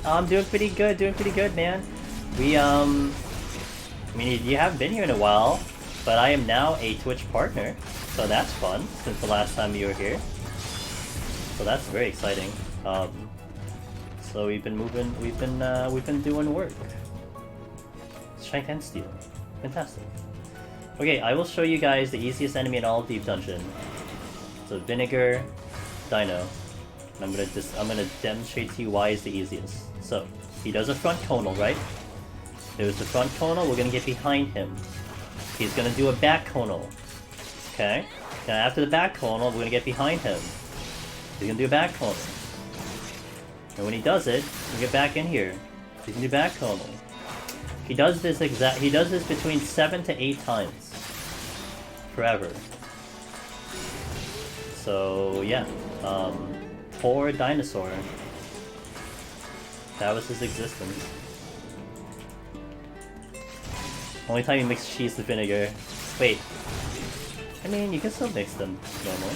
[SPEAKER 1] I'm doing pretty good, man. We I mean you haven't been here in a while, but I am now a Twitch partner, so that's fun since the last time you were here. So that's very exciting. So we've been moving, we've been doing work. Strength and steel, fantastic. Okay, I will show you guys the easiest enemy in all of Deep Dungeon. So Vinegar Dino. I'm gonna demonstrate to you why it's the easiest. So he does a front conal, right? There's the front conal. We're gonna get behind him. He's gonna do a back conal. Okay. Now after the back conal, we're gonna get behind him. He's gonna do a back conal. And when he does it, we get back in here. He's gonna do back conal. He does this between 7 to 8 times. Forever. So yeah, poor dinosaur. That was his existence. Only time you mix cheese with vinegar. Wait. I mean, you can still mix them normally.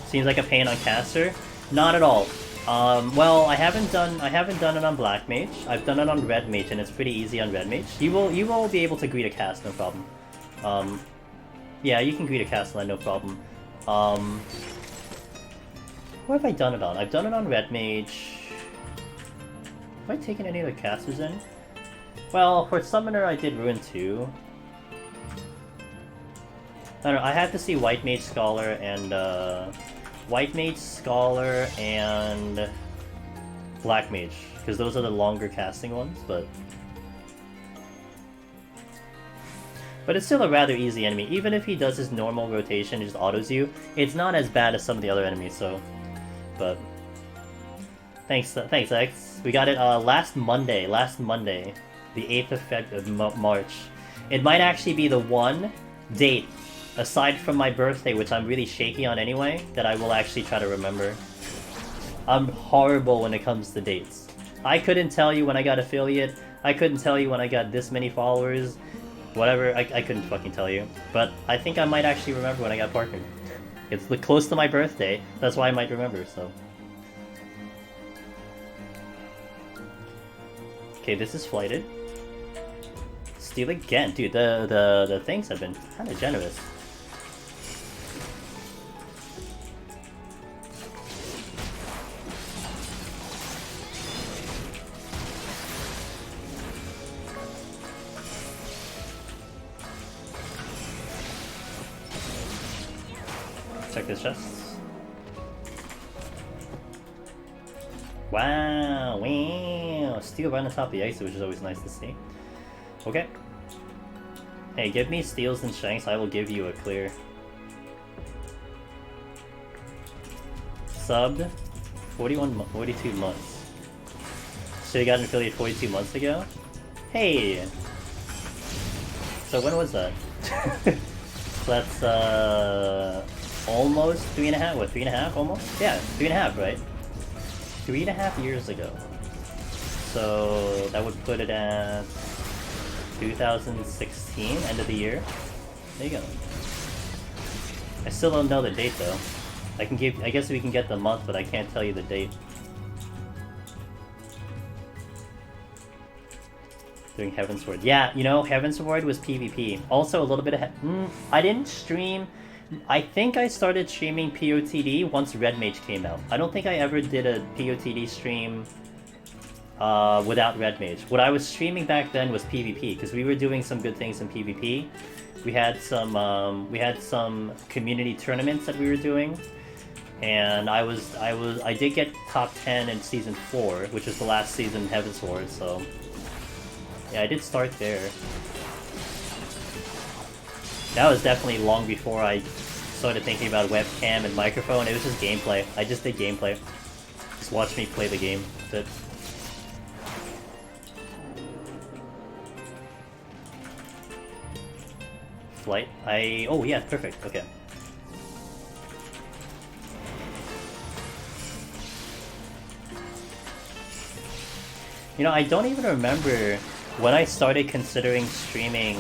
[SPEAKER 1] Seems like a pain on caster. Not at all. Well, I haven't done it on Black Mage. I've done it on Red Mage, and it's pretty easy on Red Mage. You will be able to greet a cast, no problem. Yeah, you can greet a cast, no problem. What have I done it on? I've done it on Red Mage. Have I taken any other casters in? Well, for Summoner, I did Ruin 2. I don't know, I had to see White Mage Scholar and Black Mage, because those are the longer casting ones, but it's still a rather easy enemy. Even if he does his normal rotation and just autos you, it's not as bad as some of the other enemies, so... But... Thanks X. We got it last Monday, the 8th of March. It might actually be the one date, aside from my birthday, which I'm really shaky on anyway, that I will actually try to remember. I'm horrible when it comes to dates. I couldn't tell you when I got affiliate, I couldn't tell you when I got this many followers, whatever, I couldn't fucking tell you. But I think I might actually remember when I got partnered. It's close to my birthday, that's why I might remember, so... Okay, this is flighted. Steal again. Dude, the things have been kind of generous. Check this chest. Wow, wow. Steel right on top of the ice, which is always nice to see. Okay. Hey, give me steals and shanks, I will give you a clear. Subbed 42 months. Should've got an affiliate 42 months ago? Hey! So when was that? That's, almost 3.5? What, 3.5 almost? Yeah, 3.5, right? 3.5 years ago. So that would put it at 2016, end of the year. There you go. I still don't know the date though. I guess we can get the month, but I can't tell you the date. Doing Heavensward. Yeah, you know, Heavensward was PvP. Also a little bit of I didn't stream. I think I started streaming PoTD once Red Mage came out. I don't think I ever did a PoTD stream without Red Mage. What I was streaming back then was PvP, because we were doing some good things in PvP. We had some community tournaments that we were doing, and I did get top 10 in season 4, which was the last season in Heavensward. So yeah, I did start there. That was definitely long before I started thinking about webcam and microphone. It was just gameplay. I just did gameplay. Just watch me play the game. That's it. Flight. Oh yeah, perfect. Okay. You know, I don't even remember when I started considering streaming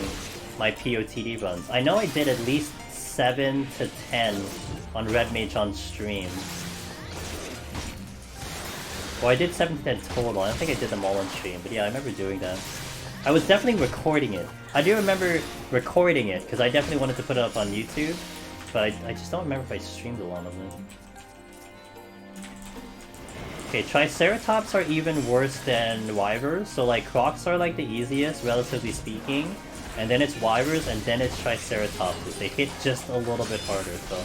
[SPEAKER 1] my PoTD runs. I know I did at least 7 to 10 on Red Mage on stream. Well, I did 7 to 10 total. I don't think I did them all on stream, but yeah, I remember doing that. I was definitely recording it. I do remember recording it, because I definitely wanted to put it up on YouTube, but I just don't remember if I streamed a lot of it. Okay, Triceratops are even worse than Wyvers, so like Crocs are like the easiest, relatively speaking, and then it's Wyvers, and then it's Triceratops. They hit just a little bit harder, so...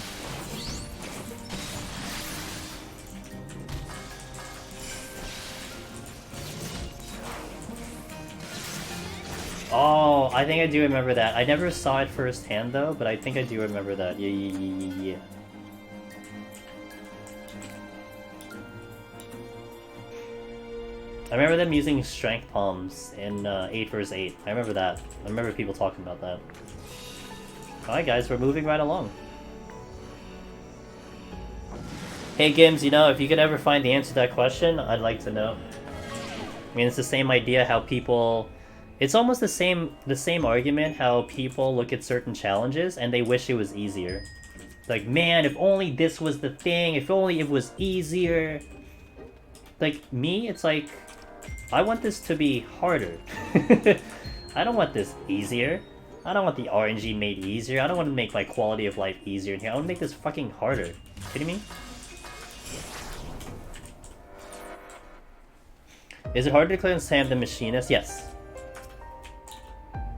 [SPEAKER 1] Oh, I think I do remember that. I never saw it firsthand though, but I think I do remember that. Yeah. I remember them using strength palms in 8 vs 8. I remember that. I remember people talking about that. Alright guys, we're moving right along. Hey Gims, you know, if you could ever find the answer to that question, I'd like to know. I mean, it's the same idea how people... It's almost the same argument how people look at certain challenges and they wish it was easier. Like, man, if only this was the thing, if only it was easier. Like, me, it's like, I want this to be harder. I don't want this easier. I don't want the RNG made easier. I don't want to make my quality of life easier in here. I want to make this fucking harder. Kidding me? Is it harder to clear and Sam than Machinist? Yes.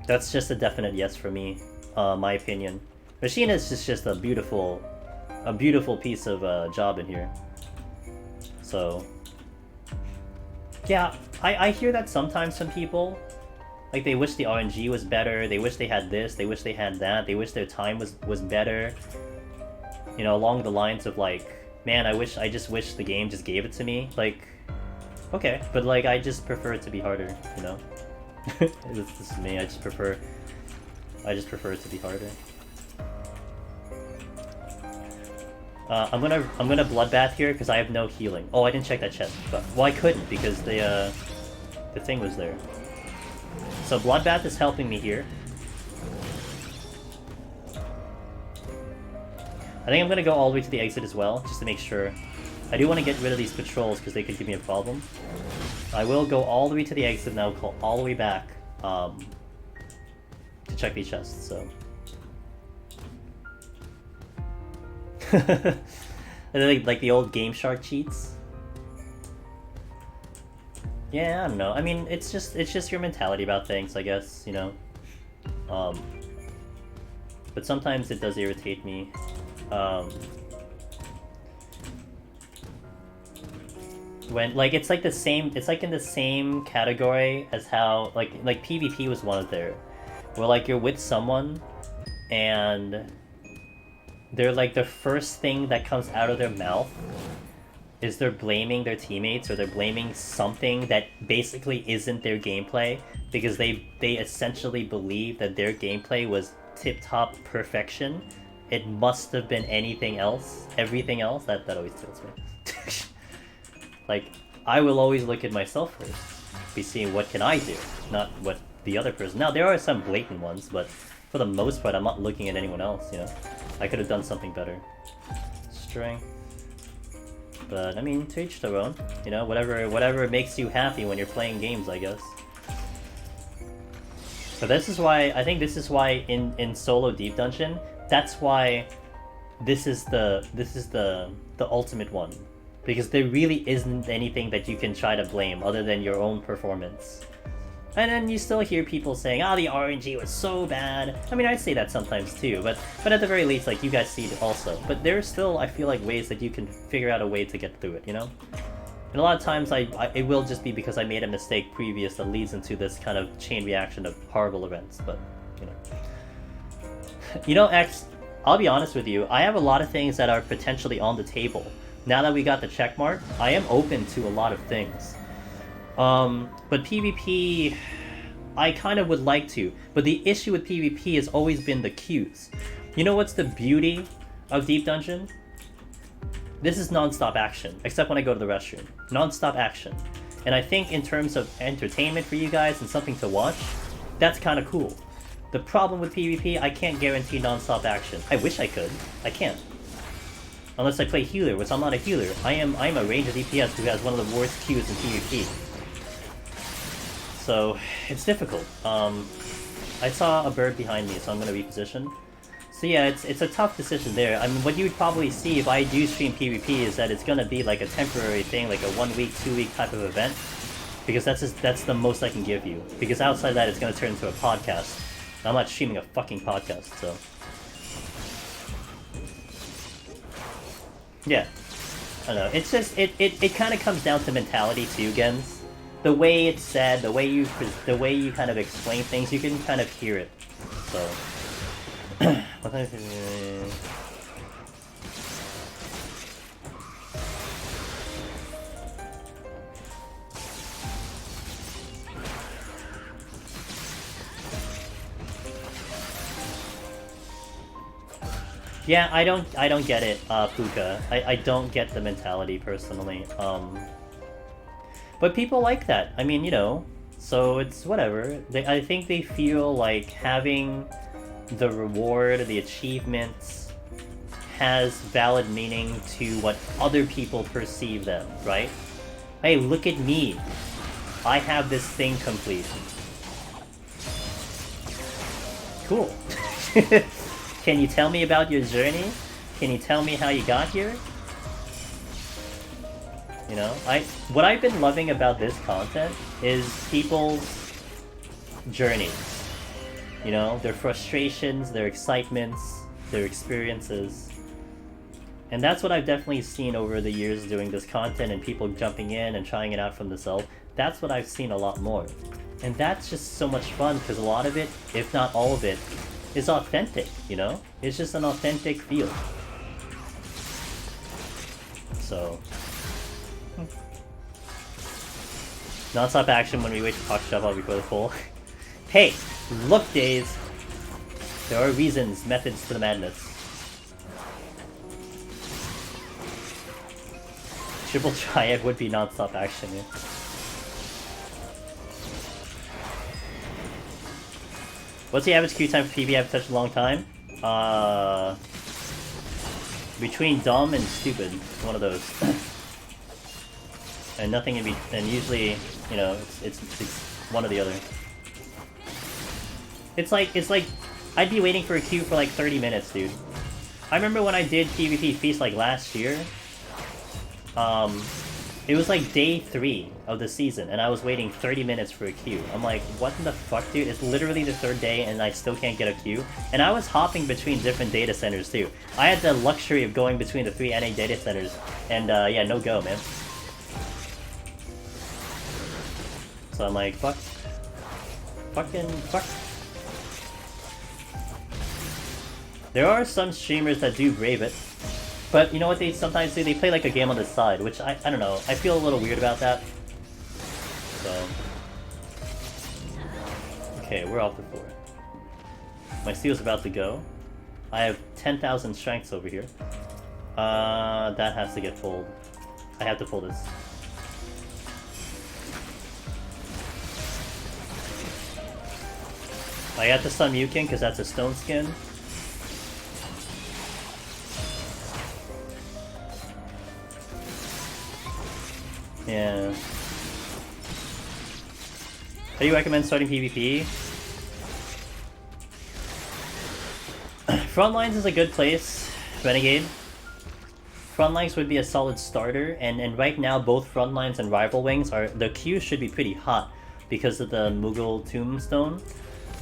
[SPEAKER 1] That's just a definite yes for me, my opinion. Machinist is just a beautiful piece of job in here. So, yeah, I hear that sometimes from people. Like, they wish the RNG was better, they wish they had this, they wish they had that, they wish their time was better. You know, along the lines of like, man, I just wish the game just gave it to me. Like, okay, but like, I just prefer it to be harder, you know? This is me, I just prefer it to be harder. I'm gonna bloodbath here because I have no healing. Oh, I didn't check that chest. But, well, I couldn't because the thing was there. So bloodbath is helping me here. I think I'm gonna go all the way to the exit as well, just to make sure. I do want to get rid of these patrols because they could give me a problem. I will go all the way to the exit and I'll call all the way back to check these chests. So. Like the old Game Shark cheats. Yeah, I don't know. I mean, it's just your mentality about things, I guess, you know. But sometimes it does irritate me. When like it's like in the same category as how like PvP was one of there, where like you're with someone and they're like the first thing that comes out of their mouth is they're blaming their teammates or they're blaming something that basically isn't their gameplay because they essentially believe that their gameplay was tip-top perfection. It must have been anything else, everything else. That always kills me. Like, I will always look at myself first, be seeing what can I do, not what the other person. Now, there are some blatant ones, but for the most part, I'm not looking at anyone else, you know? I could have done something better. Strength. But, I mean, to each their own. You know, whatever makes you happy when you're playing games, I guess. But this is why, I think this is why in solo Deep Dungeon, that's why this is the ultimate one. Because there really isn't anything that you can try to blame other than your own performance. And then you still hear people saying, the RNG was so bad. I mean, I say that sometimes too, but at the very least, like, you guys see it also. But there's still, I feel like, ways that you can figure out a way to get through it, you know? And a lot of times, it will just be because I made a mistake previous that leads into this kind of chain reaction of horrible events, but, you know. You know, X, I'll be honest with you, I have a lot of things that are potentially on the table. Now that we got the checkmark, I am open to a lot of things. But PvP, I kind of would like to. But the issue with PvP has always been the queues. You know what's the beauty of Deep Dungeon? This is non-stop action, except when I go to the restroom. Non-stop action. And I think in terms of entertainment for you guys and something to watch, that's kind of cool. The problem with PvP, I can't guarantee non-stop action. I wish I could. I can't. Unless I play healer, which I'm not a healer. I am a ranged DPS who has one of the worst queues in PvP. So, it's difficult. I saw a bird behind me, so I'm gonna reposition. So yeah, it's a tough decision there. I mean, what you would probably see if I do stream PvP is that it's gonna be like a temporary thing, like a 1 week, 2 week type of event. Because that's the most I can give you. Because outside of that, it's gonna turn into a podcast. I'm not streaming a fucking podcast, so... Yeah, I don't know. It's just it kind of comes down to mentality too, Gens. The way it's said, the way you kind of explain things, you can kind of hear it. So, Yeah, I don't get it, Puka. I don't get the mentality personally. But people like that. I mean, you know, so it's whatever. I think they feel like having the reward, the achievements, has valid meaning to what other people perceive them, right? Hey, look at me. I have this thing complete. Cool. Can you tell me about your journey? Can you tell me how you got here? You know, what I've been loving about this content is people's journeys. You know, their frustrations, their excitements, their experiences. And that's what I've definitely seen over the years doing this content and people jumping in and trying it out from themselves. That's what I've seen a lot more. And that's just so much fun because a lot of it, if not all of it, is authentic, you know? It's just an authentic feel. So... non-stop action when we wait to talk shove out before the pull. Hey! Look, Days! There are reasons, methods to the madness. Triple Triad would be non-stop action, yeah. What's the average queue time for PB? I've such a long time? Between dumb and stupid. One of those. And nothing in between. And usually, you know, it's one or the other. It's like I'd be waiting for a queue for like 30 minutes, dude. I remember when I did PvP Feast like last year. It was like day 3 of the season, and I was waiting 30 minutes for a queue. I'm like, what in the fuck, dude? It's literally the 3rd day, and I still can't get a queue. And I was hopping between different data centers, too. I had the luxury of going between the 3 NA data centers, and yeah, no go, man. So I'm like, fuck. Fucking fuck. There are some streamers that do brave it. But you know what they sometimes do? They play like a game on the side, which I don't know. I feel a little weird about that. So... okay, we're off the floor. My steel's about to go. I have 10,000 strengths over here. That has to get pulled. I have to pull this. I got the Sun Mukin because that's a stone skin. Yeah. How do you recommend starting PvP? Frontlines is a good place, Renegade. Frontlines would be a solid starter, and right now both Frontlines and Rival Wings are... the queue should be pretty hot because of the Mughal Tombstone.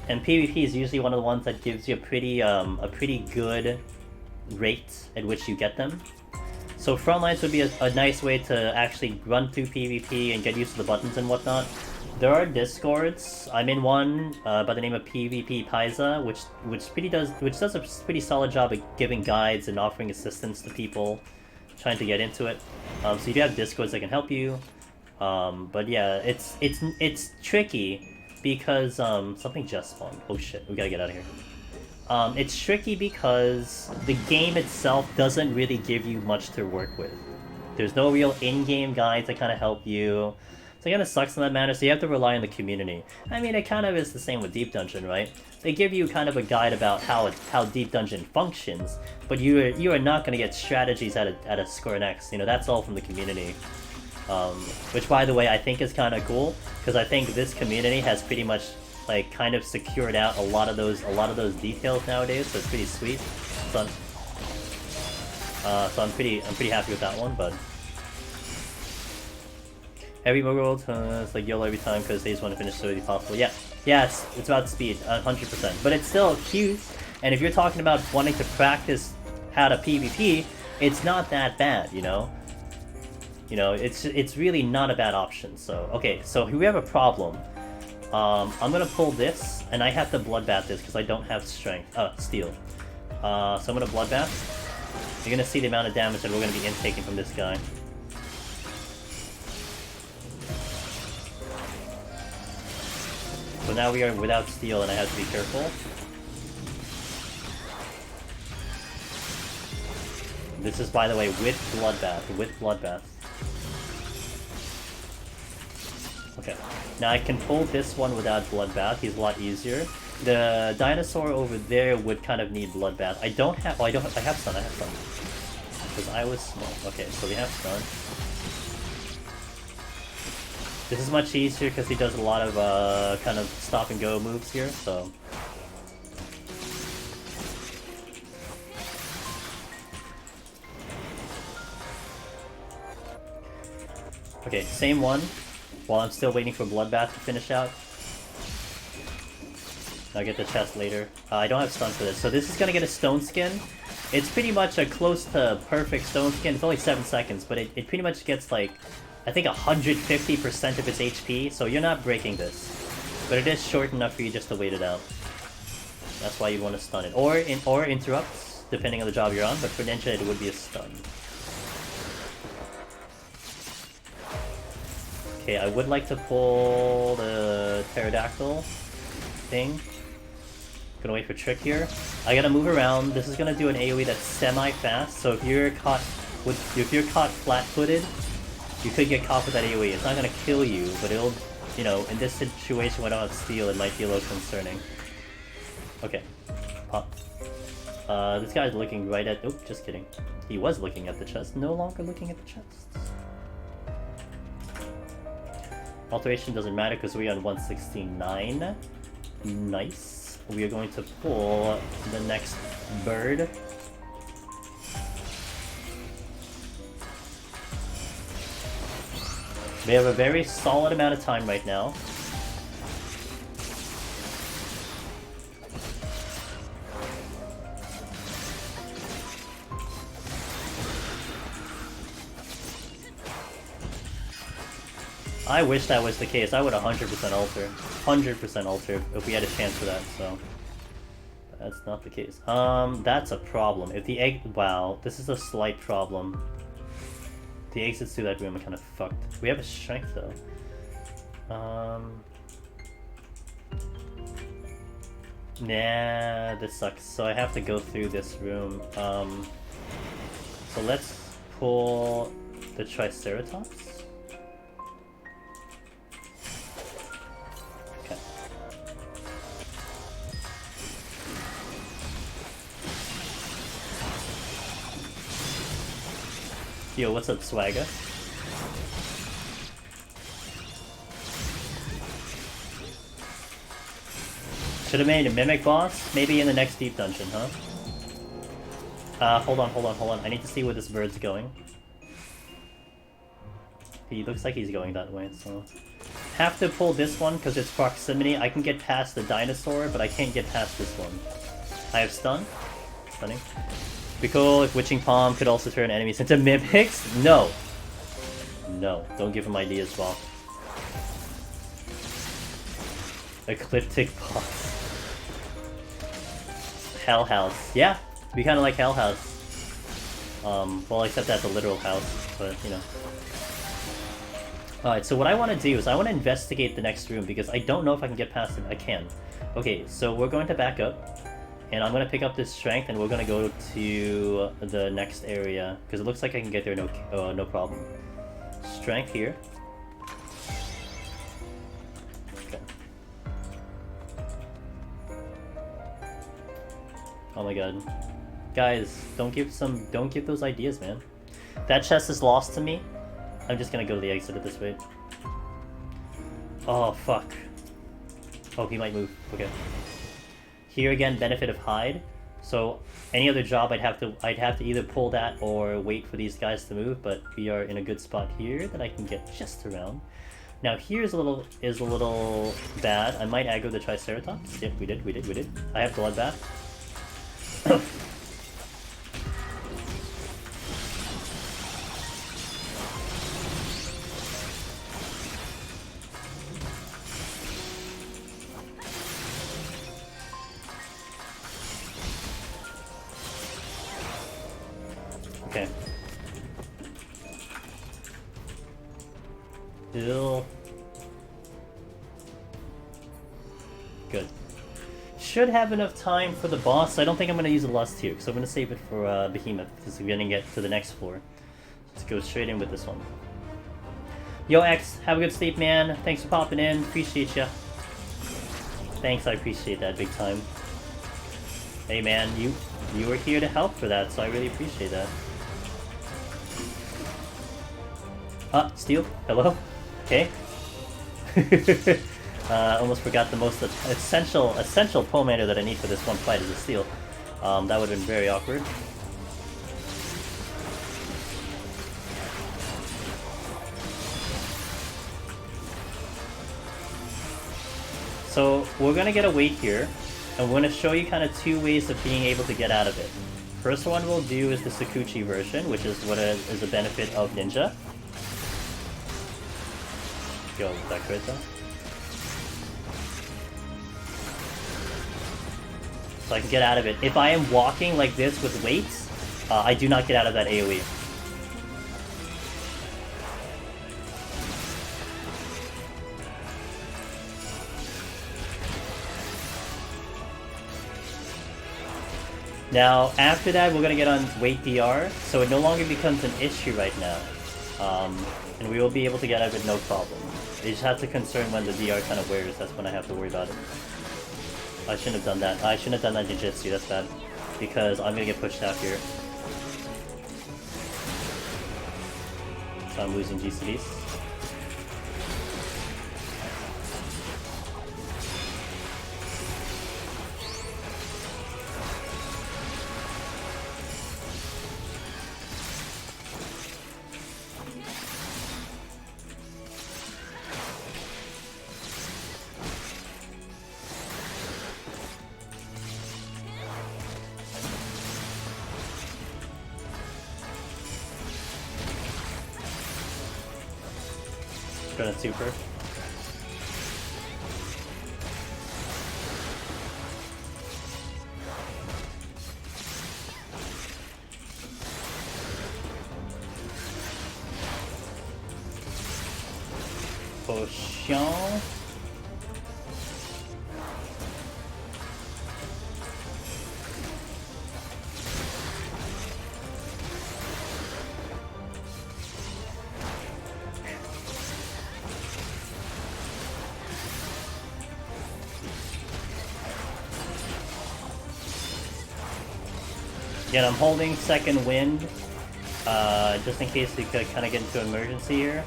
[SPEAKER 1] And PvP is usually one of the ones that gives you a pretty good rate at which you get them. So Frontlines would be a nice way to actually run through PvP and get used to the buttons and whatnot. There are discords. I'm in one by the name of PvP Paisa, which does a pretty solid job of giving guides and offering assistance to people trying to get into it. So you do have discords that can help you. But yeah, it's tricky because something just spawned. Oh shit, we gotta get out of here. It's tricky because the game itself doesn't really give you much to work with. There's no real in-game guides that kind of help you. So it kind of sucks in that manner, so you have to rely on the community. I mean, it kind of is the same with Deep Dungeon, right? They give you kind of a guide about how Deep Dungeon functions, but you are not going to get strategies at a score next. You know, that's all from the community. Which, by the way, I think is kind of cool, because I think this community has pretty much like kind of secured out a lot of those details nowadays, so it's pretty sweet. So I'm pretty happy with that one. But every world it's like YOLO every time because they just want to finish as early as possible. Yeah, it's about speed, 100%. But it's still cute, and if you're talking about wanting to practice how to PvP, it's not that bad, you know. You know, it's really not a bad option. So okay, so we have a problem. I'm gonna pull this, and I have to bloodbath this because I don't have strength. Steel. So I'm gonna bloodbath. You're gonna see the amount of damage that we're gonna be intaking from this guy. So now we are without steel, and I have to be careful. This is, by the way, with Bloodbath. With Bloodbath. Okay. Now I can pull this one without Bloodbath. He's a lot easier. The dinosaur over there would kind of need Bloodbath. I don't have... Oh, I have stun. I have stun. Because I was small. Okay, so we have stun. This is much easier because he does a lot of kind of stop and go moves here, so... Okay, same one, while I'm still waiting for Bloodbath to finish out. I'll get the chest later. I don't have stun for this, so this is gonna get a stone skin. It's pretty much a close to perfect stone skin. It's only 7 seconds, but it pretty much gets like, I think 150% of its HP, so you're not breaking this. But it is short enough for you just to wait it out. That's why you want to stun it. Or interrupts, depending on the job you're on, but for Ninja it would be a stun. Okay, I would like to pull the pterodactyl thing. Gonna wait for Trick here. I gotta move around. This is gonna do an AoE that's semi-fast, so if you're caught flat-footed, you could get caught with that AoE. It's not gonna kill you, but it'll, you know, in this situation when I don't have steel, it might be a little concerning. Okay. Pop. This guy's looking right at... Oh, just kidding. He was looking at the chest. No longer looking at the chest. Alteration doesn't matter because we're on 169. Nice. We are going to pull the next bird. We have a very solid amount of time right now. I wish that was the case. I would 100% alter. 100% alter if we had a chance for that, so... That's not the case. That's a problem. If the egg... Wow, this is a slight problem. The exits through that room are kind of fucked. We have a strength, though. Nah, this sucks. So I have to go through this room. So let's pull the Triceratops. Okay. Yo, what's up, Swagger? Should have made a Mimic boss? Maybe in the next deep dungeon, huh? Hold on. I need to see where this bird's going. He looks like he's going that way, so... Have to pull this one because it's proximity. I can get past the dinosaur, but I can't get past this one. I have stun. Stunning. Be cool if Witching Palm could also turn enemies into mimics? No. No, don't give him ideas, Bob. Ecliptic boss. Hell House. Yeah, we kind of like Hell House. Well, except that's a literal house, but you know. Alright, so what I want to do is I want to investigate the next room because I don't know if I can get past it. I can. Okay, so we're going to back up. And I'm going to pick up this strength and we're going to go to the next area. Because it looks like I can get there no problem. Strength here. Okay. Oh my god. Guys, don't give those ideas, man. That chest is lost to me. I'm just going to go to the exit at this rate. Oh, fuck. Oh, he might move. Okay. Here again, benefit of hide. So any other job I'd have to either pull that or wait for these guys to move, but we are in a good spot here that I can get just around. Now here's a little bad. I might aggro the Triceratops. Yep, we did. I have Bloodbath. Okay. Still. Good. should have enough time for the boss. I don't think I'm going to use the Lust here, so I'm going to save it for Behemoth, because we're going to get to the next floor. Let's go straight in with this one. Yo, X, have a good sleep, man. Thanks for popping in. Appreciate ya. Thanks, I appreciate that big time. Hey, man, you were here to help for that, so I really appreciate that. Steel, hello? Okay. Almost forgot the most essential pomander that I need for this one fight is a Steel. That would have been very awkward. So we're gonna get a wait here, and we're gonna show you kind of two ways of being able to get out of it. First one we'll do is the Sakuchi version, which is what is a benefit of Ninja. Yo, that crit though. So I can get out of it. If I am walking like this with weights, I do not get out of that AoE. Now, after that, we're going to get on weight DR, so it no longer becomes an issue right now. And we will be able to get out of it no problem. You just have to concern when the DR kind of wears, that's when I have to worry about it. I shouldn't have done that. I shouldn't have done that Ninjutsu, that's bad. Because I'm going to get pushed out here. So I'm losing GCDs. Gonna super. Potion. Again, I'm holding second wind, just in case we could kind of get into emergency here.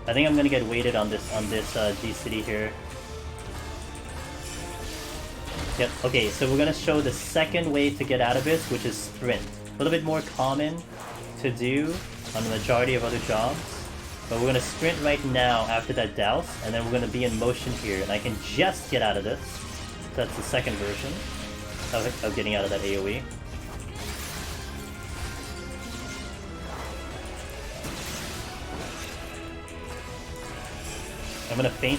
[SPEAKER 1] I think I'm gonna get weighted on this D-City here. Yep. Okay, so we're gonna show the second way to get out of this, which is sprint. A little bit more common to do on the majority of other jobs, but we're gonna sprint right now after that douse, and then we're gonna be in motion here, and I can just get out of this. So that's the second version of getting out of that AoE. I'm gonna faint,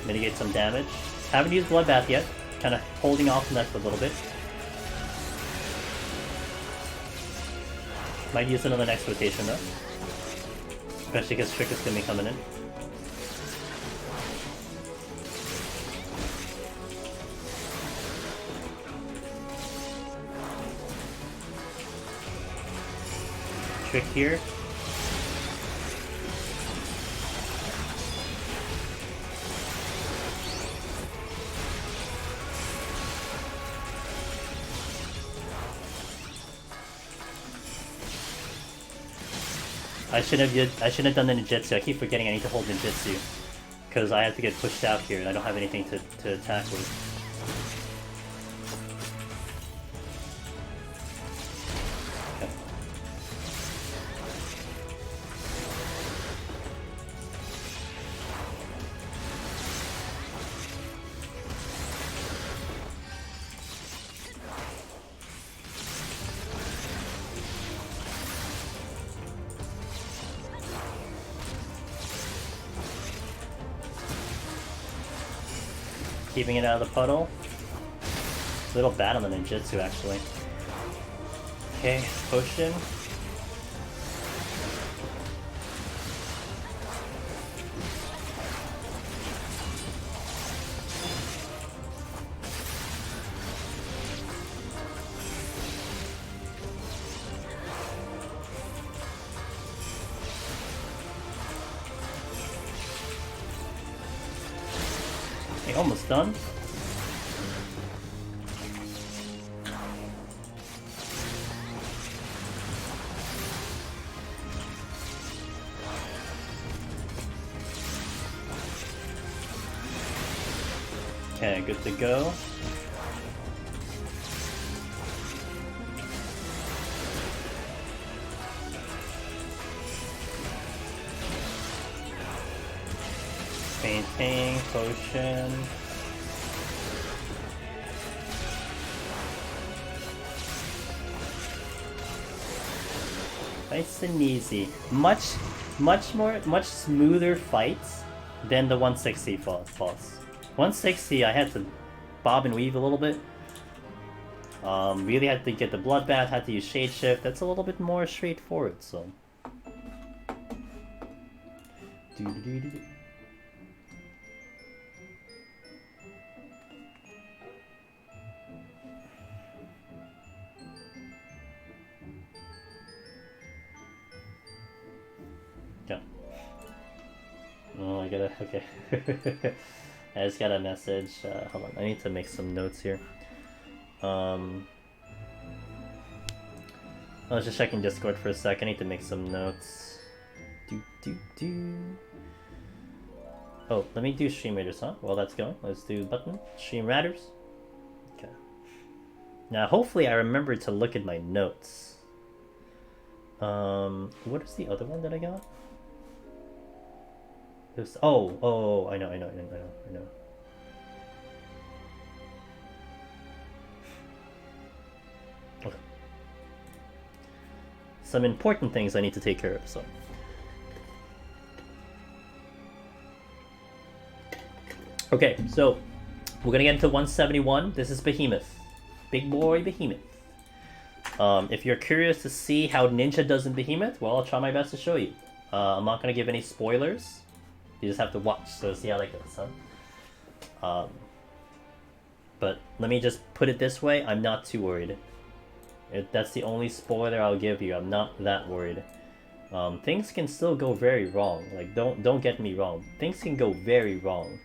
[SPEAKER 1] mitigate some damage. Haven't used Bloodbath yet, kind of holding off on that for a little bit. Might use it on the next rotation though, especially because Trick is gonna be coming in. Trick here. I shouldn't have done the ninjutsu. I keep forgetting I need to hold ninjutsu because I have to get pushed out here and I don't have anything to attack with. Okay. Keeping it out of the puddle. A little bad on the ninjutsu, actually. Okay, potion. Almost done. Okay, good to go. Painting, potion. Nice and easy. Much smoother fights than the 160 boss. 160, I had to bob and weave a little bit. Really had to get the bloodbath, had to use shade shift. That's a little bit more straightforward, so. Yeah. Oh, I gotta. Okay. I just got a message. Hold on, I need to make some notes here. I was just checking Discord for a sec. I need to make some notes. Oh, let me do Stream Raiders, huh? While that's going, let's do button. Stream Raiders. Okay. Now, hopefully I remember to look at my notes. What is the other one that I got? There's, oh, I know. Okay. Some important things I need to take care of, so. Okay, so we're gonna get into 171. This is Behemoth. Big boy Behemoth. If you're curious to see how Ninja does in Behemoth, well, I'll try my best to show you. I'm not gonna give any spoilers. You just have to watch to see how that goes, huh? But let me just put it this way, I'm not too worried. That's the only spoiler I'll give you. I'm not that worried. Things can still go very wrong. Like, don't get me wrong. Things can go very wrong.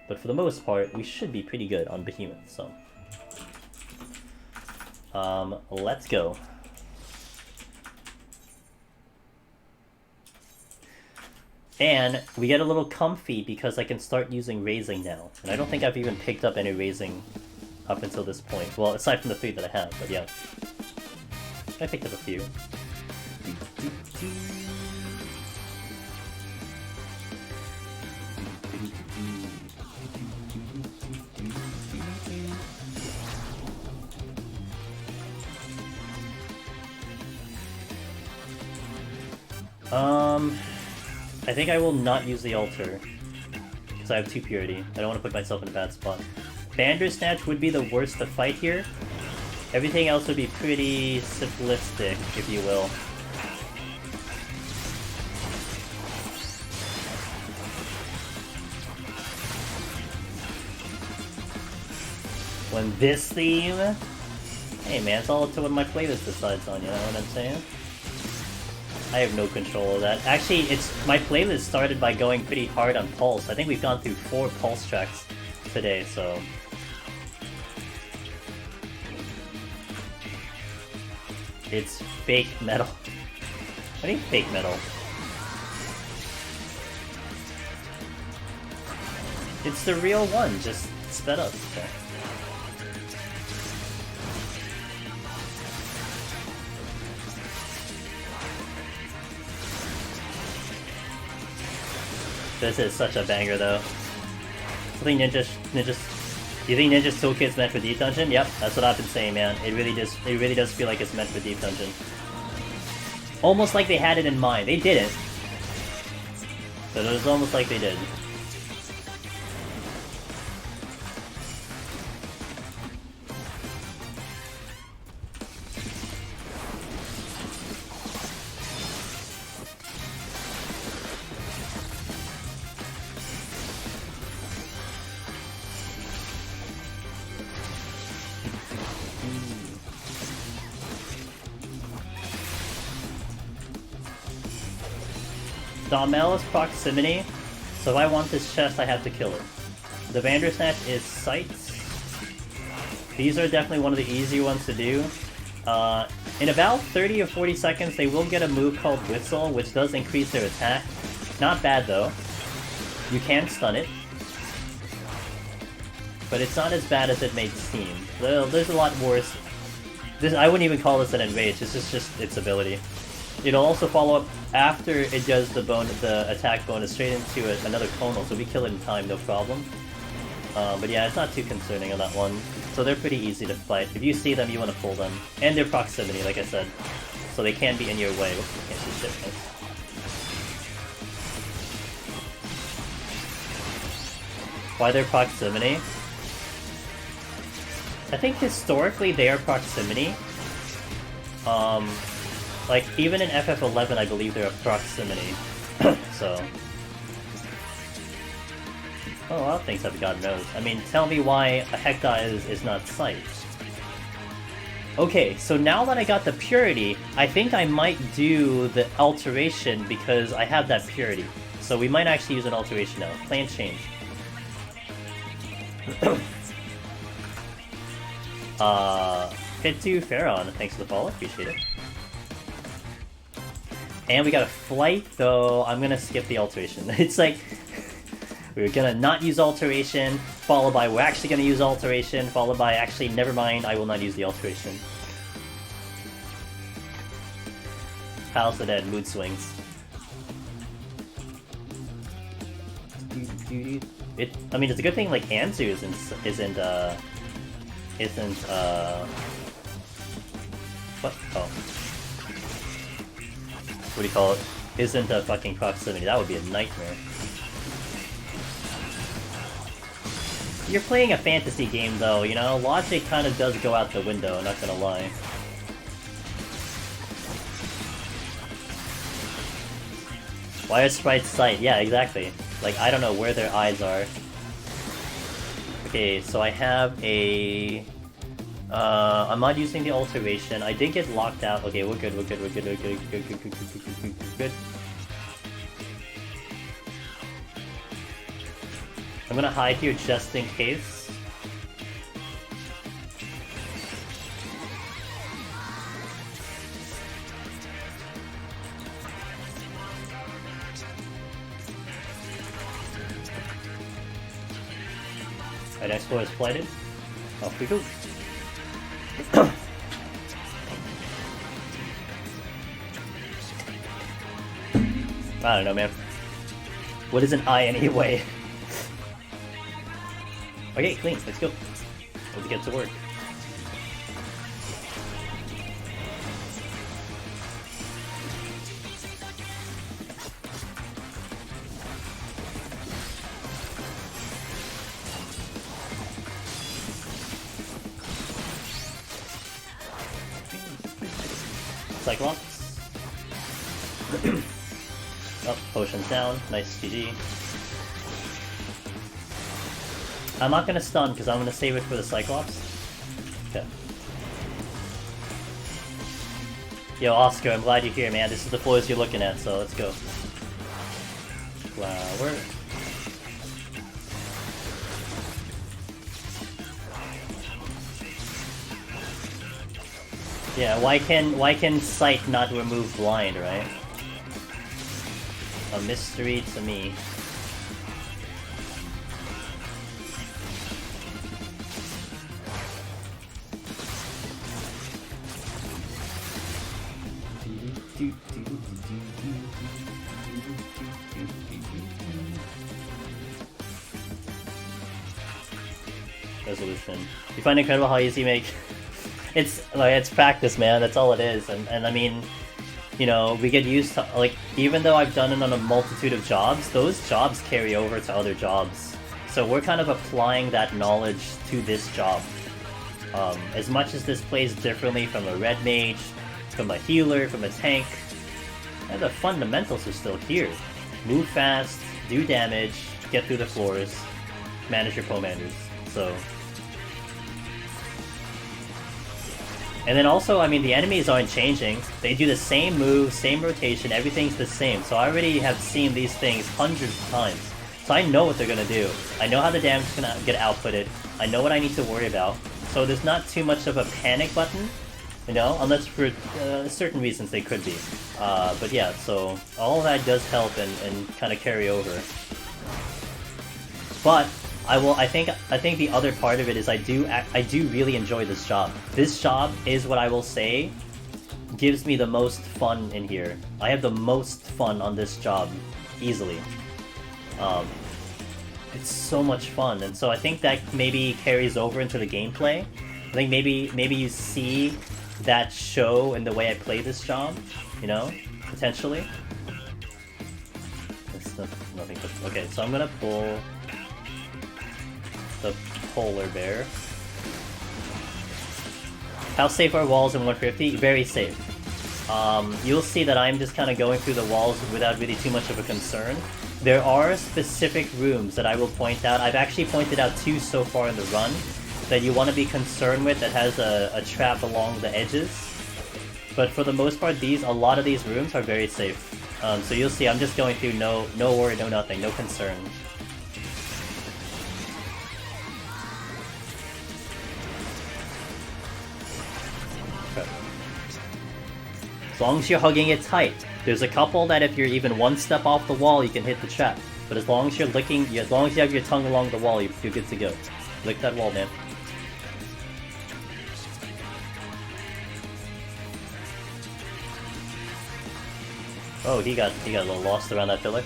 [SPEAKER 1] But for the most part, we should be pretty good on Behemoth, so. Let's go. And we get a little comfy because I can start using raising now. And I don't think I've even picked up any raising up until this point. Well, aside from the 3 that I have, but yeah. I picked up a few. I think I will not use the altar because I have 2 purity. I don't want to put myself in a bad spot. Bandersnatch would be the worst to fight here. Everything else would be pretty simplistic, if you will. When this theme... Hey man, it's all up to what my playlist decides on, you know what I'm saying? I have no control of that. Actually, my playlist started by going pretty hard on Pulse. I think we've gone through 4 Pulse tracks today, so... It's fake metal. What do you mean fake metal? It's the real one, just sped up. Okay. This is such a banger, though. I think you think Ninja's Toolkit's meant for Deep Dungeon? Yep, that's what I've been saying, man. It really does feel like it's meant for Deep Dungeon. Almost like they had it in mind. They didn't. But it was almost like they did. Damel's proximity, so if I want this chest, I have to kill it. The Vandersnatch is sights. These are definitely one of the easier ones to do. In about 30 or 40 seconds, they will get a move called Whistle, which does increase their attack. Not bad though. You can stun it. But it's not as bad as it may seem. There's a lot worse. I wouldn't even call this an enrage, this is just its ability. It'll also follow up after it does the attack bonus straight into another conal, so we kill it in time, no problem. But yeah, it's not too concerning on that one. So they're pretty easy to fight. If you see them, you want to pull them. And their proximity, like I said. So they can be in your way. Oops, can't see shit. Thanks. Why their proximity? I think historically they are proximity. Like, even in FF11, I believe they're a proximity. So... Oh, a lot of things have God knows. I mean, tell me why a Hecta is not sight. Okay, so now that I got the purity, I think I might do the alteration because I have that purity. So we might actually use an alteration now. Plan change. Fit to Pharaon, thanks for the follow, appreciate it. And we got a flight, though I'm gonna skip the alteration. It's like, we're gonna not use alteration, followed by we're actually gonna use alteration, followed by actually never mind, I will not use the alteration. Palace of the Dead, mood swings. I mean, it's a good thing like Anzu isn't what? Oh. What do you call it? Isn't a fucking proximity. That would be a nightmare. You're playing a fantasy game though, you know? Logic kind of does go out the window, not gonna lie. Why are sprites sight? Yeah, exactly. Like, I don't know where their eyes are. Okay, so I have a... I'm not using the alteration. I did get locked out. Okay, we're good, we're good, we're good, we're good, good, good, good, good, good. I'm gonna hide here just in case. Alright, next floor is flighted. Off we go. I don't know, man. What is an eye anyway? Okay, clean. Let's go. Let's get to work. Cyclops. Oh, potion's down. Nice GG. I'm not gonna stun because I'm gonna save it for the Cyclops. Okay. Yo, Oscar, I'm glad you're here, man. This is the floors you're looking at, so let's go. Flower. Yeah, why can sight not remove blind, right? A mystery to me. Resolution. You find it incredible how easy you make. It's like, it's practice, man. That's all it is. And I mean, you know, we get used to, like, even though I've done it on a multitude of jobs, those jobs carry over to other jobs. So we're kind of applying that knowledge to this job. As much as this plays differently from a red mage, from a healer, from a tank, and the fundamentals are still here. Move fast, do damage, get through the floors, manage your commanders. So... And then also, I mean, the enemies aren't changing. They do the same move, same rotation, everything's the same. So I already have seen these things hundreds of times. So I know what they're gonna do. I know how the damage is gonna get outputted. I know what I need to worry about. So there's not too much of a panic button, you know, unless for certain reasons they could be. But yeah, so all of that does help and kind of carry over. But I think the other part of it is I do really enjoy this job. This job is what I will say gives me the most fun in here. I have the most fun on this job, easily. It's so much fun, and so I think that maybe carries over into the gameplay. I think maybe you see that show in the way I play this job, you know, potentially. It's nothing but, okay, so I'm gonna pull the polar bear. How safe are walls in 150? Very safe. You'll see that I'm just kind of going through the walls without really too much of a concern. There are specific rooms that I will point out. I've actually pointed out 2 so far in the run that you want to be concerned with that has a trap along the edges. But for the most part, a lot of these rooms are very safe. So you'll see I'm just going through no worry, no nothing, no concern. Okay. As long as you're hugging it tight. There's a couple that if you're even one step off the wall, you can hit the trap. But as long as you're as long as you have your tongue along the wall, you're good to go. Lick that wall, man. Oh, he got a little lost around that pillar.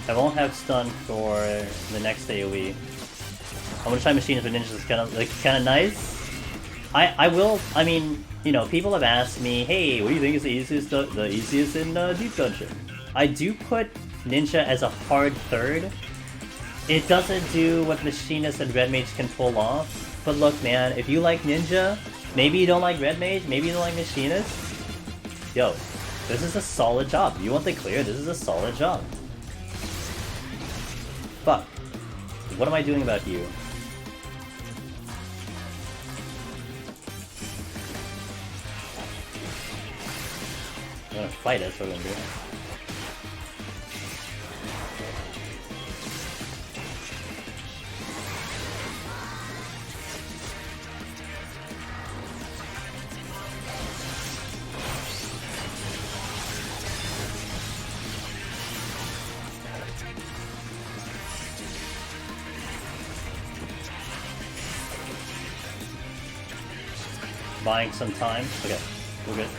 [SPEAKER 1] I won't have stun for the next AoE. I'm gonna try machines with ninjas. It's kind of nice. I will. I mean, you know, people have asked me, hey, what do you think is the easiest in Deep Dungeon? I do put ninja as a hard third. It doesn't do what machinist and red mage can pull off. But look, man, if you like ninja, maybe you don't like red mage, maybe you don't like machinist. Yo, this is a solid job. You want the clear? This is a solid job. Fuck. What am I doing about you? I'm gonna fight it, that's what I'm gonna do. Buying some time. Okay, we're good.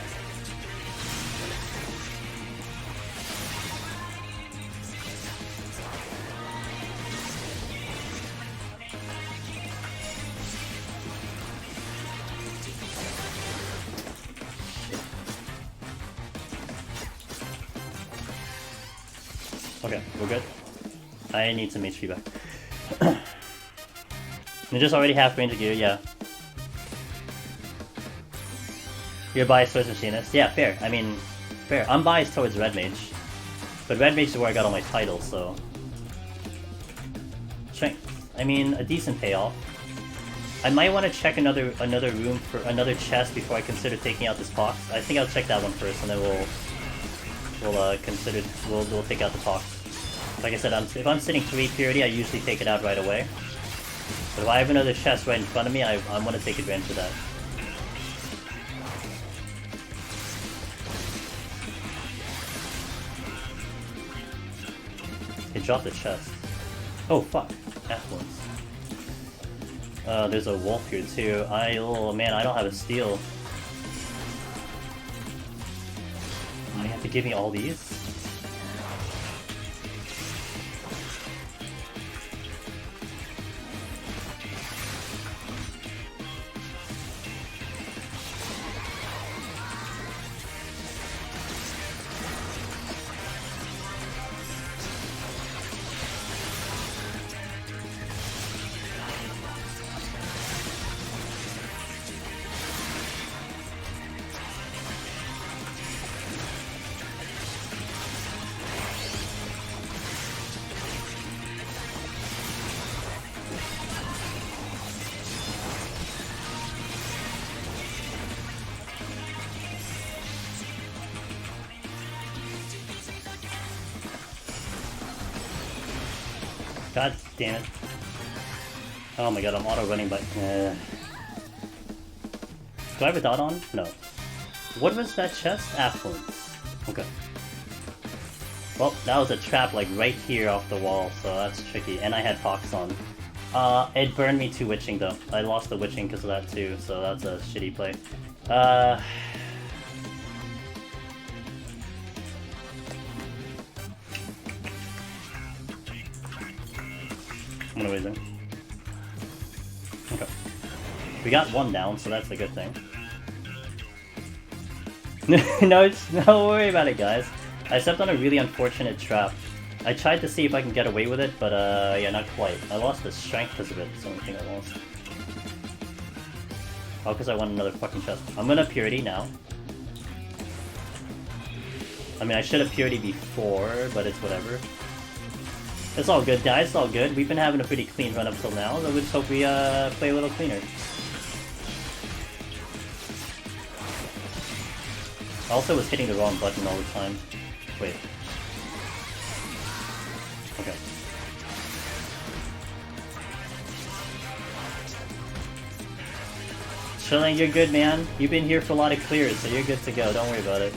[SPEAKER 1] Okay, we're good. I need some HP back. Ninja's already half range of gear, yeah. You're biased towards machinist? Yeah, fair. I mean, fair. I'm biased towards red mage. But red mage is where I got all my titles, so... Strength. I mean, a decent payoff. I might want to check another room for another chest before I consider taking out this box. I think I'll check that one first, and then we'll take out the box. Like I said, if I'm sitting 3 purity, I usually take it out right away. But if I have another chest right in front of me, I want to take advantage of that. It dropped the chest. Oh fuck, affluence. There's a wolf here too. Oh man, I don't have a steel. Oh, you have to give me all these? God damn it. Oh my god, I'm auto running, but... Do I have a dot on? No. What was that chest? Affluence. Okay. Well, that was a trap like right here off the wall, so that's tricky. And I had Pox on. It burned me to witching though. I lost the witching because of that too, so that's a shitty play. I'm gonna raise. Okay. We got one down, so that's a good thing. No, don't worry about it, guys. I stepped on a really unfortunate trap. I tried to see if I can get away with it, but yeah, not quite. I lost the strength because of it. It's the only thing I lost. Oh, because I won another fucking chest. I'm gonna Purity now. I mean, I should have Purity before, but it's whatever. It's all good, guys. It's all good. We've been having a pretty clean run up till now, so we just hope we play a little cleaner. I also was hitting the wrong button all the time. Wait. Okay. Chilling, you're good, man. You've been here for a lot of clears, so you're good to go. Don't worry about it.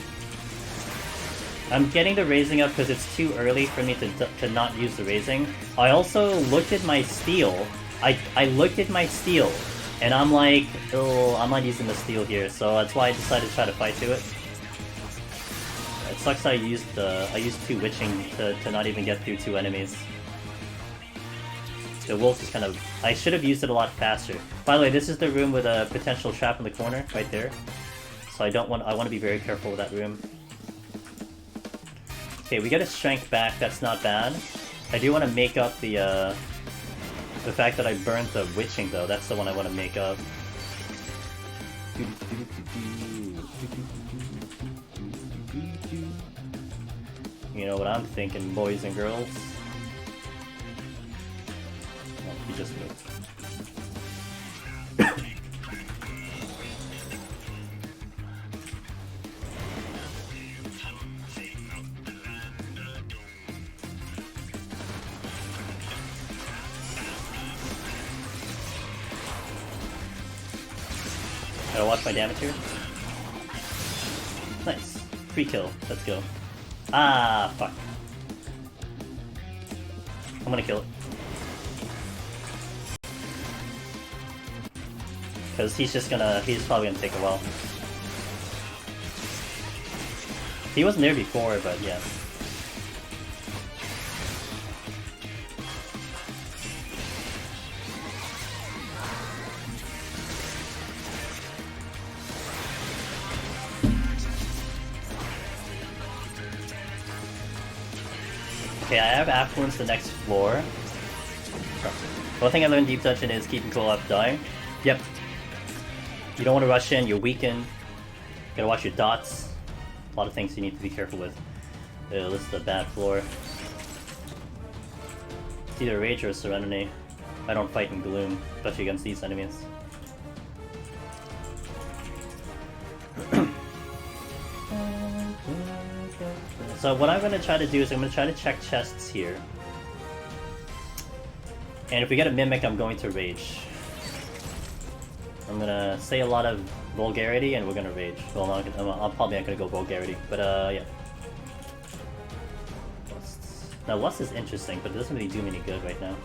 [SPEAKER 1] I'm getting the raising up because it's too early for me to not use the raising. I also looked at my steel. I looked at my steel, and I'm like, oh, I'm not using the steel here, so that's why I decided to try to fight to it. It sucks I used 2 witching to not even get through 2 enemies. The wolf is kind of... I should have used it a lot faster. By the way, this is the room with a potential trap in the corner, right there. So I want to be very careful with that room. Okay, we get a strength back, that's not bad. I do want to make up the fact that I burned the witching though, that's the one I want to make up. You know what I'm thinking, boys and girls. Oh, he just moved. Gotta watch my damage here. Nice. Free kill. Let's go. Ah, fuck. I'm gonna kill it. Because he's probably gonna take a while. He wasn't there before, but yeah. Okay, I have Affluence the next floor. One thing I learned in Deep Dungeon is keeping cool after dying. Yep. You don't want to rush in, you're weakened. Gotta watch your dots. A lot of things you need to be careful with. This is a bad floor. It's either Rage or Serenity. I don't fight in Gloom, especially against these enemies. So what I'm going to try to do is I'm going to try to check chests here. And if we get a Mimic, I'm going to Rage. I'm going to say a lot of vulgarity and we're going to Rage. Well, I'm probably not going to go vulgarity, but yeah. Lust. Now Lust is interesting, but it doesn't really do me any good right now.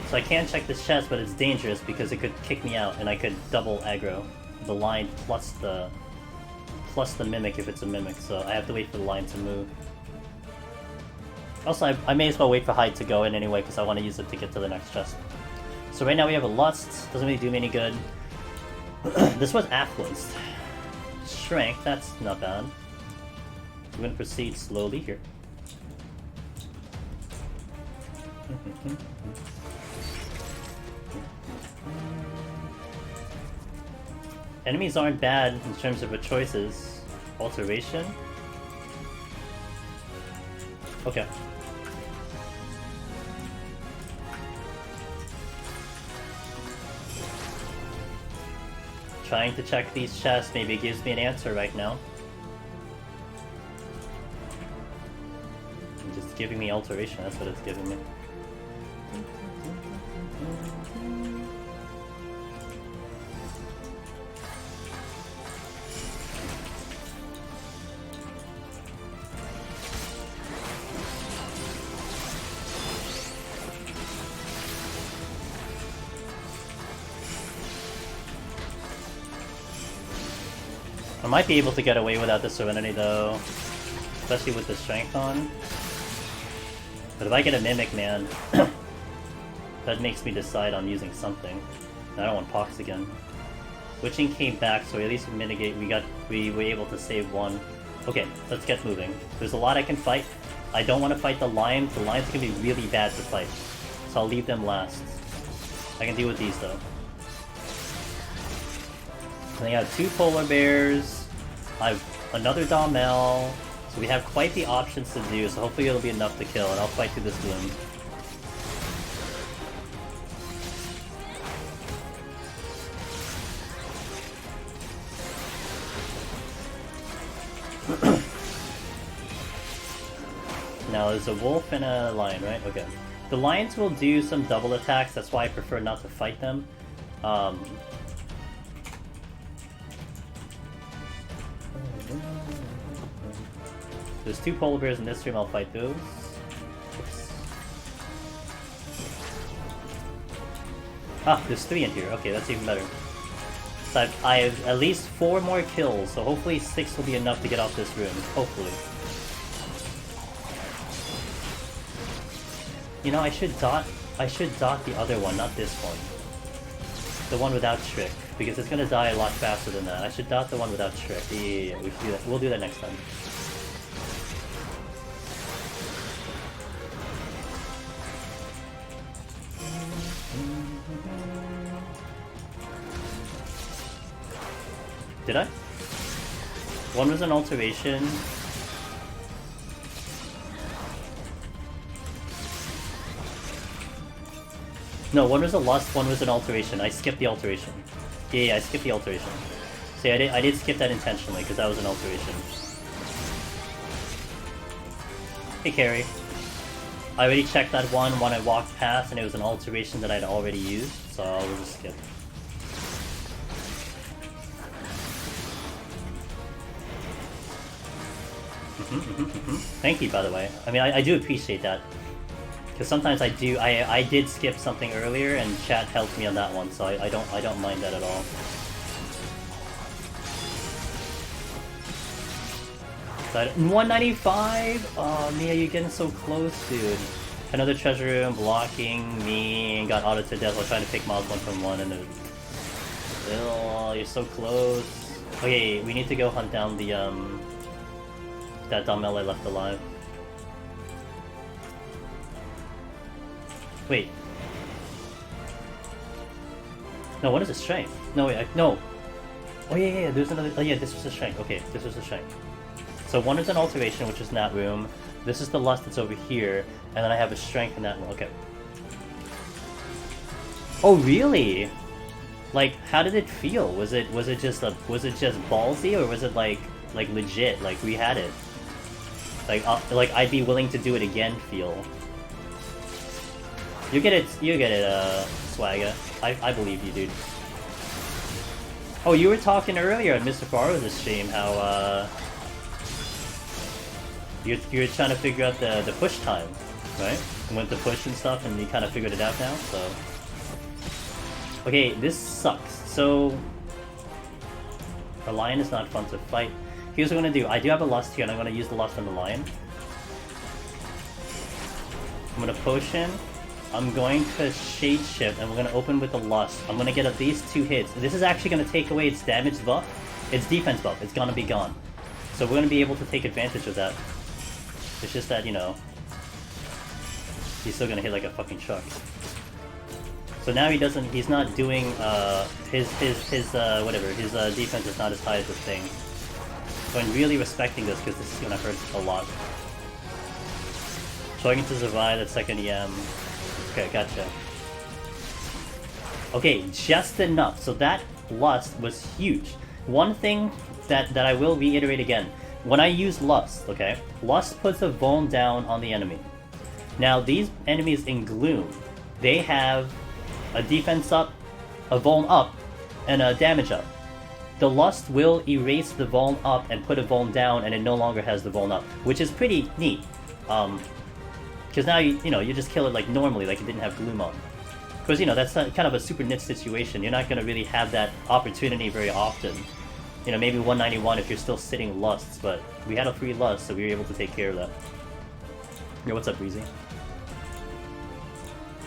[SPEAKER 1] So I can check this chest, but it's dangerous because it could kick me out and I could double aggro the line plus the mimic if it's a mimic, so I have to wait for the line to move. Also, I may as well wait for Hyde to go in anyway because I want to use it to get to the next chest. So right now we have a Lust, doesn't really do me any good. This was Affluenced. Strength, that's not bad. We're going to proceed slowly here. Enemies aren't bad in terms of choices. Alteration? Okay. Trying to check these chests, maybe it gives me an answer right now. It's just giving me alteration, that's what it's giving me. I might be able to get away without the Serenity though, especially with the Strength on. But if I get a Mimic, man, that makes me decide on using something. I don't want Pox again. Witching came back, so at least we mitigate. We were able to save one. Okay, let's get moving. There's a lot I can fight. I don't want to fight the Lions. The Lions are gonna be really bad to fight, so I'll leave them last. I can deal with these though. And I got 2 Polar Bears. I have another Domel. So we have quite the options to do, so hopefully it'll be enough to kill, and I'll fight through this bloom. Now there's a wolf and a lion, right? Okay. The lions will do some double attacks, that's why I prefer not to fight them. There's 2 polar bears in this room, I'll fight those. Oops. Ah, there's 3 in here. Okay, that's even better. So I have at least 4 more kills, so hopefully 6 will be enough to get off this room. Hopefully. You know, I should dot the other one, not this one. The one without Trick, because it's gonna die a lot faster than that. I should dot the one without Trick. Yeah, we should do that. We'll do that next time. Did I? One was an alteration. No, one was a lust, one was an alteration. I skipped the alteration. Yeah, I skipped the alteration. See, I did skip that intentionally, because that was an alteration. Hey, Carrie. I already checked that one when I walked past, and it was an alteration that I'd already used, so I'll just skip. Thank you, by the way. I mean, I do appreciate that. Because sometimes I did skip something earlier, and chat helped me on that one, so I don't mind that at all. So 195? Oh, Mia, you're getting so close, dude. Another treasure room blocking me, and got auto to death while trying to pick mobs 1 from 1, and it... Oh, you're so close. Okay, we need to go hunt down the, that Domel I left alive. Wait. No, what is a strength? No, wait, no! Oh yeah, there's another... Oh yeah, this was a strength. Okay, this was a strength. So one is an alteration, which is in that room. This is the lust that's over here. And then I have a strength in that room. Okay. Oh, really? Like, how did it feel? Was it just ballsy, or was it like legit? Like, we had it. Like I'd be willing to do it again feel. You get it, Swagga. I believe you, dude. Oh, you were talking earlier at Mr. Faro's stream how, you're trying to figure out the push time, right? And went to push and stuff, and you kind of figured it out now, so... Okay, this sucks. So... The lion is not fun to fight. Here's what I'm gonna do. I do have a lust here, and I'm gonna use the lust on the lion. I'm gonna potion. I'm going to shade shift, and we're gonna open with the lust. I'm gonna get at least 2 hits. This is actually gonna take away its damage buff, its defense buff. It's gonna be gone. So we're gonna be able to take advantage of that. It's just that, you know, he's still gonna hit like a fucking truck. So now he's not doing, his defense is not as high as this thing. So I'm really respecting this, because this is gonna hurt a lot. Trying to survive that second EM. Okay, gotcha. Okay, just enough. So that Lust was huge. One thing that I will reiterate again, when I use Lust, okay, Lust puts a vuln down on the enemy. Now these enemies in Gloom, they have a defense up, a vuln up, and a damage up. The Lust will erase the vuln up and put a vuln down, and it no longer has the vuln up, which is pretty neat. Because now you just kill it like normally, like it didn't have Gloom on. Because that's kind of a super niche situation. You're not going to really have that opportunity very often. Maybe 191 if you're still sitting Lusts, but we had a free Lust, so we were able to take care of that. Yo, what's up, Breezy?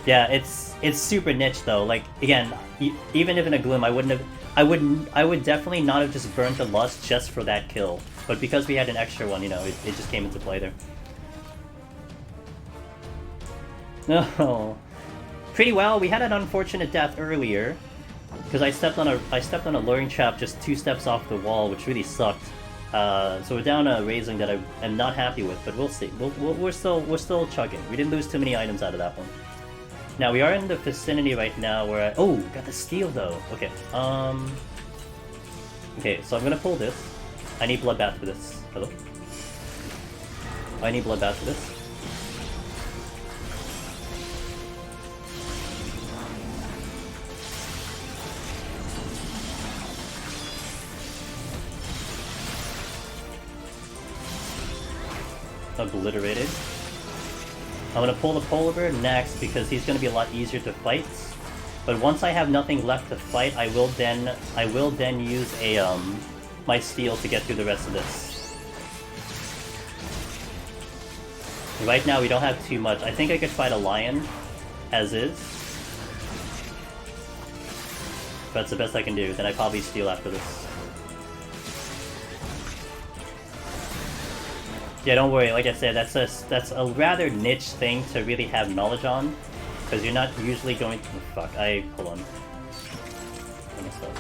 [SPEAKER 1] Yeah, it's super niche though. Like again, even if in a Gloom, I would definitely not have just burnt a Lust just for that kill. But because we had an extra one, it just came into play there. No, pretty well. We had an unfortunate death earlier because I stepped on a luring trap just 2 steps off the wall, which really sucked. So we're down a raising that I am not happy with, but we'll see. We're still chugging. We didn't lose too many items out of that one. Now we are in the vicinity right now where got the steal though. Okay. Okay, so I'm gonna pull this. I need bloodbath for this. Hello. I need bloodbath for this. Obliterated. I'm gonna pull the polar bear next because he's gonna be a lot easier to fight. But once I have nothing left to fight, I will then use a my steel to get through the rest of this. Right now we don't have too much. I think I could fight a lion as is. That's the best I can do. Then I probably steal after this. Yeah, don't worry. Like I said, that's a rather niche thing to really have knowledge on, because you're not usually going. Oh, fuck! Hold on. I messed up.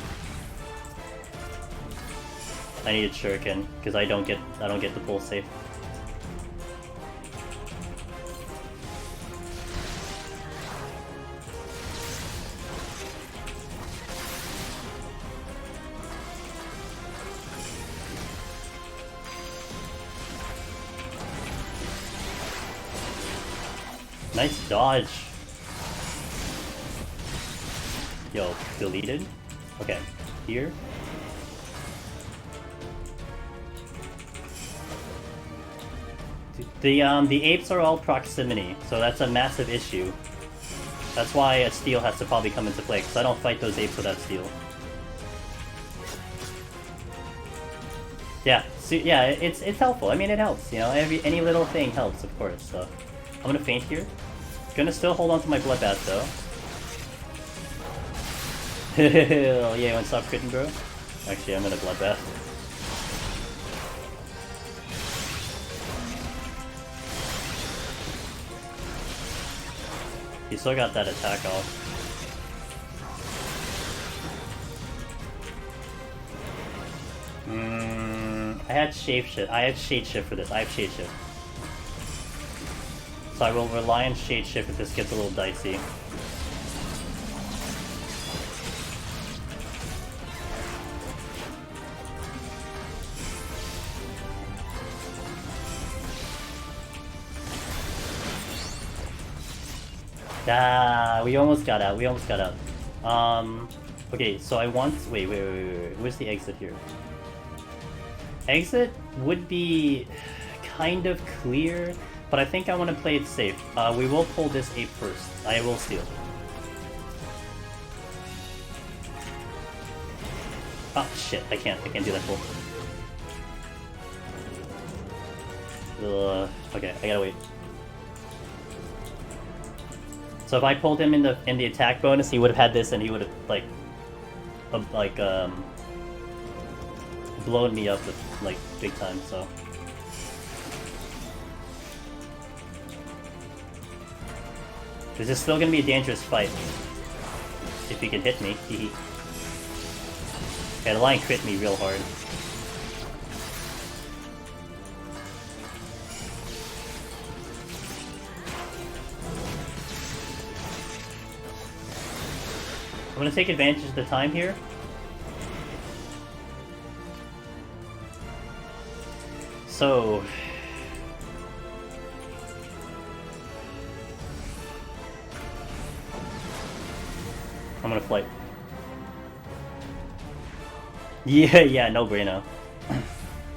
[SPEAKER 1] I need a shuriken because I don't get the pull safe. Nice dodge. Yo, deleted? Okay, here. The apes are all proximity, so that's a massive issue. That's why a steal has to probably come into play, because I don't fight those apes without steal. Yeah, so, yeah, it's helpful. I mean, it helps, any little thing helps, of course, so. I'm gonna faint here. Gonna still hold on to my bloodbath though. Hell yeah, you wanna stop critting, bro? Actually, I'm gonna bloodbath. He still got that attack off. I had shapeshift. I have shadeshift for this. I have shadeshift. So I will rely on shadeshift if this gets a little dicey. Ah, we almost got out. Okay, so I want... Wait. Where's the exit here? Exit would be kind of clear, but I think I want to play it safe. We will pull this ape first. I will steal. Oh shit, I can't do that pull. Okay, I gotta wait. So if I pulled him in the attack bonus, he would have had this, and he would have blown me up big time. So this is still gonna be a dangerous fight if he can hit me. Yeah, the lion crit me real hard. I'm gonna take advantage of the time here. So... I'm gonna flight. Yeah, no bueno.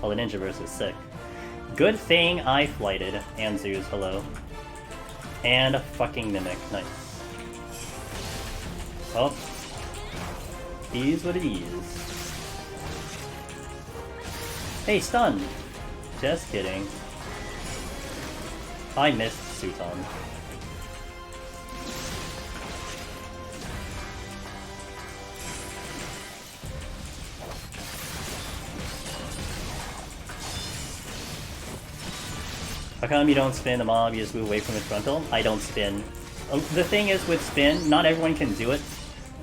[SPEAKER 1] Oh, the Ninjaverse is sick. Good thing I flighted. And Zeus, hello. And a fucking Mimic, nice. Oh. Is what it is. Hey, stun! Just kidding. I missed Suton. How come you don't spin a mob, you just move away from its frontal? I don't spin. The thing is with spin, not everyone can do it.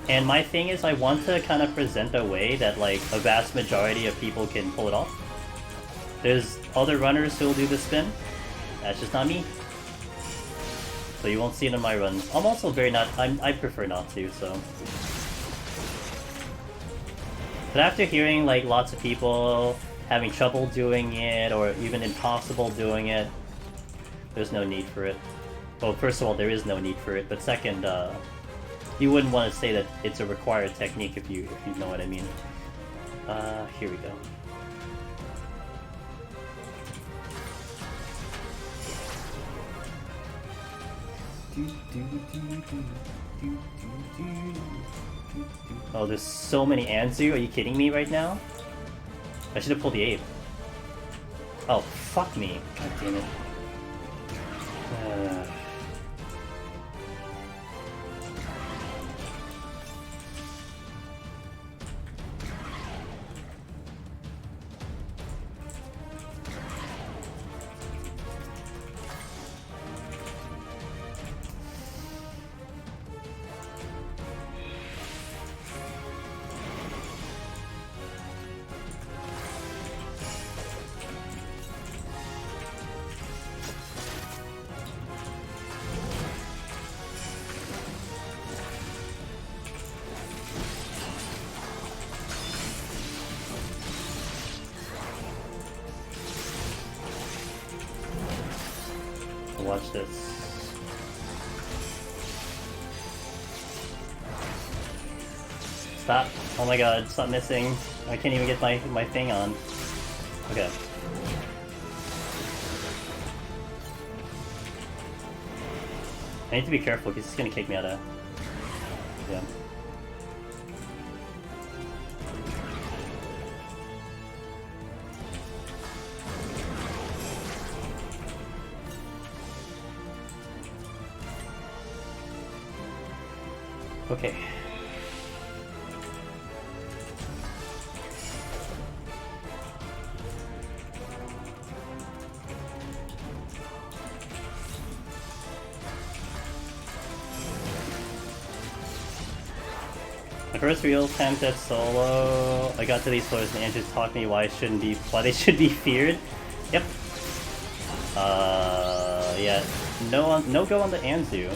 [SPEAKER 1] And my thing is I want to kind of present a way that like a vast majority of people can pull it off. There's other runners who'll do the spin. That's just not me. So you won't see it in my runs. I'm also very not... I prefer not to, so... But after hearing like lots of people having trouble doing it, or even impossible doing it, there's no need for it. Well, first of all, there is no need for it, but second, you wouldn't want to say that it's a required technique if you know what I mean. Here we go. Oh, there's so many Anzu, are you kidding me right now? I should have pulled the ape. Oh, fuck me. God damn it. Watch this. Stop. Oh my god, stop missing. I can't even get my thing on. Okay. I need to be careful because he's gonna kick me out of... Yeah. Okay. My first real attempt at solo, I got to these floors and Andrew taught me why they should be feared. Yep. Yeah. No go on the Anzu.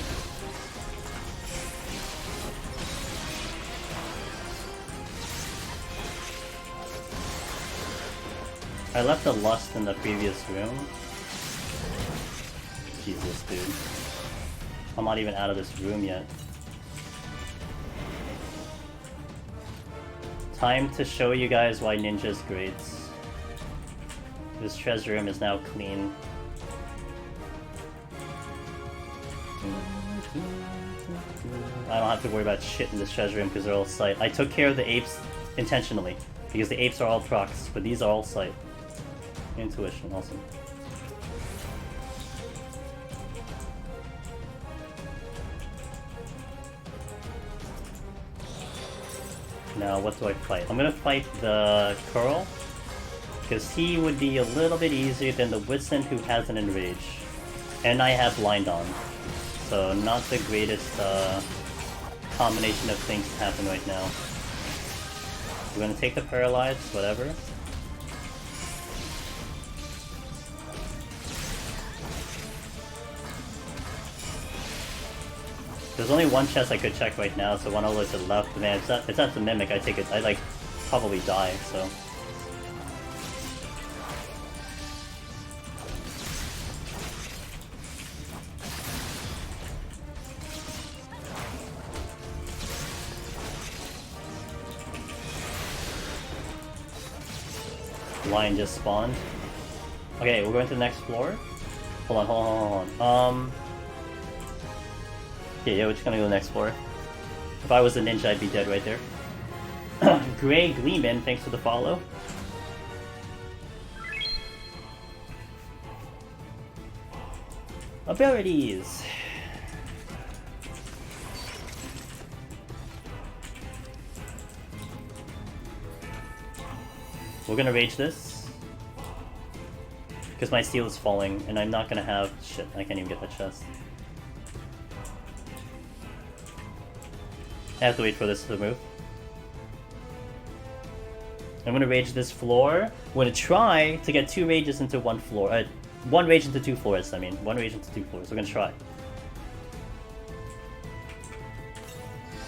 [SPEAKER 1] I left the lust in the previous room. Jesus, dude. I'm not even out of this room yet. Time to show you guys why Ninja's great. This treasure room is now clean. I don't have to worry about shit in this treasure room because they're all sight. I took care of the apes intentionally because the apes are all procs, but these are all sight. Intuition, awesome. Now, what do I fight? I'm gonna fight the Curl, because he would be a little bit easier than the Whitson who has an Enrage. And I have Blind on. So, not the greatest combination of things to happen right now. We're gonna take the Paralyze, whatever. There's only one chest I could check right now, so one over to the left. Man, it's not the Mimic, I take it. I like probably die, so. Lion just spawned. Okay, we're going to the next floor. Hold on. Yeah, we're just gonna go to the next floor. If I was a ninja, I'd be dead right there. Grey Gleeman, thanks for the follow. Abilities. We're gonna rage this. Because my steel is falling, and I'm not gonna have... Shit, I can't even get that chest. I have to wait for this to move. I'm gonna rage this floor. I'm gonna try to get 2 rages into 1 floor. 1 rage into 2 floors, I mean. 1 rage into 2 floors. We're gonna try.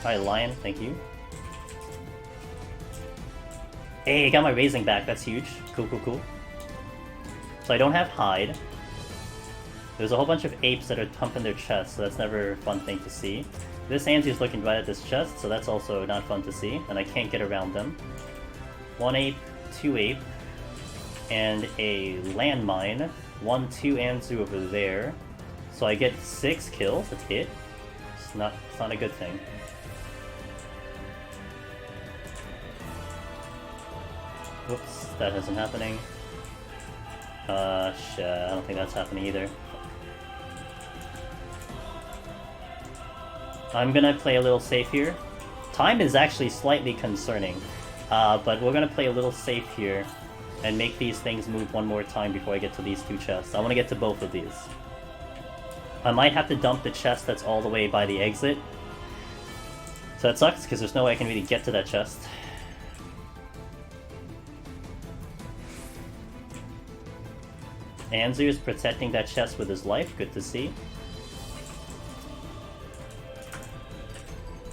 [SPEAKER 1] Alright, Lion, thank you. Hey, I got my raising back. That's huge. Cool. So I don't have hide. There's a whole bunch of apes that are pumping their chests, so that's never a fun thing to see. This Angie is looking right at this chest, so that's also not fun to see, and I can't get around them. 1 ape, 2 ape, and a landmine. 1, 2 Anzu over there. So I get 6 kills. That's it. It's not a good thing. Whoops, that isn't happening. Shit, I don't think that's happening either. I'm gonna play a little safe here. Time is actually slightly concerning, but we're gonna play a little safe here and make these things move one more time before I get to these 2 chests. I want to get to both of these. I might have to dump the chest that's all the way by the exit. So that sucks, because there's no way I can really get to that chest. Anzu is protecting that chest with his life, good to see.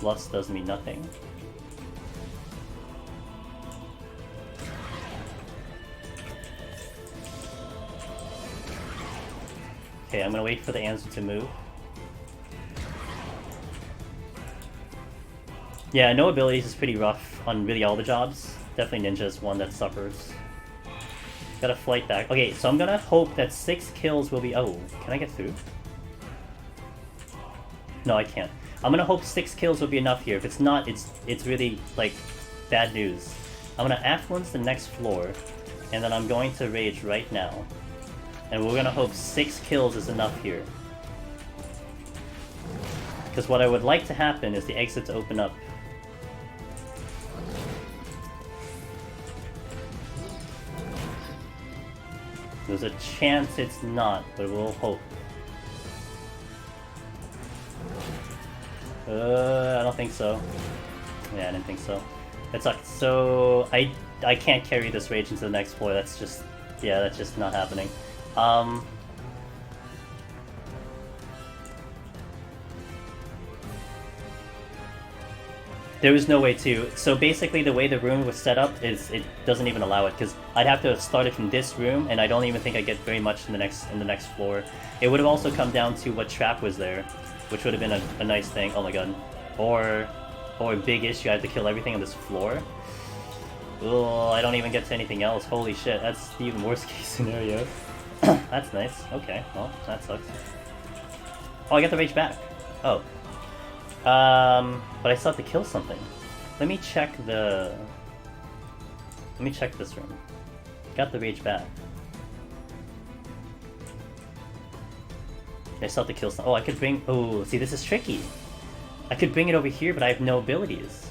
[SPEAKER 1] Lust does me nothing. Okay, I'm gonna wait for the Anzu to move. Yeah, no abilities is pretty rough on really all the jobs. Definitely Ninja is one that suffers. Gotta flight back. Okay, so I'm gonna hope that 6 kills will be... Oh, can I get through? No, I can't. I'm gonna hope 6 kills will be enough here. If it's not, it's really, like, bad news. I'm gonna affluence the next floor, and then I'm going to rage right now. And we're gonna hope 6 kills is enough here. Because what I would like to happen is the exits open up. There's a chance it's not, but we'll hope. I don't think so. Yeah, I didn't think so. It sucks. So I can't carry this rage into the next floor. That's just, yeah, that's just not happening. There was no way to. So basically the way the room was set up is it doesn't even allow it, because I'd have to have started from this room, and I don't even think I get very much in the next floor. It would have also come down to what trap was there, which would have been a nice thing. Oh my god. Or a big issue, I have to kill everything on this floor. Oh, I don't even get to anything else. Holy shit, that's the even worst case scenario. That's nice. Okay, well, that sucks. Oh, I got the rage back. Oh. But I still have to kill something. Let me check this room. Got the rage back. I still have to kill some. Oh, I could bring. Oh, see, this is tricky. I could bring it over here, but I have no abilities.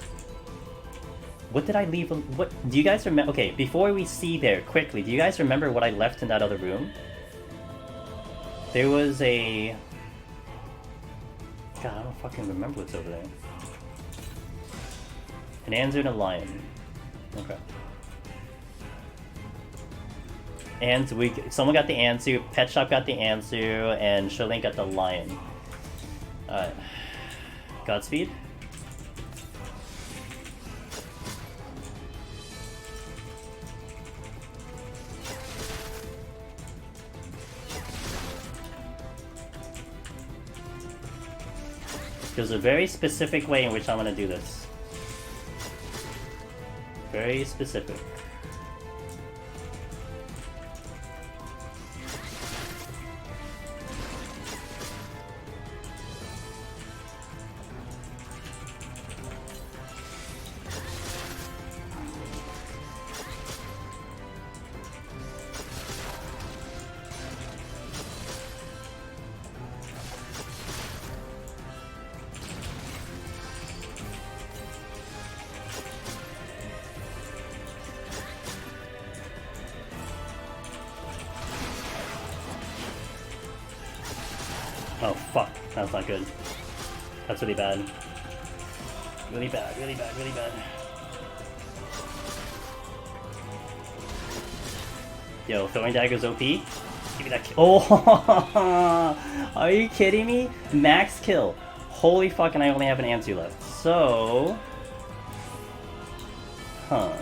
[SPEAKER 1] What did I leave? What do you guys remember? Okay, before we see there, quickly, do you guys remember what I left in that other room? There was a. God, I don't fucking remember what's over there. An Anzu and a lion. Okay. And someone got the Anzu, Pet Shop got the Anzu, and Shalink got the lion. Alright. Godspeed. There's a very specific way in which I'm gonna do this. Very specific. Oh fuck, that's not good. That's really bad. Really bad, really bad, really bad. Yo, throwing daggers OP? Give me that kill. Oh! Are you kidding me? Max kill. Holy fuck, and I only have an Anzu left. So... Huh.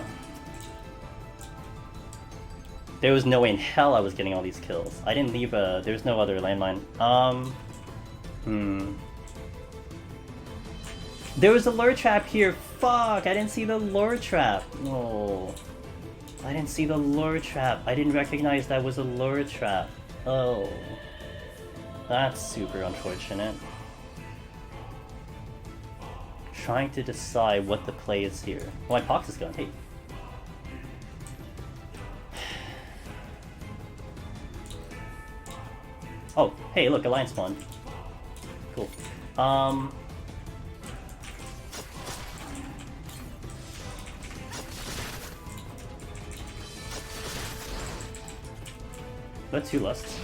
[SPEAKER 1] There was no way in hell I was getting all these kills. I didn't leave a... There's no other landmine. There was a lure trap here. Fuck, I didn't see the lure trap. No. I didn't see the lure trap. I didn't recognize that was a lure trap. Oh. That's super unfortunate. Trying to decide what the play is here. Oh, my Pox is gone. Hey. Oh, hey, look, a lion spawned. Cool. That's 2 lusts.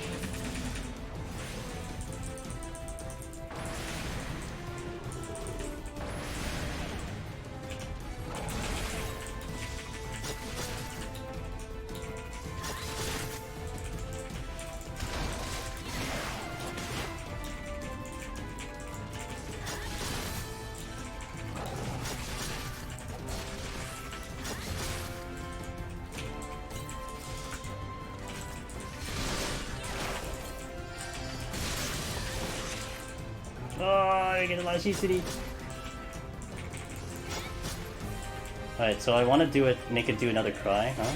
[SPEAKER 1] I get a lot of G-City. Alright, so I want to do it, make it do another cry, huh?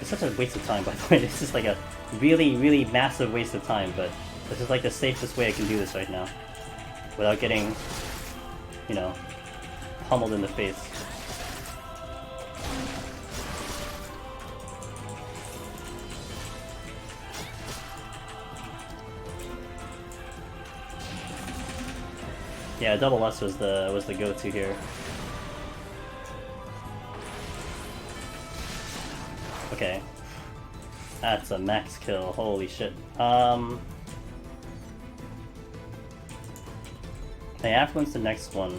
[SPEAKER 1] It's such a waste of time, by the way. This is like a really, really massive waste of time, but this is like the safest way I can do this right now. Without getting, you know, pummeled in the face. Yeah, double S was the go-to here. Okay. That's a max kill, holy shit. I affluence the next one.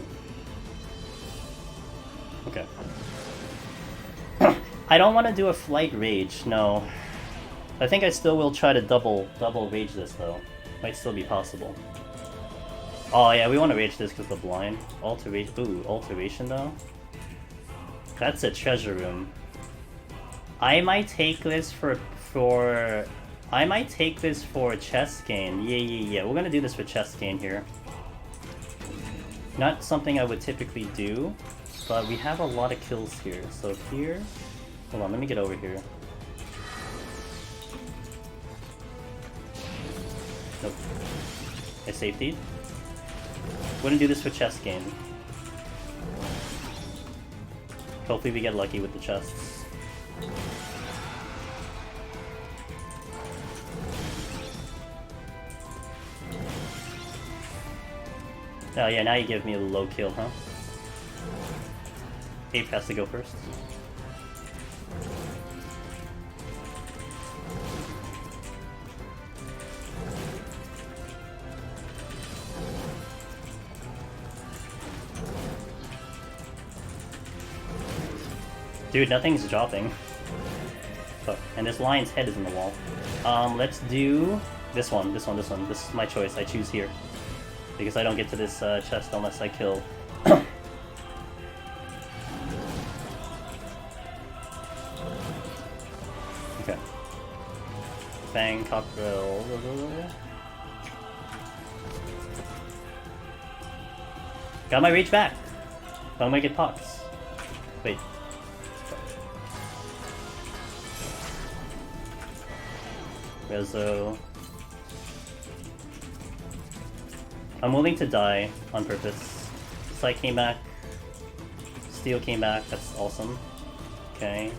[SPEAKER 1] Okay. I don't want to do a flight rage, no. I think I still will try to double rage this though. Might still be possible. Oh yeah, we want to rage this because of the blind. Alteration. Ooh, alteration though. That's a treasure room. I might take this for I might take this for chest gain. Yeah. We're gonna do this for chest gain here. Not something I would typically do, but we have a lot of kills here. So here, hold on, let me get over here. Nope. I safetied. We're gonna do this for chest gain. Hopefully we get lucky with the chests. Oh yeah, now you give me a low kill, huh? Ape has to go first. Dude, nothing's dropping. Fuck. And this lion's head is in the wall. Let's do this one. This is my choice. I choose here. Because I don't get to this chest unless I kill. Okay. Bang, cockerel. Got my rage back. Don't make it pox. Wait. Rezo. I'm willing to die on purpose. Sight came back. Steel came back. That's awesome. Okay.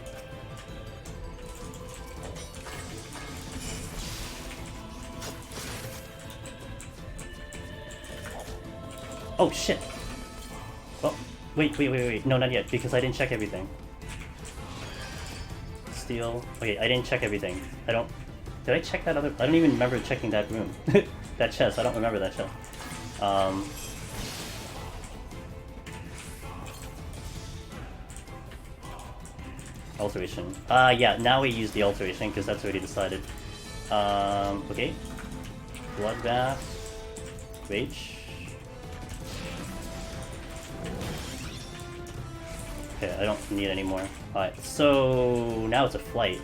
[SPEAKER 1] Oh shit! Oh, wait. No, not yet, because I didn't check everything. Steel. Okay, I didn't check everything. Did I check that other? I don't even remember checking that room. That chest, I don't remember that chest. Alteration. Yeah, now we use the alteration, because that's already decided. Okay. Bloodbath. Rage. Okay, I don't need any more. Alright, so now it's a flight.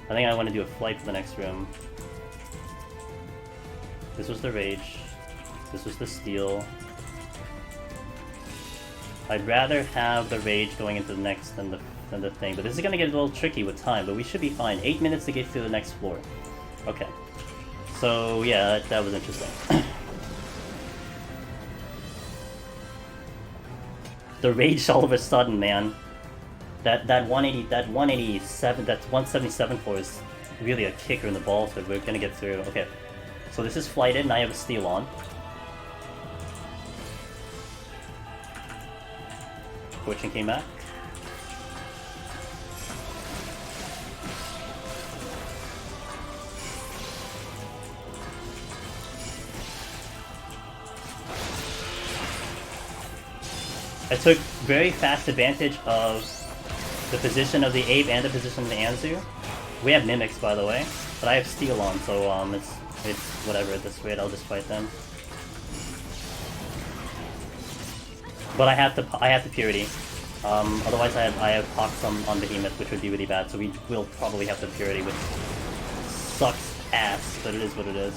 [SPEAKER 1] I think I want to do a flight for the next room. This was the rage. This was the steel. I'd rather have the rage going into the next than the thing, but this is gonna get a little tricky with time, but we should be fine. 8 minutes to get to the next floor. Okay. So yeah, that was interesting. The rage all of a sudden, man. That 187, that 177 floor is really a kicker in the balls, but we're gonna get through. Okay. So this is flighted, and I have a steel on. Fortune came back. I took very fast advantage of the position of the ape and the position of the Anzu. We have mimics, by the way, but I have steel on, so it's whatever at this rate. I'll just fight them. But I have the purity. Otherwise, I have pox on Behemoth, which would be really bad. So we will probably have the purity, which sucks ass, but it is what it is.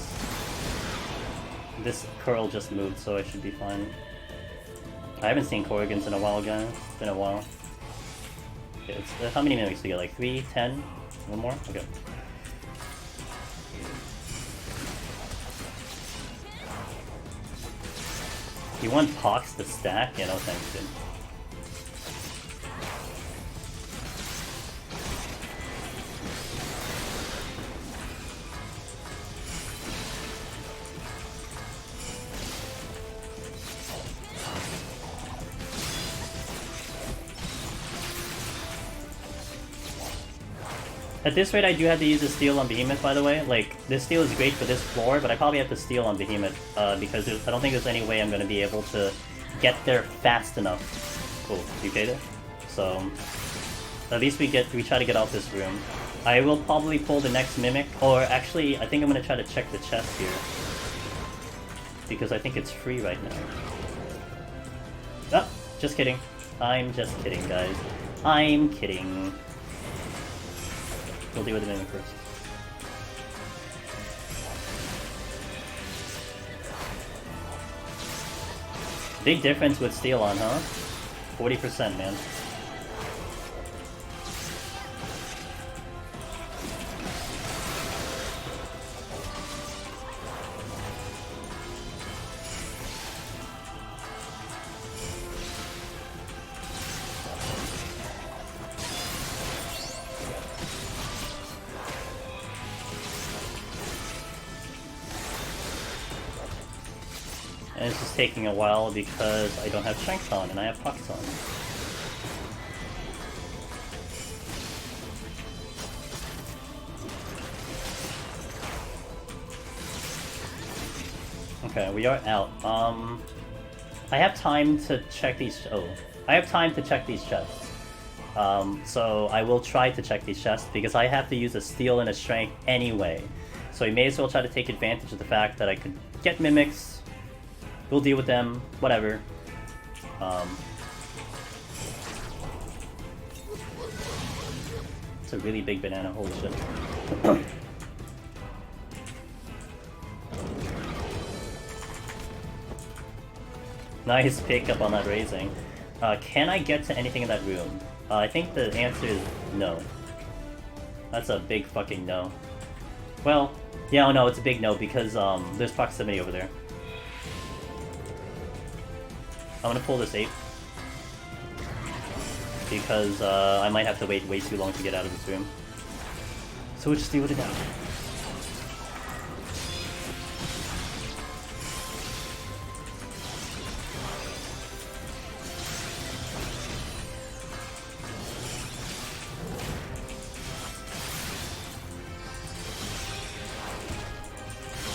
[SPEAKER 1] This curl just moved, so I should be fine. I haven't seen Corrigans in a while, guys. It's been a while. Okay, how many mimics do you get? Like 3, 10? One more? Okay. You want Pox to stack? Yeah, no thanks, dude. At this rate, I do have to use a steel on Behemoth, by the way. Like, this steel is great for this floor, but I probably have to steel on Behemoth, because I don't think there's any way I'm going to be able to get there fast enough. Cool, you okay there? So, at least we try to get out this room. I will probably pull the next Mimic, or actually, I think I'm going to try to check the chest here. Because I think it's free right now. Oh, just kidding. I'm just kidding, guys. I'm kidding. We'll deal with the Mimic first. Big difference with steel on, huh? 40%, man. And it's just taking a while because I don't have strength on and I have pox on. Okay, we are out. I have time to check these. I have time to check these chests. So I will try to check these chests because I have to use a steel and a strength anyway. So I may as well try to take advantage of the fact that I could get mimics. We'll deal with them, whatever. It's a really big banana, holy shit. Nice pickup on that raising. Can I get to anything in that room? I think the answer is no. That's a big fucking no. Well, yeah, no, it's a big no because there's proximity over there. I'm gonna pull this ape because I might have to wait way too long to get out of this room. So we'll just deal with it now.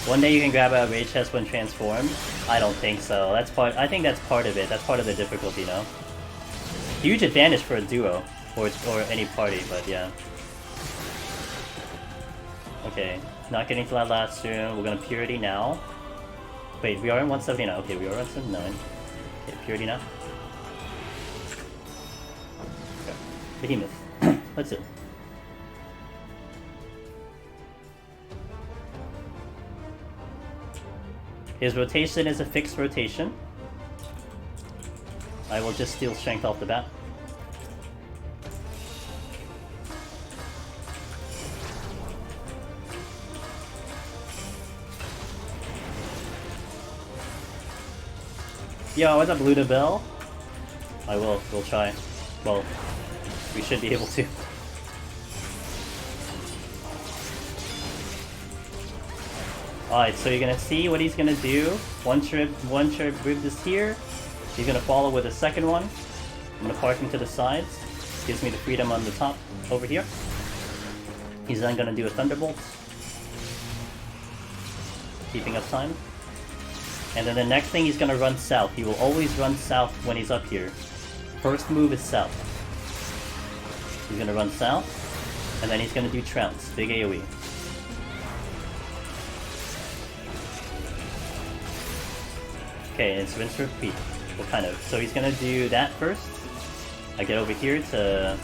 [SPEAKER 1] One day you can grab a rage chest when transformed. I don't think so. That's part. I think that's part of it. That's part of the difficulty, no? Huge advantage for a duo or any party, but yeah. Okay, not getting to that last room. We're gonna purity now. Wait, we are in 179. Okay, we are in 179. Okay, purity now. Okay. Behemoth. Let's do it. His rotation is a fixed rotation. I will just steal strength off the bat. Yo, what's up, Ludabelle? I will. We'll try. Well, we should be able to. Alright, so you're gonna see what he's gonna do. One trip rib is here. He's gonna follow with a second one. I'm gonna park him to the sides. Gives me the freedom on the top over here. He's then gonna do a thunderbolt. Keeping up time. And then the next thing, he's gonna run south. He will always run south when he's up here. First move is south. He's gonna run south. And then he's gonna do trounce. Big AoE. Okay, it's rinse repeat. Well, kind of. So he's gonna do that first. I get over here to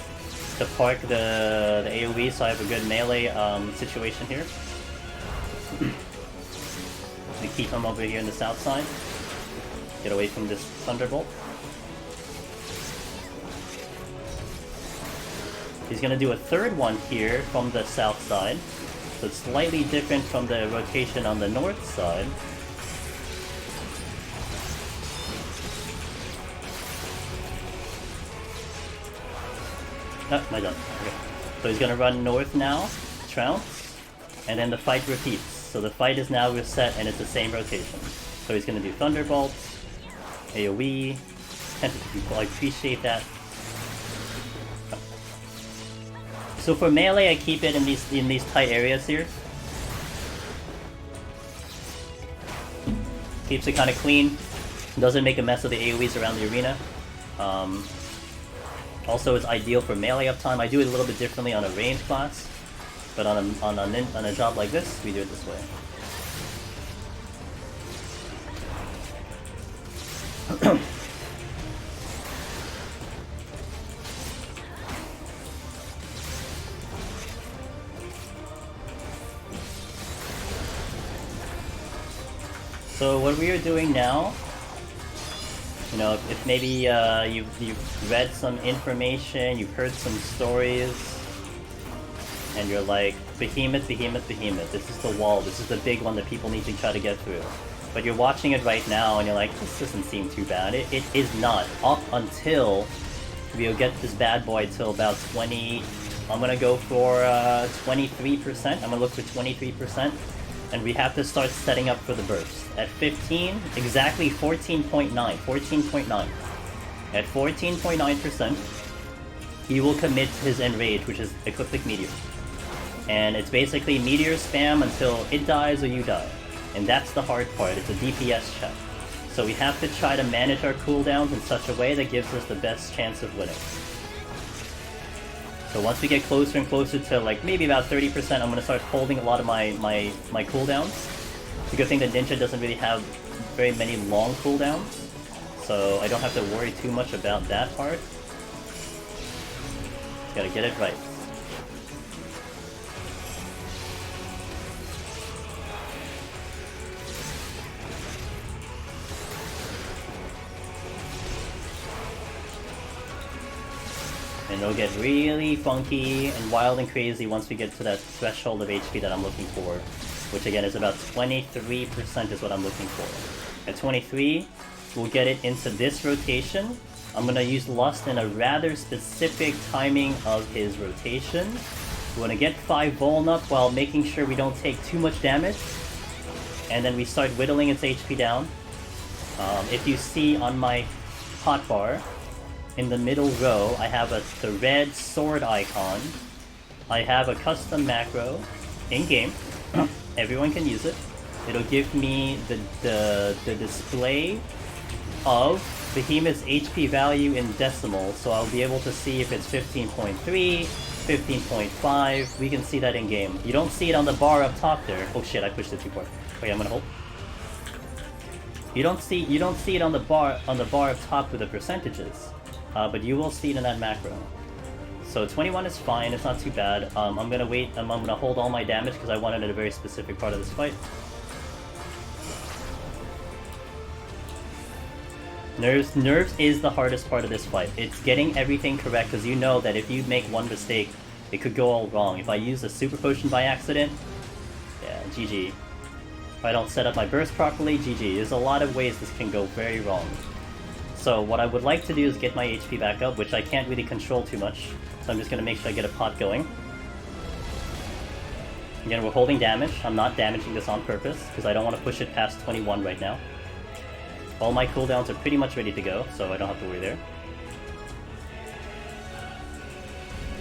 [SPEAKER 1] park the AoE, so I have a good melee situation here. We keep him over here in the south side. Get away from this thunderbolt. He's gonna do a third one here from the south side. So it's slightly different from the rotation on the north side. Oh, my god. Okay. So he's gonna run north now, trounce, and then the fight repeats. So the fight is now reset and it's the same rotation. So he's gonna do Thunderbolt, AoE, I appreciate that. So for melee, I keep it in these tight areas here. Keeps it kind of clean. Doesn't make a mess of the AoEs around the arena. Also, it's ideal for melee uptime. I do it a little bit differently on a range class, but on a job like this, we do it this way. So what we are doing now, you know, if maybe you've read some information, you've heard some stories, and you're like, Behemoth, Behemoth, Behemoth, this is the wall, this is the big one that people need to try to get through. But you're watching it right now and you're like, this doesn't seem too bad. It is not. Up until we'll get this bad boy till about 20, I'm gonna go for 23%, I'm gonna look for 23%. And we have to start setting up for the burst. At 15, exactly 14.9. 14.9. At 14.9%, he will commit his enrage, which is Ecliptic Meteor. And it's basically meteor spam until it dies or you die. And that's the hard part, it's a DPS check. So we have to try to manage our cooldowns in such a way that gives us the best chance of winning. So once we get closer and closer to like maybe about 30%, I'm going to start holding a lot of my cooldowns. It's a good thing that Ninja doesn't really have very many long cooldowns, so I don't have to worry too much about that part. Just gotta get it right. And it'll get really funky and wild and crazy once we get to that threshold of HP that I'm looking for, which again is about 23% is what I'm looking for. At 23, we'll get it into this rotation. I'm going to use Lust in a rather specific timing of his rotation. We want to get 5 Vuln up while making sure we don't take too much damage. And then we start whittling its HP down. If you see on my hotbar, in the middle row, I have the red sword icon. I have a custom macro in-game. Everyone can use it. it'll give me the display of Behemoth's HP value in decimals, so I'll be able to see if it's 15.3, 15.5. We can see that in game. You don't see it on the bar up top there. Oh shit! I pushed it too far. Wait, I'm gonna hold. You don't see it on the bar up top with the percentages, but you will see it in that macro. So 21 is fine. It's not too bad. I'm gonna wait. I'm gonna hold all my damage because I want it at a very specific part of this fight. Nerves is the hardest part of this fight. It's getting everything correct, because you know that if you make one mistake, it could go all wrong. If I use a super potion by accident, yeah, GG. If I don't set up my burst properly, GG. There's a lot of ways this can go very wrong. So what I would like to do is get my HP back up, which I can't really control too much. So I'm just going to make sure I get a pot going. Again, we're holding damage. I'm not damaging this on purpose, because I don't want to push it past 21 right now. All my cooldowns are pretty much ready to go, so I don't have to worry there.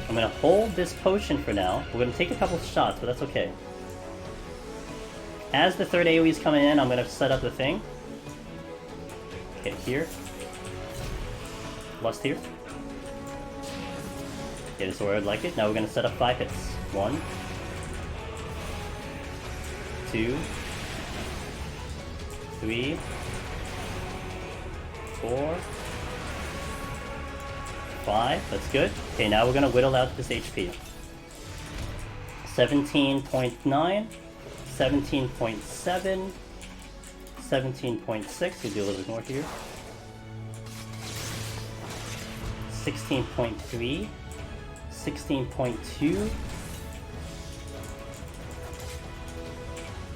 [SPEAKER 1] I'm gonna hold this potion for now. We're gonna take a couple shots, but that's okay. As the third AoE is coming in, I'm gonna set up the thing. Okay, here. Lust here. Okay, this is where I'd like it. Now we're gonna set up 5 hits. 1, 2, 3, 4, 5, that's good. Okay, now we're gonna whittle out this HP. 17.9, 17.7, 17.6, we'll do a little bit more here. 16.3, 16.2,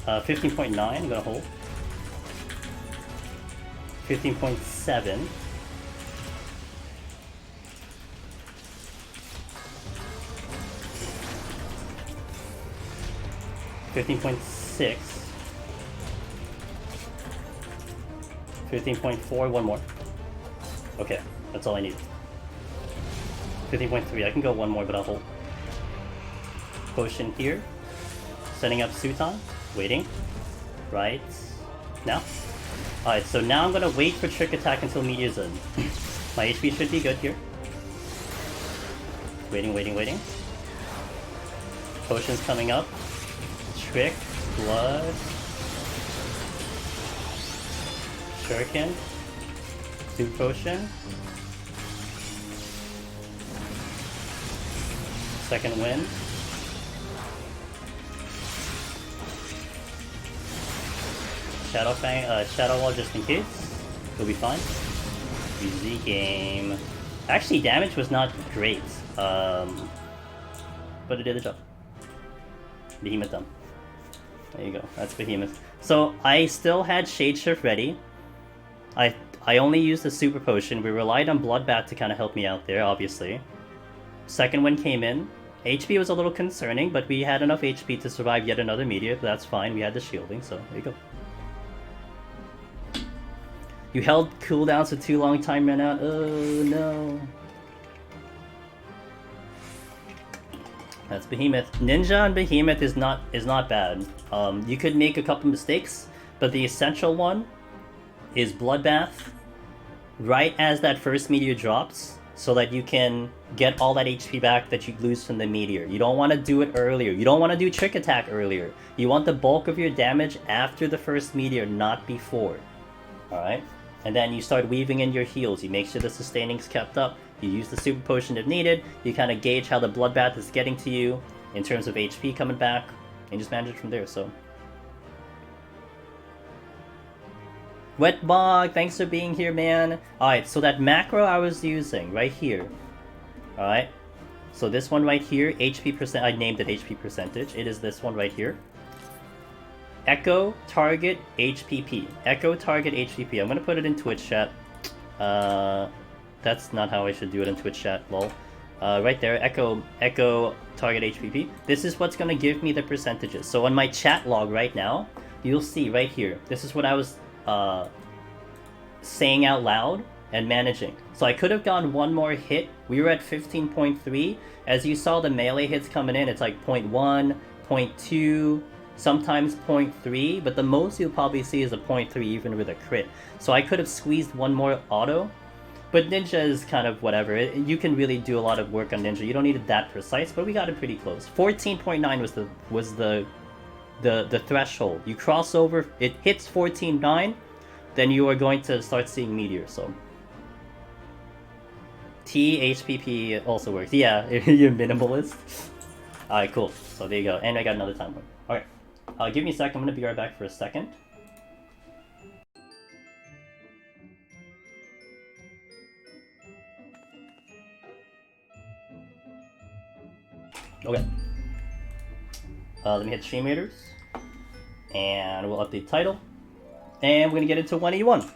[SPEAKER 1] 15.9, I'm gonna hold. 15.7. 15.6. 15.4, one more. Okay, that's all I need. 15.3, I can go one more, but I'll hold. Potion here. Setting up Suton. Waiting. Right now. Alright, so now I'm gonna wait for Trick Attack until Meteor's in. My HP should be good here. Waiting, waiting, waiting. Potion's coming up. Trick, Blood. Shuriken. Soup Potion. Second Wind. Shadow Fang, Shadow Wall just in case. We'll be fine. Easy game. Actually, damage was not great, but it did the job. Behemoth done. There you go. That's Behemoth. So I still had Shade Shift ready. I only used the Super Potion. We relied on Bloodbath to kind of help me out there, obviously. Second one came in. HP was a little concerning, but we had enough HP to survive yet another meteor. That's fine. We had the shielding, so there you go. You held cooldowns for too long, time ran out. Oh no. That's Behemoth. Ninja and Behemoth is not bad. You could make a couple mistakes, but the essential one is Bloodbath right as that first meteor drops, so that you can get all that HP back that you lose from the meteor. You don't want to do it earlier. You don't want to do Trick Attack earlier. You want the bulk of your damage after the first meteor, not before. Alright? And then you start weaving in your heals. You make sure the sustaining's kept up. You use the Super Potion if needed. You kind of gauge how the Bloodbath is getting to you in terms of HP coming back, and just manage it from there, so. Wet Bog, thanks for being here, man. Alright, so that macro I was using, right here. Alright, so this one right here, HP percent, I named it HP percentage. It is this one right here. Echo Target HPP. Echo Target HPP. I'm gonna put it in Twitch chat. That's not how I should do it in Twitch chat, lol. Right there, Echo Target HPP. This is what's gonna give me the percentages. So on my chat log right now, you'll see right here. This is what I was saying out loud and managing. So I could have gone one more hit. We were at 15.3. As you saw the melee hits coming in, it's like 0.1, 0.2, sometimes 0.3, but the most you'll probably see is a 0.3 even with a crit. So I could have squeezed one more auto, but Ninja is kind of whatever. You can really do a lot of work on Ninja. You don't need it that precise, but we got it pretty close. 14.9 was the threshold. You cross over, it hits 14.9, then you are going to start seeing Meteor, so... HPP also works. Yeah, you're minimalist. Alright, cool. So there you go. And I got another time point. Alright. Give me a sec. I'm going to be right back for a second. Okay. Let me hit Stream Raiders. And we'll update title. And we're going to get into 181.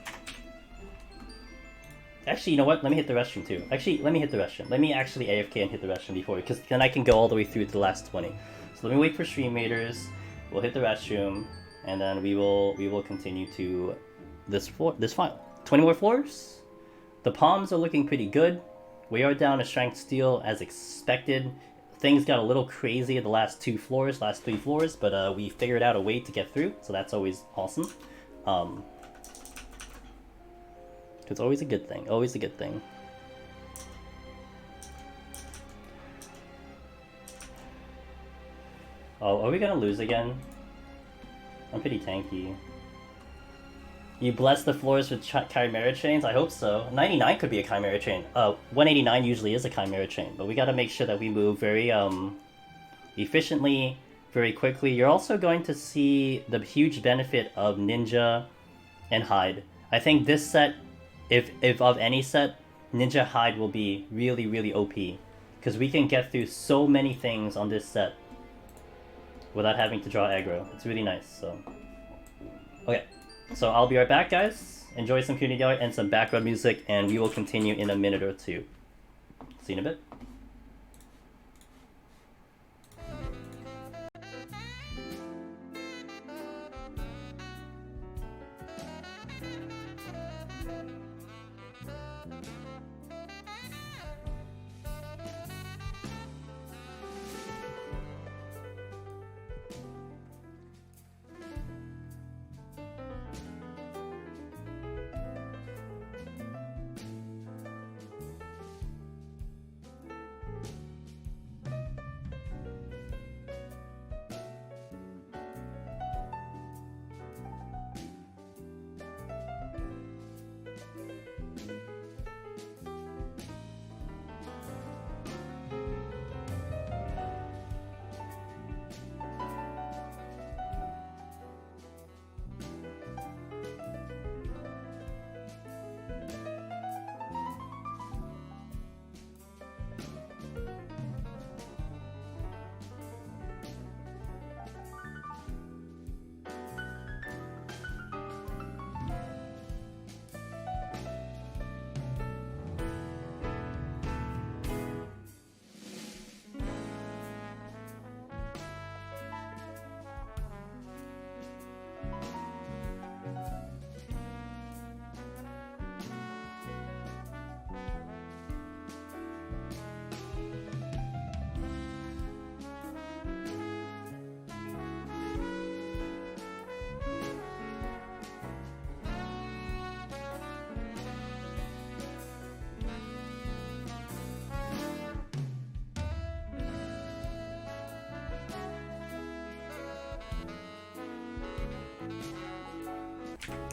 [SPEAKER 1] Actually, you know what? Let me hit the restroom too. Actually, let me hit the restroom. Let me actually AFK and hit the restroom before, because then I can go all the way through to the last 20. So let me wait for Stream Raiders. We'll hit the restroom, and then we will continue to this file. 20 more floors. The palms are looking pretty good. We are down a strength steel as expected. Things got a little crazy at the last 3 floors, but we figured out a way to get through, so that's always awesome. It's always a good thing. Always a good thing. Oh, are we gonna lose again? I'm pretty tanky. You bless the floors with Chimera Chains? I hope so. 99 could be a Chimera Chain. 189 usually is a Chimera Chain, but we gotta make sure that we move very efficiently, very quickly. You're also going to see the huge benefit of Ninja and Hide. I think this set, if of any set, Ninja Hide will be really, really OP. Because we can get through so many things on this set without having to draw aggro. It's really nice, so... Okay, so I'll be right back, guys. Enjoy some community art and some background music, and we will continue in a minute or two. See you in a bit.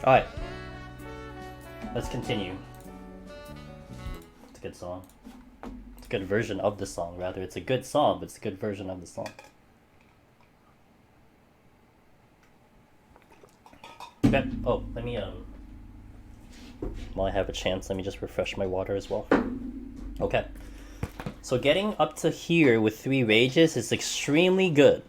[SPEAKER 1] Alright. Let's continue. It's a good song. It's a good version of the song, rather. It's a good song, but it's a good version of the song. Okay. Oh, let me, while I have a chance, let me just refresh my water as well. Okay. So getting up to here with 3 rages is extremely good,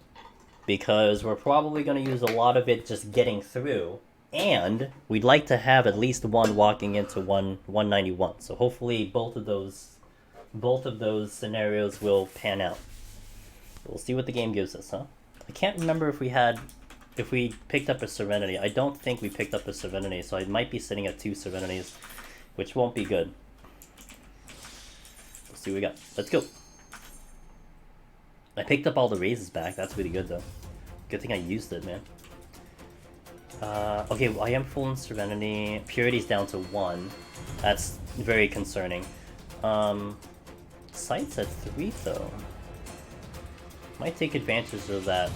[SPEAKER 1] because we're probably going to use a lot of it just getting through. And we'd like to have at least one walking into 191. So hopefully both of those scenarios will pan out. We'll see what the game gives us, huh? I can't remember if we picked up a Serenity. I don't think we picked up a Serenity, so I might be sitting at 2 Serenities, which won't be good. Let's see what we got. Let's go. I picked up all the raises back. That's really good, though. Good thing I used it, man. Okay, well, I am full in Serenity. Purity's down to 1. That's very concerning. Sight's at 3 though. Might take advantage of that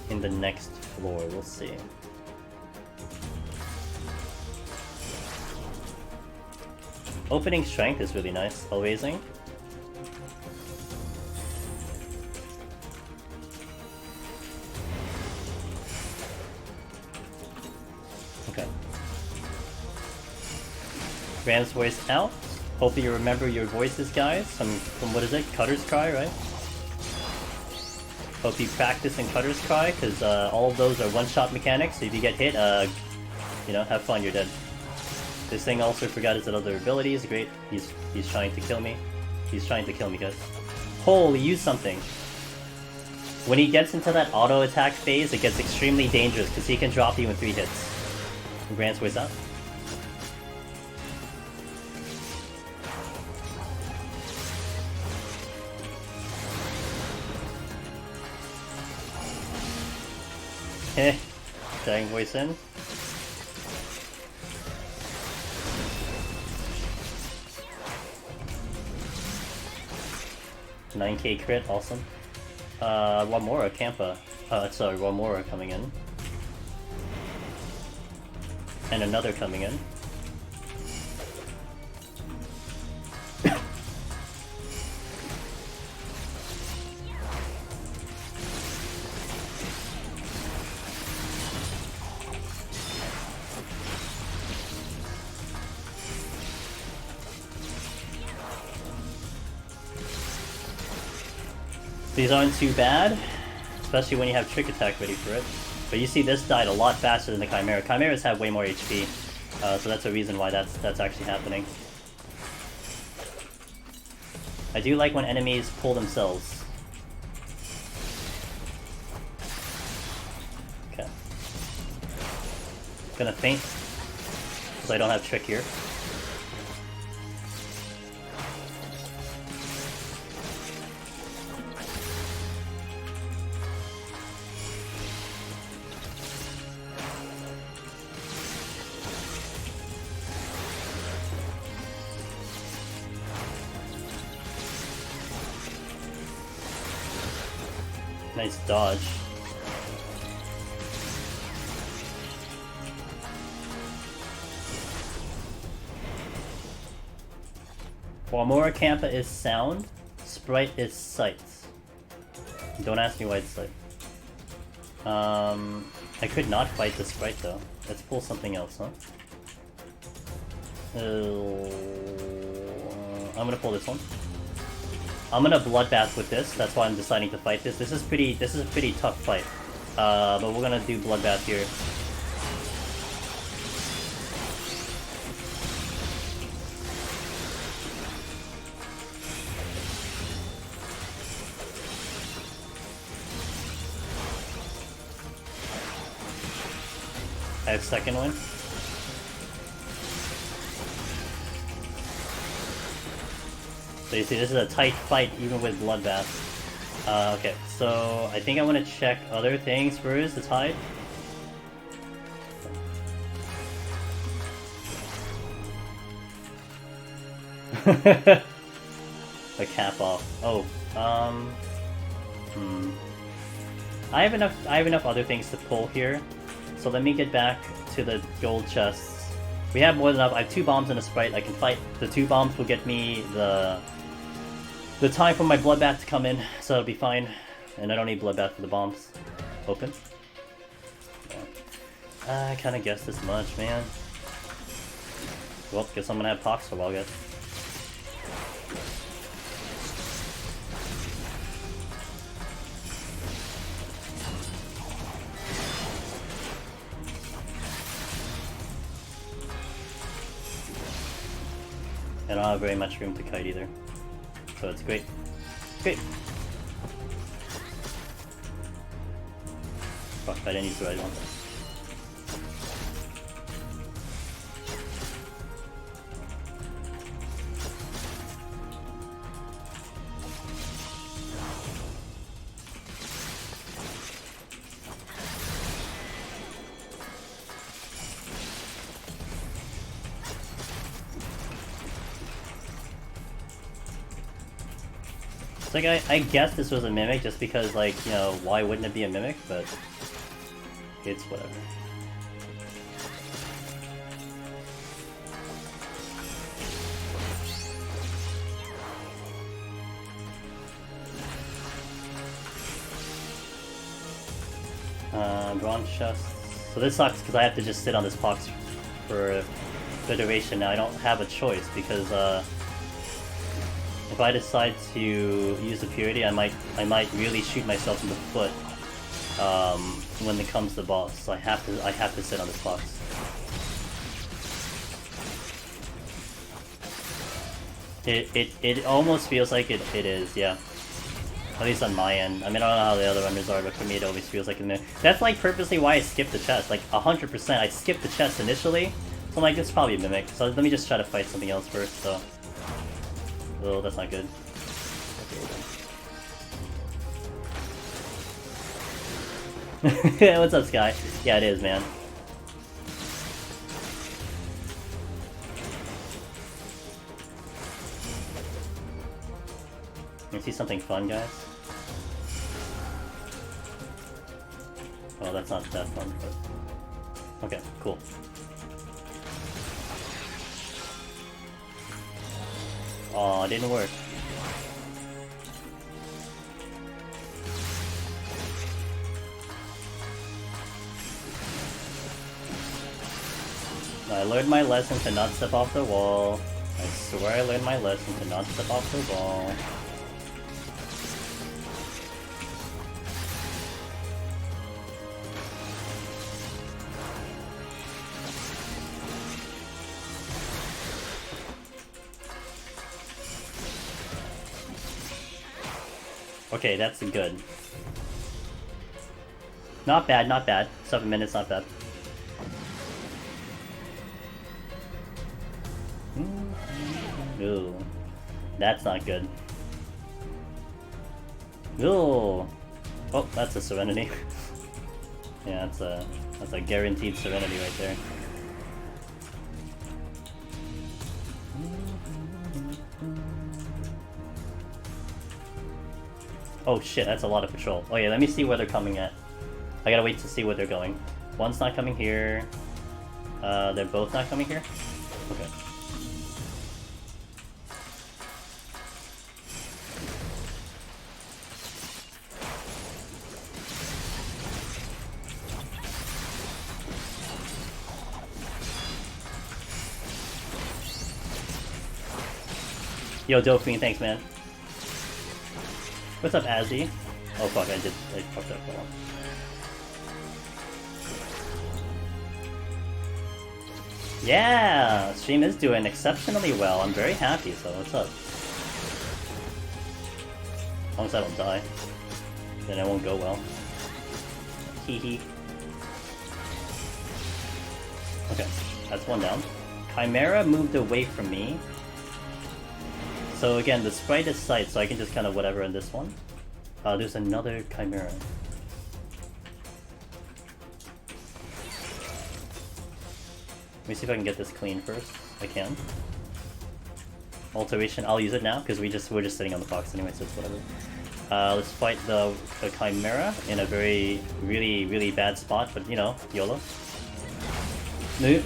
[SPEAKER 1] in the next floor, we'll see. Opening Strength is really nice, while raising. Okay. Ram's voice out. Hopefully you remember your voices, guys. From what is it? Cutter's Cry, right? Hope you practice in Cutter's Cry, because all of those are one-shot mechanics, so if you get hit, you know, have fun, you're dead. This thing also forgot his other abilities. Great. He's trying to kill me. He's trying to kill me, guys. Holy, use something. When he gets into that auto attack phase, it gets extremely dangerous because he can drop you in 3 hits. Grant's ways up. Heh. Dying voice in. $9K crit, awesome. One more Campa. Sorry, one more coming in. And another coming in. These aren't too bad, especially when you have Trick Attack ready for it. But you see this died a lot faster than the Chimera. Chimeras have way more HP, so that's a reason why that's actually happening. I do like when enemies pull themselves. Okay. Gonna faint, because I don't have Trick here. Nice dodge. Walmora Campa is sound, Sprite is sight. Don't ask me why it's sight. I could not fight the Sprite though. Let's pull something else, huh? I'm gonna pull this one. I'm gonna Bloodbath with this, that's why I'm deciding to fight this. This is a pretty tough fight. But we're gonna do Bloodbath here. I have second one. So you see, this is a tight fight even with Bloodbath. Okay, so I think I want to check other things first. It's hide. The cap off. Oh, I have enough other things to pull here. So let me get back to the gold chests. We have more than enough. I have 2 bombs and a Sprite. I can fight. The 2 bombs will get me the time for my Bloodbath to come in, so that'll be fine. And I don't need Bloodbath for the bombs. Open. Yeah. I kind of guessed this much, man. Well, guess I'm gonna have Pox for a while, guys. I don't have very much room to kite either. So it's great. Great! Fuck, I didn't use the right one. So like I guess this was a mimic just because like, you know, why wouldn't it be a mimic? But it's whatever. Bronze chest. So this sucks because I have to just sit on this box for the duration. Now I don't have a choice because if I decide to use the purity, I might really shoot myself in the foot when it comes to the boss. So I have to sit on this box. It almost feels like it is, yeah. At least on my end. I mean, I don't know how the other runners are, but for me it always feels like a minute. That's like purposely why I skipped the chest. Like 100%, I skipped the chest initially. So I'm like, this is probably a mimic. So let me just try to fight something else first. So, oh, that's not good. What's up, Sky? Yeah, it is, man. You see something fun, guys? Oh, that's not that fun, but... Okay, cool. Aw, it didn't work. I learned my lesson to not step off the wall. I swear I learned my lesson to not step off the wall. Okay, that's good. Not bad, not bad. 7 minutes, not bad. Ooh, that's not good. Ooh, oh, that's a serenity. Yeah, that's a guaranteed serenity right there. Oh shit, that's a lot of patrol. Oh yeah, let me see where they're coming at. I gotta wait to see where they're going. One's not coming here. They're both not coming here? Okay. Yo, Dopamine, thanks, man. What's up, Azzy? Oh fuck, I fucked up. Hold on. Yeah! Stream is doing exceptionally well. I'm very happy, so what's up? As long as I don't die, then it won't go well. Hee hee. Okay, that's one down. Chimera moved away from me. So again, the sprite is sight, so I can just kind of whatever in this one. There's another Chimera. Let me see if I can get this clean first. I can. Alteration, I'll use it now, because we're just sitting on the box anyway, so it's whatever. Let's fight the Chimera in a really bad spot, but you know, YOLO. Move.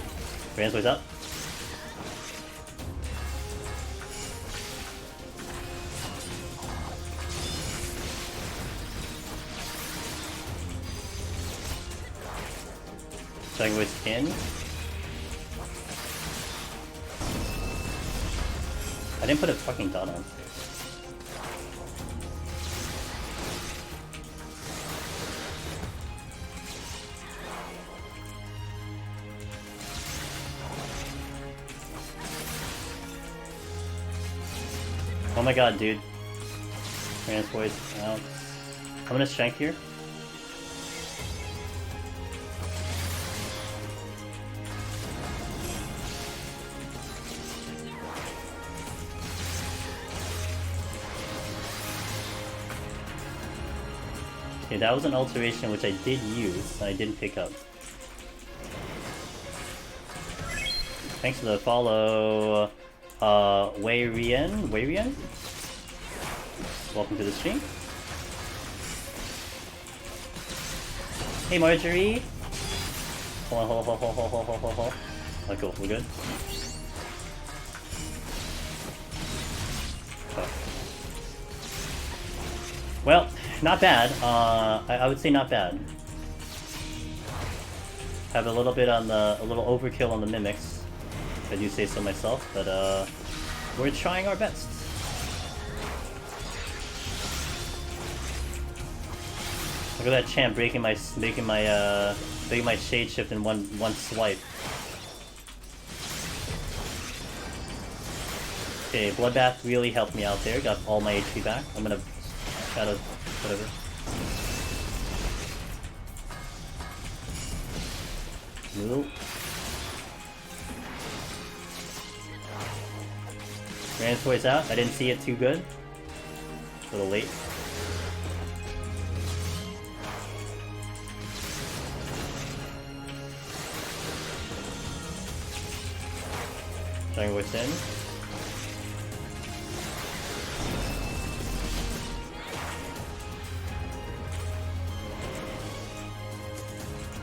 [SPEAKER 1] Brand's ways up. Second waist in. I didn't put a fucking dot on. Oh my god, dude. Trans voice out. I'm gonna strength here. Okay, that was an alteration which I did use, and I didn't pick up. Thanks for the follow, Wei Rian? welcome to the stream. Hey Marjorie! Hold on, hold. Oh, cool, we're good. Oh. Well, not bad. I would say not bad. Have a little bit on a little overkill on the mimics, if I do say so myself, but we're trying our best. Look at that champ breaking my shade shift in one swipe. Okay, bloodbath really helped me out there. Got all my HP back. I'm gonna try to whatever. Nope. Rand's voice out. I didn't see it too good. A little late. Trying voice in.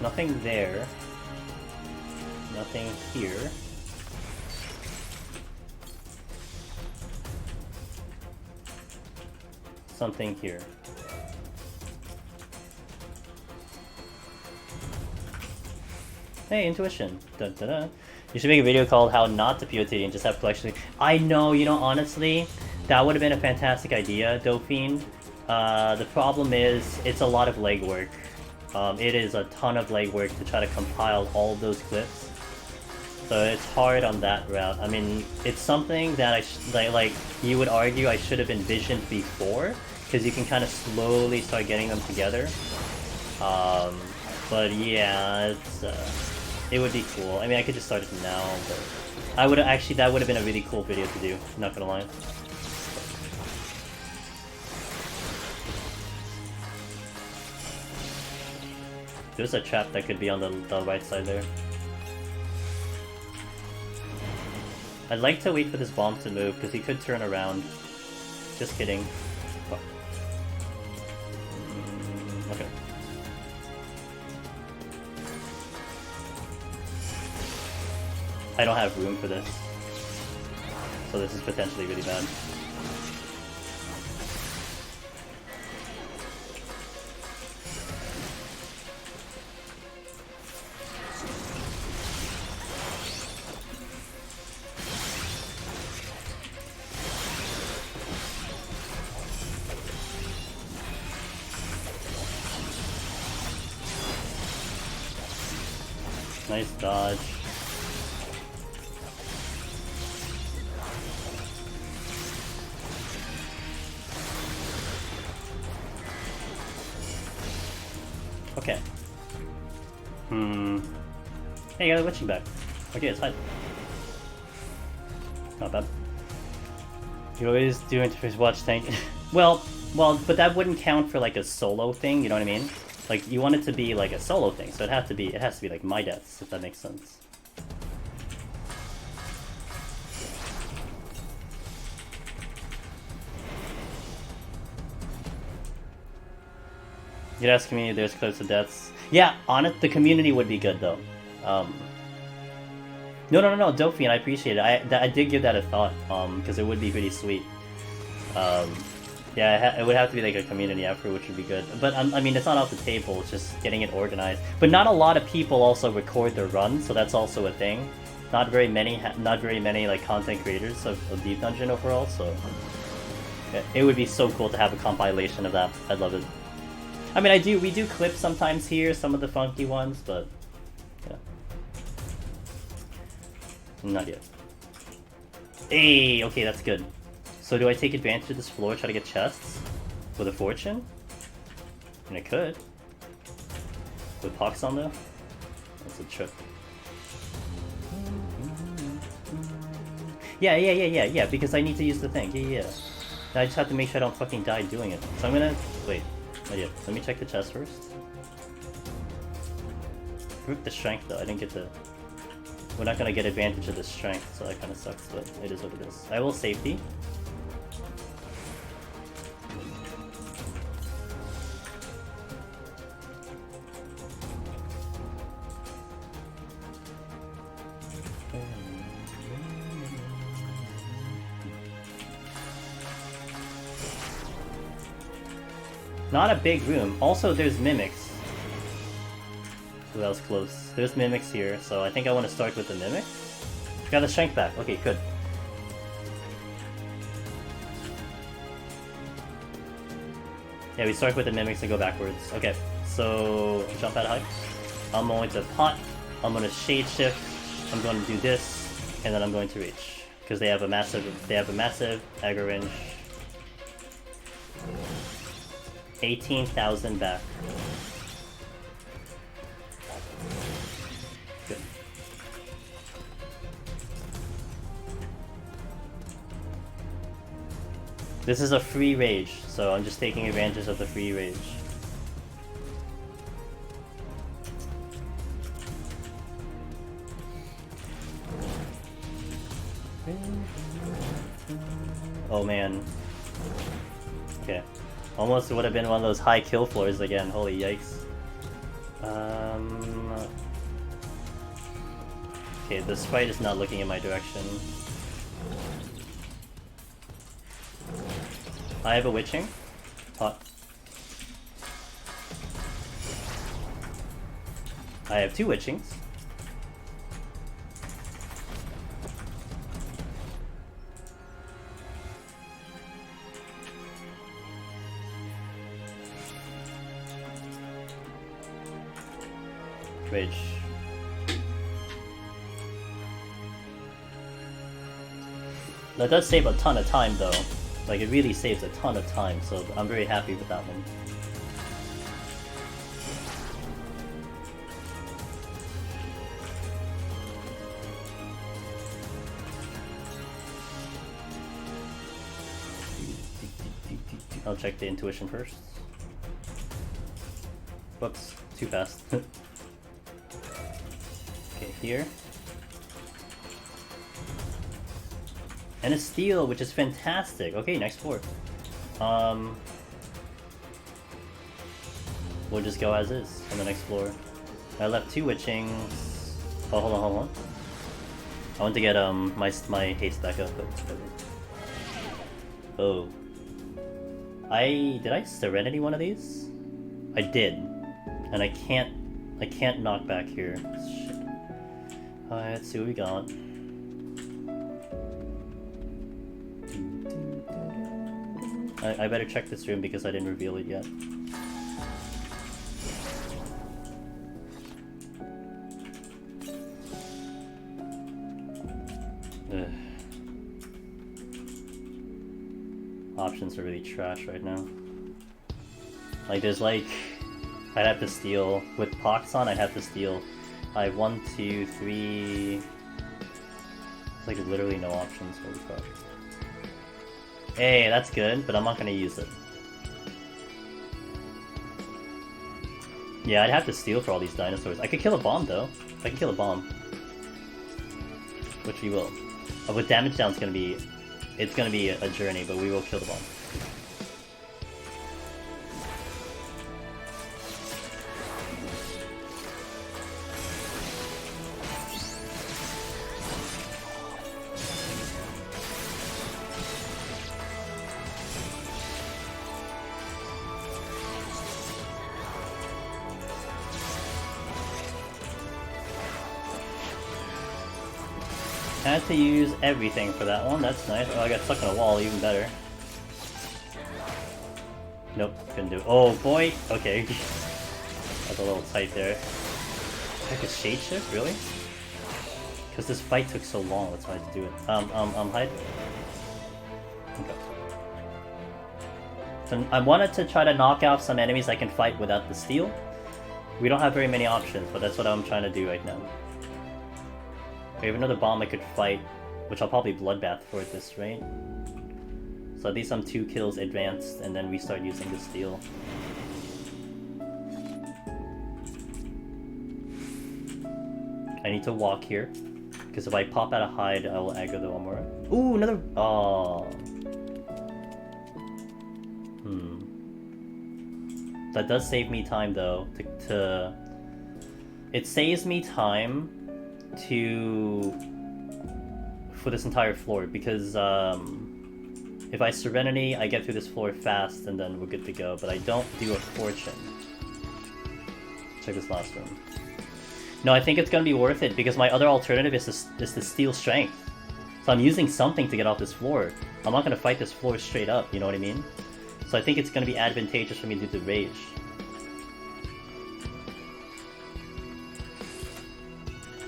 [SPEAKER 1] Nothing there. Nothing here. Something here. Hey, intuition. Dun, dun, dun. You should make a video called How Not to PoTD and just have collection. I know, you know, honestly, that would have been a fantastic idea, Dauphine. The problem is, it's a lot of legwork. It is a ton of legwork to try to compile all of those clips. So it's hard on that route. I mean, it's something that like you would argue I should have envisioned before, because you can kind of slowly start getting them together. But yeah, it's it would be cool. I mean, I could just start it now, but I would actually that would have been a really cool video to do. Not gonna lie. There's a trap that could be on the right side there. I'd like to wait for this bomb to move, because he could turn around. Just kidding. Oh. Okay. I don't have room for this. So this is potentially really bad. Nice dodge. Okay. Hey, I got the witching back. Okay, it's fine. Not bad. You always do interface watch tank. well, but that wouldn't count for like a solo thing, you know what I mean? Like, you want it to be like a solo thing, so it has to be like my deaths, if that makes sense. You'd ask me if there's clips of deaths. Yeah, on it, the community would be good though. No, Dauphine, I appreciate it. I did give that a thought, because it would be pretty sweet. Yeah, it would have to be like a community effort, which would be good. But I mean, it's not off the table. It's just getting it organized. But not a lot of people also record their runs, so that's also a thing. Not very many like content creators of Deep Dungeon overall. So yeah, it would be so cool to have a compilation of that. I'd love it. I mean, we do clips sometimes here, some of the funky ones, but yeah, not yet. Hey, okay, that's good. So do I take advantage of this floor, try to get chests with a fortune? And I could. With Pox on though? That's a trip. Yeah, because I need to use the thing. Yeah. I just have to make sure I don't fucking die doing it. So I'm gonna... Wait. Not yet. Let me check the chest first. Group the strength though, I didn't get the... We're not gonna get advantage of the strength, so that kinda sucks, but it is what it is. I will safety. Not a big room. Also, there's mimics. Ooh, that was close. There's mimics here, so I think I want to start with the mimics. Got the strength back. Okay, good. Yeah, we start with the mimics and go backwards. Okay, so jump out of height. I'm going to pot. I'm going to shade shift. I'm going to do this, and then I'm going to reach because they have a massive aggro range. 18,000 back. Good. This is a free rage, so I'm just taking advantage of the free rage. Oh man. Okay. Almost would have been one of those high kill floors again. Holy yikes. Okay, the sprite is not looking in my direction. I have a witching. Hot. I have 2 witchings. Rage. That does save a ton of time though. Like it really saves a ton of time, so I'm very happy with that one. I'll check the intuition first. Whoops, too fast. Okay, here. And a steal, which is fantastic. Okay, next floor. We'll just go as is on the next floor. I left 2 witchings. Oh, hold on. I want to get my haste back up, but oh. Did I Serenity one of these? I did. And I can't knock back here. Shit. Alright, let's see what we got. I better check this room because I didn't reveal it yet. Ugh. Options are really trash right now. Like there's like, I'd have to steal, with Pox on I'd have to steal. I have 1, 2, 3... There's like literally no options, holy fuck. Hey, that's good, but I'm not gonna use it. Yeah, I'd have to steal for all these dinosaurs. I could kill a bomb though. I can kill a bomb. Which we will. With damage down, it's gonna be a journey, but we will kill the bomb. Had to use everything for that one, that's nice. Oh, I got stuck in a wall, even better. Nope, couldn't do it. Oh boy! Okay. That's a little tight there. I could shade shift, really? Because this fight took so long, that's why I had to do it. Hide. Okay. So I wanted to try to knock out some enemies I can fight without the steal. We don't have very many options, but that's what I'm trying to do right now. We have another bomb I could fight, which I'll probably bloodbath for at this rate. So at least I'm 2 kills advanced, and then we start using the steal. I need to walk here, because if I pop out a hide, I will aggro the one more. Ooh, another. Oh. That does save me time though. It saves me time for this entire floor, because If I Serenity, I get through this floor fast, and then we're good to go. But I don't do a Fortune. Check this last room. No, I think it's gonna be worth it, because my other alternative is to steal Strength. So I'm using something to get off this floor. I'm not gonna fight this floor straight up, you know what I mean? So I think it's gonna be advantageous for me to do the Rage.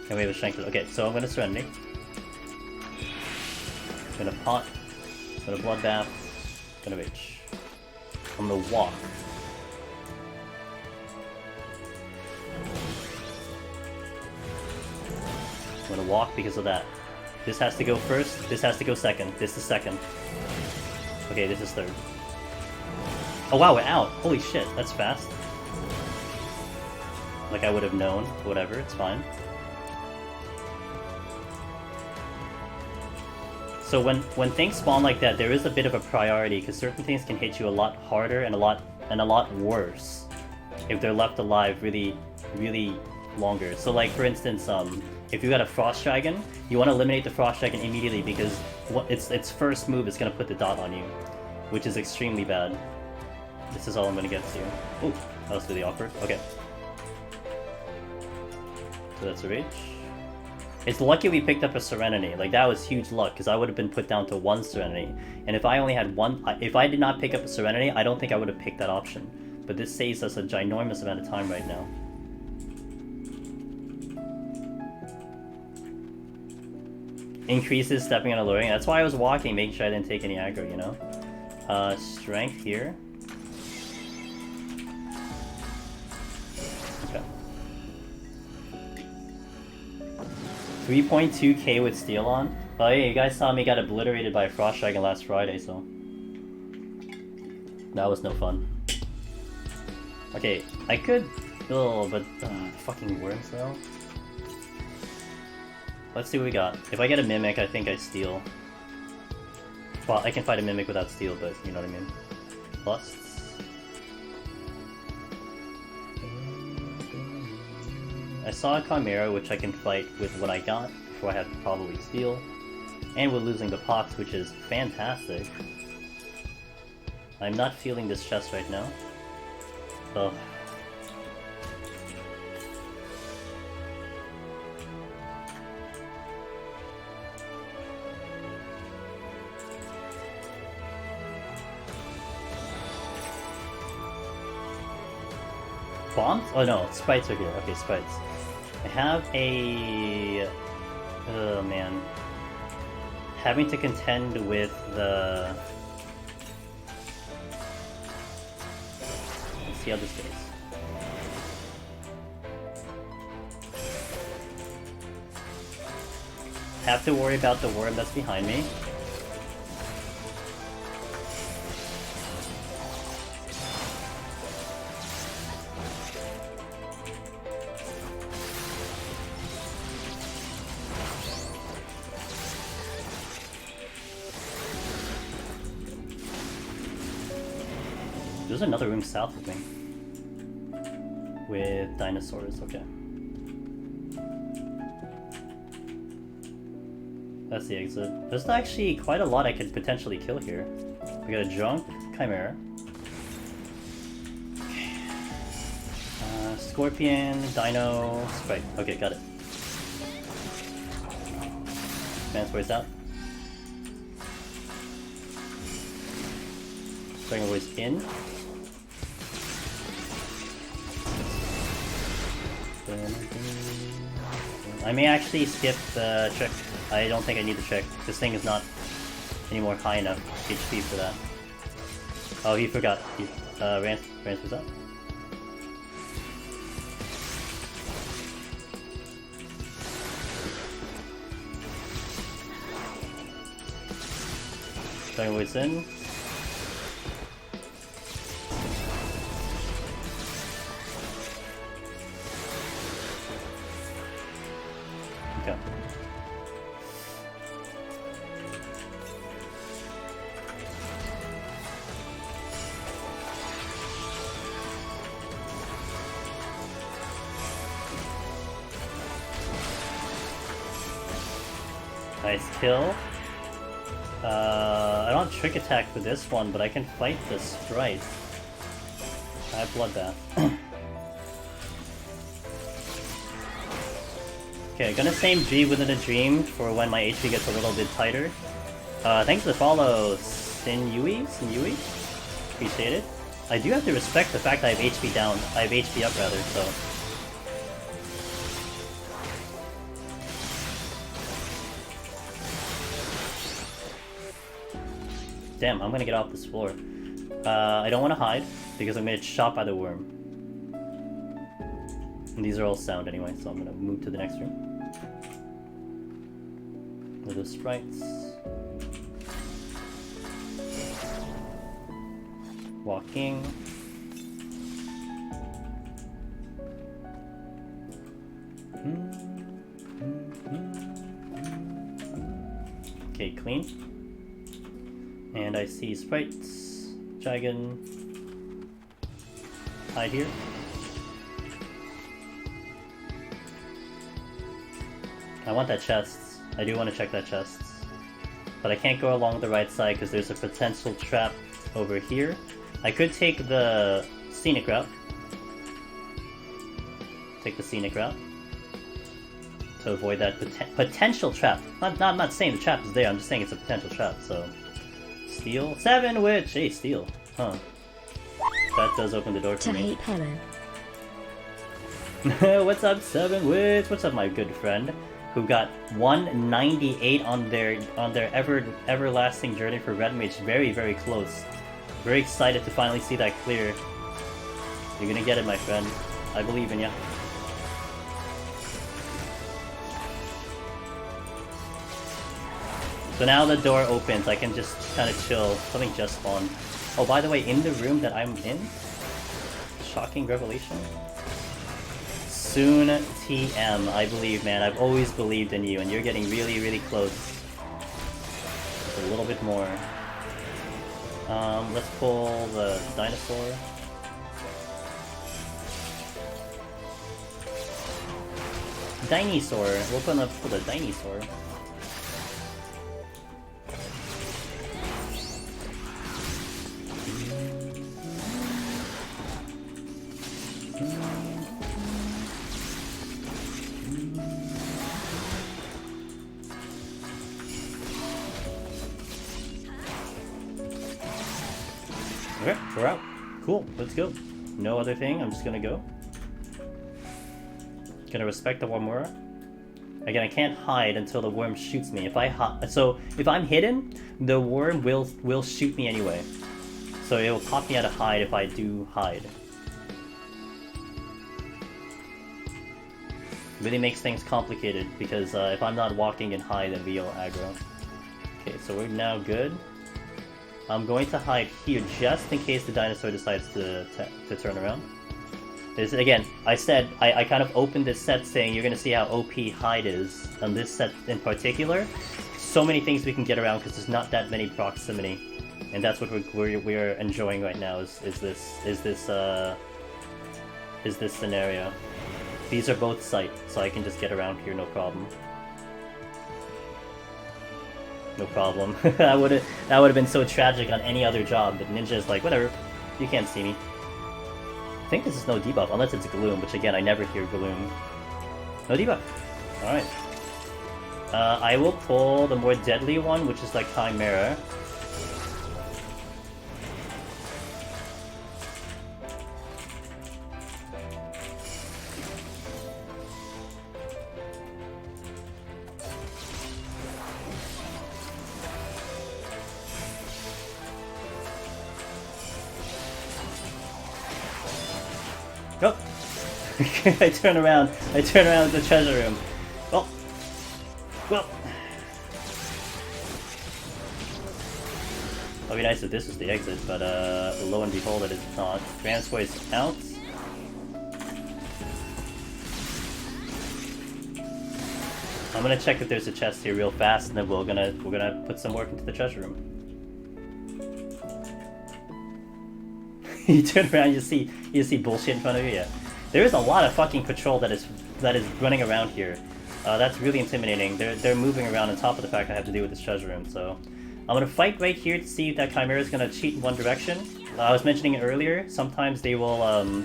[SPEAKER 1] And we have a Strength. Okay, so I'm gonna Serenity. I'm gonna Pot. I'm gonna Bloodbath. I'm gonna Rage. I'm gonna Walk. I'm gonna Walk because of that. This has to go first, this has to go second. This is second. Okay, this is third. Oh wow, we're out! Holy shit, that's fast. Like I would have known. Whatever, it's fine. So when things spawn like that, there is a bit of a priority, because certain things can hit you a lot harder and a lot worse if they're left alive really longer. So like for instance, if you got a Frost Dragon, you want to eliminate the Frost Dragon immediately, because its first move is going to put the dot on you, which is extremely bad. This is all I'm going to get to. Ooh, that was really awkward. Okay. So that's a Rage. It's lucky we picked up a Serenity. Like, that was huge luck, because I would have been put down to 1 Serenity. And if I only had 1... If I did not pick up a Serenity, I don't think I would have picked that option. But this saves us a ginormous amount of time right now. Increases stepping and alluring. That's why I was walking, making sure I didn't take any aggro, you know? Strength here. Okay. 3.2k with Steel on. Oh yeah, you guys saw me get obliterated by a Frost Dragon last Friday, so... That was no fun. Okay, I could... Oh, but... fucking worms, though. Let's see what we got. If I get a Mimic, I think I steal. Well, I can fight a Mimic without steal, but you know what I mean. Busts. I saw a Chimera, which I can fight with what I got before I have to probably steal. And we're losing the Pox, which is fantastic. I'm not feeling this chest right now. Oh. Bombs? Oh no, sprites are here. Okay, sprites. I have a... Oh man. Having to contend with the... Let's see how this goes. Have to worry about the worm that's behind me. There's another room south of me. With dinosaurs, okay. That's the exit. There's actually quite a lot I could potentially kill here. We got a Drunk, Chimera. Okay. Scorpion, Dino, Sprite. Okay, got it. Man's Voice out. Dragon Voice in. I may actually skip the trick. I don't think I need the trick. This thing is not anymore high enough HP for that. Oh, he forgot. Rance was up. Dragon Voice in. Okay. Nice kill. I don't have Trick Attack for this one, but I can fight the Sprite. I have Bloodbath. Okay, gonna save G within a dream for when my HP gets a little bit tighter. Thanks for the follow, Sinui? Appreciate it. I do have to respect the fact that I have HP down. I have HP up, rather, so... Damn, I'm gonna get off this floor. I don't want to hide, because I'm gonna get shot by the worm. And these are all sound anyway, so I'm gonna move to the next room. Little sprites. Walking. Okay, clean. And I see sprites. Dragon. Hide here. I want that chest. I do want to check that chest. But I can't go along the right side because there's a potential trap over here. I could take the scenic route. Take the scenic route. To avoid that potential trap. I'm not saying the trap is there, I'm just saying it's a potential trap, so... Steal? 7 witch! Hey, steal. Huh. That does open the door for me.
[SPEAKER 2] Hello.
[SPEAKER 1] What's up, 7 witch? What's up, my good friend? Who got 198 on their everlasting journey for Red Mage. Very, very close. Very excited to finally see that clear. You're gonna get it, my friend. I believe in ya. So now the door opens, I can just kind of chill. Something just spawned. Oh, by the way, in the room that I'm in, shocking revelation. Soon TM, I believe, man. I've always believed in you, and you're getting really, really close. Just a little bit more. Let's pull the dinosaur. Dinosaur. We'll pull the dinosaur. Okay, we're out. Cool, let's go. No other thing, I'm just gonna go. Gonna respect the Wormura. Again, I can't hide until the worm shoots me. If I'm hidden, the worm will shoot me anyway. So it will pop me out of hide if I do hide. Really makes things complicated because if I'm not walking in hide, then we'll aggro. Okay, so we're now good. I'm going to hide here just in case the dinosaur decides to turn around. Again, I said, I kind of opened this set saying you're going to see how OP hide is on this set in particular. So many things we can get around because there's not that many proximity. And that's what we're enjoying right now is this scenario. These are both sight, so I can just get around here, no problem. No problem. that would have been so tragic on any other job, but Ninja's like, whatever, you can't see me. I think this is no debuff, unless it's Gloom, which again, I never hear Gloom. No debuff. Alright. I will pull the more deadly one, which is like Chimera. Oh! I turn around to the treasure room. Oh! Well! It'd be nice if this was the exit, but lo and behold it is not. Transfer is out. I'm gonna check if there's a chest here real fast, and then we're gonna put some work into the treasure room. You turn around, you see bullshit in front of you. Yeah, there is a lot of fucking patrol that is running around here. That's really intimidating. They're moving around on top of the fact I have to deal with this treasure room. So I'm gonna fight right here to see if that Chimera is gonna cheat in one direction. I was mentioning it earlier. Sometimes they will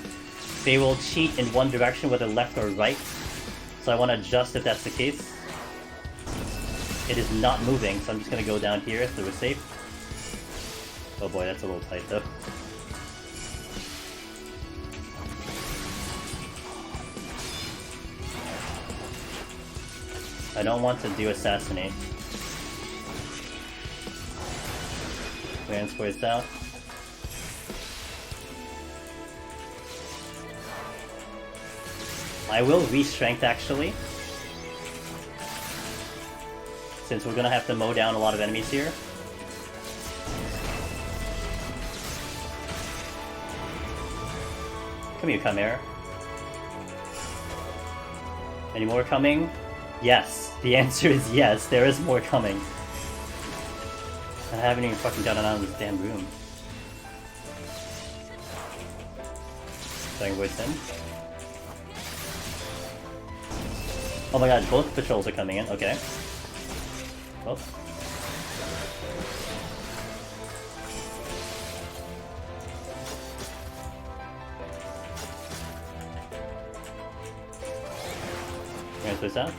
[SPEAKER 1] cheat in one direction, whether left or right. So I want to adjust if that's the case. It is not moving, so I'm just gonna go down here so we're safe. Oh boy, that's a little tight though. I don't want to do assassinate. Clearance voice out. I will re-strength actually. Since we're gonna have to mow down a lot of enemies here. Come here, Chimera. Any more coming? Yes. The answer is yes, there is more coming. I haven't even fucking gotten out of this damn room. Starting voice in. Oh my god, both patrols are coming in, okay. Well. Voice out.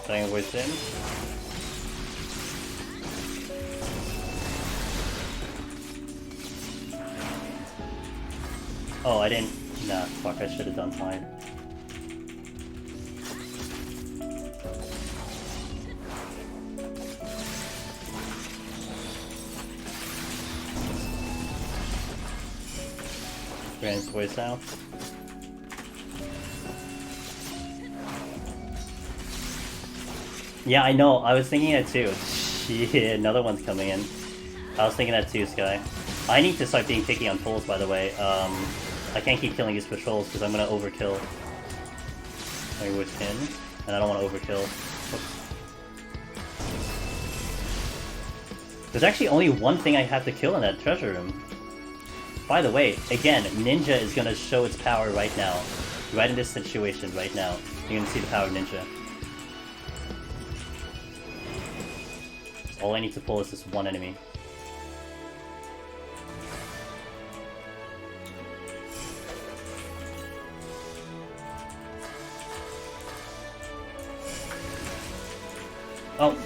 [SPEAKER 1] Starting voice in. Oh, I didn't. Nah, fuck, I should have done fine. Grant's voice out. Yeah, I know. I was thinking that too. Shit, another one's coming in. I was thinking that too, Sky. I need to start being picky on pulls, by the way. I can't keep killing these patrols because I'm gonna overkill. I would pin, and I don't want to overkill. Oops. There's actually only one thing I have to kill in that treasure room. By the way, again, Ninja is gonna show its power right now. Right in this situation, right now. You're gonna see the power of Ninja. All I need to pull is this one enemy. Oh,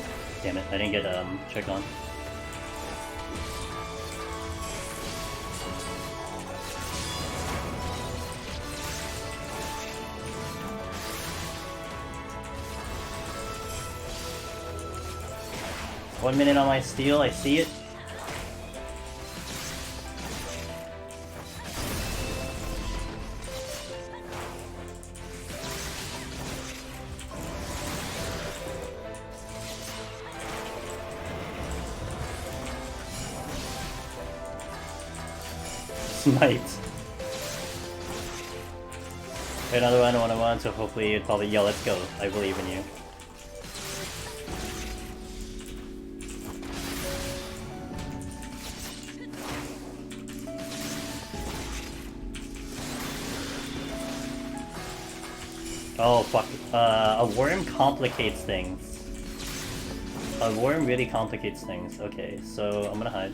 [SPEAKER 1] damn it, I didn't get check on. One minute on my steel, I see it. Smite. Another one, so hopefully it'd probably, yeah, let's go. I believe in you. Oh fuck, a worm complicates things. A worm really complicates things. Okay, so I'm gonna hide.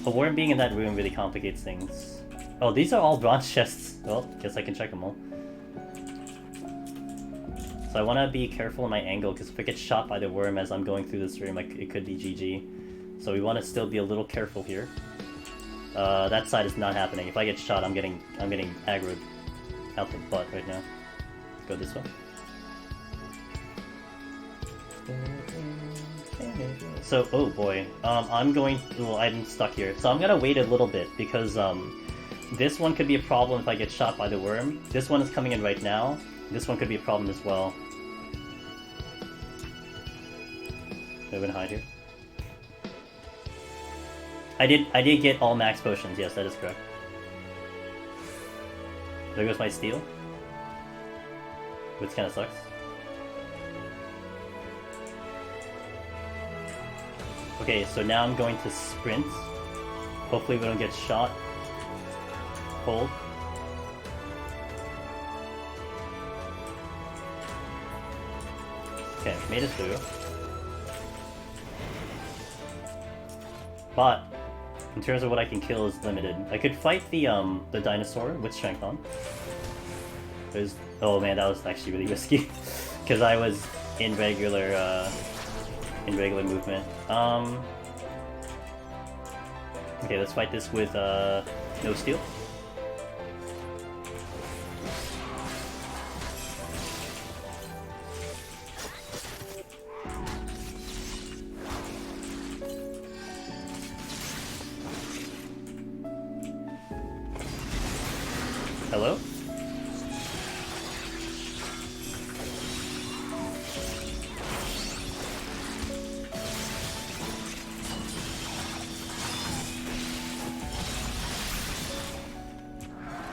[SPEAKER 1] A worm being in that room really complicates things. Oh, these are all bronze chests. Well, guess I can check them all. So I want to be careful in my angle, because if I get shot by the worm as I'm going through this room, it could be GG. So we want to still be a little careful here. That side is not happening. If I get shot, I'm getting aggroed out the butt right now. Let's go this way. So, oh boy, well, I'm stuck here. So I'm gonna wait a little bit, because this one could be a problem if I get shot by the worm. This one is coming in right now. This one could be a problem as well. I'm gonna hide here. I did get all max potions, yes, that is correct. There goes my steel. Which kinda sucks. Okay, so now I'm going to sprint. Hopefully we don't get shot. Hold. Okay, made it through. But in terms of what I can kill is limited. I could fight the dinosaur with strength on. There's oh man, that was actually really risky because I was in regular movement. Okay, let's fight this with no steel. Hello?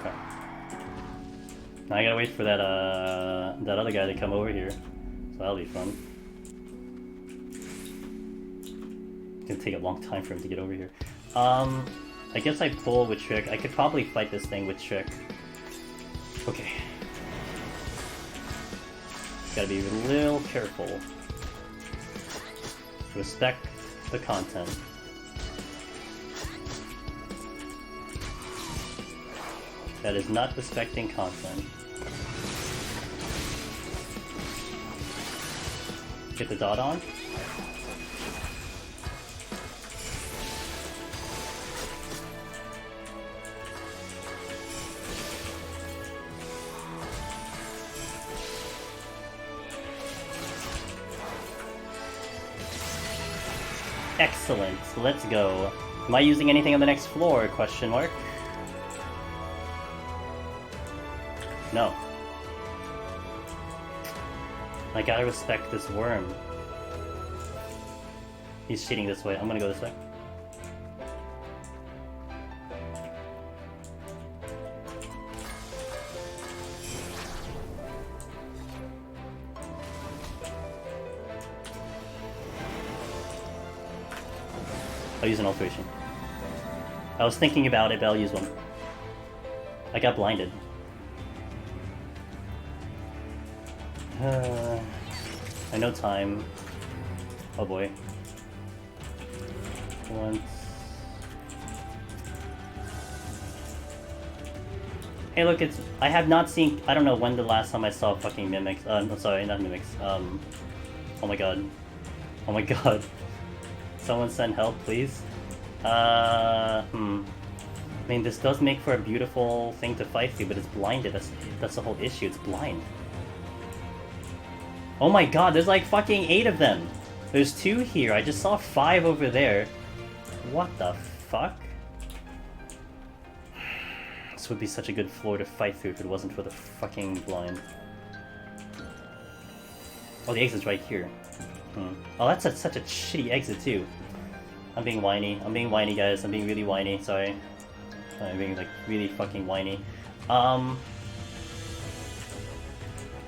[SPEAKER 1] Okay. Now I gotta wait for that that other guy to come over here. So that'll be fun. It's gonna take a long time for him to get over here. I guess I pull with Trick. I could probably fight this thing with Trick. Okay. Gotta be a little careful. Respect the content. That is not respecting content. Get the dot on. Excellent. Let's go. Am I using anything on the next floor? Question mark. No. I gotta respect this worm. He's cheating this way. I'm gonna go this way. I'll use an alteration. I was thinking about it, but I'll use one. I got blinded. I know time. Oh boy. Once. Hey look, it's... I have not seen... I don't know when the last time I saw fucking mimics. No, sorry, not mimics. Oh my god. Oh my god. Someone send help, please. I mean, this does make for a beautiful thing to fight through, but it's blinded. That's the whole issue. It's blind. Oh my god, there's like fucking 8 of them! There's 2 here. I just saw 5 over there. What the fuck? This would be such a good floor to fight through if it wasn't for the fucking blind. Oh, the exit's right here. Oh, that's such a shitty exit too. I'm being whiny. I'm being whiny, guys. I'm being really whiny. Sorry. I'm being like really fucking whiny.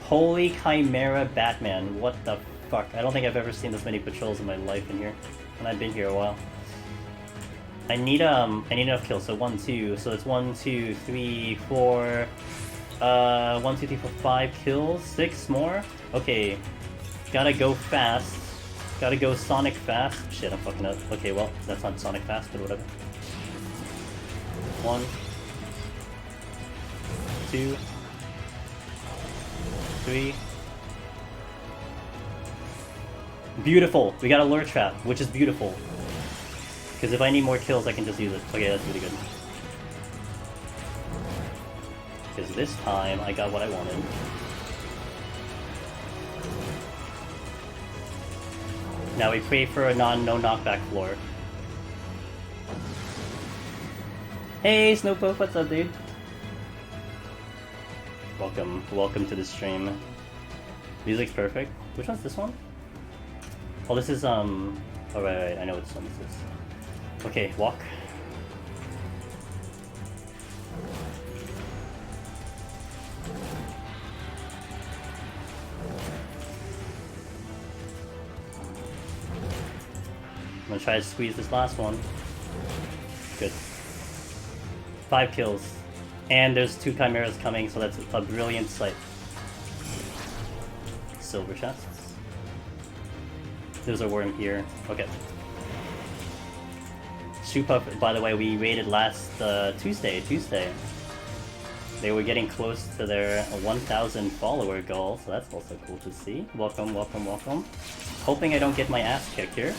[SPEAKER 1] Holy Chimera Batman. What the fuck? I don't think I've ever seen this many patrols in my life in here. And I've been here a while. I need enough kills. So 1, 2. So it's 1, 2, 3, 4. 1, 2, 3, 4, 5 kills. 6 more. Okay. Gotta go fast. Gotta go Sonic fast. Shit, I'm fucking up. Okay, well, that's not Sonic fast, but whatever. 1, 2, 3. Beautiful! We got a lure trap, which is beautiful. Because if I need more kills, I can just use it. Okay, that's really good. Because this time, I got what I wanted. Now we pray for a no knockback floor. Hey Snowpoke, what's up, dude? Welcome to the stream. Music's perfect. Which one's this one? Oh, this is oh right, I know which one this is. Okay, walk. I'm gonna try to squeeze this last one. Good. 5 kills. And there's 2 chimeras coming, so that's a brilliant sight. Silver chests. There's a worm here. Okay. Shoop-Up, by the way, we raided last Tuesday. They were getting close to their 1,000 follower goal, so that's also cool to see. Welcome, welcome, welcome. Hoping I don't get my ass kicked here.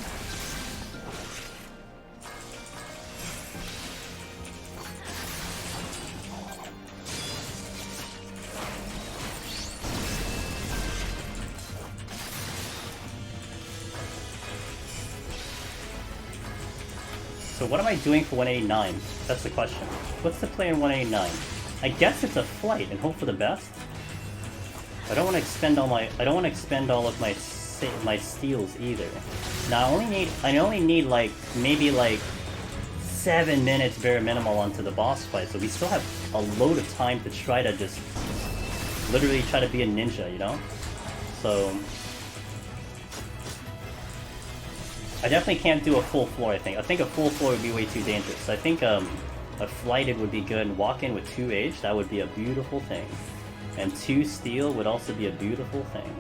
[SPEAKER 1] So what am I doing for 189? That's the question. What's the play in 189? I guess it's a flight and hope for the best. I don't want to expend all of my steals either. Now I only need like maybe like 7 minutes bare minimal onto the boss fight, so we still have a load of time to try to just literally try to be a ninja, you know? So I definitely can't do a full floor, I think. I think a full floor would be way too dangerous. I think a flighted would be good. Walk in with 2 H, that would be a beautiful thing. And 2 steel would also be a beautiful thing.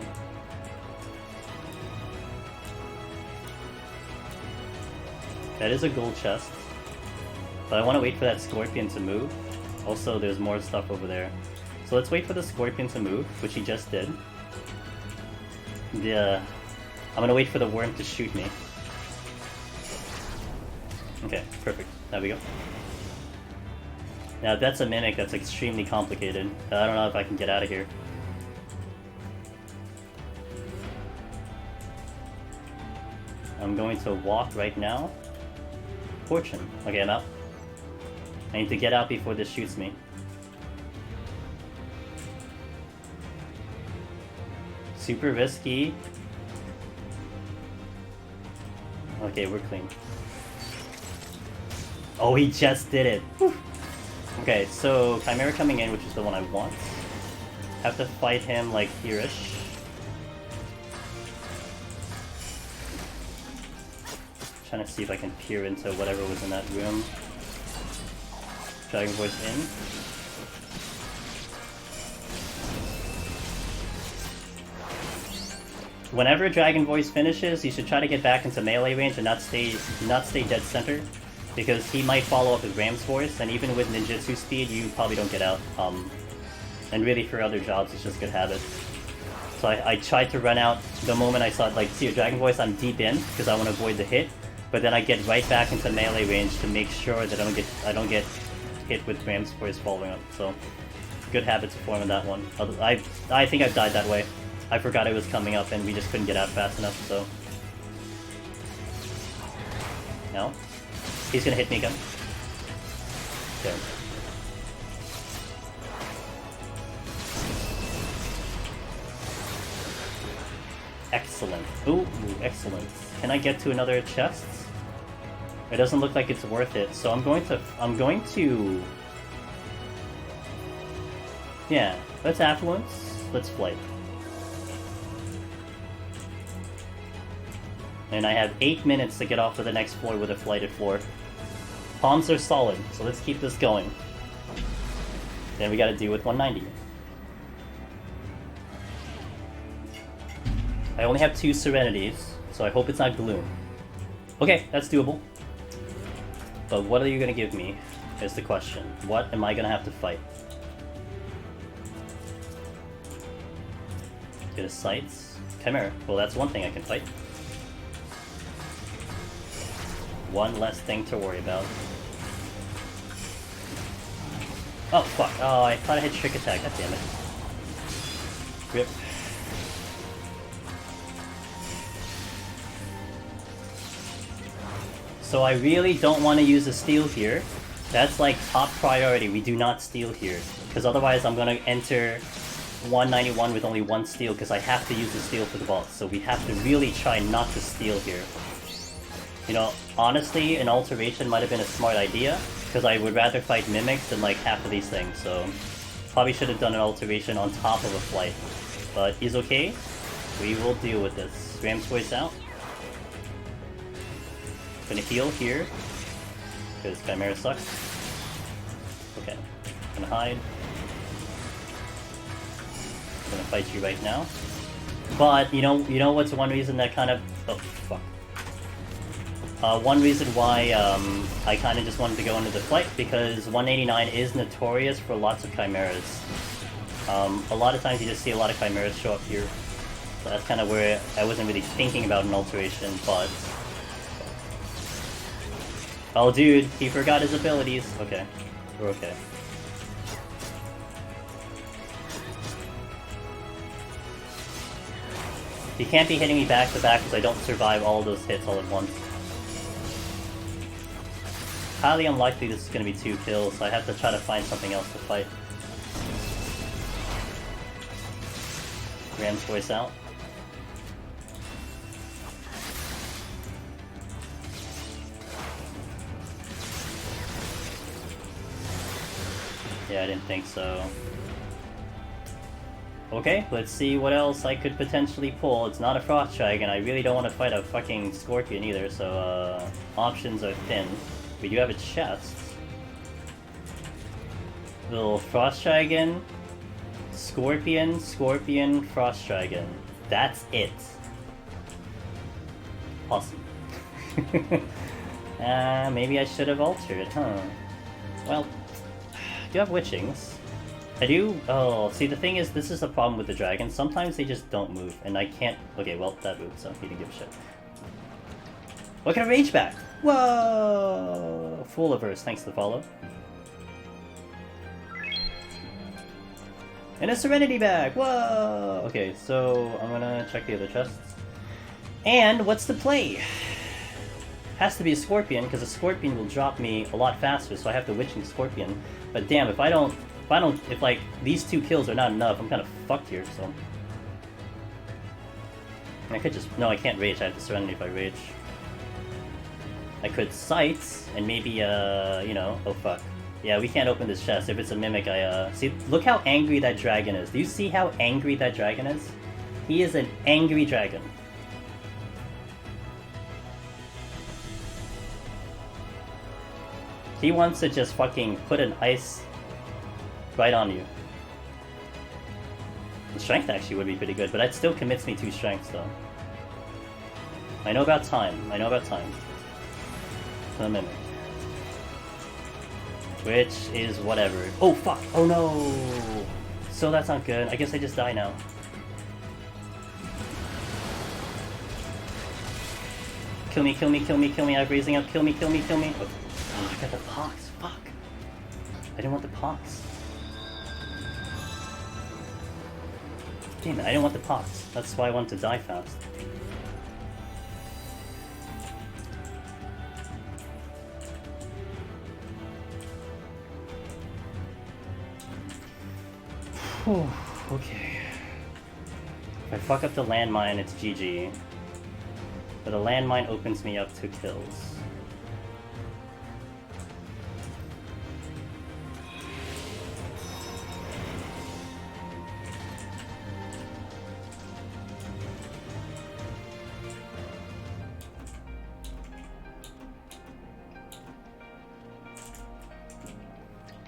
[SPEAKER 1] That is a gold chest. But I want to wait for that scorpion to move. Also, there's more stuff over there. So let's wait for the scorpion to move, which he just did. I'm gonna wait for the worm to shoot me. Okay, perfect. There we go. Now, if that's a mimic, that's extremely complicated. I don't know if I can get out of here. I'm going to walk right now. Fortune. Okay, I'm out. I need to get out before this shoots me. Super risky. Okay, we're clean. Oh, he just did it! Whew. Okay, so Chimera coming in, which is the one I want. Have to fight him like here-ish. Trying to see if I can peer into whatever was in that room. Dragon Voice in. Whenever Dragon Voice finishes, you should try to get back into melee range and not stay dead center, because he might follow up with Ram's Voice, and even with ninjutsu speed, you probably don't get out. And really for other jobs, it's just good habit. So I tried to run out the moment I saw, like, see a Dragon Voice, I'm deep in, because I want to avoid the hit, but then I get right back into melee range to make sure that I don't get hit with Ram's Voice following up. So, good habit to form in that one. I think I've died that way. I forgot it was coming up and we just couldn't get out fast enough, so... No? He's gonna hit me again. Okay. Excellent. Ooh, excellent. Can I get to another chest? It doesn't look like it's worth it, so I'm going to... Yeah, let's Affluence, let's Flight. And I have 8 minutes to get off to the next floor with a flighted floor. Palms are solid, so let's keep this going. Then we gotta deal with 190. I only have 2 Serenities, so I hope it's not Gloom. Okay, that's doable. But what are you gonna give me, is the question. What am I gonna have to fight? Get a Sights. Chimera. Well, that's one thing I can fight. One less thing to worry about. Oh, fuck. Oh, I thought I had Trick Attack. God damn it. Rip. So I really don't want to use a steal here. That's like top priority. We do not steal here. Because otherwise I'm going to enter 191 with only 1 steal, because I have to use the steal for the boss. So we have to really try not to steal here. You know, honestly, an alteration might have been a smart idea, because I would rather fight mimics than like half of these things, so probably should have done an alteration on top of a flight. But he's okay. We will deal with this. Ram's Voice out. Gonna heal here, because Chimera sucks. Okay. Gonna hide. Gonna fight you right now. But you know what's one reason that kind of fuck. One reason why I kind of just wanted to go into the fight, because 189 is notorious for lots of chimeras. A lot of times you just see a lot of chimeras show up here. So that's kind of where I wasn't really thinking about an alteration, but... Oh dude, he forgot his abilities. Okay, we're okay. He can't be hitting me back to back because I don't survive all those hits all at once. Highly unlikely this is going to be 2 kills, so I have to try to find something else to fight. Ram's voice out. Yeah, I didn't think so. Okay, let's see what else I could potentially pull. It's not a Frost Dragon. I really don't want to fight a fucking Scorpion either, so options are thin. We do have a chest. Little Frost Dragon, Scorpion, Scorpion, Frost Dragon. That's it. Awesome. Maybe I should have altered, huh? Well, I do have Witchings. I do... Oh, see the thing is, this is the problem with the dragons. Sometimes they just don't move, and I can't... Okay, well, that moved, so he didn't give a shit. Look at a Rage back! Whoa! Full averse, thanks to the follow. And a Serenity bag! Whoa! Okay, so I'm gonna check the other chests. And what's the play? Has to be a Scorpion, because a Scorpion will drop me a lot faster, so I have the Witching Scorpion. But damn, if like these 2 kills are not enough, I'm kind of fucked here, so. I could just... No, I can't rage, I have to Serenity if I rage. I could Sight, and maybe, you know... Oh fuck. Yeah, we can't open this chest. If it's a Mimic, See, look how angry that dragon is. Do you see how angry that dragon is? He is an angry dragon. He wants to just fucking put an ice right on you. The strength actually would be pretty good, but that still commits me 2 strengths though. I know about time. I know about time. The Mimic. Which is whatever. Oh fuck! Oh no! So that's not good. I guess I just die now. Kill me, kill me, kill me, kill me. I'm raising up. Kill me, kill me, kill me. Oh, I got the pox. Fuck. I didn't want the pox. Damn it, I didn't want the pox. That's why I wanted to die fast. Whew, okay. If I fuck up the landmine, it's GG. But the landmine opens me up to kills.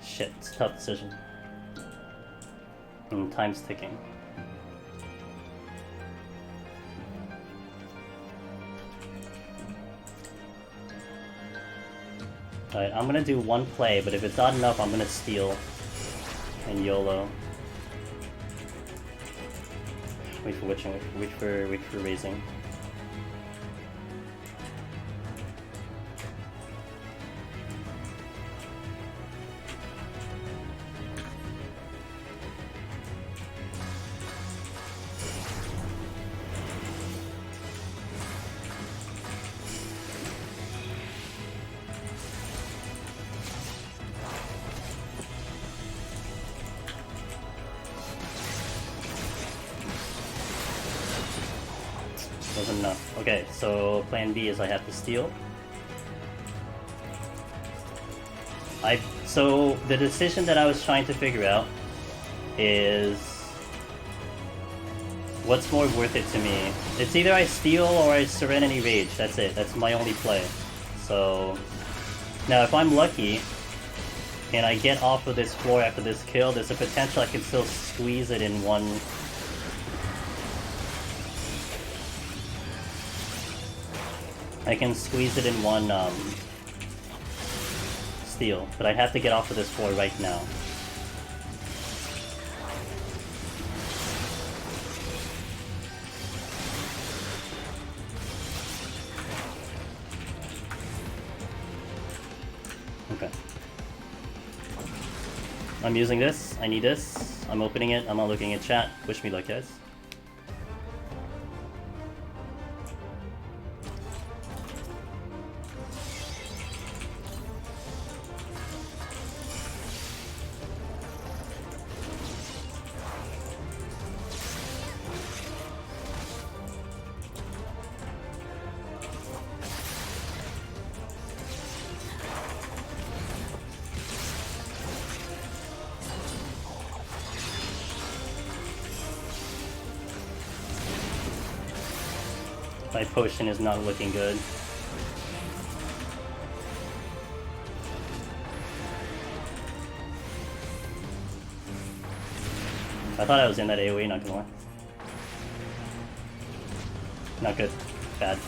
[SPEAKER 1] Shit, it's a tough decision. And time's ticking. Alright, I'm gonna do 1 play, but if it's not enough, I'm gonna steal and YOLO. Wait for witching, wait for raising. Wasn't enough. Okay, so plan B is I have to steal. So the decision that I was trying to figure out is what's more worth it to me. It's either I steal or I Serenity Rage. That's it. That's my only play. So now if I'm lucky and I get off of this floor after this kill, there's a potential I can still squeeze it in one I can squeeze it in one steal, but I'd have to get off of this floor right now. Okay. I'm using this. I need this. I'm opening it. I'm not looking at chat. Wish me luck, guys. My potion is not looking good. I thought I was in that AoE, not gonna lie. Not good. Bad.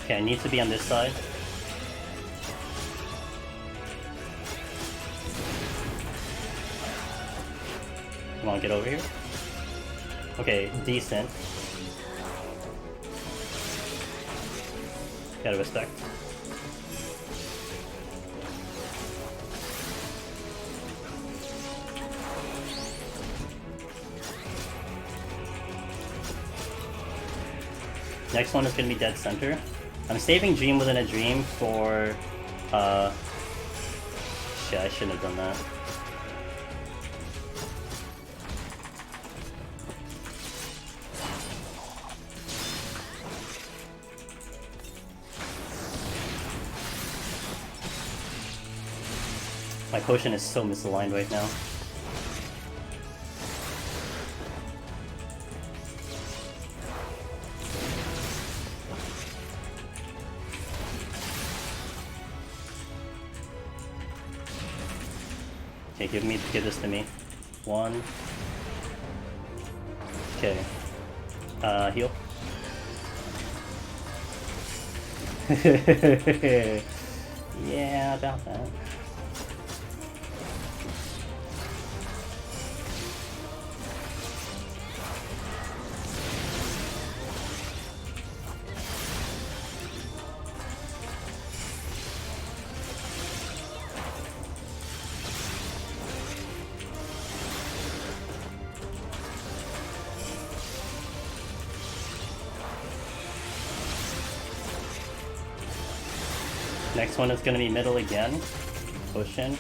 [SPEAKER 1] Okay, I need to be on this side. Come on, get over here. Okay, decent. Gotta respect. Next one is gonna be dead center. I'm saving Dream Within a Dream for, shit, I shouldn't have done that. My potion is so misaligned right now. Okay, give this to me. One. Okay. Heal. Yeah, about that. Next one is going to be middle again. Push in.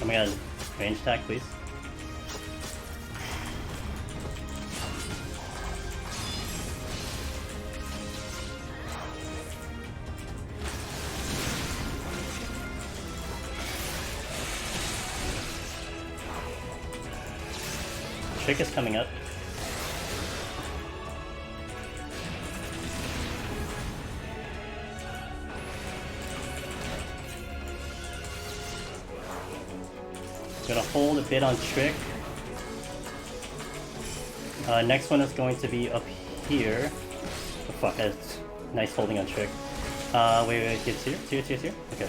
[SPEAKER 1] Oh my god, range attack, please. Trick is coming up. Gonna hold a bit on Trick. Next one is going to be up here. Oh, fuck, that's nice holding on Trick. Wait, it's here? It's here? Okay.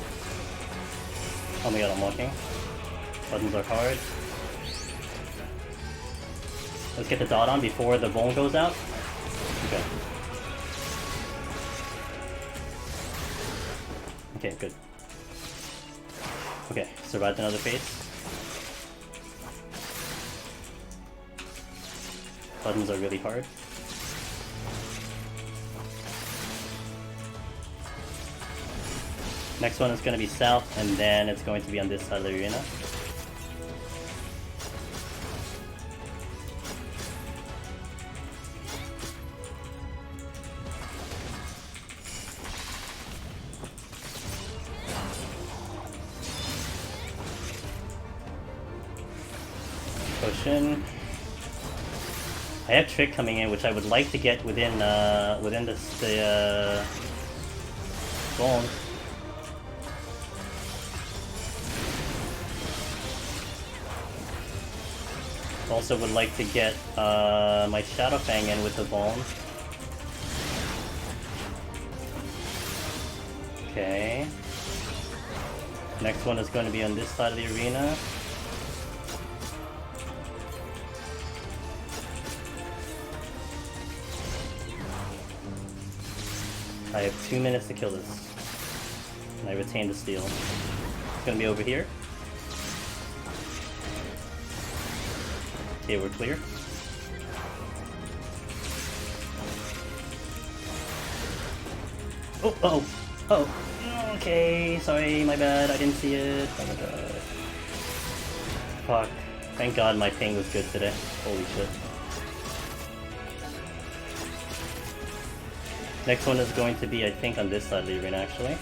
[SPEAKER 1] Oh my god, I'm walking. Buttons are hard. Let's get the dot on before the bone goes out. Okay. Okay, good. Okay, survived another phase. Buttons are really hard. Next one is going to be south, and then it's going to be on this side of the arena. Push in. I have Trick coming in, which I would like to get within the Golem. Also would like to get my Shadow Fang in with the Vuln. Okay. Next one is going to be on this side of the arena. I have 2 minutes to kill this. And I retain the steal. It's gonna be over here. Okay, we're clear. Oh, oh, oh. Okay, sorry, my bad. I didn't see it. Oh my god. Fuck. Thank god my ping was good today. Holy shit. Next one is going to be, I think, on this side of the arena, actually.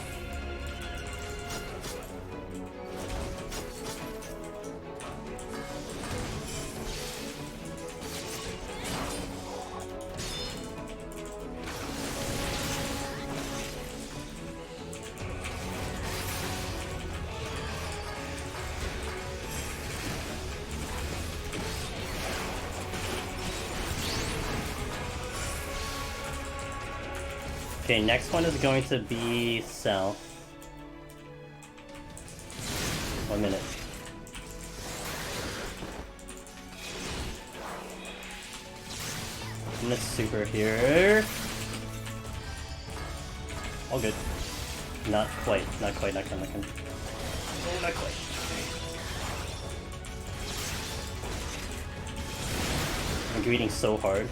[SPEAKER 1] Okay, next one is going to be south. 1 minute. I'm gonna super here. All good. Not quite, not quite, not quite, not quite. Oh, not quite. I'm greeting so hard.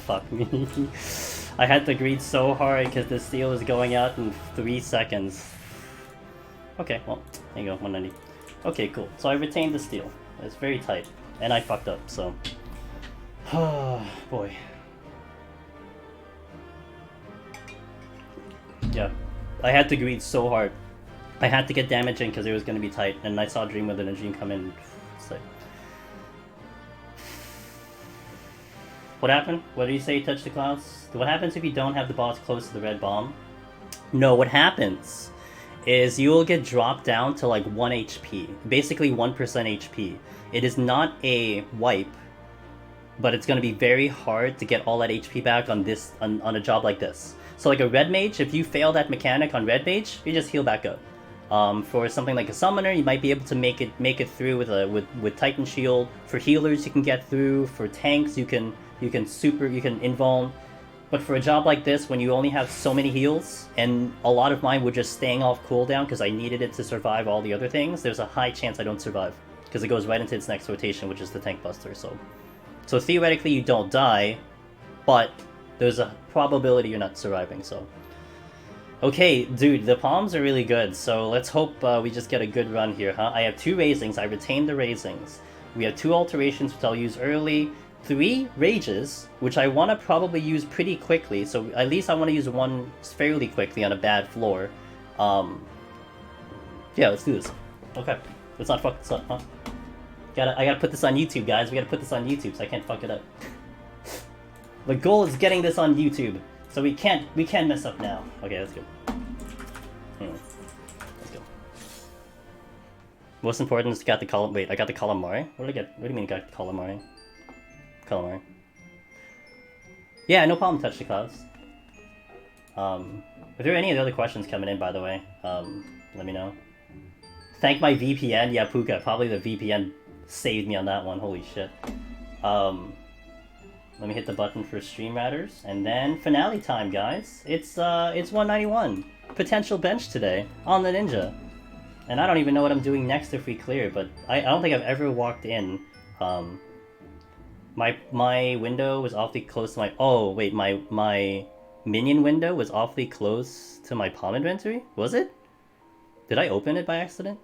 [SPEAKER 1] Fuck me. I had to greet so hard because the steal is going out in 3 seconds. Okay, well, there you go, 190. Okay, cool. So I retained the steal. It's very tight. And I fucked up, so... boy. Yeah. I had to greet so hard. I had to get damage in because it was going to be tight, and I saw Dream Within a Dream come in. So... What happened? What did you say, touch the clouds? What happens if you don't have the boss close to the red bomb? No, what happens is you'll get dropped down to like 1 HP. Basically 1% HP. It is not a wipe, but it's going to be very hard to get all that HP back on this on a job like this. So like a red mage, if you fail that mechanic on red mage, you just heal back up. For something like a summoner, you might be able to make it through with Titan Shield. For healers, you can get through. For tanks, you can invuln. But for a job like this, when you only have so many heals, and a lot of mine were just staying off cooldown because I needed it to survive all the other things, there's a high chance I don't survive because it goes right into its next rotation, which is the tank buster. So theoretically, you don't die, but there's a probability you're not surviving. So. Okay, dude, the palms are really good, so let's hope we just get a good run here, huh? I have 2 raisings, I retained the raisings. We have 2 alterations, which I'll use early. 3 rages, which I want to probably use pretty quickly, so at least I want to use one fairly quickly on a bad floor. Yeah, let's do this. Okay, let's not fuck this up, huh? I gotta put this on YouTube, guys. We gotta put this on YouTube, so I can't fuck it up. The goal is getting this on YouTube. So we can't mess up now. Okay, let's go. Let's go. Most important is got the column. Wait, I got the calamari. What did I get? What do you mean got the calamari? Calamari. Yeah, no problem. Touch the clouds. If there are any other questions coming in, by the way, let me know. Thank my VPN. Yeah, Puka. Probably the VPN saved me on that one. Holy shit. Let me hit the button for Stream Ratters, and then finale time, guys. It's 191. Potential bench today on the Ninja. And I don't even know what I'm doing next if we clear, but I don't think I've ever walked in. My window was awfully close to my... Oh, wait, my minion window was awfully close to my palm inventory? Was it? Did I open it by accident?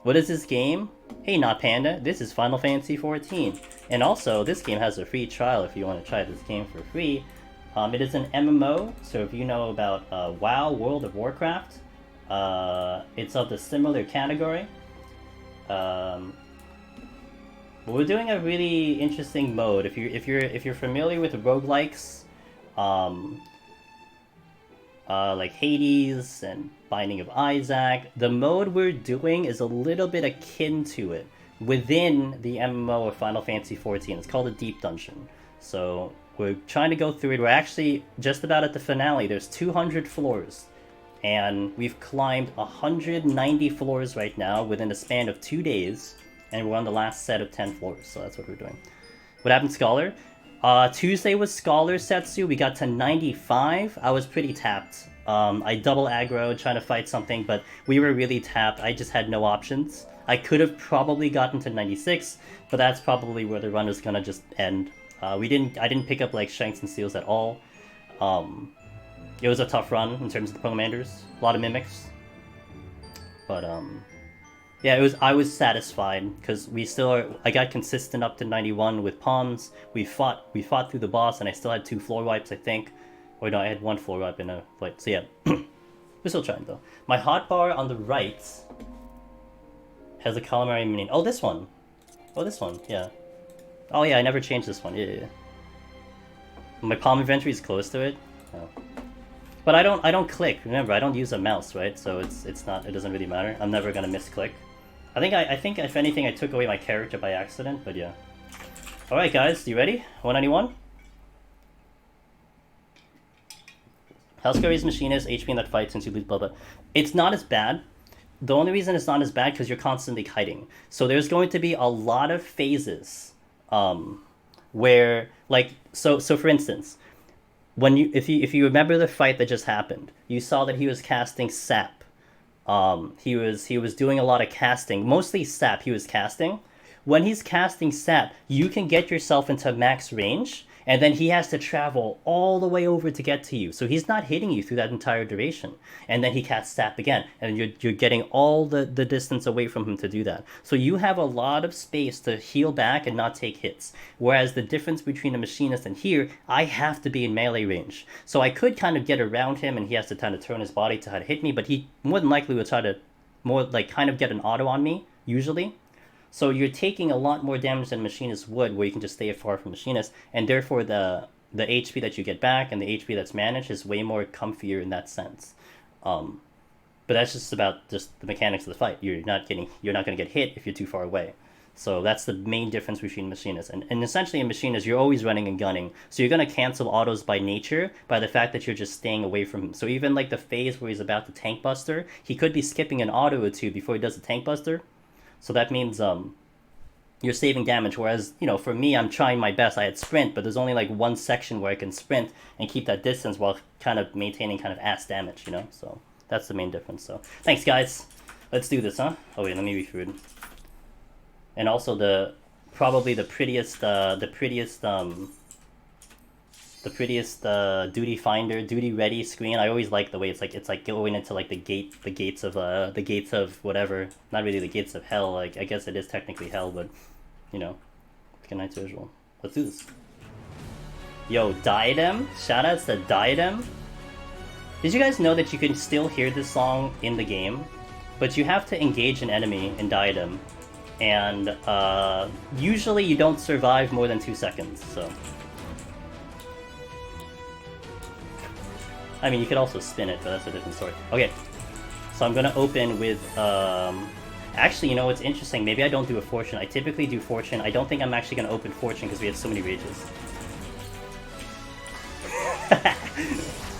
[SPEAKER 1] What is this game? Hey, Not Panda, this is Final Fantasy XIV. And also, this game has a free trial if you want to try this game for free. It is an MMO, so if you know about WoW, World of Warcraft, it's of the similar category. We're doing a really interesting mode. If you're familiar with roguelikes, like Hades and Binding of Isaac, the mode we're doing is a little bit akin to it within the MMO of Final Fantasy XIV. It's called a Deep Dungeon. So we're trying to go through it. We're actually just about at the finale. There's 200 floors, and we've climbed 190 floors right now within a span of 2 days, and we're on the last set of 10 floors, so that's what we're doing. What happened, Scholar? Tuesday was Scholar Setsu. We got to 95. I was pretty tapped. I double aggro trying to fight something, but we were really tapped. I just had no options. I could have probably gotten to 96, but that's probably where the run is gonna just end. I didn't pick up like Shanks and Seals at all. It was a tough run in terms of the Commanders. A lot of mimics. But yeah, I was satisfied because I got consistent up to 91 with Palms. We fought through the boss, and I still had 2 floor wipes, I think. Or no, I had 1 floor wipe in a fight. So yeah, we're still trying though. My hotbar on the right has a calamari minion. Oh, this one. Oh, this one. Yeah. Oh yeah, I never changed this one. Yeah. My palm inventory is close to it. Oh. But I don't click. Remember, I don't use a mouse, right? So it doesn't really matter. I'm never gonna misclick. I think if anything, I took away my character by accident. But yeah. All right, guys, you ready? 191. How scary is Machinist? HP in that fight since you lose blah blah. It's not as bad. The only reason it's not as bad because you're constantly hiding. So there's going to be a lot of phases, where like so for instance, when if you remember the fight that just happened, you saw that he was casting sap. He was doing a lot of casting, mostly sap. He was casting. When he's casting sap, you can get yourself into max range, and then he has to travel all the way over to get to you. So he's not hitting you through that entire duration. And then he casts sap again, and you're getting all the distance away from him to do that. So you have a lot of space to heal back and not take hits. Whereas the difference between the Machinist and here, I have to be in melee range. So I could kind of get around him, and he has to kind of turn his body to how to hit me, but he more than likely will try to more like kind of get an auto on me, usually. So you're taking a lot more damage than Machinist would, where you can just stay far from Machinist, and therefore the HP that you get back and the HP that's managed is way more comfier in that sense. But that's just about just the mechanics of the fight. You're not going to get hit if you're too far away. So that's the main difference between Machinist. And essentially in Machinist, you're always running and gunning. So you're going to cancel autos by nature, by the fact that you're just staying away from him. So even like the phase where he's about to tank buster, he could be skipping an auto or two before he does the tank buster. So that means you're saving damage, whereas, for me, I'm trying my best. I had sprint, but there's only like one section where I can sprint and keep that distance while kind of maintaining kind of ass damage, So that's the main difference. So thanks, guys. Let's do this, huh? Oh wait, let me be food. And also probably the prettiest duty finder, duty ready screen. I always like the way it's like going into like the gates of whatever. Not really the gates of hell. Like I guess it is technically hell, but it's a nice visual. Let's do this. Yo, Diadem. Shoutouts to Diadem. Did you guys know that you can still hear this song in the game, but you have to engage an enemy in Diadem, and usually you don't survive more than 2 seconds. So. I mean, you could also spin it, but that's a different story. Okay, so I'm gonna open with, actually, what's interesting? Maybe I don't do a Fortune. I typically do Fortune. I don't think I'm actually gonna open Fortune because we have so many rages.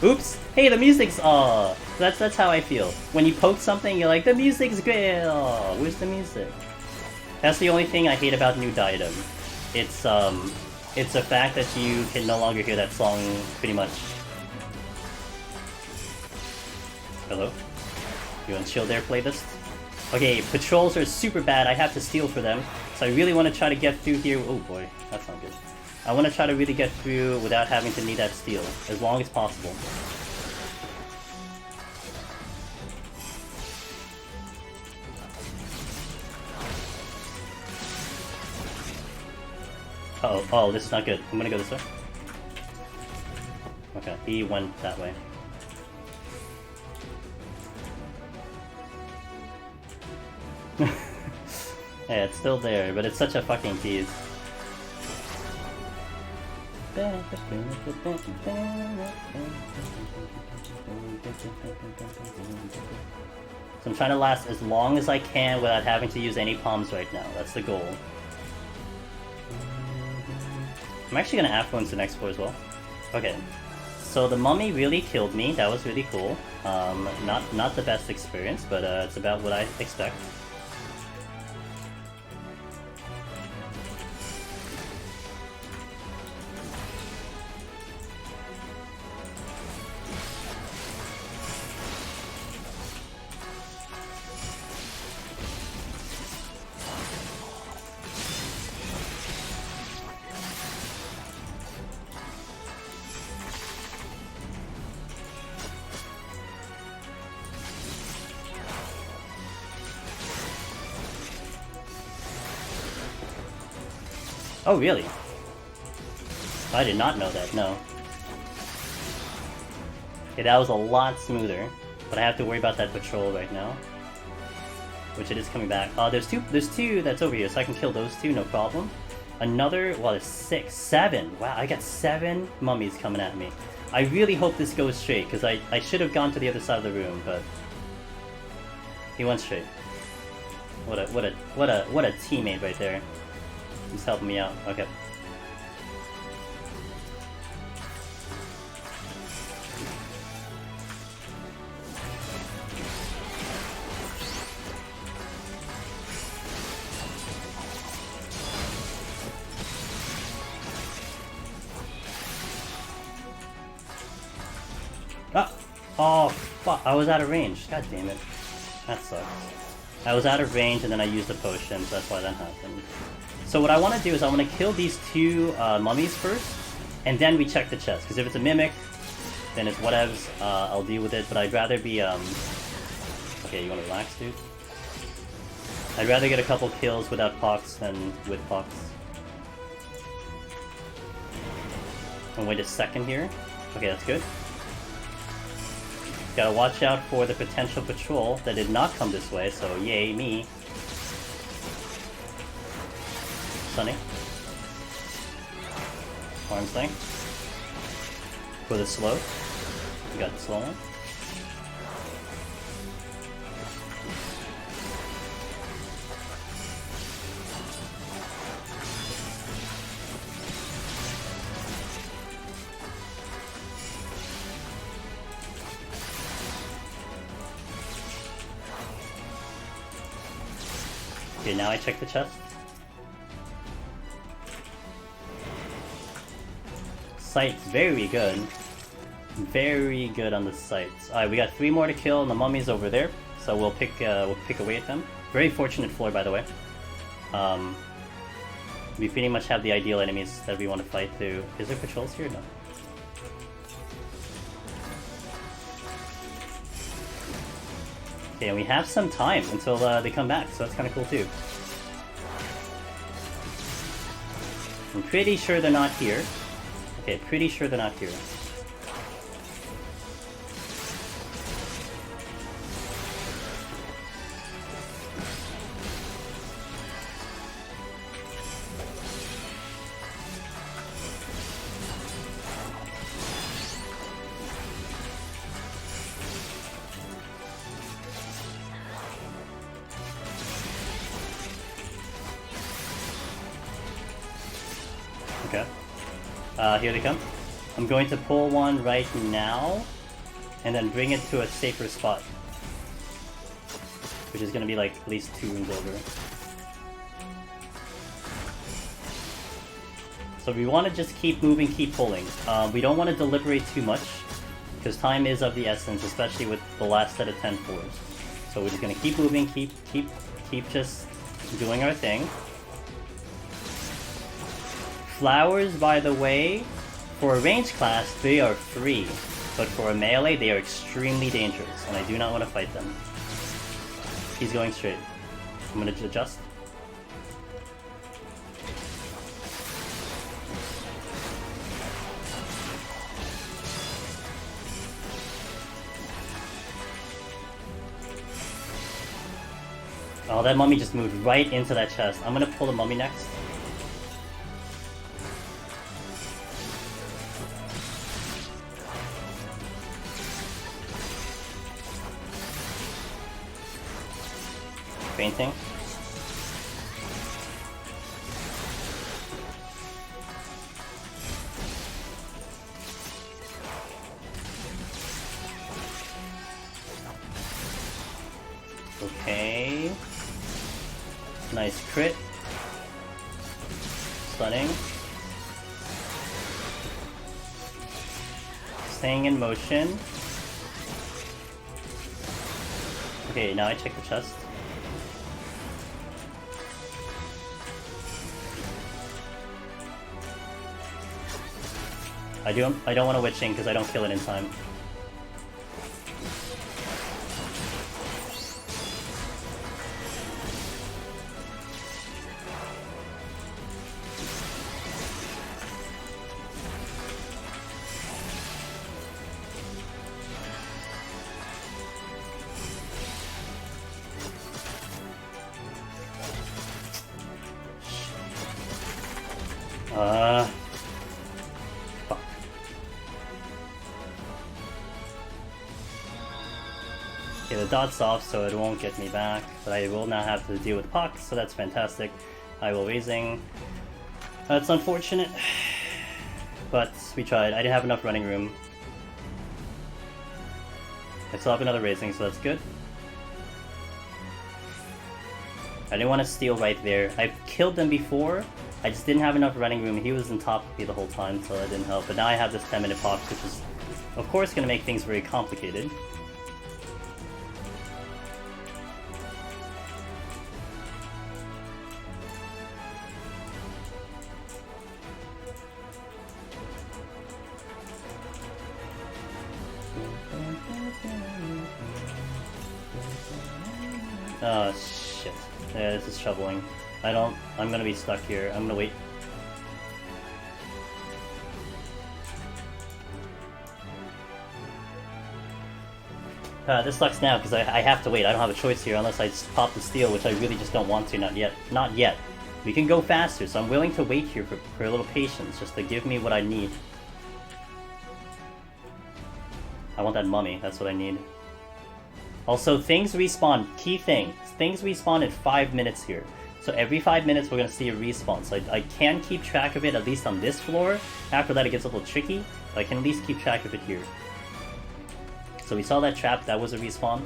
[SPEAKER 1] Oops! Hey, the music's, that's how I feel. When you poke something, you're like, the music's great! Oh, where's the music? That's the only thing I hate about New Diadem. It's the fact that you can no longer hear that song, pretty much. Hello? You want to chill there, playlist? Okay, patrols are super bad. I have to steal for them. So I really want to try to get through here. Oh boy, that's not good. I want to try to really get through without having to need that steal, as long as possible. Oh, this is not good. I'm gonna go this way. Okay, he went that way. Yeah, it's still there, but it's such a fucking tease. So I'm trying to last as long as I can without having to use any palms right now. That's the goal. I'm actually gonna affluence the next floor as well. Okay, so the mummy really killed me. That was really cool. Not the best experience, but it's about what I expect. Oh, really? I did not know that, no. Okay, that was a lot smoother, but I have to worry about that patrol right now. Which it is coming back. There's two that's over here, so I can kill those two, no problem. Another, well, there's 6, 7. Wow, I got 7 mummies coming at me. I really hope this goes straight, because I should have gone to the other side of the room, but he went straight. What a teammate right there. He's helping me out. Okay. Ah! Oh, fuck. I was out of range. God damn it. That sucks. I was out of range and then I used the potion, so that's why that happened. So what I want to do is I want to kill these 2 mummies first, and then we check the chest. Because if it's a mimic, then it's whatevs. I'll deal with it. But I'd rather be Okay, you want to relax, dude? I'd rather get a couple kills without pox than with pox. And wait a second here. Okay, that's good. Gotta watch out for the potential patrol that did not come this way. So yay me. Sunny. Arms length. For the slow. You got the slow one. Okay, now I check the chest. Sight, very good. Very good on the sights. Alright, we got 3 more to kill and the mummy's over there. So we'll pick away at them. Very fortunate floor, by the way. We pretty much have the ideal enemies that we want to fight through. Is there patrols here? No. Okay, and we have some time until they come back, so that's kind of cool too. I'm pretty sure they're not here. Okay, pretty sure they're not here. Okay. Here they come. I'm going to pull one right now, and then bring it to a safer spot. Which is going to be like at least 2 rooms over. So we want to just keep moving, keep pulling. We don't want to deliberate too much, because time is of the essence, especially with the last set of 10 floors. So we're just going to keep moving, keep just doing our thing. Flowers, by the way, for a range class, they are free. But for a melee, they are extremely dangerous, and I do not want to fight them. He's going straight. I'm gonna adjust. Oh, that mummy just moved right into that chest. I'm gonna pull the mummy next. Fainting. Okay. Nice crit. Stunning. Staying in motion. Okay, now I check the chest. I don't want to witching because I don't kill it in time. Fuck. Okay, the dot's off, so it won't get me back, but I will now have to deal with Puck, so that's fantastic. I will raising. That's unfortunate, but we tried. I didn't have enough running room. I still have another raising, so that's good. I didn't want to steal right there. I've killed them before. I just didn't have enough running room. He was on top of me the whole time, so that didn't help. But now I have this 10-minute pop, which is, of course, going to make things very complicated. Oh, shit. Yeah, this is troubling. I'm gonna be stuck here. I'm gonna wait. This sucks now, because I have to wait. I don't have a choice here unless I just pop the steal, which I really just don't want to. Not yet. Not yet. We can go faster, so I'm willing to wait here for a little patience, just to give me what I need. I want that mummy. That's what I need. Also, things respawn. Key thing. Things respawn in 5 minutes here. So every 5 minutes we're going to see a respawn. So I can keep track of it, at least on this floor. After that it gets a little tricky, but I can at least keep track of it here. So we saw that trap, that was a respawn.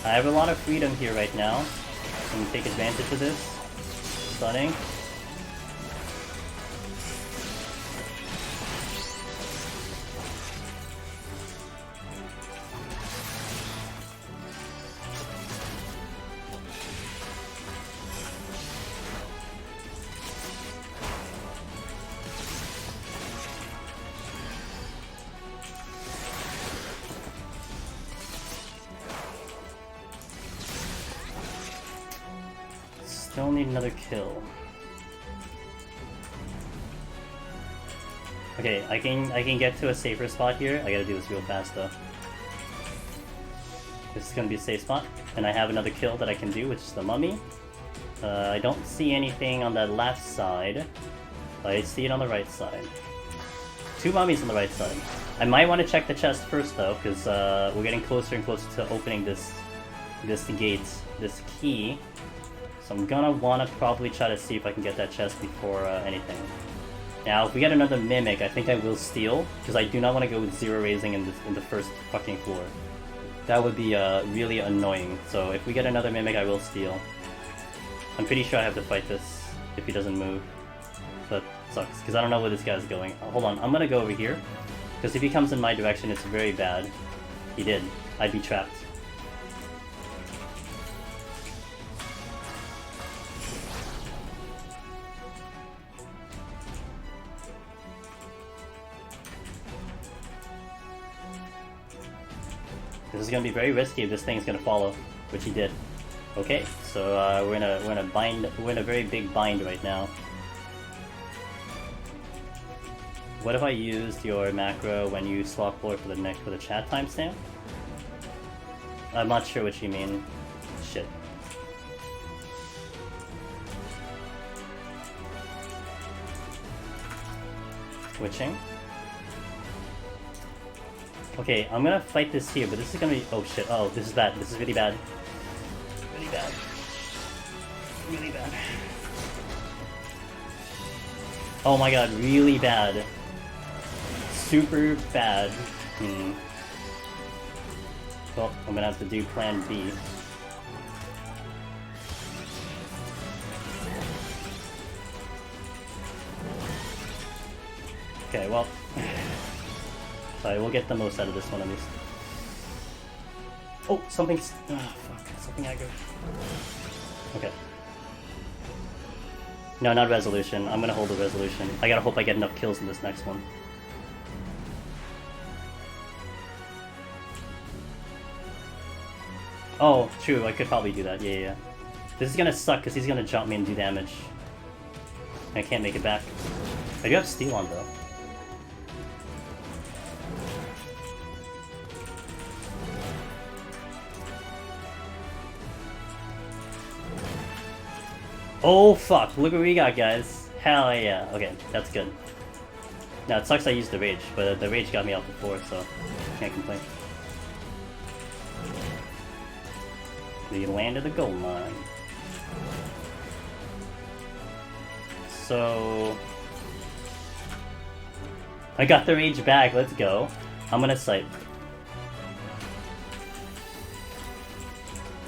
[SPEAKER 1] I have a lot of freedom here right now. I'm gonna take advantage of this. Stunning. Still need another kill. Okay, I can get to a safer spot here. I gotta do this real fast though. This is gonna be a safe spot, and I have another kill that I can do, which is the mummy. I don't see anything on the left side, but I see it on the right side. Two mummies on the right side. I might want to check the chest first though, because we're getting closer and closer to opening this gate, this key. So I'm gonna wanna probably try to see if I can get that chest before anything. Now, if we get another mimic, I think I will steal, because I do not want to go with zero raising in the first fucking floor. That would be really annoying. So if we get another Mimic, I will steal. I'm pretty sure I have to fight this if he doesn't move. That sucks, because I don't know where this guy's going. Hold on, I'm gonna go over here. Because if he comes in my direction, it's very bad. He did. I'd be trapped. This is gonna be very risky if this thing's gonna follow, which he did. Okay, so we're in a very big bind right now. What if I used your macro when you swap floor for the chat timestamp? I'm not sure what you mean. Shit. Switching. Okay, I'm gonna fight this here, but this is gonna be... Oh shit, oh, this is bad. This is really bad. Really bad. Really bad. Oh my god, really bad. Super bad. Well, I'm gonna have to do plan B. Okay, well... Sorry, we'll get the most out of this one at least. Oh, something's... Oh, fuck. Something aggro. Okay. No, not resolution. I'm gonna hold the resolution. I gotta hope I get enough kills in this next one. Oh, true. I could probably do that. Yeah. This is gonna suck because he's gonna jump me and do damage. I can't make it back. I do have steal on though. Oh fuck, look what we got, guys. Hell yeah. Okay, that's good. Now it sucks I used the rage, but the rage got me out before, so can't complain. We landed the gold mine. So... I got the rage back, let's go. I'm gonna sight.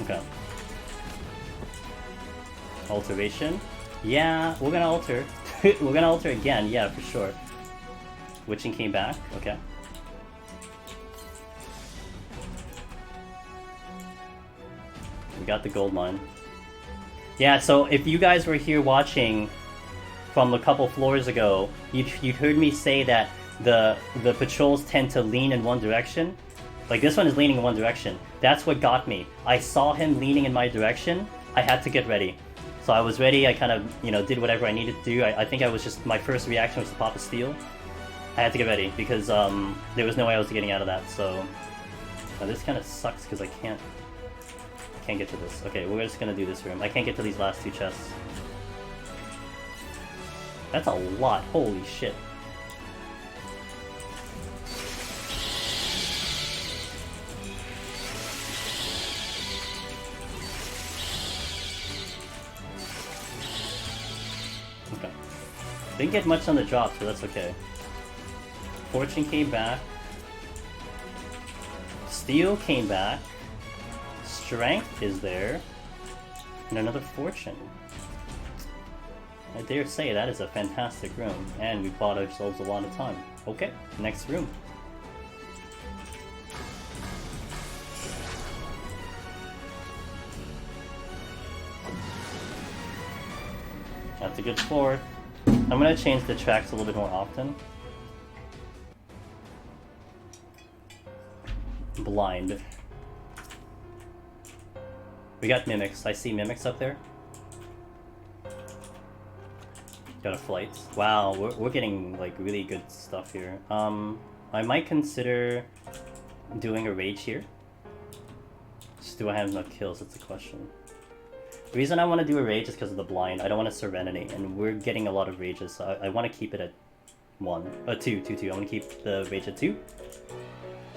[SPEAKER 1] Okay. Alteration? Yeah, we're gonna alter. We're gonna alter again, yeah, for sure. Witching came back, okay. We got the gold mine. Yeah, so if you guys were here watching from a couple floors ago, you'd heard me say that the patrols tend to lean in one direction. Like, this one is leaning in one direction. That's what got me. I saw him leaning in my direction, I had to get ready. So I was ready, I kind of, you know, did whatever I needed to do. I think I was just, my first reaction was to pop a steal. I had to get ready, because there was no way I was getting out of that, so... Now this kind of sucks, because I can't get to this. Okay, we're just gonna do this room. I can't get to these last two chests. That's a lot, holy shit. Okay. Didn't get much on the drop, so that's okay. Fortune came back. Steel came back. Strength is there. And another fortune. I dare say that is a fantastic room. And we bought ourselves a lot of time. Okay, next room. That's a good floor. I'm gonna change the tracks a little bit more often. Blind. We got mimics. I see mimics up there. Got a flight. Wow, we're getting like really good stuff here. I might consider doing a rage here. Just do I have enough kills? That's the question. The reason I want to do a rage is because of the blind. I don't want a serenity, and we're getting a lot of rages, so I want to keep it at 2. I want to keep the rage at 2.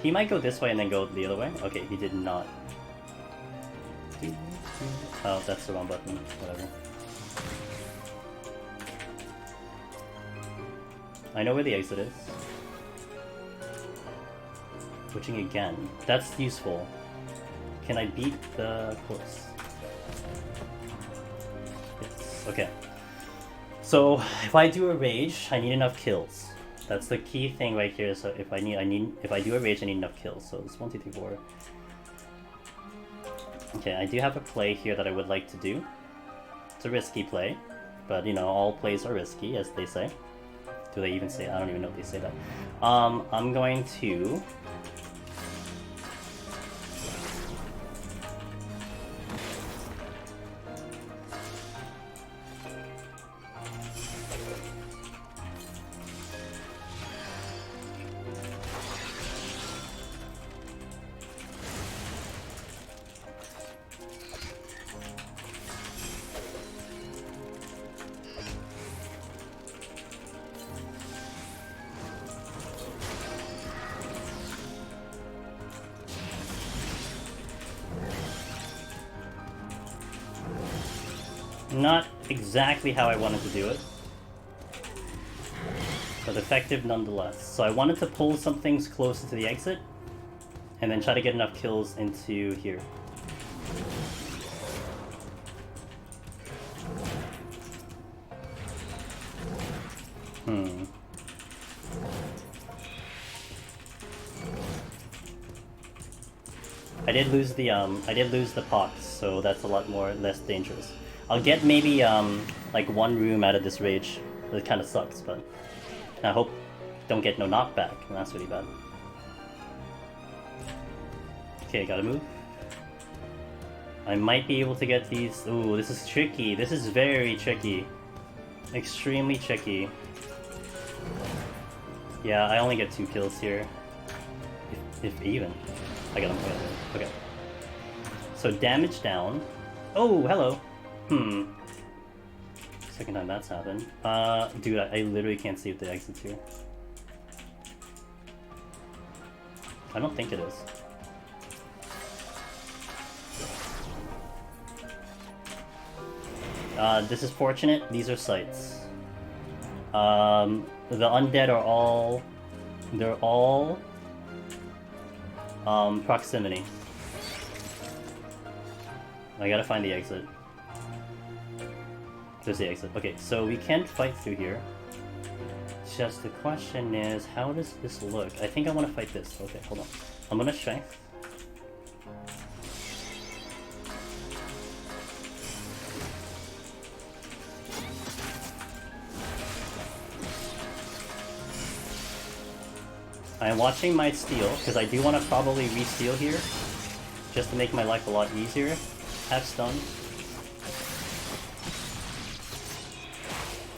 [SPEAKER 1] He might go this way and then go the other way. Okay, he did not. Oh, that's the wrong button. Whatever. I know where the exit is. Switching again. That's useful. Can I beat the course? Yes. Okay. So if I do a rage, I need enough kills. That's the key thing right here. So if I do a rage, I need enough kills. So it's 1, 2, 3, 4. Okay, I do have a play here that I would like to do. It's a risky play, but you know, all plays are risky, as they say. Do they even say? I don't even know if they say that. I'm going to. Not exactly how I wanted to do it, but effective nonetheless. So I wanted to pull some things closer to the exit, and then try to get enough kills into here. I did lose the pox, so that's a lot less dangerous. I'll get maybe like one room out of this rage. It kind of sucks, but I hope don't get no knockback. That's really bad. Okay, gotta move. I might be able to get these. Ooh, this is tricky. This is very tricky. Extremely tricky. Yeah, I only get 2 kills here. If even. I got him. Okay. So damage down. Oh, hello. Second time that's happened. Dude, I literally can't see if the exit's here. I don't think it is. This is fortunate. These are sites. The undead are all... They're all... proximity. I gotta find the exit. There's the exit. Okay, so we can fight through here. Just the question is, how does this look? I think I want to fight this. Okay, hold on. I'm gonna strength. I'm watching my steal, because I do want to probably re-steal here, just to make my life a lot easier. Have stun.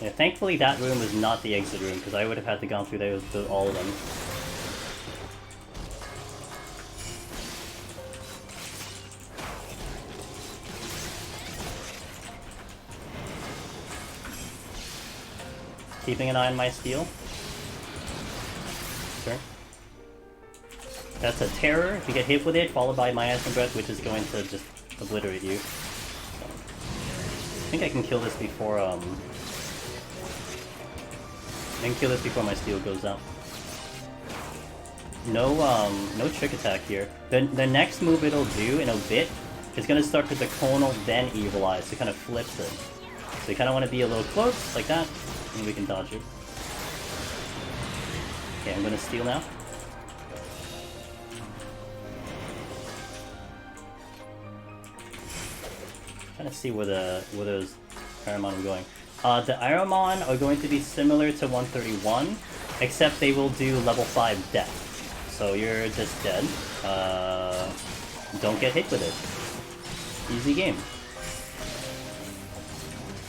[SPEAKER 1] Yeah, thankfully that room is not the exit room, because I would have had to gone through all of them. Keeping an eye on my steal. Sure. That's a terror. If you get hit with it, followed by my Miasma Breath, which is going to just obliterate you. So, I think I can kill this before, I can kill this before my steal goes out. No trick attack here. The next move it'll do in a bit is gonna start with the Conal, then Evil Eyes, to kind of flip it. So you kind of want to be a little close, like that, and we can dodge it. Okay, I'm gonna steal now. Trying to see where those Aramon are going. The Aramon are going to be similar to 131, except they will do level 5 death. So you're just dead. Don't get hit with it. Easy game.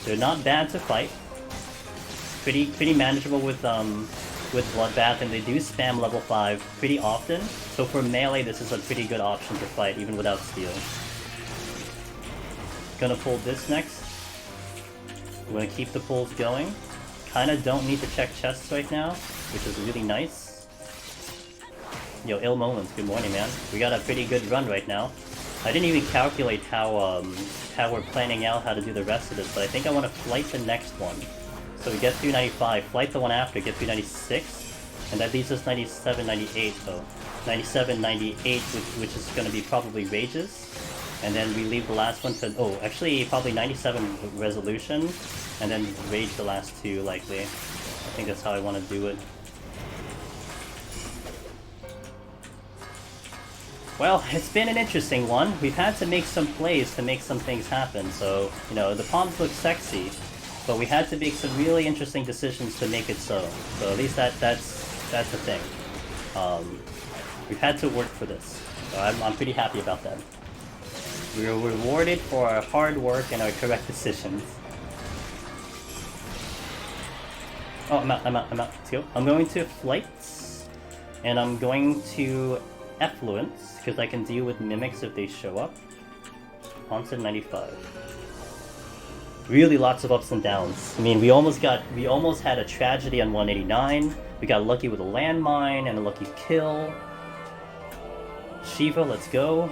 [SPEAKER 1] They're not bad to fight. Pretty manageable with Bloodbath, and they do spam level 5 pretty often. So for melee, this is a pretty good option to fight, even without steal. Gonna pull this next. We're gonna keep the pulls going. Kinda don't need to check chests right now, which is really nice. Yo, Ill Moments, good morning, man. We got a pretty good run right now. I didn't even calculate how we're planning out how to do the rest of this, but I think I want to flight the next one. So we get 395, flight the one after, get 396, And that leaves us 97, 98 though. 97, 98, which is going to be probably Rages. And then we leave the last one to... Oh, actually probably 97 Resolution. And then Rage the last two likely. I think that's how I want to do it. Well, it's been an interesting one. We've had to make some plays to make some things happen. So, you know, the pawns look sexy. But we had to make some really interesting decisions to make it so. So at least that's the thing. We've had to work for this. So I'm pretty happy about that. We were rewarded for our hard work and our correct decisions. Oh, I'm out. Let's go. I'm going to Flights. And I'm going to Effluence, because I can deal with mimics if they show up. Onset 95. Really lots of ups and downs. I mean, we almost had a tragedy on 189. We got lucky with a landmine and a lucky kill. Shiva, let's go.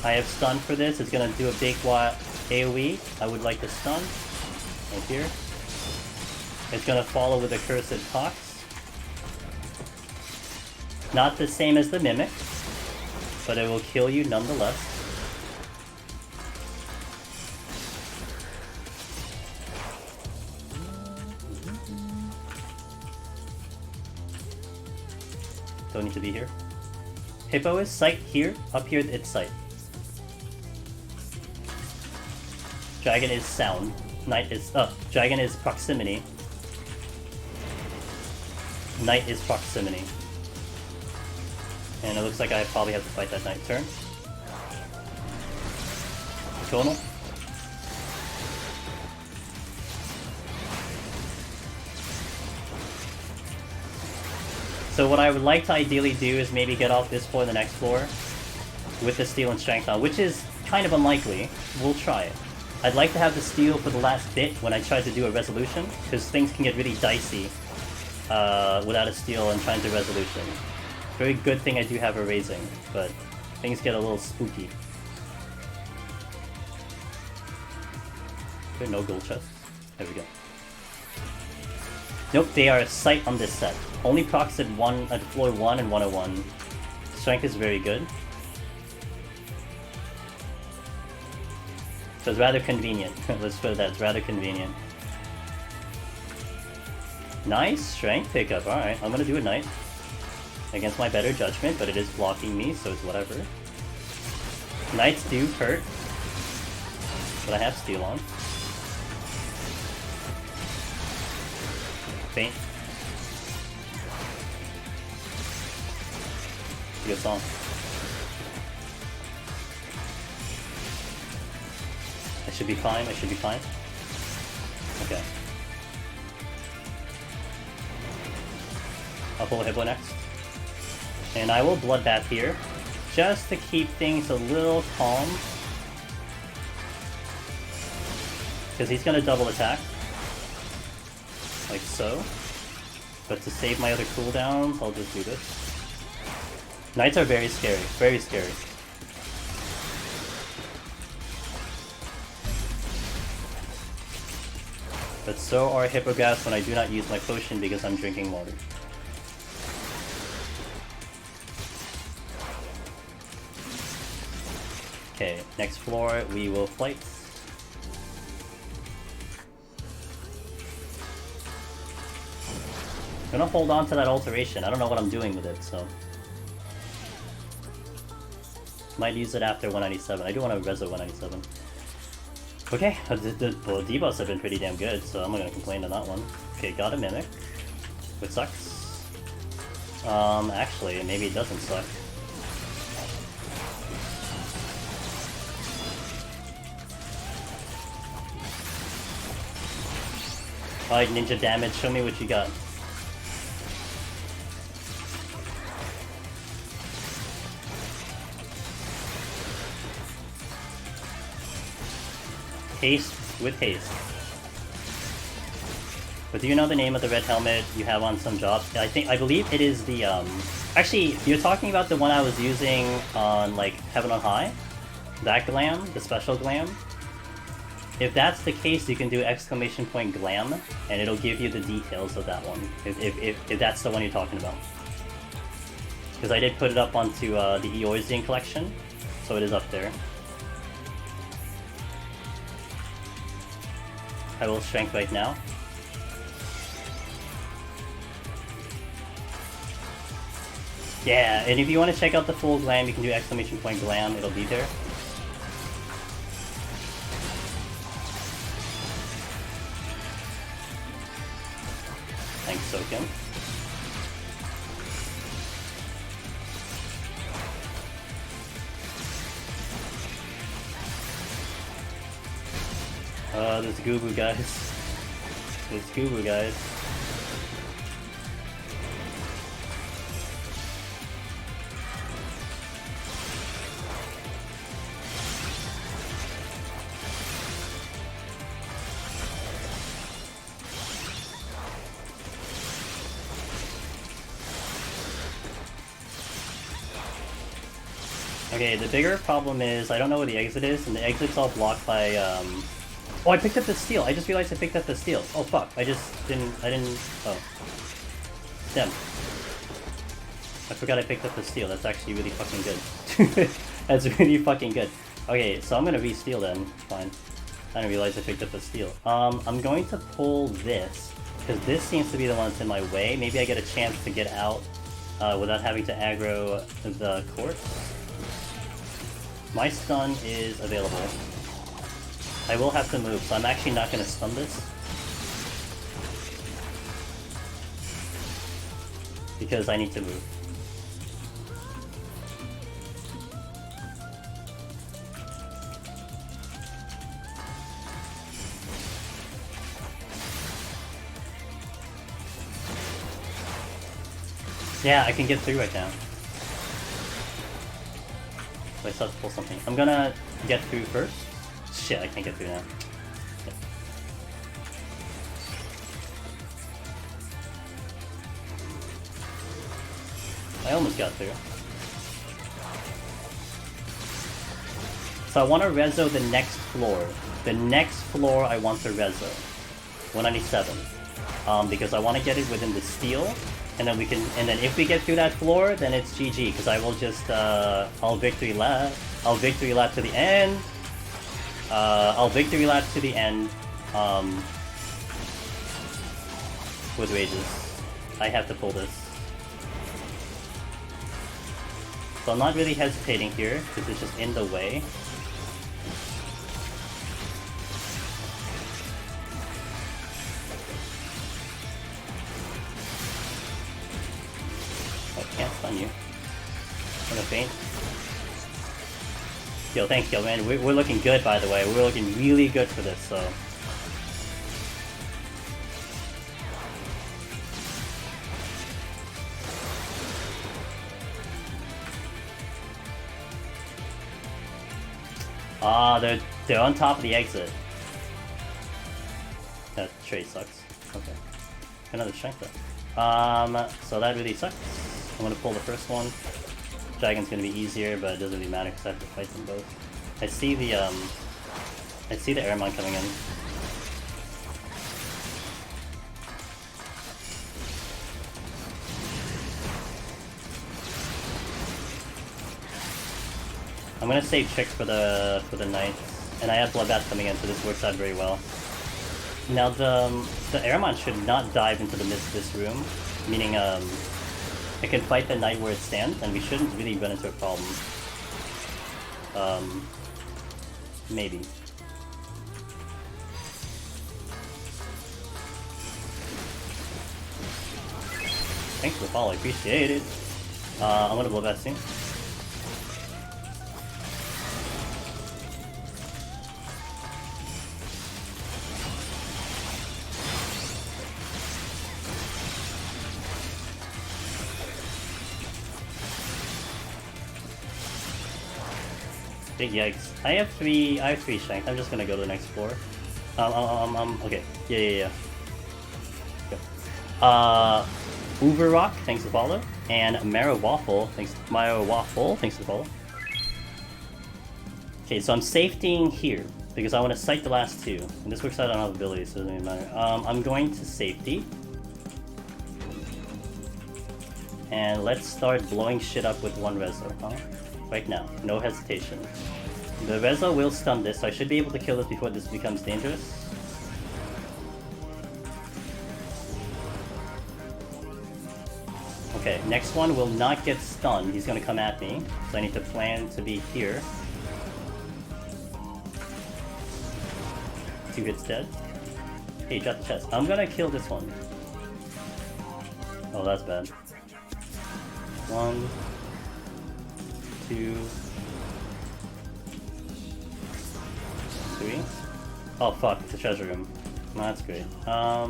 [SPEAKER 1] I have stun for this. It's gonna do a big AoE. I would like to stun. Right here. It's gonna follow with a Cursed Tox. Not the same as the Mimic, but it will kill you nonetheless. Don't need to be here. Hippo is sight here. Up here it's sight. Dragon is sound. Knight is dragon is proximity. Knight is proximity. And it looks like I probably have to fight that knight turn. Tonal. So what I would like to ideally do is maybe get off this floor and the next floor with the steel and strength on, which is kind of unlikely. We'll try it. I'd like to have the steel for the last bit when I try to do a resolution, because things can get really dicey without a steel and trying to resolution. Very good thing I do have a raising, but things get a little spooky. There are no gold chests. There we go. Nope, they are sight on this set. Only procs at floor 1 and 101. Strength is very good. So it's rather convenient. Let's put it that, it's rather convenient. Nice strength pickup, alright. I'm gonna do a knight. Against my better judgment, but it is blocking me, so it's whatever. Knights do hurt. But I have steel on. Faint. Good song. I should be fine, I should be fine. Okay. I'll pull a Hippo next. And I will Bloodbath here, just to keep things a little calm. Because he's gonna double attack. Like so. But to save my other cooldowns, I'll just do this. Knights are very scary, very scary. But so are Hippogriffs when I do not use my potion because I'm drinking water. Okay, next floor we will flight. I'm gonna hold on to that alteration. I don't know what I'm doing with it, so might use it after 197. I do want to reso 197. Okay, the debuffs have been pretty damn good, so I'm not gonna complain on that one. Okay, got a Mimic, which sucks. Actually, maybe it doesn't suck. Alright, ninja damage, show me what you got. Haste with haste. But do you know the name of the red helmet you have on some jobs? I believe it is the, actually, you're talking about the one I was using on, like, Heaven on High? That glam? The special glam? If that's the case, you can do !glam, and it'll give you the details of that one, if that's the one you're talking about. Because I did put it up onto the Eorzean collection, so it is up there. I will strength right now. Yeah, and if you want to check out the full glam, you can do !glam, it'll be there. Thanks, Sokin. There's Goobu guys. There's Goobu guys. Okay, the bigger problem is I don't know where the exit is, and the exit's all blocked by, Oh, I picked up the steel! I just realized I picked up the steel. Oh fuck, I didn't, oh. Damn. I forgot I picked up the steel, that's actually really fucking good. That's really fucking good. Okay, so I'm gonna re-steal then, fine. I didn't realize I picked up the steel. I'm going to pull this, because this seems to be the one that's in my way. Maybe I get a chance to get out without having to aggro the corpse. My stun is available. I will have to move, so I'm actually not going to stun this. Because I need to move. Yeah, I can get through right now. So I still have to pull something. I'm gonna get through first. Shit, I can't get through now. Okay. I almost got through. So I want to rezo the next floor. The next floor I want to rezo. 197. Because I want to get it within the steel. And then we can, and then if we get through that floor, then it's GG. Because I will just, I'll victory lap to the end. I'll victory lap to the end. With rages. I have to pull this. So I'm not really hesitating here, because it's just in the way. Can't stun you. I'm gonna faint. Yo, thanks, yo, man. We're looking good, by the way. We're looking really good for this, so. Ah, they're on top of the exit. That trade sucks. Okay. Another strength though. So that really sucks. I'm gonna pull the first one. Dragon's gonna be easier, but it doesn't really matter because I have to fight them both. I see the Airmon coming in. I'm gonna save tricks for the knights, and I have Bloodbath coming in, so this works out very well. Now the Airmon should not dive into the midst of this room, meaning it can fight the knight where it stands, and we shouldn't really run into a problem. Maybe. Thanks for the follow, I appreciate it. I'm gonna blow that soon. Big yikes. I have three strength. I'm just gonna go to the next floor. Okay. Yeah. Uber Rock, thanks for the follow. And Mara Waffle, thanks for the follow. Okay, so I'm safetying here because I want to sight the last two. And this works out on abilities, so it doesn't even matter. I'm going to safety. And let's start blowing shit up with one Rezo, huh? Right now, no hesitation. The Rezo will stun this, so I should be able to kill this before this becomes dangerous. Okay, next one will not get stunned. He's gonna come at me, so I need to plan to be here. 2 hits dead. Hey, drop the chest. I'm gonna kill this one. Oh, that's bad. 1, 2, 3. Oh fuck, it's a treasure room. No, that's great. Why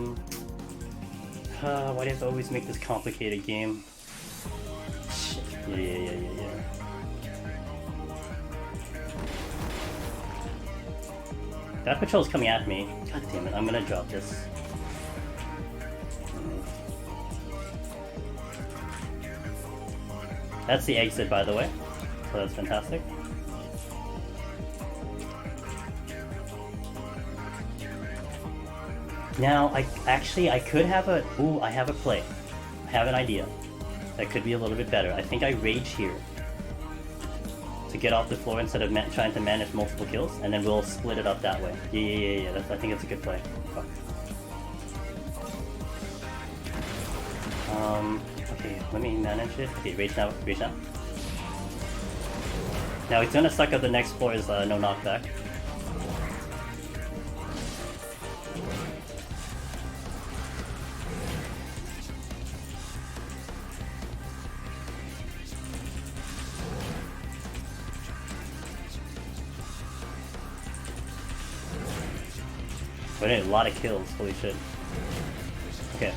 [SPEAKER 1] do you have to always make this complicated game? Shit. Yeah. That patrol's coming at me. God damn it, I'm gonna drop this. That's the exit, by the way. So that's fantastic. Now, I could have a... Ooh, I have a play. I have an idea. That could be a little bit better. I think I rage here. To get off the floor instead of trying to manage multiple kills, and then we'll split it up that way. Yeah. I think that's a good play. Fuck. Okay, let me manage it. Okay, rage now. Now it's gonna suck up the next floor is no knockback. But a lot of kills, holy shit. Okay.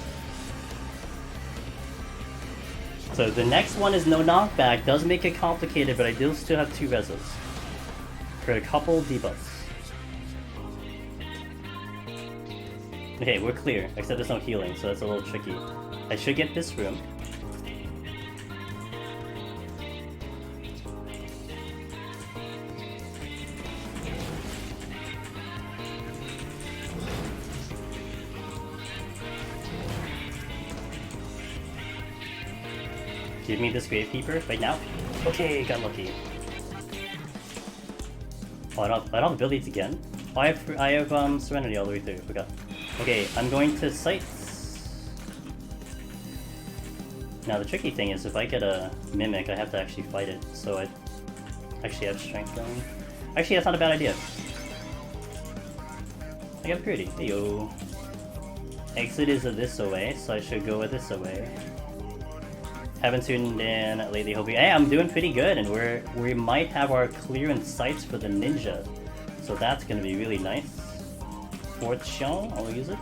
[SPEAKER 1] So the next one is no knockback, does make it complicated, but I do still have 2 Rezos. For a couple debuffs. Okay, we're clear, except there's no healing, so that's a little tricky. I should get this room. Give me this Gravekeeper right now. Okay, got lucky. Oh, I don't have abilities again. Oh, I have Serenity all the way through. Forgot. Okay, I'm going to sight. Now the tricky thing is if I get a Mimic, I have to actually fight it. So I actually have Strength going. Actually, that's not a bad idea. I got pretty. Heyo. Exit is a this away, so I should go a this away. Haven't tuned in lately, hoping. Hey, I'm doing pretty good, and we might have our clearance sights for the ninja, so that's gonna be really nice. 4th shell, I'll use it.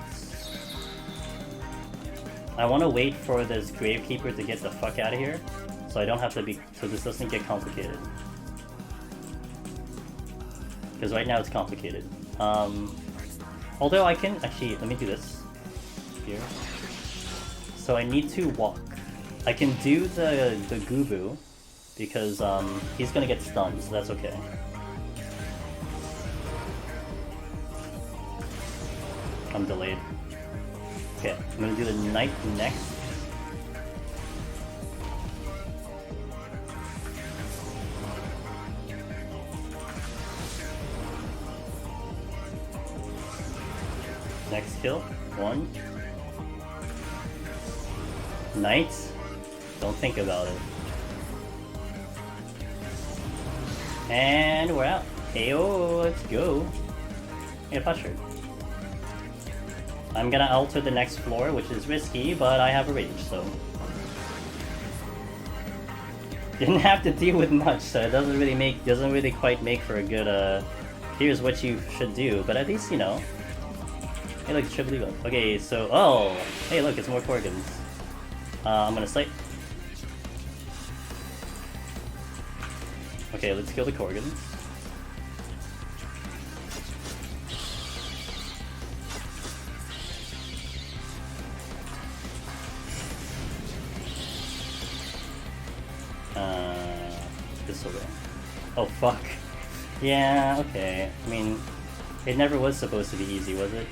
[SPEAKER 1] I want to wait for this Gravekeeper to get the fuck out of here, so I don't have to be. So this doesn't get complicated. Because right now it's complicated. Although I can actually let me do this here. So I need to walk. I can do the Gubu, because he's gonna get stunned, so that's okay. I'm delayed. Okay, I'm gonna do the Knight next. Next kill, 1. Knight. Don't think about it. And we're out. Heyo, let's go. Yeah, Pusher. I'm gonna alter the next floor, which is risky, but I have a rage, so. Didn't have to deal with much, so it doesn't really quite make for a good, here's what you should do, but at least, you know. Hey, look, triple debuff. Okay, so, oh! Hey, look, it's more Korgans. I'm gonna sight. Okay, let's kill the Korgans. this away. Oh, fuck. Yeah, okay. I mean, it never was supposed to be easy, was it?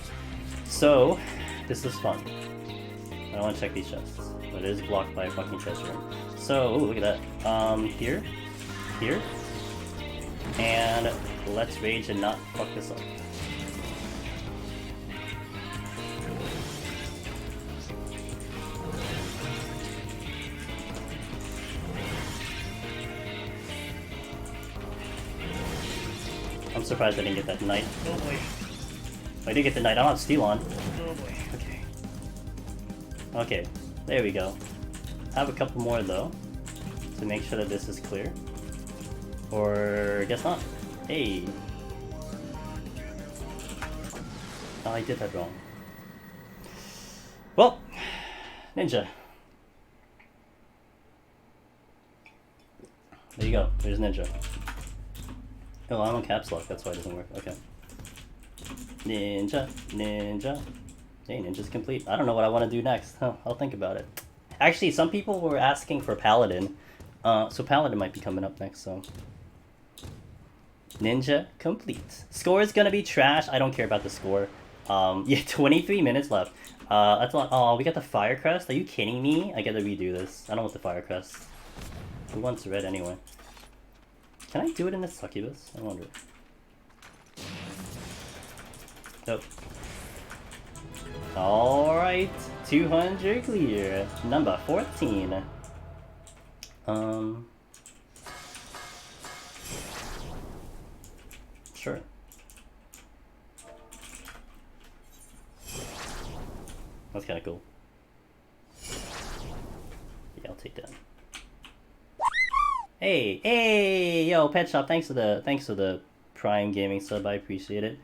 [SPEAKER 1] So, this is fun. I want to check these chests. But it is blocked by a fucking chest room. So, ooh, look at that. Here. Here. And let's rage and not fuck this up. I'm surprised I didn't get that knight. Oh boy. I did get the knight. I don't have steel on. Oh boy. Okay. Okay. There we go. I have a couple more though, to make sure that this is clear. Or guess not. Hey. Oh, I did that wrong. Well, Ninja. There you go. There's Ninja. Oh, I'm on caps lock. That's why it doesn't work. Okay. Ninja, Ninja. Hey, Ninja's complete. I don't know what I want to do next. Huh, I'll think about it. Actually, some people were asking for Paladin. So Paladin might be coming up next, so. Ninja complete. Score is gonna be trash. I don't care about the score. Yeah, 23 minutes left. That's a lot. Oh, we got the Fire Crest. Are you kidding me? I gotta redo this. I don't want the Fire Crest. Who wants red anyway? Can I do it in the succubus? I wonder. Nope. Alright. 200 clear. Number 14. Sure. That's kinda cool. Yeah, I'll take that. Hey, hey, yo, Pet Shop, thanks for the Prime Gaming sub, I appreciate it.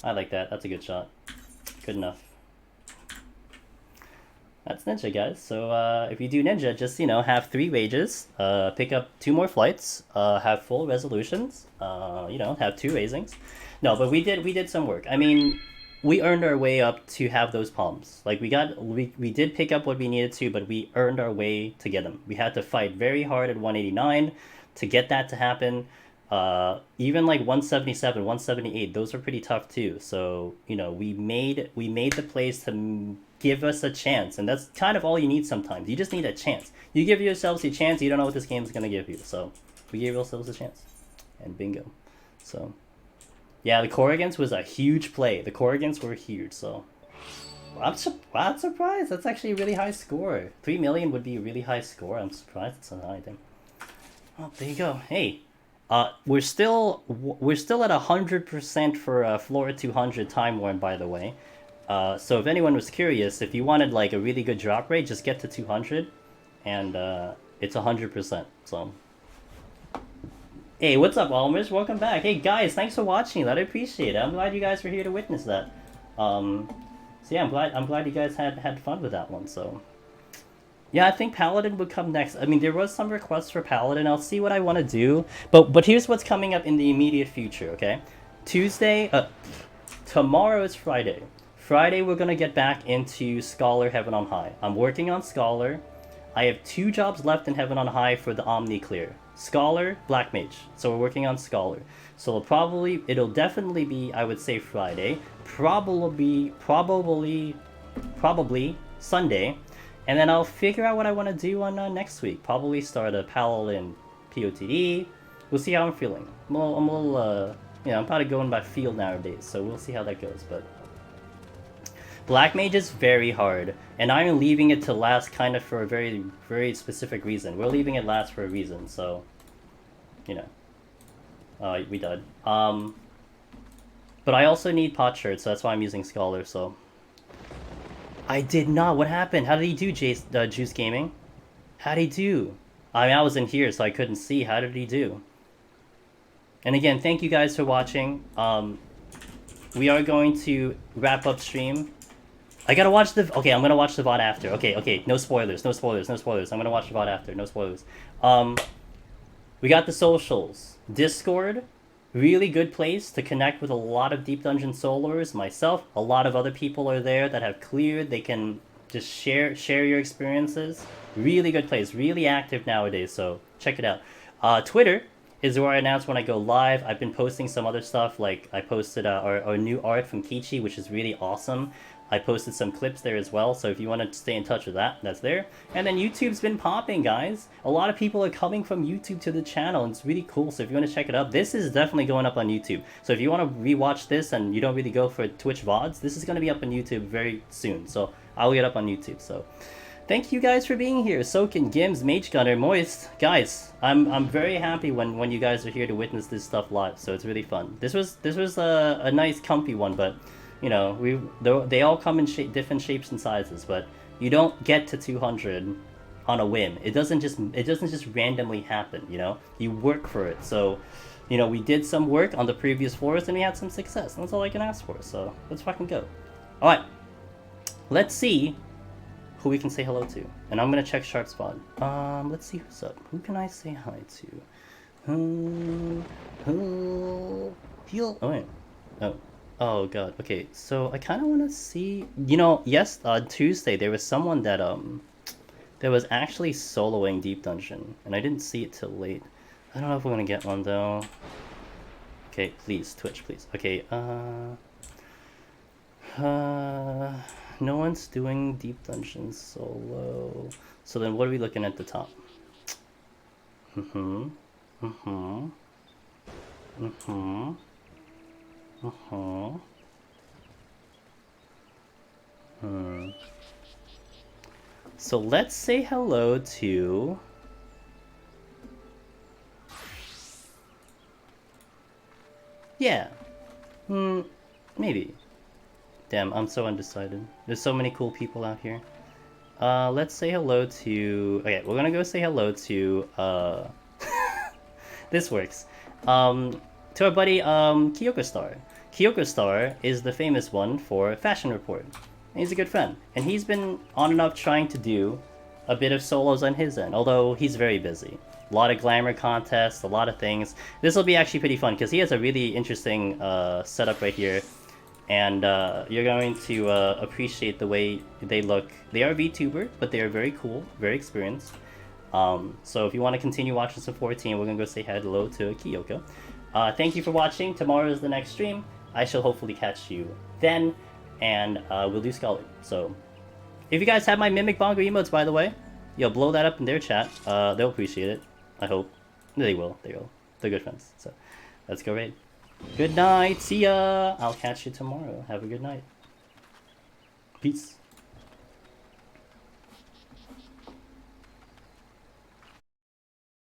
[SPEAKER 1] I like that, that's a good shot. Good enough. That's Ninja, guys. So if you do Ninja, just, you know, have 3 wages, pick up 2 more flights, have full resolutions, you know, have 2 raisings. No, but we did some work. I mean, we earned our way up to have those palms. Like, we did pick up what we needed to, but we earned our way to get them. We had to fight very hard at 189 to get that to happen. Even like 177, 178, those are pretty tough too. So, you know, we made the plays to give us a chance, and that's kind of all you need sometimes. You just need a chance. You give yourselves a chance, you don't know what this game is going to give you. So, we gave ourselves a chance. And bingo. So, yeah, the Corrigans was a huge play. The Corrigans were huge, so I'm surprised. That's actually a really high score. 3 million would be a really high score. I'm surprised it's so high. Oh, there you go. Hey, we're still at 100% for Flora 200 Time Worn, by the way. So if anyone was curious, if you wanted like a really good drop rate, just get to 200, and it's 100%. So. Hey, what's up, Almers? Welcome back. Hey, guys, thanks for watching that. I appreciate it. I'm glad you guys were here to witness that. So yeah, I'm glad you guys had fun with that one. So yeah, I think Paladin would come next. I mean, there was some requests for Paladin. I'll see what I want to do. But here's what's coming up in the immediate future. Okay, tomorrow is Friday. Friday we're gonna get back into Scholar Heaven on High. I'm working on Scholar. I have 2 jobs left in Heaven on High for the Omni Clear. Scholar, Black Mage. So we're working on Scholar. So it'll definitely be, I would say, Friday. Probably Sunday. And then I'll figure out what I want to do on next week. Probably start a Paladin PoTD. We'll see how I'm feeling. I'm a little, you know, I'm probably going by feel nowadays. So we'll see how that goes. But Black Mage is very hard, and I'm leaving it to last kind of for a very, very specific reason. We're leaving it last for a reason, so, you know. We died. But I also need pot shirts, so that's why I'm using Scholar, so. I did not. What happened? How did he do, Juice Gaming? How did he do? I mean, I was in here, so I couldn't see. How did he do? And again, thank you guys for watching. We are going to wrap up stream. I gotta watch the... Okay, I'm gonna watch the VOD after. Okay, no spoilers, no spoilers, no spoilers. I'm gonna watch the VOD after, no spoilers. We got the socials. Discord, really good place to connect with a lot of Deep Dungeon soloers. Myself, a lot of other people are there that have cleared. They can just share your experiences. Really good place, really active nowadays, so check it out. Twitter, is where I announce when I go live. I've been posting some other stuff, like I posted our new art from Kichi, which is really awesome. I posted some clips there as well, so if you want to stay in touch with that, that's there. And then YouTube's been popping, guys. A lot of people are coming from YouTube to the channel, and it's really cool, so if you want to check it out, this is definitely going up on YouTube. So if you want to rewatch this and you don't really go for Twitch VODs, this is going to be up on YouTube very soon, so I'll get up on YouTube, so... Thank you guys for being here. Soakin, Gims, Mage Gunner, Moist. Guys, I'm very happy when you guys are here to witness this stuff live, so it's really fun. This was a nice comfy one, but you know, they all come in different shapes and sizes, but you don't get to 200 on a whim. It doesn't just randomly happen, you know? You work for it. So, you know, we did some work on the previous floors and we had some success. That's all I can ask for. So, let's fucking go. All right. Let's see who we can say hello to. And I'm gonna check Sharp Spot. Let's see who's up. Who can I say hi to? Heal. Oh wait. Oh god. Okay. So I kind of want to see. You know, yes. Tuesday there was someone that that was actually soloing Deep Dungeon, and I didn't see it till late. I don't know if we're gonna get one though. Okay, please Twitch, please. Okay. No one's doing Deep Dungeon solo. So then what are we looking at the top? So let's say hello to... Yeah. Maybe. Damn, I'm so undecided. There's so many cool people out here. Let's say hello to... Okay, we're gonna go say hello to... This works. To our buddy, Kyoko Star. Kyoko Star is the famous one for Fashion Report. He's a good friend. And he's been on and off trying to do a bit of solos on his end, although he's very busy. A lot of glamour contests, a lot of things. This will be actually pretty fun, because he has a really interesting setup right here. And you're going to appreciate the way they look. They are VTuber, but they are very cool, very experienced. So if you want to continue watching some 14, we're going to go say hello to Kyoko. Thank you for watching. Tomorrow is the next stream. I shall hopefully catch you then, and we'll do Scholar. So if you guys have my Mimic Bongo emotes, by the way, you'll blow that up in their chat. They'll appreciate it. I hope. They will. They will. They're good friends. So let's go raid. Good night. See ya. I'll catch you tomorrow. Have a good night. Peace.